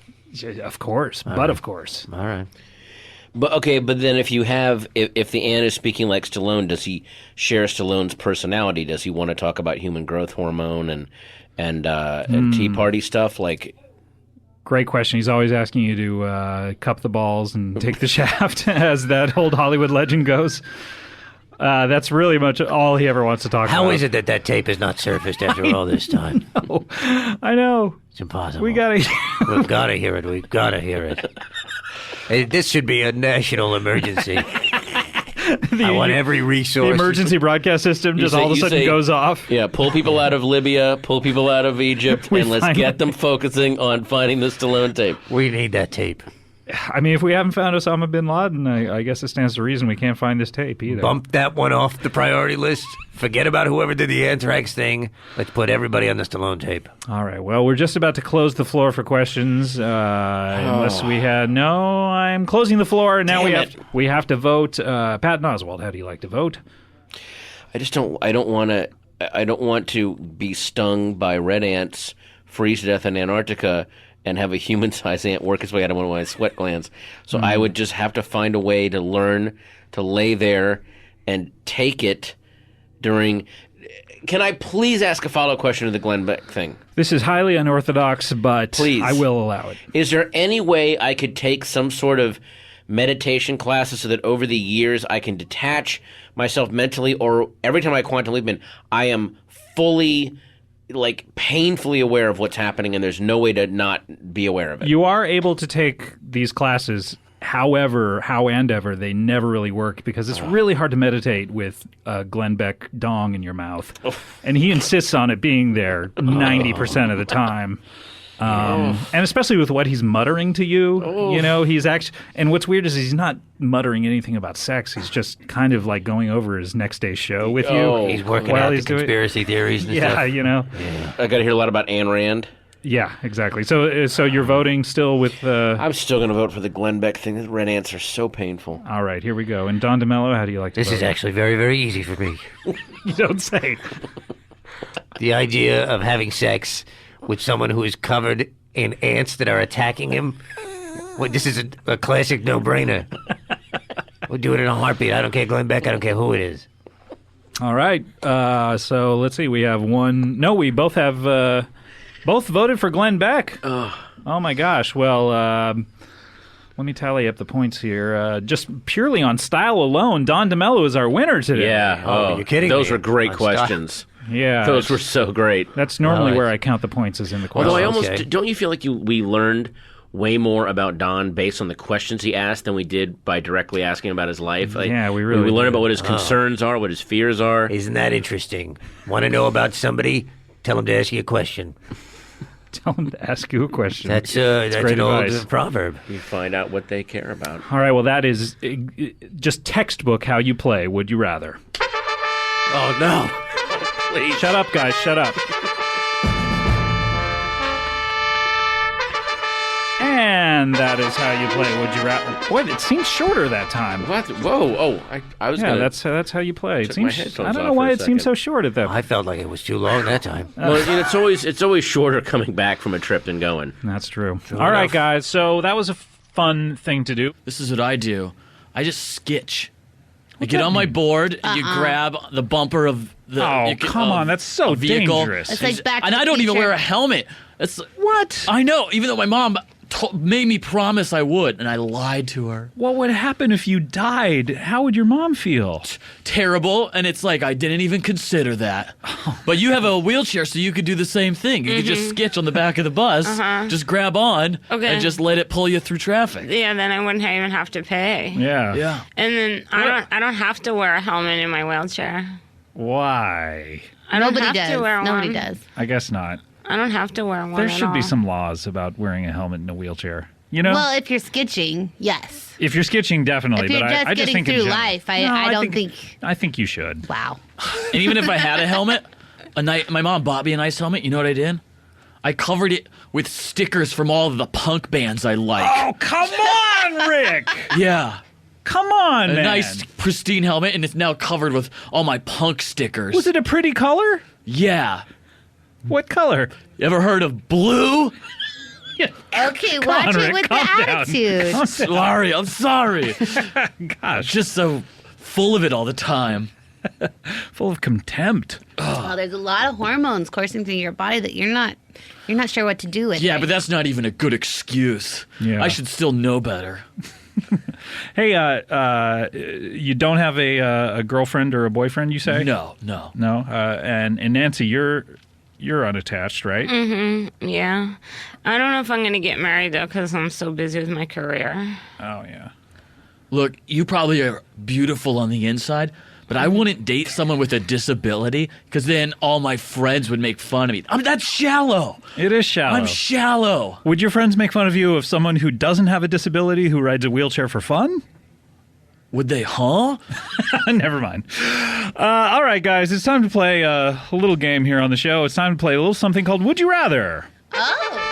Of course, of course. All right. But then if you have if the Ant is speaking like Stallone, does he share Stallone's personality? Does he want to talk about human growth hormone and Tea Party stuff? Like, great question. He's always asking you to cup the balls and take the shaft, as that old Hollywood legend goes. That's really much all he ever wants to talk about. How is it that tape has not surfaced after all this time? I know. It's impossible. We've got to hear it. We've got to hear it. Hey, this should be a national emergency. I want every resource. The emergency broadcast system just all of a sudden goes off. Yeah, pull people out of Libya, pull people out of Egypt, and let's get them focusing on finding the Stallone tape. We need that tape. I mean, if we haven't found Osama bin Laden, I guess it stands to reason we can't find this tape either. Bump that one off the priority list. Forget about whoever did the anthrax thing. Let's put everybody on the Stallone tape. All right. Well, we're just about to close the floor for questions. Unless we had... No, I'm closing the floor. Now we have to vote. Patton Oswalt, how do you like to vote? I don't want to be stung by red ants, freeze to death in Antarctica, and have a human-sized ant work its way out of one of my sweat glands. So I would just have to find a way to learn to lay there and take it during... Can I please ask a follow-up question to the Glenn Beck thing? This is highly unorthodox, but please. I will allow it. Is there any way I could take some sort of meditation classes so that over the years I can detach myself mentally, or every time I quantum leap in, I am fully... painfully aware of what's happening, and there's no way to not be aware of it. You are able to take these classes, however, they never really work, because it's really hard to meditate with Glenn Beck dong in your mouth. And he insists on it being there 90% of the time. And especially with what he's muttering to you, he's actually, and what's weird is he's not muttering anything about sex. He's just kind of like going over his next day's show with you. He's working out the conspiracy theories and stuff. I got to hear a lot about Ayn Rand. Yeah, exactly. So you're voting still with... I'm still going to vote for the Glenn Beck thing. The red ants are so painful. All right, here we go. And Don DeMello, how do you like to vote? This is actually very, very easy for me. You don't say. The idea of having sex with someone who is covered in ants that are attacking him. Well, this is a classic no-brainer. We'll do it in a heartbeat. I don't care Glenn Beck. I don't care who it is. All right. So let's see. We have one. No, we both have both voted for Glenn Beck. Oh my gosh. Well, let me tally up the points here. Just purely on style alone, Don DeMello is our winner today. Yeah. Oh, you're kidding me. Those were great questions. Yeah, those were so great. That's normally where I count the points, is in the questions. Although don't you feel like we learned way more about Don based on the questions he asked than we did by directly asking about his life? We really we learned about what his concerns are, what his fears are. Isn't that interesting? Want to know about somebody? Tell him to ask you a question. Tell him to ask you a question. That's great an advice. old proverb. You find out what they care about. All right. Well, that is just textbook how you play. Would you rather? Oh no. Please. Shut up, guys. Shut up. And that is how you play Would You Rather. Boy, it seems shorter that time. What? Whoa. Oh, I was gonna... that's how you play. It seems, I don't know why it seems so short at that point. I felt like it was too long that time. Well, it's always shorter coming back from a trip than going. That's true. All right, guys. So that was a fun thing to do. This is what I do. I just sketch. I get on my board, and you grab the bumper of the... Oh, come on. That's so vehicle, dangerous. It's like back and to I the don't even future. wear a helmet. It's what? I know, even though my mom made me promise I would, and I lied to her. What would happen if you died? How would your mom feel? Terrible, and it's like I didn't even consider that. But you have a wheelchair, so you could do the same thing. You could just sketch on the back of the bus, just grab on, and just let it pull you through traffic. Yeah, then I wouldn't even have to pay. Yeah. And then I don't have to wear a helmet in my wheelchair. Why? Nobody does. I guess not. I don't have to wear one. There should be some laws about wearing a helmet in a wheelchair. You know? Well, if you're sketching, yes. If you're sketching, definitely. If you're but just I just getting think in through general. life, I don't think. I think you should. Wow. And even if I had a helmet, my mom bought me a nice helmet. You know what I did? I covered it with stickers from all of the punk bands I like. Oh, come on, Rick! Yeah. Come on, man. A nice, pristine helmet, and it's now covered with all my punk stickers. Was it a pretty color? Yeah. What color? You ever heard of blue? Okay, watch it with the attitude. I'm sorry. Gosh. Just so full of it all the time. Full of contempt. Well, there's a lot of hormones coursing through your body that you're not sure what to do with. Yeah, but that's not even a good excuse. Yeah. I should still know better. Hey, you don't have a girlfriend or a boyfriend, you say? No. And Nancy, you're unattached, right? Mm-hmm. Yeah. I don't know if I'm going to get married, though, because I'm so busy with my career. Oh, yeah. Look, you probably are beautiful on the inside, but I wouldn't date someone with a disability because then all my friends would make fun of me. That's shallow. It is shallow. I'm shallow. Would your friends make fun of you of someone who doesn't have a disability who rides a wheelchair for fun? Would they, huh? Never mind. All right, guys, it's time to play a little game here on the show. It's time to play a little something called Would You Rather? Oh.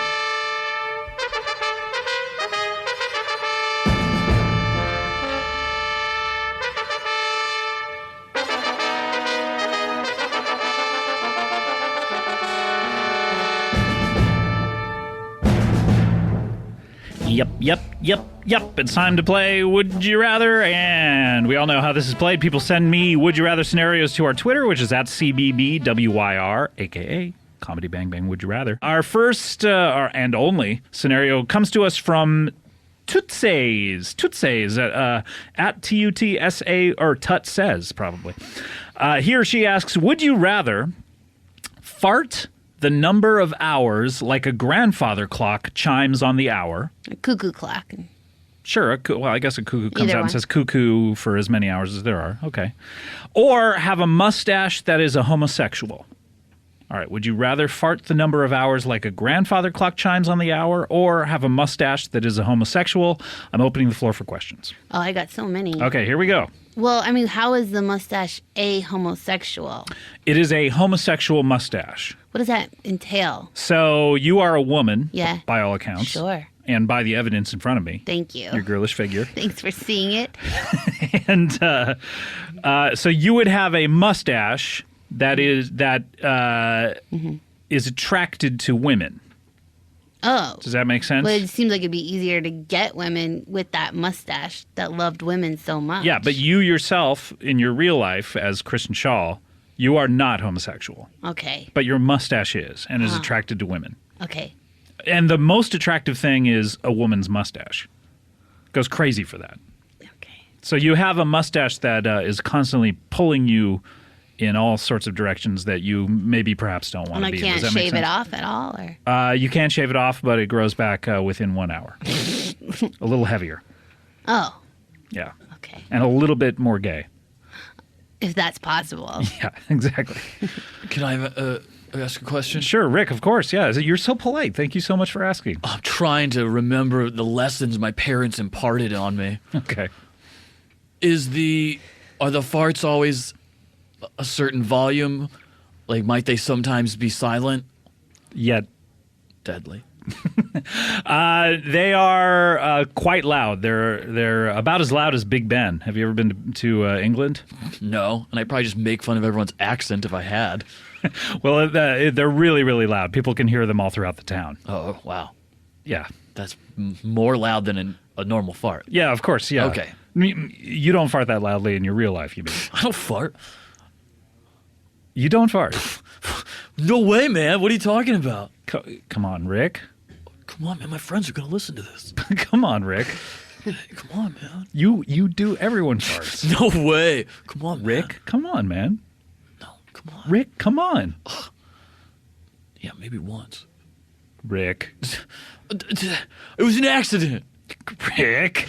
Yep. It's time to play Would You Rather, and we all know how this is played. People send me Would You Rather scenarios to our Twitter, which is at CBBWYR, a.k.a. Comedy Bang Bang Would You Rather. Our first and only scenario comes to us from Tutsays at Tutsa, or Tut Says, probably. He or she asks, would you rather fart the number of hours like a grandfather clock chimes on the hour? A cuckoo clock. Sure. I guess a cuckoo comes Either out one. and says cuckoo for as many hours as there are. Okay. Or have a mustache that is a homosexual. All right. Would you rather fart the number of hours like a grandfather clock chimes on the hour, or have a mustache that is a homosexual? I'm opening the floor for questions. Oh, I got so many. Okay, here we go. Well, I mean, how is the mustache a homosexual? It is a homosexual mustache. What does that entail? So you are a woman, Yeah. by all accounts. Sure. And by the evidence in front of me. Thank you. Your girlish figure. Thanks for seeing it. And so you would have a mustache that is attracted to women. Oh. Does that make sense? Well, it seems like it'd be easier to get women with that mustache that loved women so much. Yeah, but you yourself, in your real life, as Kristen Schaal, you are not homosexual. Okay. But your mustache is, and is Huh. attracted to women. Okay. And the most attractive thing is a woman's mustache. Goes crazy for that. Okay. So you have a mustache that is constantly pulling you in all sorts of directions that you maybe perhaps don't want And to I be in. can't Does that make shave it sense? off at all, or? You can't shave it off, but it grows back within 1 hour. A little heavier. Oh, Yeah. Okay. And a little bit more gay. if that's possible. Yeah, exactly. Can I ask a question? Sure, Rick, of course. Yeah. You're so polite. Thank you so much for asking. I'm trying to remember the lessons my parents imparted on me. Okay. Are the farts always a certain volume? Like, might they sometimes be silent? Yet deadly. They are quite loud. They're about as loud as Big Ben. Have you ever been to England? No, and I'd probably just make fun of everyone's accent if I had. Well, they're really, really loud. People can hear them all throughout the town. Oh, wow. Yeah. That's more loud than a normal fart. Yeah, of course, yeah. Okay. You don't fart that loudly in your real life, you mean? I don't fart. You don't fart? No way, man. What are you talking about? Come on, Rick. Come on, man. My friends are going to listen to this. Come on, Rick. Hey, come on, man. You do. Everyone farts. No way. Come on, Rick. Man. Come on, man. No, come on. Rick, come on. Yeah, maybe once. Rick. It was an accident. Rick.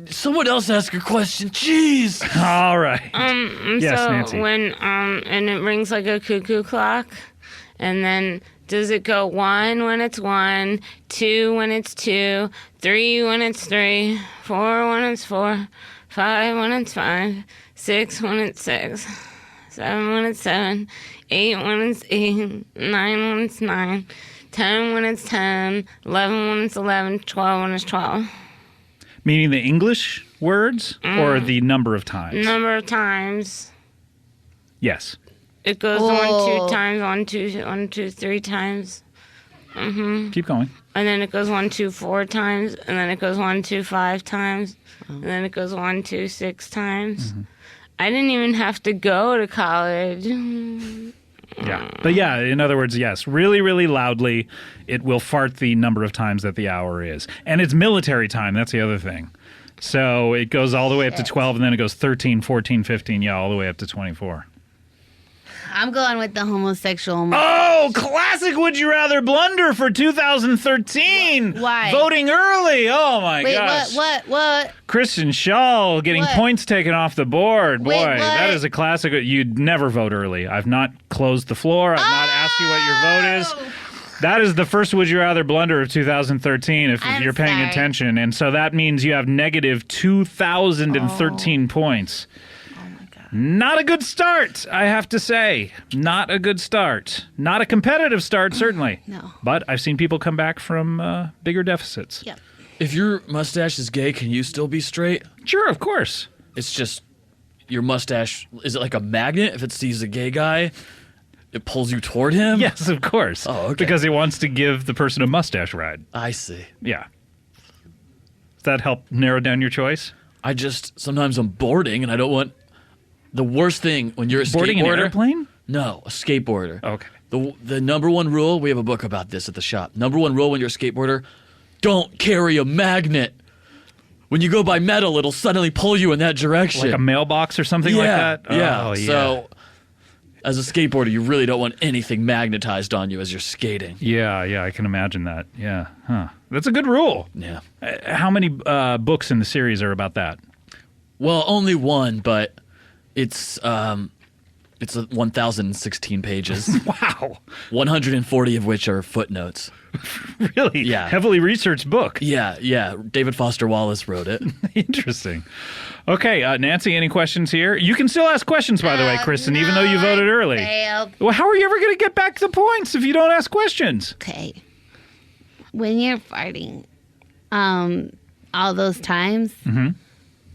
Someone else ask a question. Jeez. All right. Yes, so Nancy. when and it rings like a cuckoo clock, and then does it go 1 when it's 1, 2 when it's 2, 3 when it's 3, 4 when it's 4, 5 when it's 5, 6 when it's 6, 7 when it's 7, 8 when it's 8, 9 when it's 9, 10 when it's 10, 11 when it's 11, 12 when it's 12. Meaning the English words or the number of times? Number of times. Yes. It goes 1, 2 times, 1, 2, 1, 2, 3 times. Mm-hmm. Keep going. And then it goes 1, 2, 4 times, and then it goes 1, 2, 5 times, and then it goes 1, 2, 6 times. Mm-hmm. I didn't even have to go to college. Yeah. But yeah, in other words, yes, really, really loudly, it will fart the number of times that the hour is. And it's military time. That's the other thing. So it goes all the way up to 12, and then it goes 13, 14, 15, yeah, all the way up to 24. I'm going with the homosexual. Oh, classic Would You Rather blunder for 2013. Why? Voting early. Oh, my gosh. What? Kristen Schaal getting What? points taken off the board. Boy, Wait, what? that is a classic. You'd never vote early. I've not closed the floor. I've not asked you what your vote is. That is the first Would You Rather blunder of 2013 if you're paying attention. And so that means you have negative 2,013 points. Not a good start, I have to say. Not a good start. Not a competitive start, certainly. No. But I've seen people come back from bigger deficits. Yep. If your mustache is gay, can you still be straight? Sure, of course. It's just your mustache, is it like a magnet? If it sees a gay guy, it pulls you toward him? Yes, of course. Oh, okay. Because it wants to give the person a mustache ride. I see. Yeah. Does that help narrow down your choice? Sometimes I'm boarding and I don't want... The worst thing when you're a boarding skateboarder... an airplane? No, a skateboarder. Okay. The number one rule, we have a book about this at the shop. Number one rule when you're a skateboarder, don't carry a magnet. When you go by metal, it'll suddenly pull you in that direction. Like a mailbox or something like that? Yeah. Oh, yeah. So, as a skateboarder, you really don't want anything magnetized on you as you're skating. Yeah, I can imagine that. Yeah. Huh. That's a good rule. Yeah. How many books in the series are about that? Well, only one, but it's 1,016 pages. Wow. 140 of which are footnotes. Really? Yeah. Heavily researched book. Yeah. David Foster Wallace wrote it. Interesting. Okay, Nancy, any questions here? You can still ask questions, by the way, Kristen, even though you voted early. Failed. Well, how are you ever going to get back the points if you don't ask questions? Okay. When you're farting, all those times,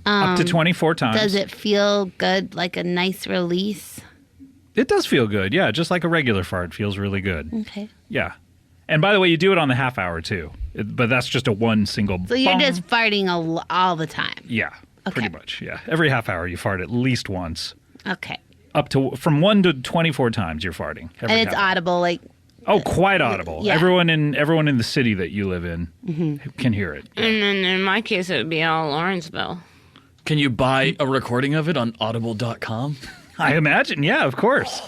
Up to 24 times. does it feel good, like a nice release? It does feel good, yeah. Just like a regular fart feels really good. Okay. Yeah. And by the way, you do it on the half hour, too. But that's just a one single... So you're bong. just farting all the time? Yeah, pretty much, yeah. Every half hour you fart at least once. Okay. Up to... From 1 to 24 times you're farting. And it's audible, like... Oh, quite audible. Yeah. Everyone in the city that you live in can hear it. And then in my case, it would be all Lawrenceville. Can you buy a recording of it on audible.com? I imagine, yeah, of course.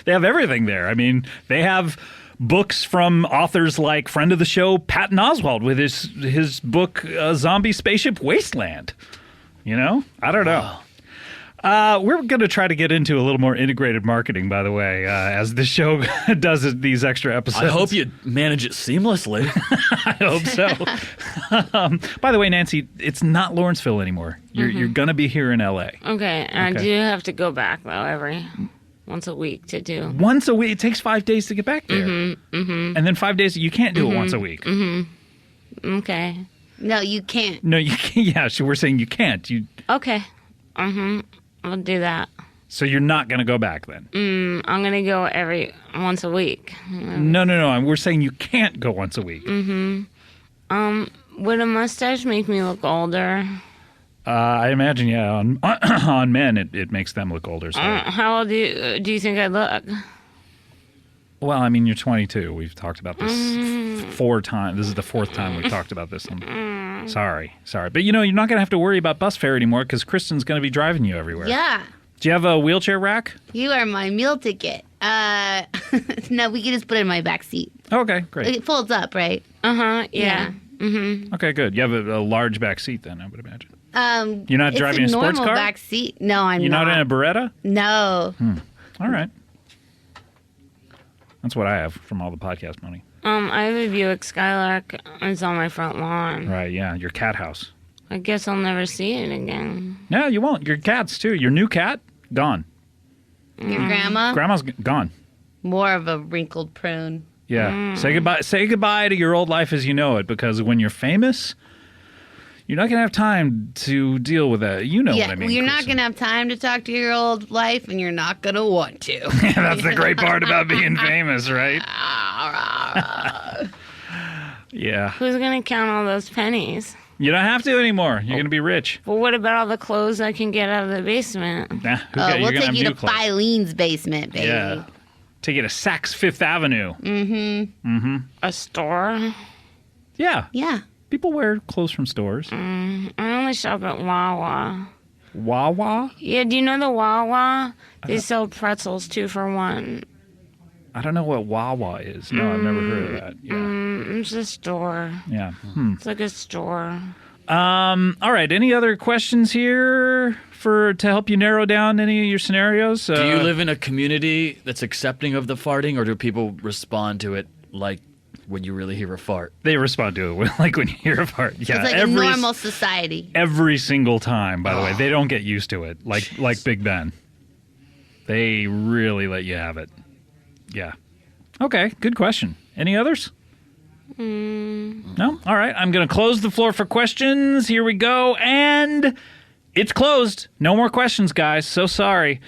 They have everything there. I mean, they have books from authors like friend of the show, Patton Oswalt, with his book, Zombie Spaceship Wasteland. You know? I don't know. We're going to try to get into a little more integrated marketing, by the way, as the show does these extra episodes. I hope you manage it seamlessly. I hope so. By the way, Nancy, it's not Lawrenceville anymore. You're going to be here in L.A. Okay, and I do have to go back, though, once a week to do. Once a week? It takes 5 days to get back there. And then 5 days, you can't do it once a week. Okay. No, you can't. No, you can't. Yeah, so we're saying you can't. Okay. I'll do that. So you're not going to go back then? I'm going to go once a week. No. We're saying you can't go once a week. Would a mustache make me look older? I imagine, yeah. On men, it makes them look older. So. How old do you think I look? Well, I mean, you're 22. We've talked about this 4 times. This is the 4th time we've talked about this. Sorry. But, you're not going to have to worry about bus fare anymore because Kristen's going to be driving you everywhere. Yeah. Do you have a wheelchair rack? You are my meal ticket. No, we can just put it in my back seat. Okay, great. It folds up, right? Yeah. Okay, good. You have a large back seat then, I would imagine. You're not it's driving a sports normal car? Back seat. No, I'm not. You're not in a Beretta? No. All right. That's what I have from all the podcast money. I have a Buick Skylark. It's on my front lawn. Right, yeah. Your cat house. I guess I'll never see it again. No, you won't. Your cats, too. Your new cat, gone. Your grandma? Grandma's gone. More of a wrinkled prune. Yeah. Say goodbye to your old life as you know it, because when you're famous, You're not going to have time to deal with that. You know what I mean. You're not going to have time to talk to your old life, and you're not going to want to. That's the great part about being famous, right? Yeah. Who's going to count all those pennies? You don't have to anymore. You're going to be rich. Well, what about all the clothes I can get out of the basement? Nah, We'll take you to Filene's basement, baby. Yeah. Take you to Saks Fifth Avenue. A store? Yeah. Yeah. People wear clothes from stores. I only shop at Wawa. Wawa? Yeah, do you know the Wawa? They sell pretzels 2 for $1. I don't know what Wawa is. No, I've never heard of that. Yeah. It's a store. Yeah. It's like a store. All right. Any other questions here to help you narrow down any of your scenarios? Do you live in a community that's accepting of the farting, or do people respond to it like when you really hear a fart? They respond to it like when you hear a fart. Yeah, It's like a normal society. Every single time, by the way. They don't get used to it, like Big Ben. They really let you have it. Yeah. Okay, good question. Any others? No? All right, I'm going to close the floor for questions. Here we go. And it's closed. No more questions, guys. So sorry.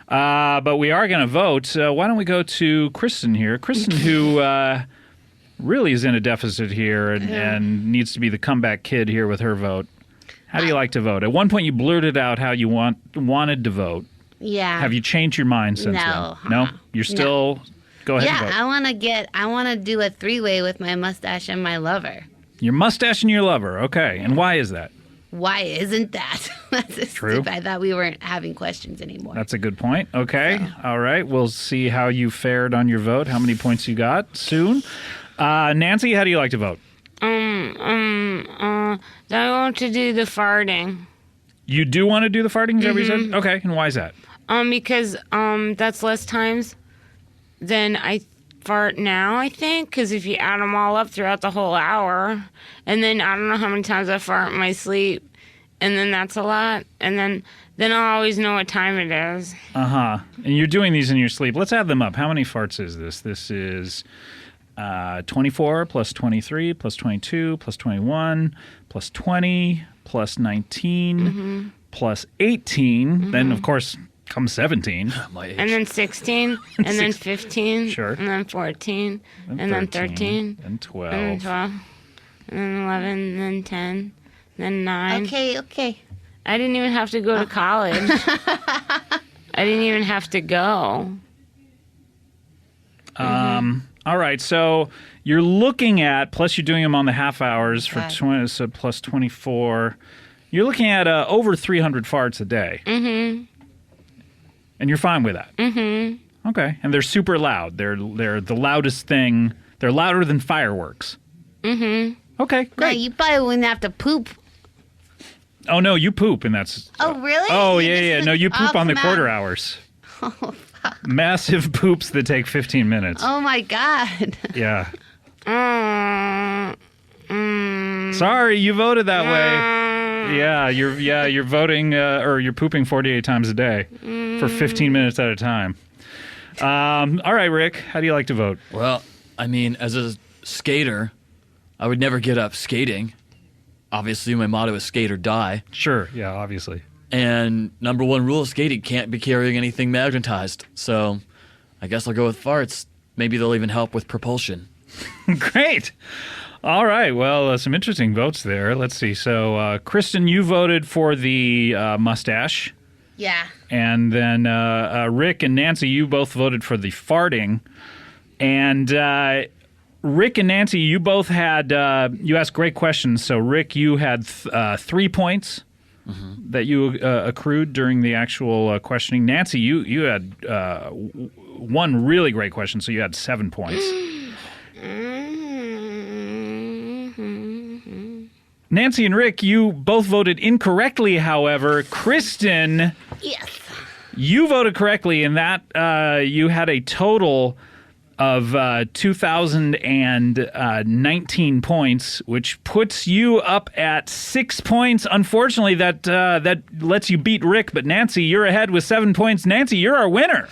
But we are going to vote. Why don't we go to Kristen here? Kristen, who really is in a deficit here and needs to be the comeback kid here with her vote. How do you like to vote? At one point, you blurted out how you wanted to vote. Yeah. Have you changed your mind since No. then? No? You're still... Go ahead and vote. I want to do a 3-way with my mustache and my lover. Your mustache and your lover. Okay. And why is that? Why isn't that? That's True. stupid. I thought we weren't having questions anymore. That's a good point. Okay. All right. We'll see how you fared on your vote, how many points you got soon. Nancy, how do you like to vote? I want to do the farting. You do want to do the farting? Is that what you said? Okay. And why is that? Because that's less times than I fart now, I think. Because if you add them all up throughout the whole hour, and then I don't know how many times I fart in my sleep, and then that's a lot, and then I'll always know what time it is. Uh-huh. And you're doing these in your sleep. Let's add them up. How many farts is this? This is 24 plus 23 plus 22 plus 21 plus 20 plus 19 plus 18. Then, of course, comes 17. My age. And then 16, and then 15, Sure. and then 14, and then 13, and 12. and then 12, and then 11, and then 10, then 9. Okay. I didn't even have to go to college. I didn't even have to go. All right, so you're looking at, plus you're doing them on the half hours for 20, so plus 24. You're looking at over 300 farts a day. Mm-hmm. And you're fine with that? Mm-hmm. Okay. And they're super loud. They're the loudest thing. They're louder than fireworks. Mm-hmm. Okay, great. Yeah, you probably wouldn't have to poop. Oh, no, you poop, and that's... Oh, really? Oh, yeah. No, you poop on the come quarter out. hours. Oh, fuck. Massive poops that take 15 minutes. Oh, my God. Yeah. Sorry, you voted that way. Yeah, you're voting or you're pooping 48 times a day for 15 minutes at a time. All right, Rick, how do you like to vote? Well, I mean, as a skater, I would never get up skating. Obviously, my motto is skate or die. Sure, yeah, obviously. And number one rule of skating, can't be carrying anything magnetized. So I guess I'll go with farts. Maybe they'll even help with propulsion. Great. All right. Well, some interesting votes there. Let's see. So, Kristen, you voted for the mustache. Yeah. And then Rick and Nancy, you both voted for the farting. And Rick and Nancy, you both had, you asked great questions. So, Rick, you had 3 points that you accrued during the actual questioning. Nancy, you had one really great question, so you had 7 points. Nancy and Rick, you both voted incorrectly, however. Kristen, yes, you voted correctly, and that you had a total of 2,019 points, which puts you up at 6 points. Unfortunately, that lets you beat Rick, but Nancy, you're ahead with 7 points. Nancy, you're our winner.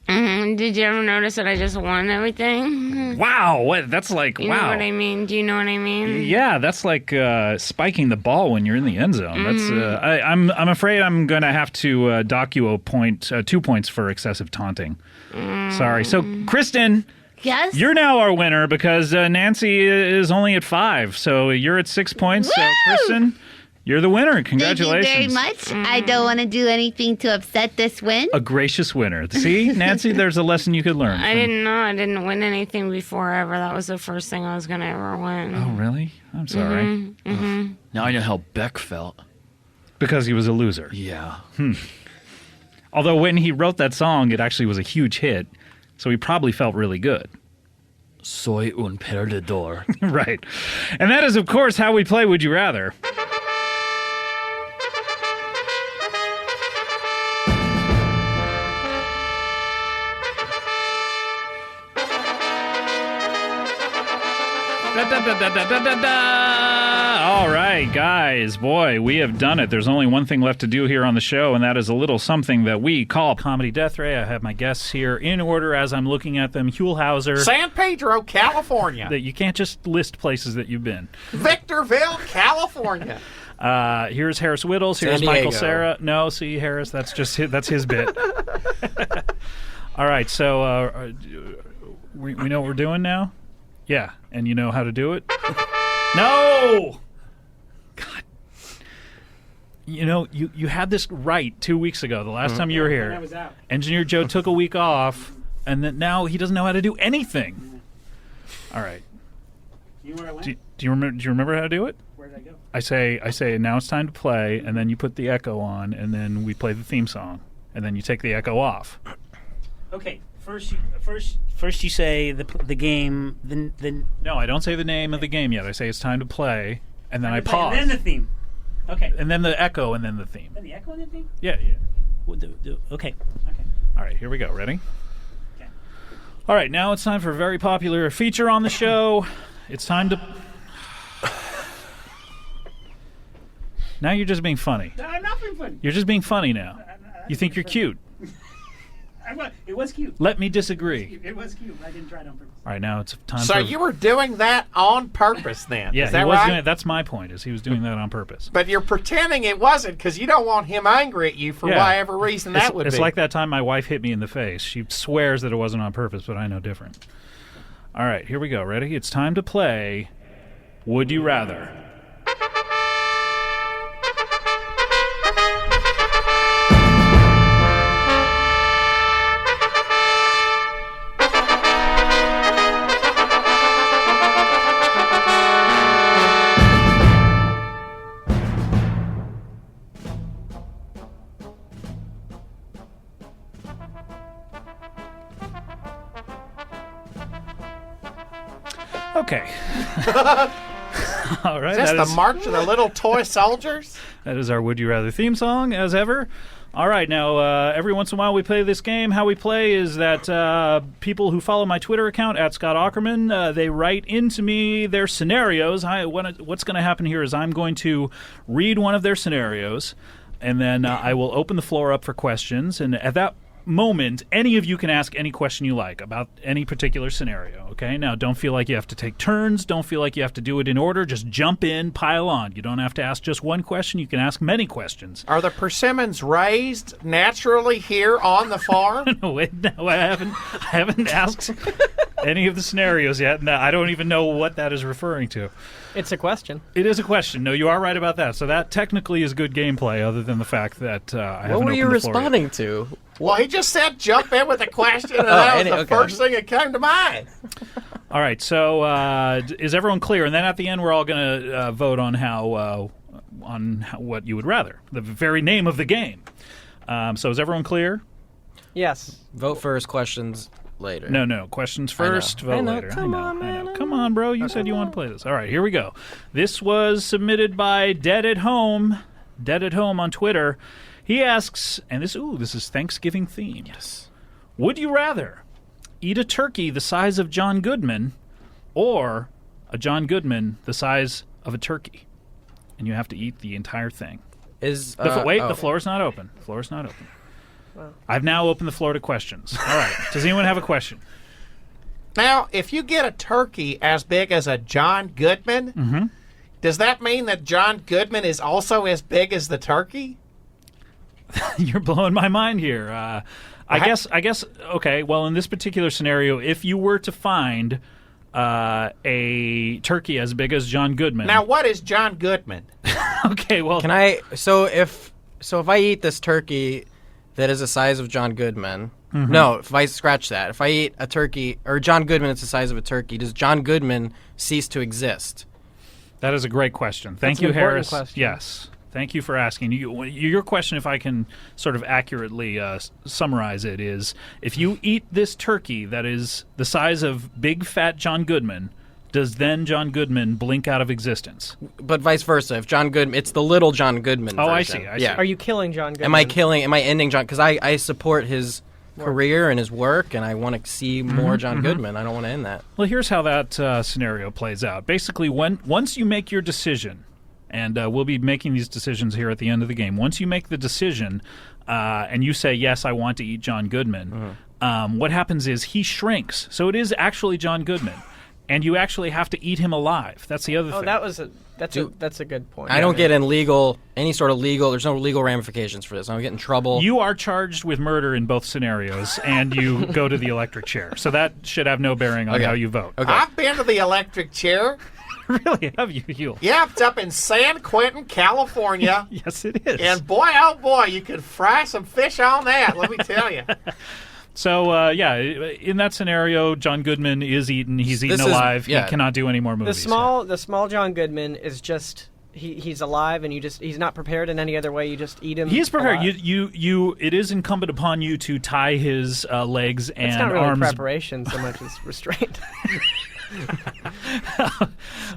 Do Did you ever notice that I just won everything? Wow, that's like, You wow. know what I mean? Do you know what I mean? Yeah, that's like spiking the ball when you're in the end zone. That's I'm afraid I'm going to have to dock you a point, 2 points for excessive taunting. Sorry. So, Kristen, Yes? you're now our winner because Nancy is only at 5. So you're at 6 points. So, Kristen, you're the winner. Congratulations. Thank you very much. I don't want to do anything to upset this win. A gracious winner. See, Nancy, there's a lesson you could learn. I didn't know. I didn't win anything before ever. That was the first thing I was going to ever win. Oh, really? I'm sorry. Mm-hmm. Now I know how Beck felt. Because he was a loser. Yeah. Although when he wrote that song, it actually was a huge hit, so he probably felt really good. Soy un perdedor. Right. And that is, of course, how we play Would You Rather. All right, guys, boy, we have done it. There's only one thing left to do here on the show, and that is a little something that we call Comedy Death Ray. I have my guests here in order as I'm looking at them. Huelhauser. San Pedro, California. That you can't just list places that you've been. Victorville, California. Here's Harris Wittels. Here's San Michael Diego. Cera. No, see, Harris, that's just that's his bit. All right, so we know what we're doing now? Yeah, and you know how to do it? No! God. You know, you had this right 2 weeks ago, the last time you were here. I was out. Engineer Joe took a week off, and then now he doesn't know how to do anything. All right. You know where I went? Do you remember how to do it? Where did I go? I say now it's time to play, and then you put the echo on, and then we play the theme song, and then you take the echo off. Okay, first you say the game, then No, I don't say the name of the game yet. I say it's time to play, and then I play, pause. and then the theme. Okay. And then the echo, and then the theme. Then the echo and the theme? Yeah. Okay. All right, here we go. Ready? Okay. All right, now it's time for a very popular feature on the show. It's time to... Now you're just being funny. No, I'm not being funny. You're just being funny now. You think you're cute. It was cute. Let me disagree. It was cute. I didn't try it on purpose. All right, now it's time So for... you were doing that on purpose then? Yeah, is that he was right? doing, that's my point, is he was doing that on purpose. But you're pretending it wasn't because you don't want him angry at you for whatever reason that would be. It's like that time my wife hit me in the face. She swears that it wasn't on purpose, but I know different. All right, here we go. Ready? It's time to play Would You Rather. Okay. All right. Is this the March of the Little Toy Soldiers? That is our Would You Rather theme song, as ever. All right, now, every once in a while we play this game. How we play is that people who follow my Twitter account, at Scott Aukerman, they write into me their scenarios. What's going to happen here is I'm going to read one of their scenarios, and then I will open the floor up for questions. And at that moment, any of you can ask any question you like about any particular scenario, okay? Now, don't feel like you have to take turns. Don't feel like you have to do it in order. Just jump in, pile on. You don't have to ask just one question. You can ask many questions. Are the persimmons raised naturally here on the farm? No, I haven't asked any of the scenarios yet. No, I don't even know what that is referring to. It's a question. It is a question. No, you are right about that. So that technically is good gameplay, other than the fact that I haven't What were you opened the floor yet. responding to? Well, he just said jump in with a question, and that was the first thing that came to mind. All right, so is everyone clear? And then at the end, we're all going to vote on what you would rather, the very name of the game. So is everyone clear? Yes. Vote first, questions later. No. Questions first, vote later. Come on, man. Come on, bro. You said you wanted to play this. All right, here we go. This was submitted by Dead at Home on Twitter. He asks, and this is Thanksgiving themed. Yes. Would you rather eat a turkey the size of John Goodman or a John Goodman the size of a turkey? And you have to eat the entire thing. Is the floor is not open. The floor is not open. I've now opened the floor to questions. All right. Does anyone have a question? Now, if you get a turkey as big as a John Goodman, does that mean that John Goodman is also as big as the turkey? You're blowing my mind here. I guess. Okay. Well, in this particular scenario, if you were to find a turkey as big as John Goodman, now what is John Goodman? Okay. Well, Can I? So if I eat this turkey that is the size of John Goodman. No, if I scratch that, if I eat a turkey or John Goodman that's the size of a turkey, does John Goodman cease to exist? That is a great question. Thank you, Harris. Yes. Thank you for asking. Your question, if I can sort of accurately summarize it, is if you eat this turkey that is the size of big, fat John Goodman, does then John Goodman blink out of existence? But vice versa. If John Goodman, it's the little John Goodman version. I see. Yeah. Are you killing John Goodman? Am I ending John? Because I support his career and his work, and I want to see more John Goodman. I don't want to end that. Well, here's how that scenario plays out. Basically, once you make your decision, and we'll be making these decisions here at the end of the game. Once you make the decision and you say, yes, I want to eat John Goodman, what happens is he shrinks. So it is actually John Goodman. And you actually have to eat him alive. That's the other thing. That's a good point. I don't get in any sort of legal. There's no legal ramifications for this. I don't get in trouble. You are charged with murder in both scenarios, and you go to the electric chair. So that should have no bearing on how you vote. Okay. I've been to the electric chair. Really? Have you, Hugh? Yeah, it's up in San Quentin, California. Yes, it is. And boy, oh boy, you could fry some fish on that, let me tell you. So, in that scenario, John Goodman is eaten. He's eaten alive. He cannot do any more movies. The small John Goodman is just he's alive, and he's not prepared in any other way. You just eat him. He's prepared. alive. It is incumbent upon you to tie his legs and It's not really arms. Preparation so much as restraint.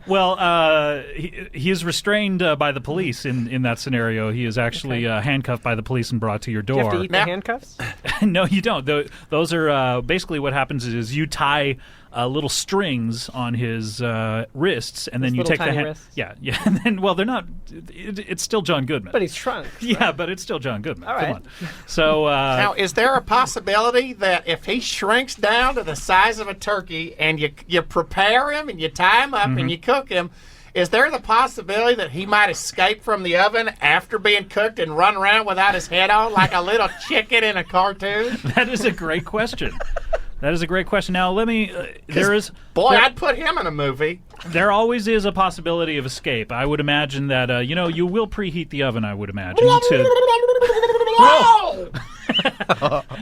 Well, he is restrained by the police in that scenario. He is actually handcuffed by the police and brought to your door. Do you have to eat the handcuffs? No, you don't. Those are basically what happens is you tie little strings on his wrists, and then you take the wrists? Yeah. And then, well, they're not. It's still John Goodman. But he's shrunk. Yeah, but it's still John Goodman. All right. Come on. So now, is there a possibility that if he shrinks down to the size of a turkey, and you prepare him and you tie him up and you cook him, is there the possibility that he might escape from the oven after being cooked and run around without his head on like a little chicken in a cartoon? That is a great question. That is a great question. Now, let me. I'd put him in a movie. There always is a possibility of escape. I would imagine that you will preheat the oven. I would imagine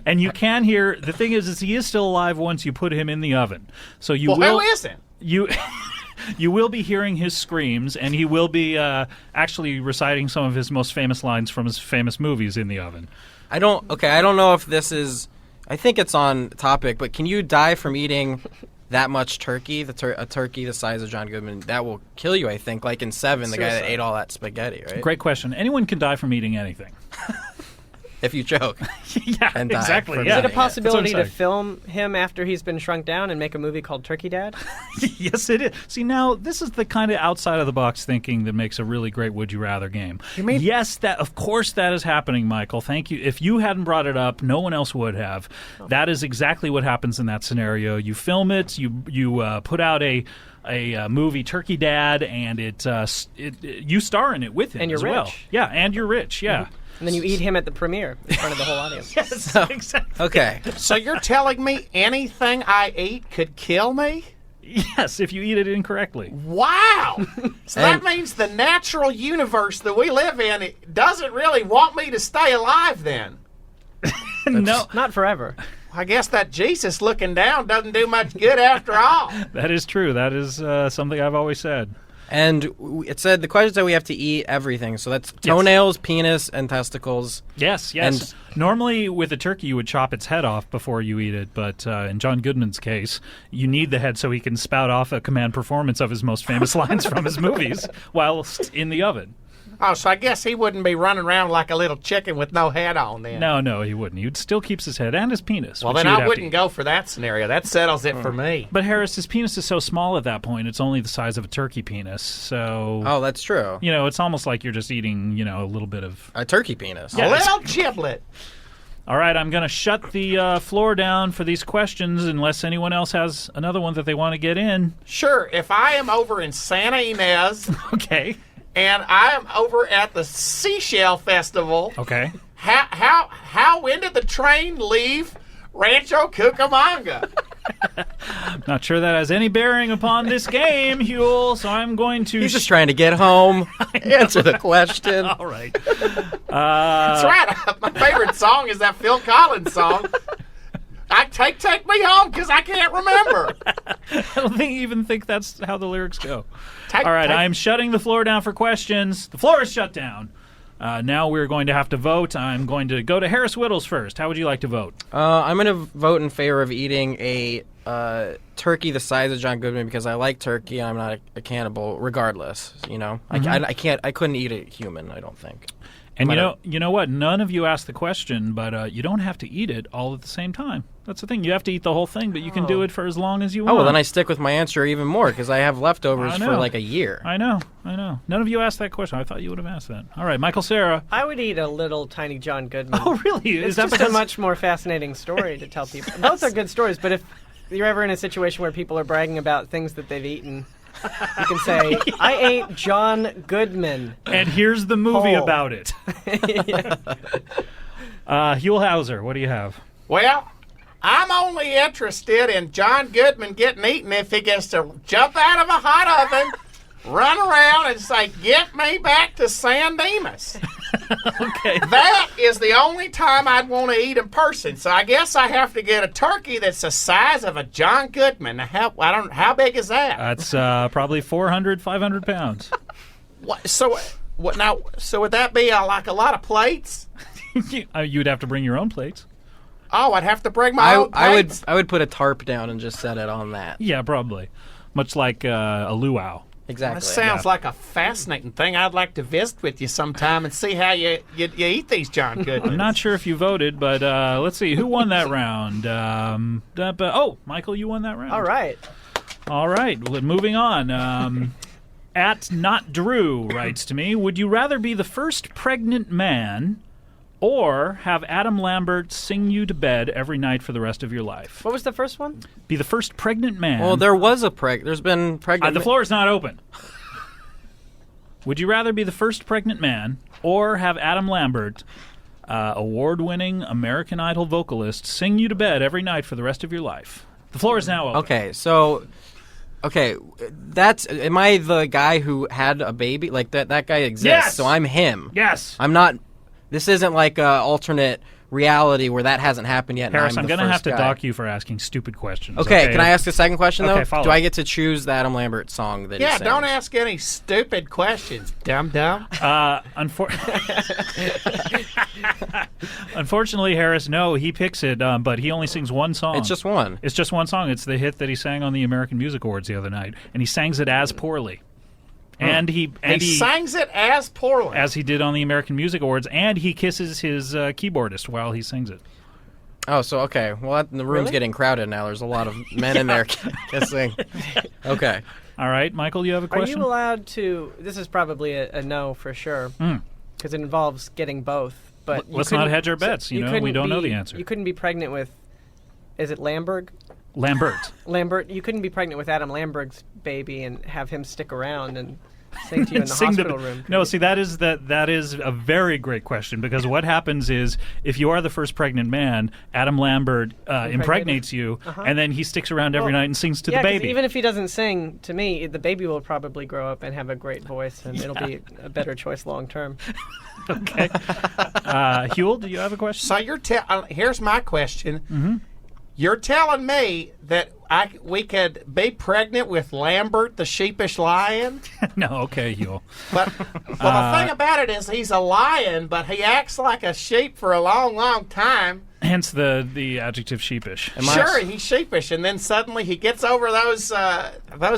and you can hear. The thing is he is still alive once you put him in the oven. So you will. Who isn't? You will be hearing his screams, and he will be actually reciting some of his most famous lines from his famous movies in the oven. I don't know if this is. I think it's on topic, but can you die from eating that much turkey? A turkey the size of John Goodman, that will kill you, I think. Like in Seven, the guy that ate all that spaghetti, right? Great question. Anyone can die from eating anything. If you choke. Yeah, and exactly. Is it a possibility to film him after he's been shrunk down and make a movie called Turkey Dad? Yes, it is. See, now, this is the kind of outside-of-the-box thinking that makes a really great Would You Rather game. Yes, of course that is happening, Michael. Thank you. If you hadn't brought it up, no one else would have. That is exactly what happens in that scenario. You film it, you put out a movie, Turkey Dad, and you star in it with him and you're as rich. Well. Yeah, and you're rich, yeah. And then you eat him at the premiere in front of the whole audience. Yes, exactly. Okay. So you're telling me anything I eat could kill me? Yes, if you eat it incorrectly. Wow! So that means the natural universe that we live in it doesn't really want me to stay alive then. No. Not forever. I guess that Jesus looking down doesn't do much good after all. That is true. That is something I've always said. And it said the question said we have to eat everything. So that's toenails, penis, and testicles. Yes. And normally with a turkey you would chop its head off before you eat it, but in John Goodman's case, you need the head so he can spout off a command performance of his most famous lines from his movies whilst in the oven. Oh, so I guess he wouldn't be running around like a little chicken with no head on then. No, he wouldn't. He still keeps his head and his penis. Well, then I wouldn't go for that scenario. That settles it for me. But Harris, his penis is so small at that point, it's only the size of a turkey penis. So. Oh, that's true. It's almost like you're just eating, a little bit of. A turkey penis. A little giblet. All right, I'm going to shut the floor down for these questions unless anyone else has another one that they want to get in. Sure. If I am over in Santa Ynez, okay, and I am over at the Seashell Festival, okay, when did the train leave Rancho Cucamonga? Not sure that has any bearing upon this game, Huel, so I'm going to... He's just trying to get home. Answer the question. All right. That's right. My favorite song is that Phil Collins song. Take me home because I can't remember. I don't even think that's how the lyrics go. All right, I'm shutting the floor down for questions. The floor is shut down. Now we're going to have to vote. I'm going to go to Harris Wittels first. How would you like to vote? I'm going to vote in favor of eating a turkey the size of John Goodman because I like turkey and I'm not a cannibal regardless, you know. Mhm. I couldn't eat a human, I don't think. And you know what? None of you asked the question, but you don't have to eat it all at the same time. That's the thing. You have to eat the whole thing, but you can do it for as long as you want. Oh, well, then I stick with my answer even more because I have leftovers I for know. like a year. I know. None of you asked that question. I thought you would have asked that. All right, Michael Cera. I would eat a little tiny John Goodman. Oh, really? It's Is that just because... a much more fascinating story to tell people. Both are good stories, but if you're ever in a situation where people are bragging about things that they've eaten, you can say, I ate John Goodman. And here's the movie Whole. about it. Huel Hauser, what do you have? Well, I'm only interested in John Goodman getting eaten if he gets to jump out of a hot oven, run around, and say, "Get me back to San Dimas." Okay. That is the only time I'd want to eat in person. So I guess I have to get a turkey that's the size of a John Goodman. Now, how big is that? That's probably 400, 500 pounds. So would that be like a lot of plates? You'd have to bring your own plates. Oh, I'd have to bring my own plates? I would put a tarp down and just set it on that. Yeah, probably. Much like a luau. Exactly. That sounds like a fascinating thing. I'd like to visit with you sometime and see how you eat these John Goodmans. I'm not sure if you voted, but let's see. Who won that round? Michael, you won that round. All right. Well, moving on. At Not Drew writes to me, would you rather be the first pregnant man or have Adam Lambert sing you to bed every night for the rest of your life? What was the first one? Be the first pregnant man. Well, there's been pregnant... The floor is not open. Would you rather be the first pregnant man or have Adam Lambert, award-winning American Idol vocalist, sing you to bed every night for the rest of your life? The floor is now open. Okay, am I the guy who had a baby? Like, that guy exists, Yes! so I'm him. Yes. I'm not... This isn't like an alternate reality where that hasn't happened yet. Harris, and I'm going to have to dock you for asking stupid questions. Okay, can I ask a second question, though? Okay, follow. Do I get to choose the Adam Lambert song that he sings? don't ask any stupid questions, dum-dum. Unfortunately, Harris, no, he picks it, but he only sings one song. It's just one. It's just one song. It's the hit that he sang on the American Music Awards the other night, and he sings it as poorly. And he sings it as poorly as he did on the American Music Awards, and he kisses his keyboardist while he sings it. Oh, so okay. Well, the room's getting crowded now. There's a lot of men in there kissing. Okay. All right, Michael, you have a question? Are you allowed to? This is probably a no for sure, because it involves getting both. But let's not hedge our bets. We don't know the answer. You couldn't be pregnant with. Is it Lambert? Lambert. You couldn't be pregnant with Adam Lambert's baby and have him stick around and sing to you in the hospital room. No, see, that is a very great question, because what happens is if you are the first pregnant man, Adam Lambert impregnates you, and then he sticks around every night and sings to the baby. Even if he doesn't sing to me, the baby will probably grow up and have a great voice, and it'll be a better choice long term. Okay. Huel, do you have a question? So here's my question. Mm-hmm. You're telling me that we could be pregnant with Lambert the sheepish lion? No, okay, Huel. But the thing about it is he's a lion, but he acts like a sheep for a long, long time. Hence the adjective sheepish. He's sheepish, and then suddenly he gets over those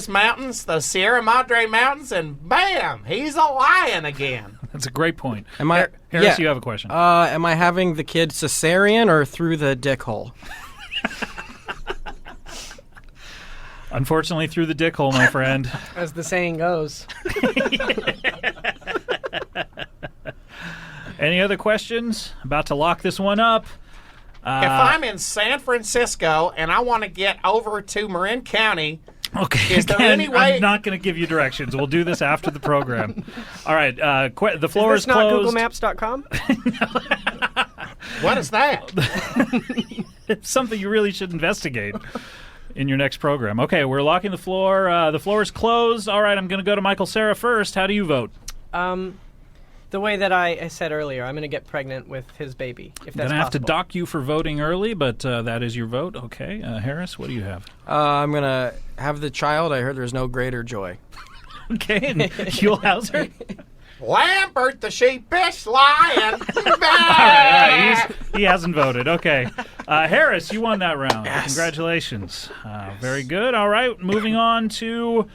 mountains, those Sierra Madre mountains, and bam, he's a lion again. That's a great point. Harris, you have a question. Am I having the kid cesarean or through the dick hole? Unfortunately, through the dick hole, my friend. As the saying goes. Any other questions? About to lock this one up. If I'm in San Francisco and I want to get over to Marin County, okay, is there any way? I'm not going to give you directions. We'll do this after the program. All right, the floor is is this not closed. googlemaps.com? What is that? It's something you really should investigate in your next program. Okay, we're locking the floor. The floor is closed. All right, I'm going to go to Michael Cera first. How do you vote? The way that I said earlier, I'm going to get pregnant with his baby, if that's Going to have to possible. dock you for voting early, but that is your vote. Okay, Harris, what do you have? I'm going to have the child. I heard there's no greater joy. Okay, and Huelhauser? Lambert the sheepish lion. All right, he hasn't voted. Okay. Harris, you won that round. Yes. Congratulations. Very good. All right, moving on to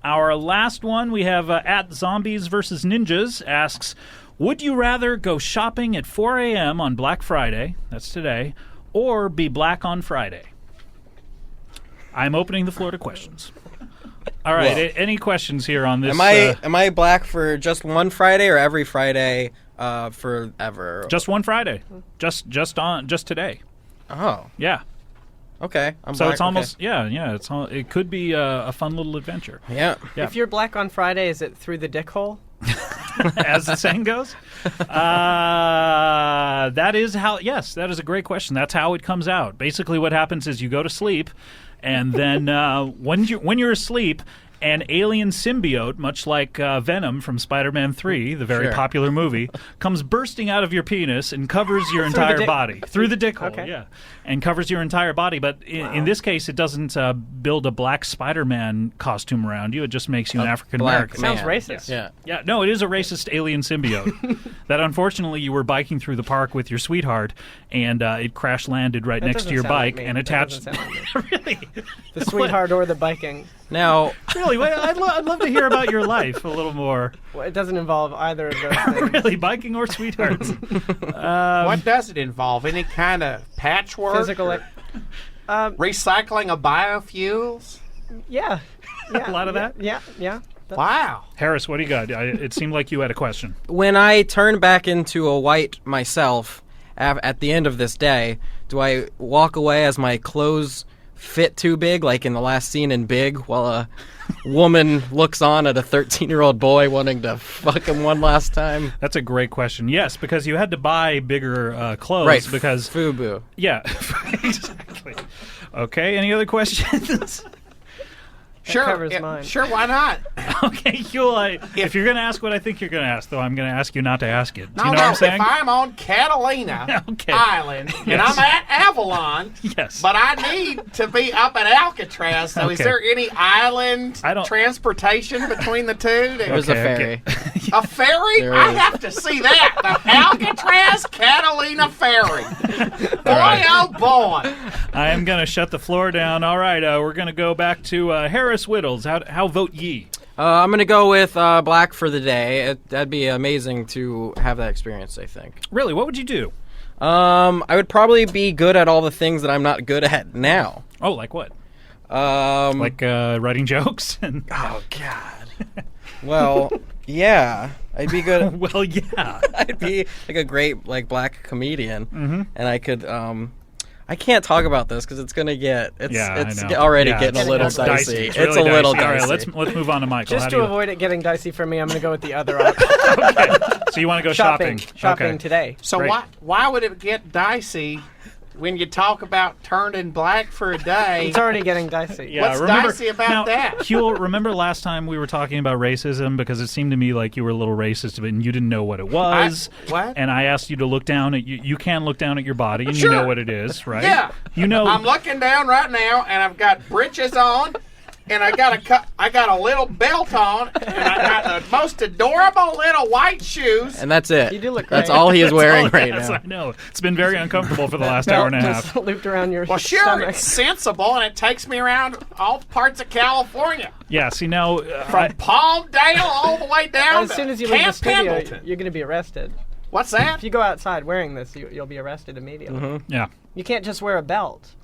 our last one. We have at Zombies versus Ninjas asks, would you rather go shopping at 4 a.m. on Black Friday, that's today, or be black on Friday? I'm opening the floor to questions. All right, any questions here on this? Am I black for just one Friday or every Friday forever? Just one Friday. Just today. Oh. Yeah. Okay. So it's almost it could be a fun little adventure. Yeah. If you're black on Friday, is it through the dick hole? As the saying goes. That is a great question. That's how it comes out. Basically what happens is you go to sleep, and then when you're asleep, an alien symbiote, much like Venom from Spider-Man 3, the very popular movie, comes bursting out of your penis and covers your entire body. Through the dick hole, Okay. yeah. And covers your entire body. But in this case, it doesn't build a black Spider-Man costume around you. It just makes you an African-American. Sounds racist. Yeah. Yeah, no, it is a racist alien symbiote that unfortunately you were biking through the park with your sweetheart, and it crash-landed right That next to doesn't your sound like bike me. and That attached... doesn't sound like me. Really? The sweetheart or the biking. Now, Really? Well, I'd love to hear about your life a little more. Well, it doesn't involve either of those things. Really, biking or sweethearts? What does it involve? Any kind of patchwork? Physical. Recycling of biofuels? Yeah. A lot of that? Yeah. Wow. Harris, what do you got? It seemed like you had a question. when I turn back into a white myself at the end of this day, do I walk away as my clothes fit too big, like in the last scene in Big, while a woman looks on at a 13-year-old boy wanting to fuck him one last time? That's a great question. Yes, because you had to buy bigger clothes. Right, Because FUBU. Yeah, exactly. Okay, any other questions? Sure. covers mine. Sure, why not? Okay, Huel, if you're going to ask what I think you're going to ask, though, I'm going to ask you not to ask it. Do No, you know what I'm saying? if I'm on Catalina Okay. Island and Yes. I'm at Avalon, Yes. but I need to be up at Alcatraz, so is Okay. there any island I don't- transportation between the two? There's a ferry. A ferry? There I is. have to see that. The Alcatraz Catalina ferry. Boy, right. oh boy. I am going to shut the floor down. All right, we're going to go back to Harris Wittels. How vote ye? I'm going to go with black for the day. That'd be amazing to have that experience, I think. Really, what would you do? I would probably be good at all the things that I'm not good at now. Oh, like what? Like writing jokes? Oh, God. Well, yeah. I'd be good. Well, yeah. I'd be like a great black comedian. Mm-hmm. And I could... I can't talk about this because it's going to get... It's I know. already Yeah, getting a little it's dicey. It's, It's really a little dicey. dicey. All right, let's move on to Michael. Just How to do you... avoid it getting dicey for me, I'm going to go with the other option. Okay. So you want to go shopping? Shopping Okay. today. So Great. why would it get dicey when you talk about turning black for a day? It's already getting dicey. Yeah, What's remember, dicey about now, that? Huel, remember last time we were talking about racism because it seemed to me like you were a little racist and you didn't know what it was. What? And I asked you to look down at you can look down at your body and Sure. you know what it is, right? Yeah. You know. I'm looking down right now, and I've got breeches on, and I got a little belt on, and I got the most adorable little white shoes. And that's it. You do look That's great. all he is wearing Oh, right yes, now. I know. It's been very uncomfortable for the last hour and a half. Just looped around your Well, sure, stomach. it's sensible, and it takes me around all parts of California, Yeah, see now from Palmdale all the way down As to soon as you leave the Camp studio, Pendleton. you're going to be arrested. What's that? If you go outside wearing this, you'll be arrested immediately. yeah. You can't just wear a belt.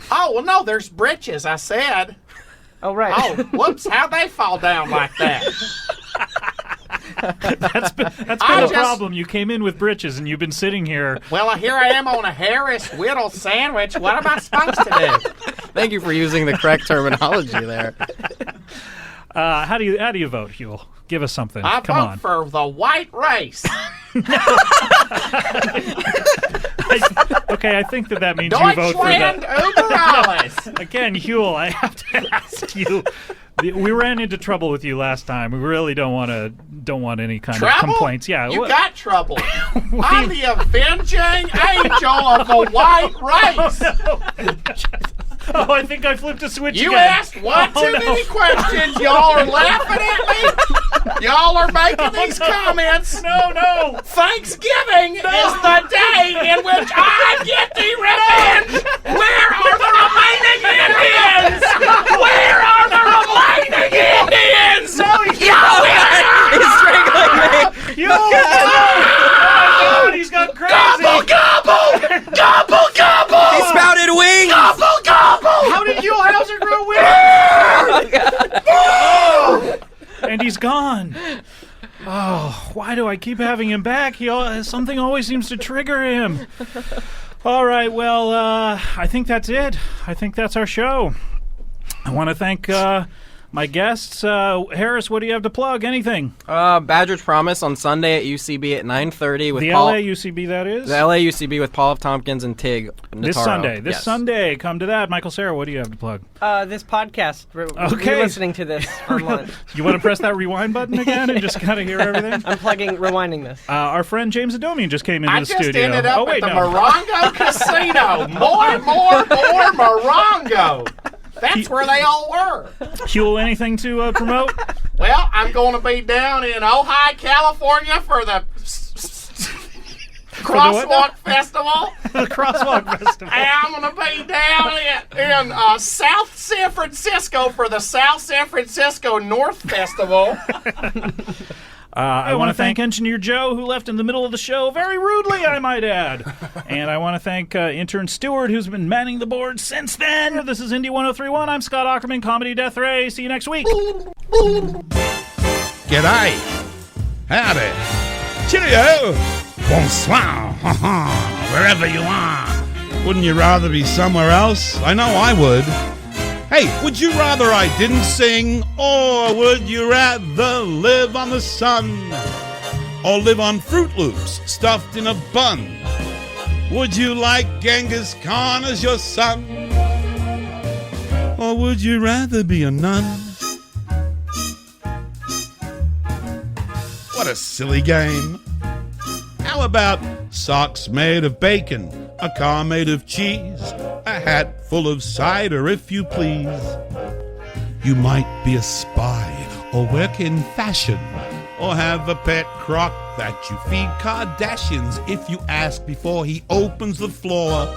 Oh, well, no, there's breeches, I said. Oh, right. Oh, whoops, how'd they fall down like that? That's been the problem. You came in with britches, and you've been sitting here. Well, here I am on a Harris Wittels sandwich. What am I supposed to do? Thank you for using the correct terminology there. How do you vote, Huel? Give us something. I Come vote on. for the white race. Okay, I think that means you vote for Deutschland the... über alles. Again, Huel, I have to ask you. We ran into trouble with you last time. We really don't want any kind of complaints. Yeah, you got trouble. I'm the avenging angel of the white race. Oh, I think I flipped a switch You again. asked one too many questions. Y'all are laughing at me. Y'all are making these comments. No. Thanksgiving is the day in which I get the revenge. Where are the remaining Indians? Where are the remaining Indians? He's strangling me. Oh my God, he's gone crazy. Gobble, gobble! Gobble, gobble! He spouted wings. Gobble, gobble! How did Huel Hauser grow wings? And he's gone. Oh, why do I keep having him back? Something always seems to trigger him. All right, well, I think that's it. I think that's our show. I want to thank my guests. Harris, what do you have to plug? Anything? Badger's Promise on Sunday at UCB at 9:30 with the Paul. LA UCB, that is? The LA UCB with Paul F. Tompkins and Tig Notaro. This Sunday. Come to that. Michael, Cera, what do you have to plug? This podcast. Okay. You're listening to this online. You want to press that rewind button again and just kind of hear everything? I'm rewinding this. Our friend James Adomian just came into the studio. I just ended up at the no. Morongo Casino. More Morongo. That's where they all were. Huel, anything to promote? Well, I'm going to be down in Ojai, California for the Crosswalk Festival. The Crosswalk Festival. And I'm going to be down in South San Francisco for the South San Francisco North Festival. I want to thank Engineer Joe, who left in the middle of the show, very rudely, I might add. And I want to thank Intern Stewart, who's been manning the board since then. This is Indy 1031. I'm Scott Aukerman, Comedy Death Ray. See you next week. G'day. Howdy. Cheerio. Bonsoir. Wherever you are. Wouldn't you rather be somewhere else? I know I would. Hey, would you rather I didn't sing, or would you rather live on the sun, or live on Fruit Loops stuffed in a bun? Would you like Genghis Khan as your son, or would you rather be a nun? What a silly game. How about socks made of bacon, a car made of cheese, a hat full of cider, if you please? You might be a spy, or work in fashion, or have a pet croc that you feed Kardashians if you ask before he opens the floor.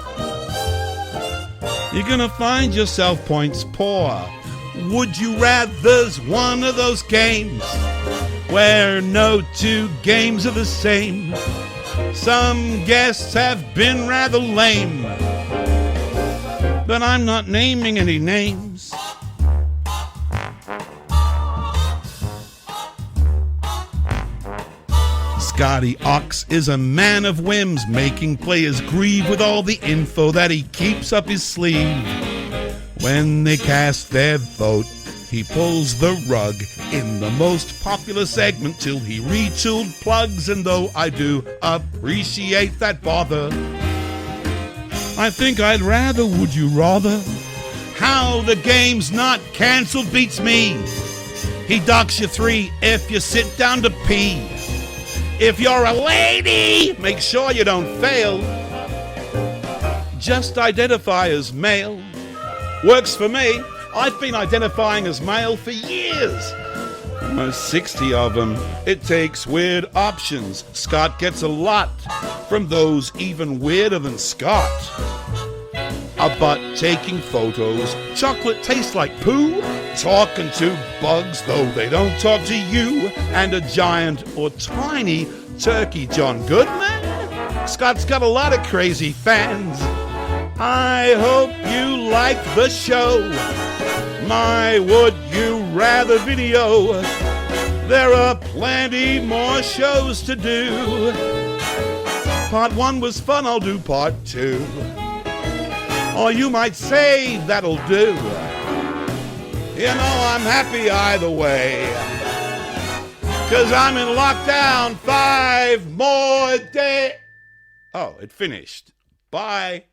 You're gonna find yourself points poor. Would you rather's one of those games where no two games are the same. Some guests have been rather lame, but I'm not naming any names. Scotty Ox is a man of whims, making players grieve with all the info that he keeps up his sleeve. When they cast their vote, he pulls the rug in the most popular segment till he retooled plugs, and though I do appreciate that bother, I think I'd rather Would You Rather. How the game's not cancelled beats me. He docks you 3 if you sit down to pee. If you're a lady, make sure you don't fail. Just identify as male. Works for me. I've been identifying as male for years. Almost 60 of them. It takes weird options. Scott gets a lot from those even weirder than Scott. A butt taking photos. Chocolate tastes like poo. Talking to bugs, though they don't talk to you. And a giant or tiny turkey John Goodman. Scott's got a lot of crazy fans. I hope you like the show. My Would You Rather video. There are plenty more shows to do. Part 1 was fun, I'll do part 2. Or you might say that'll do. You know I'm happy either way. 'Cause I'm in lockdown 5 more days. Oh, it finished. Bye.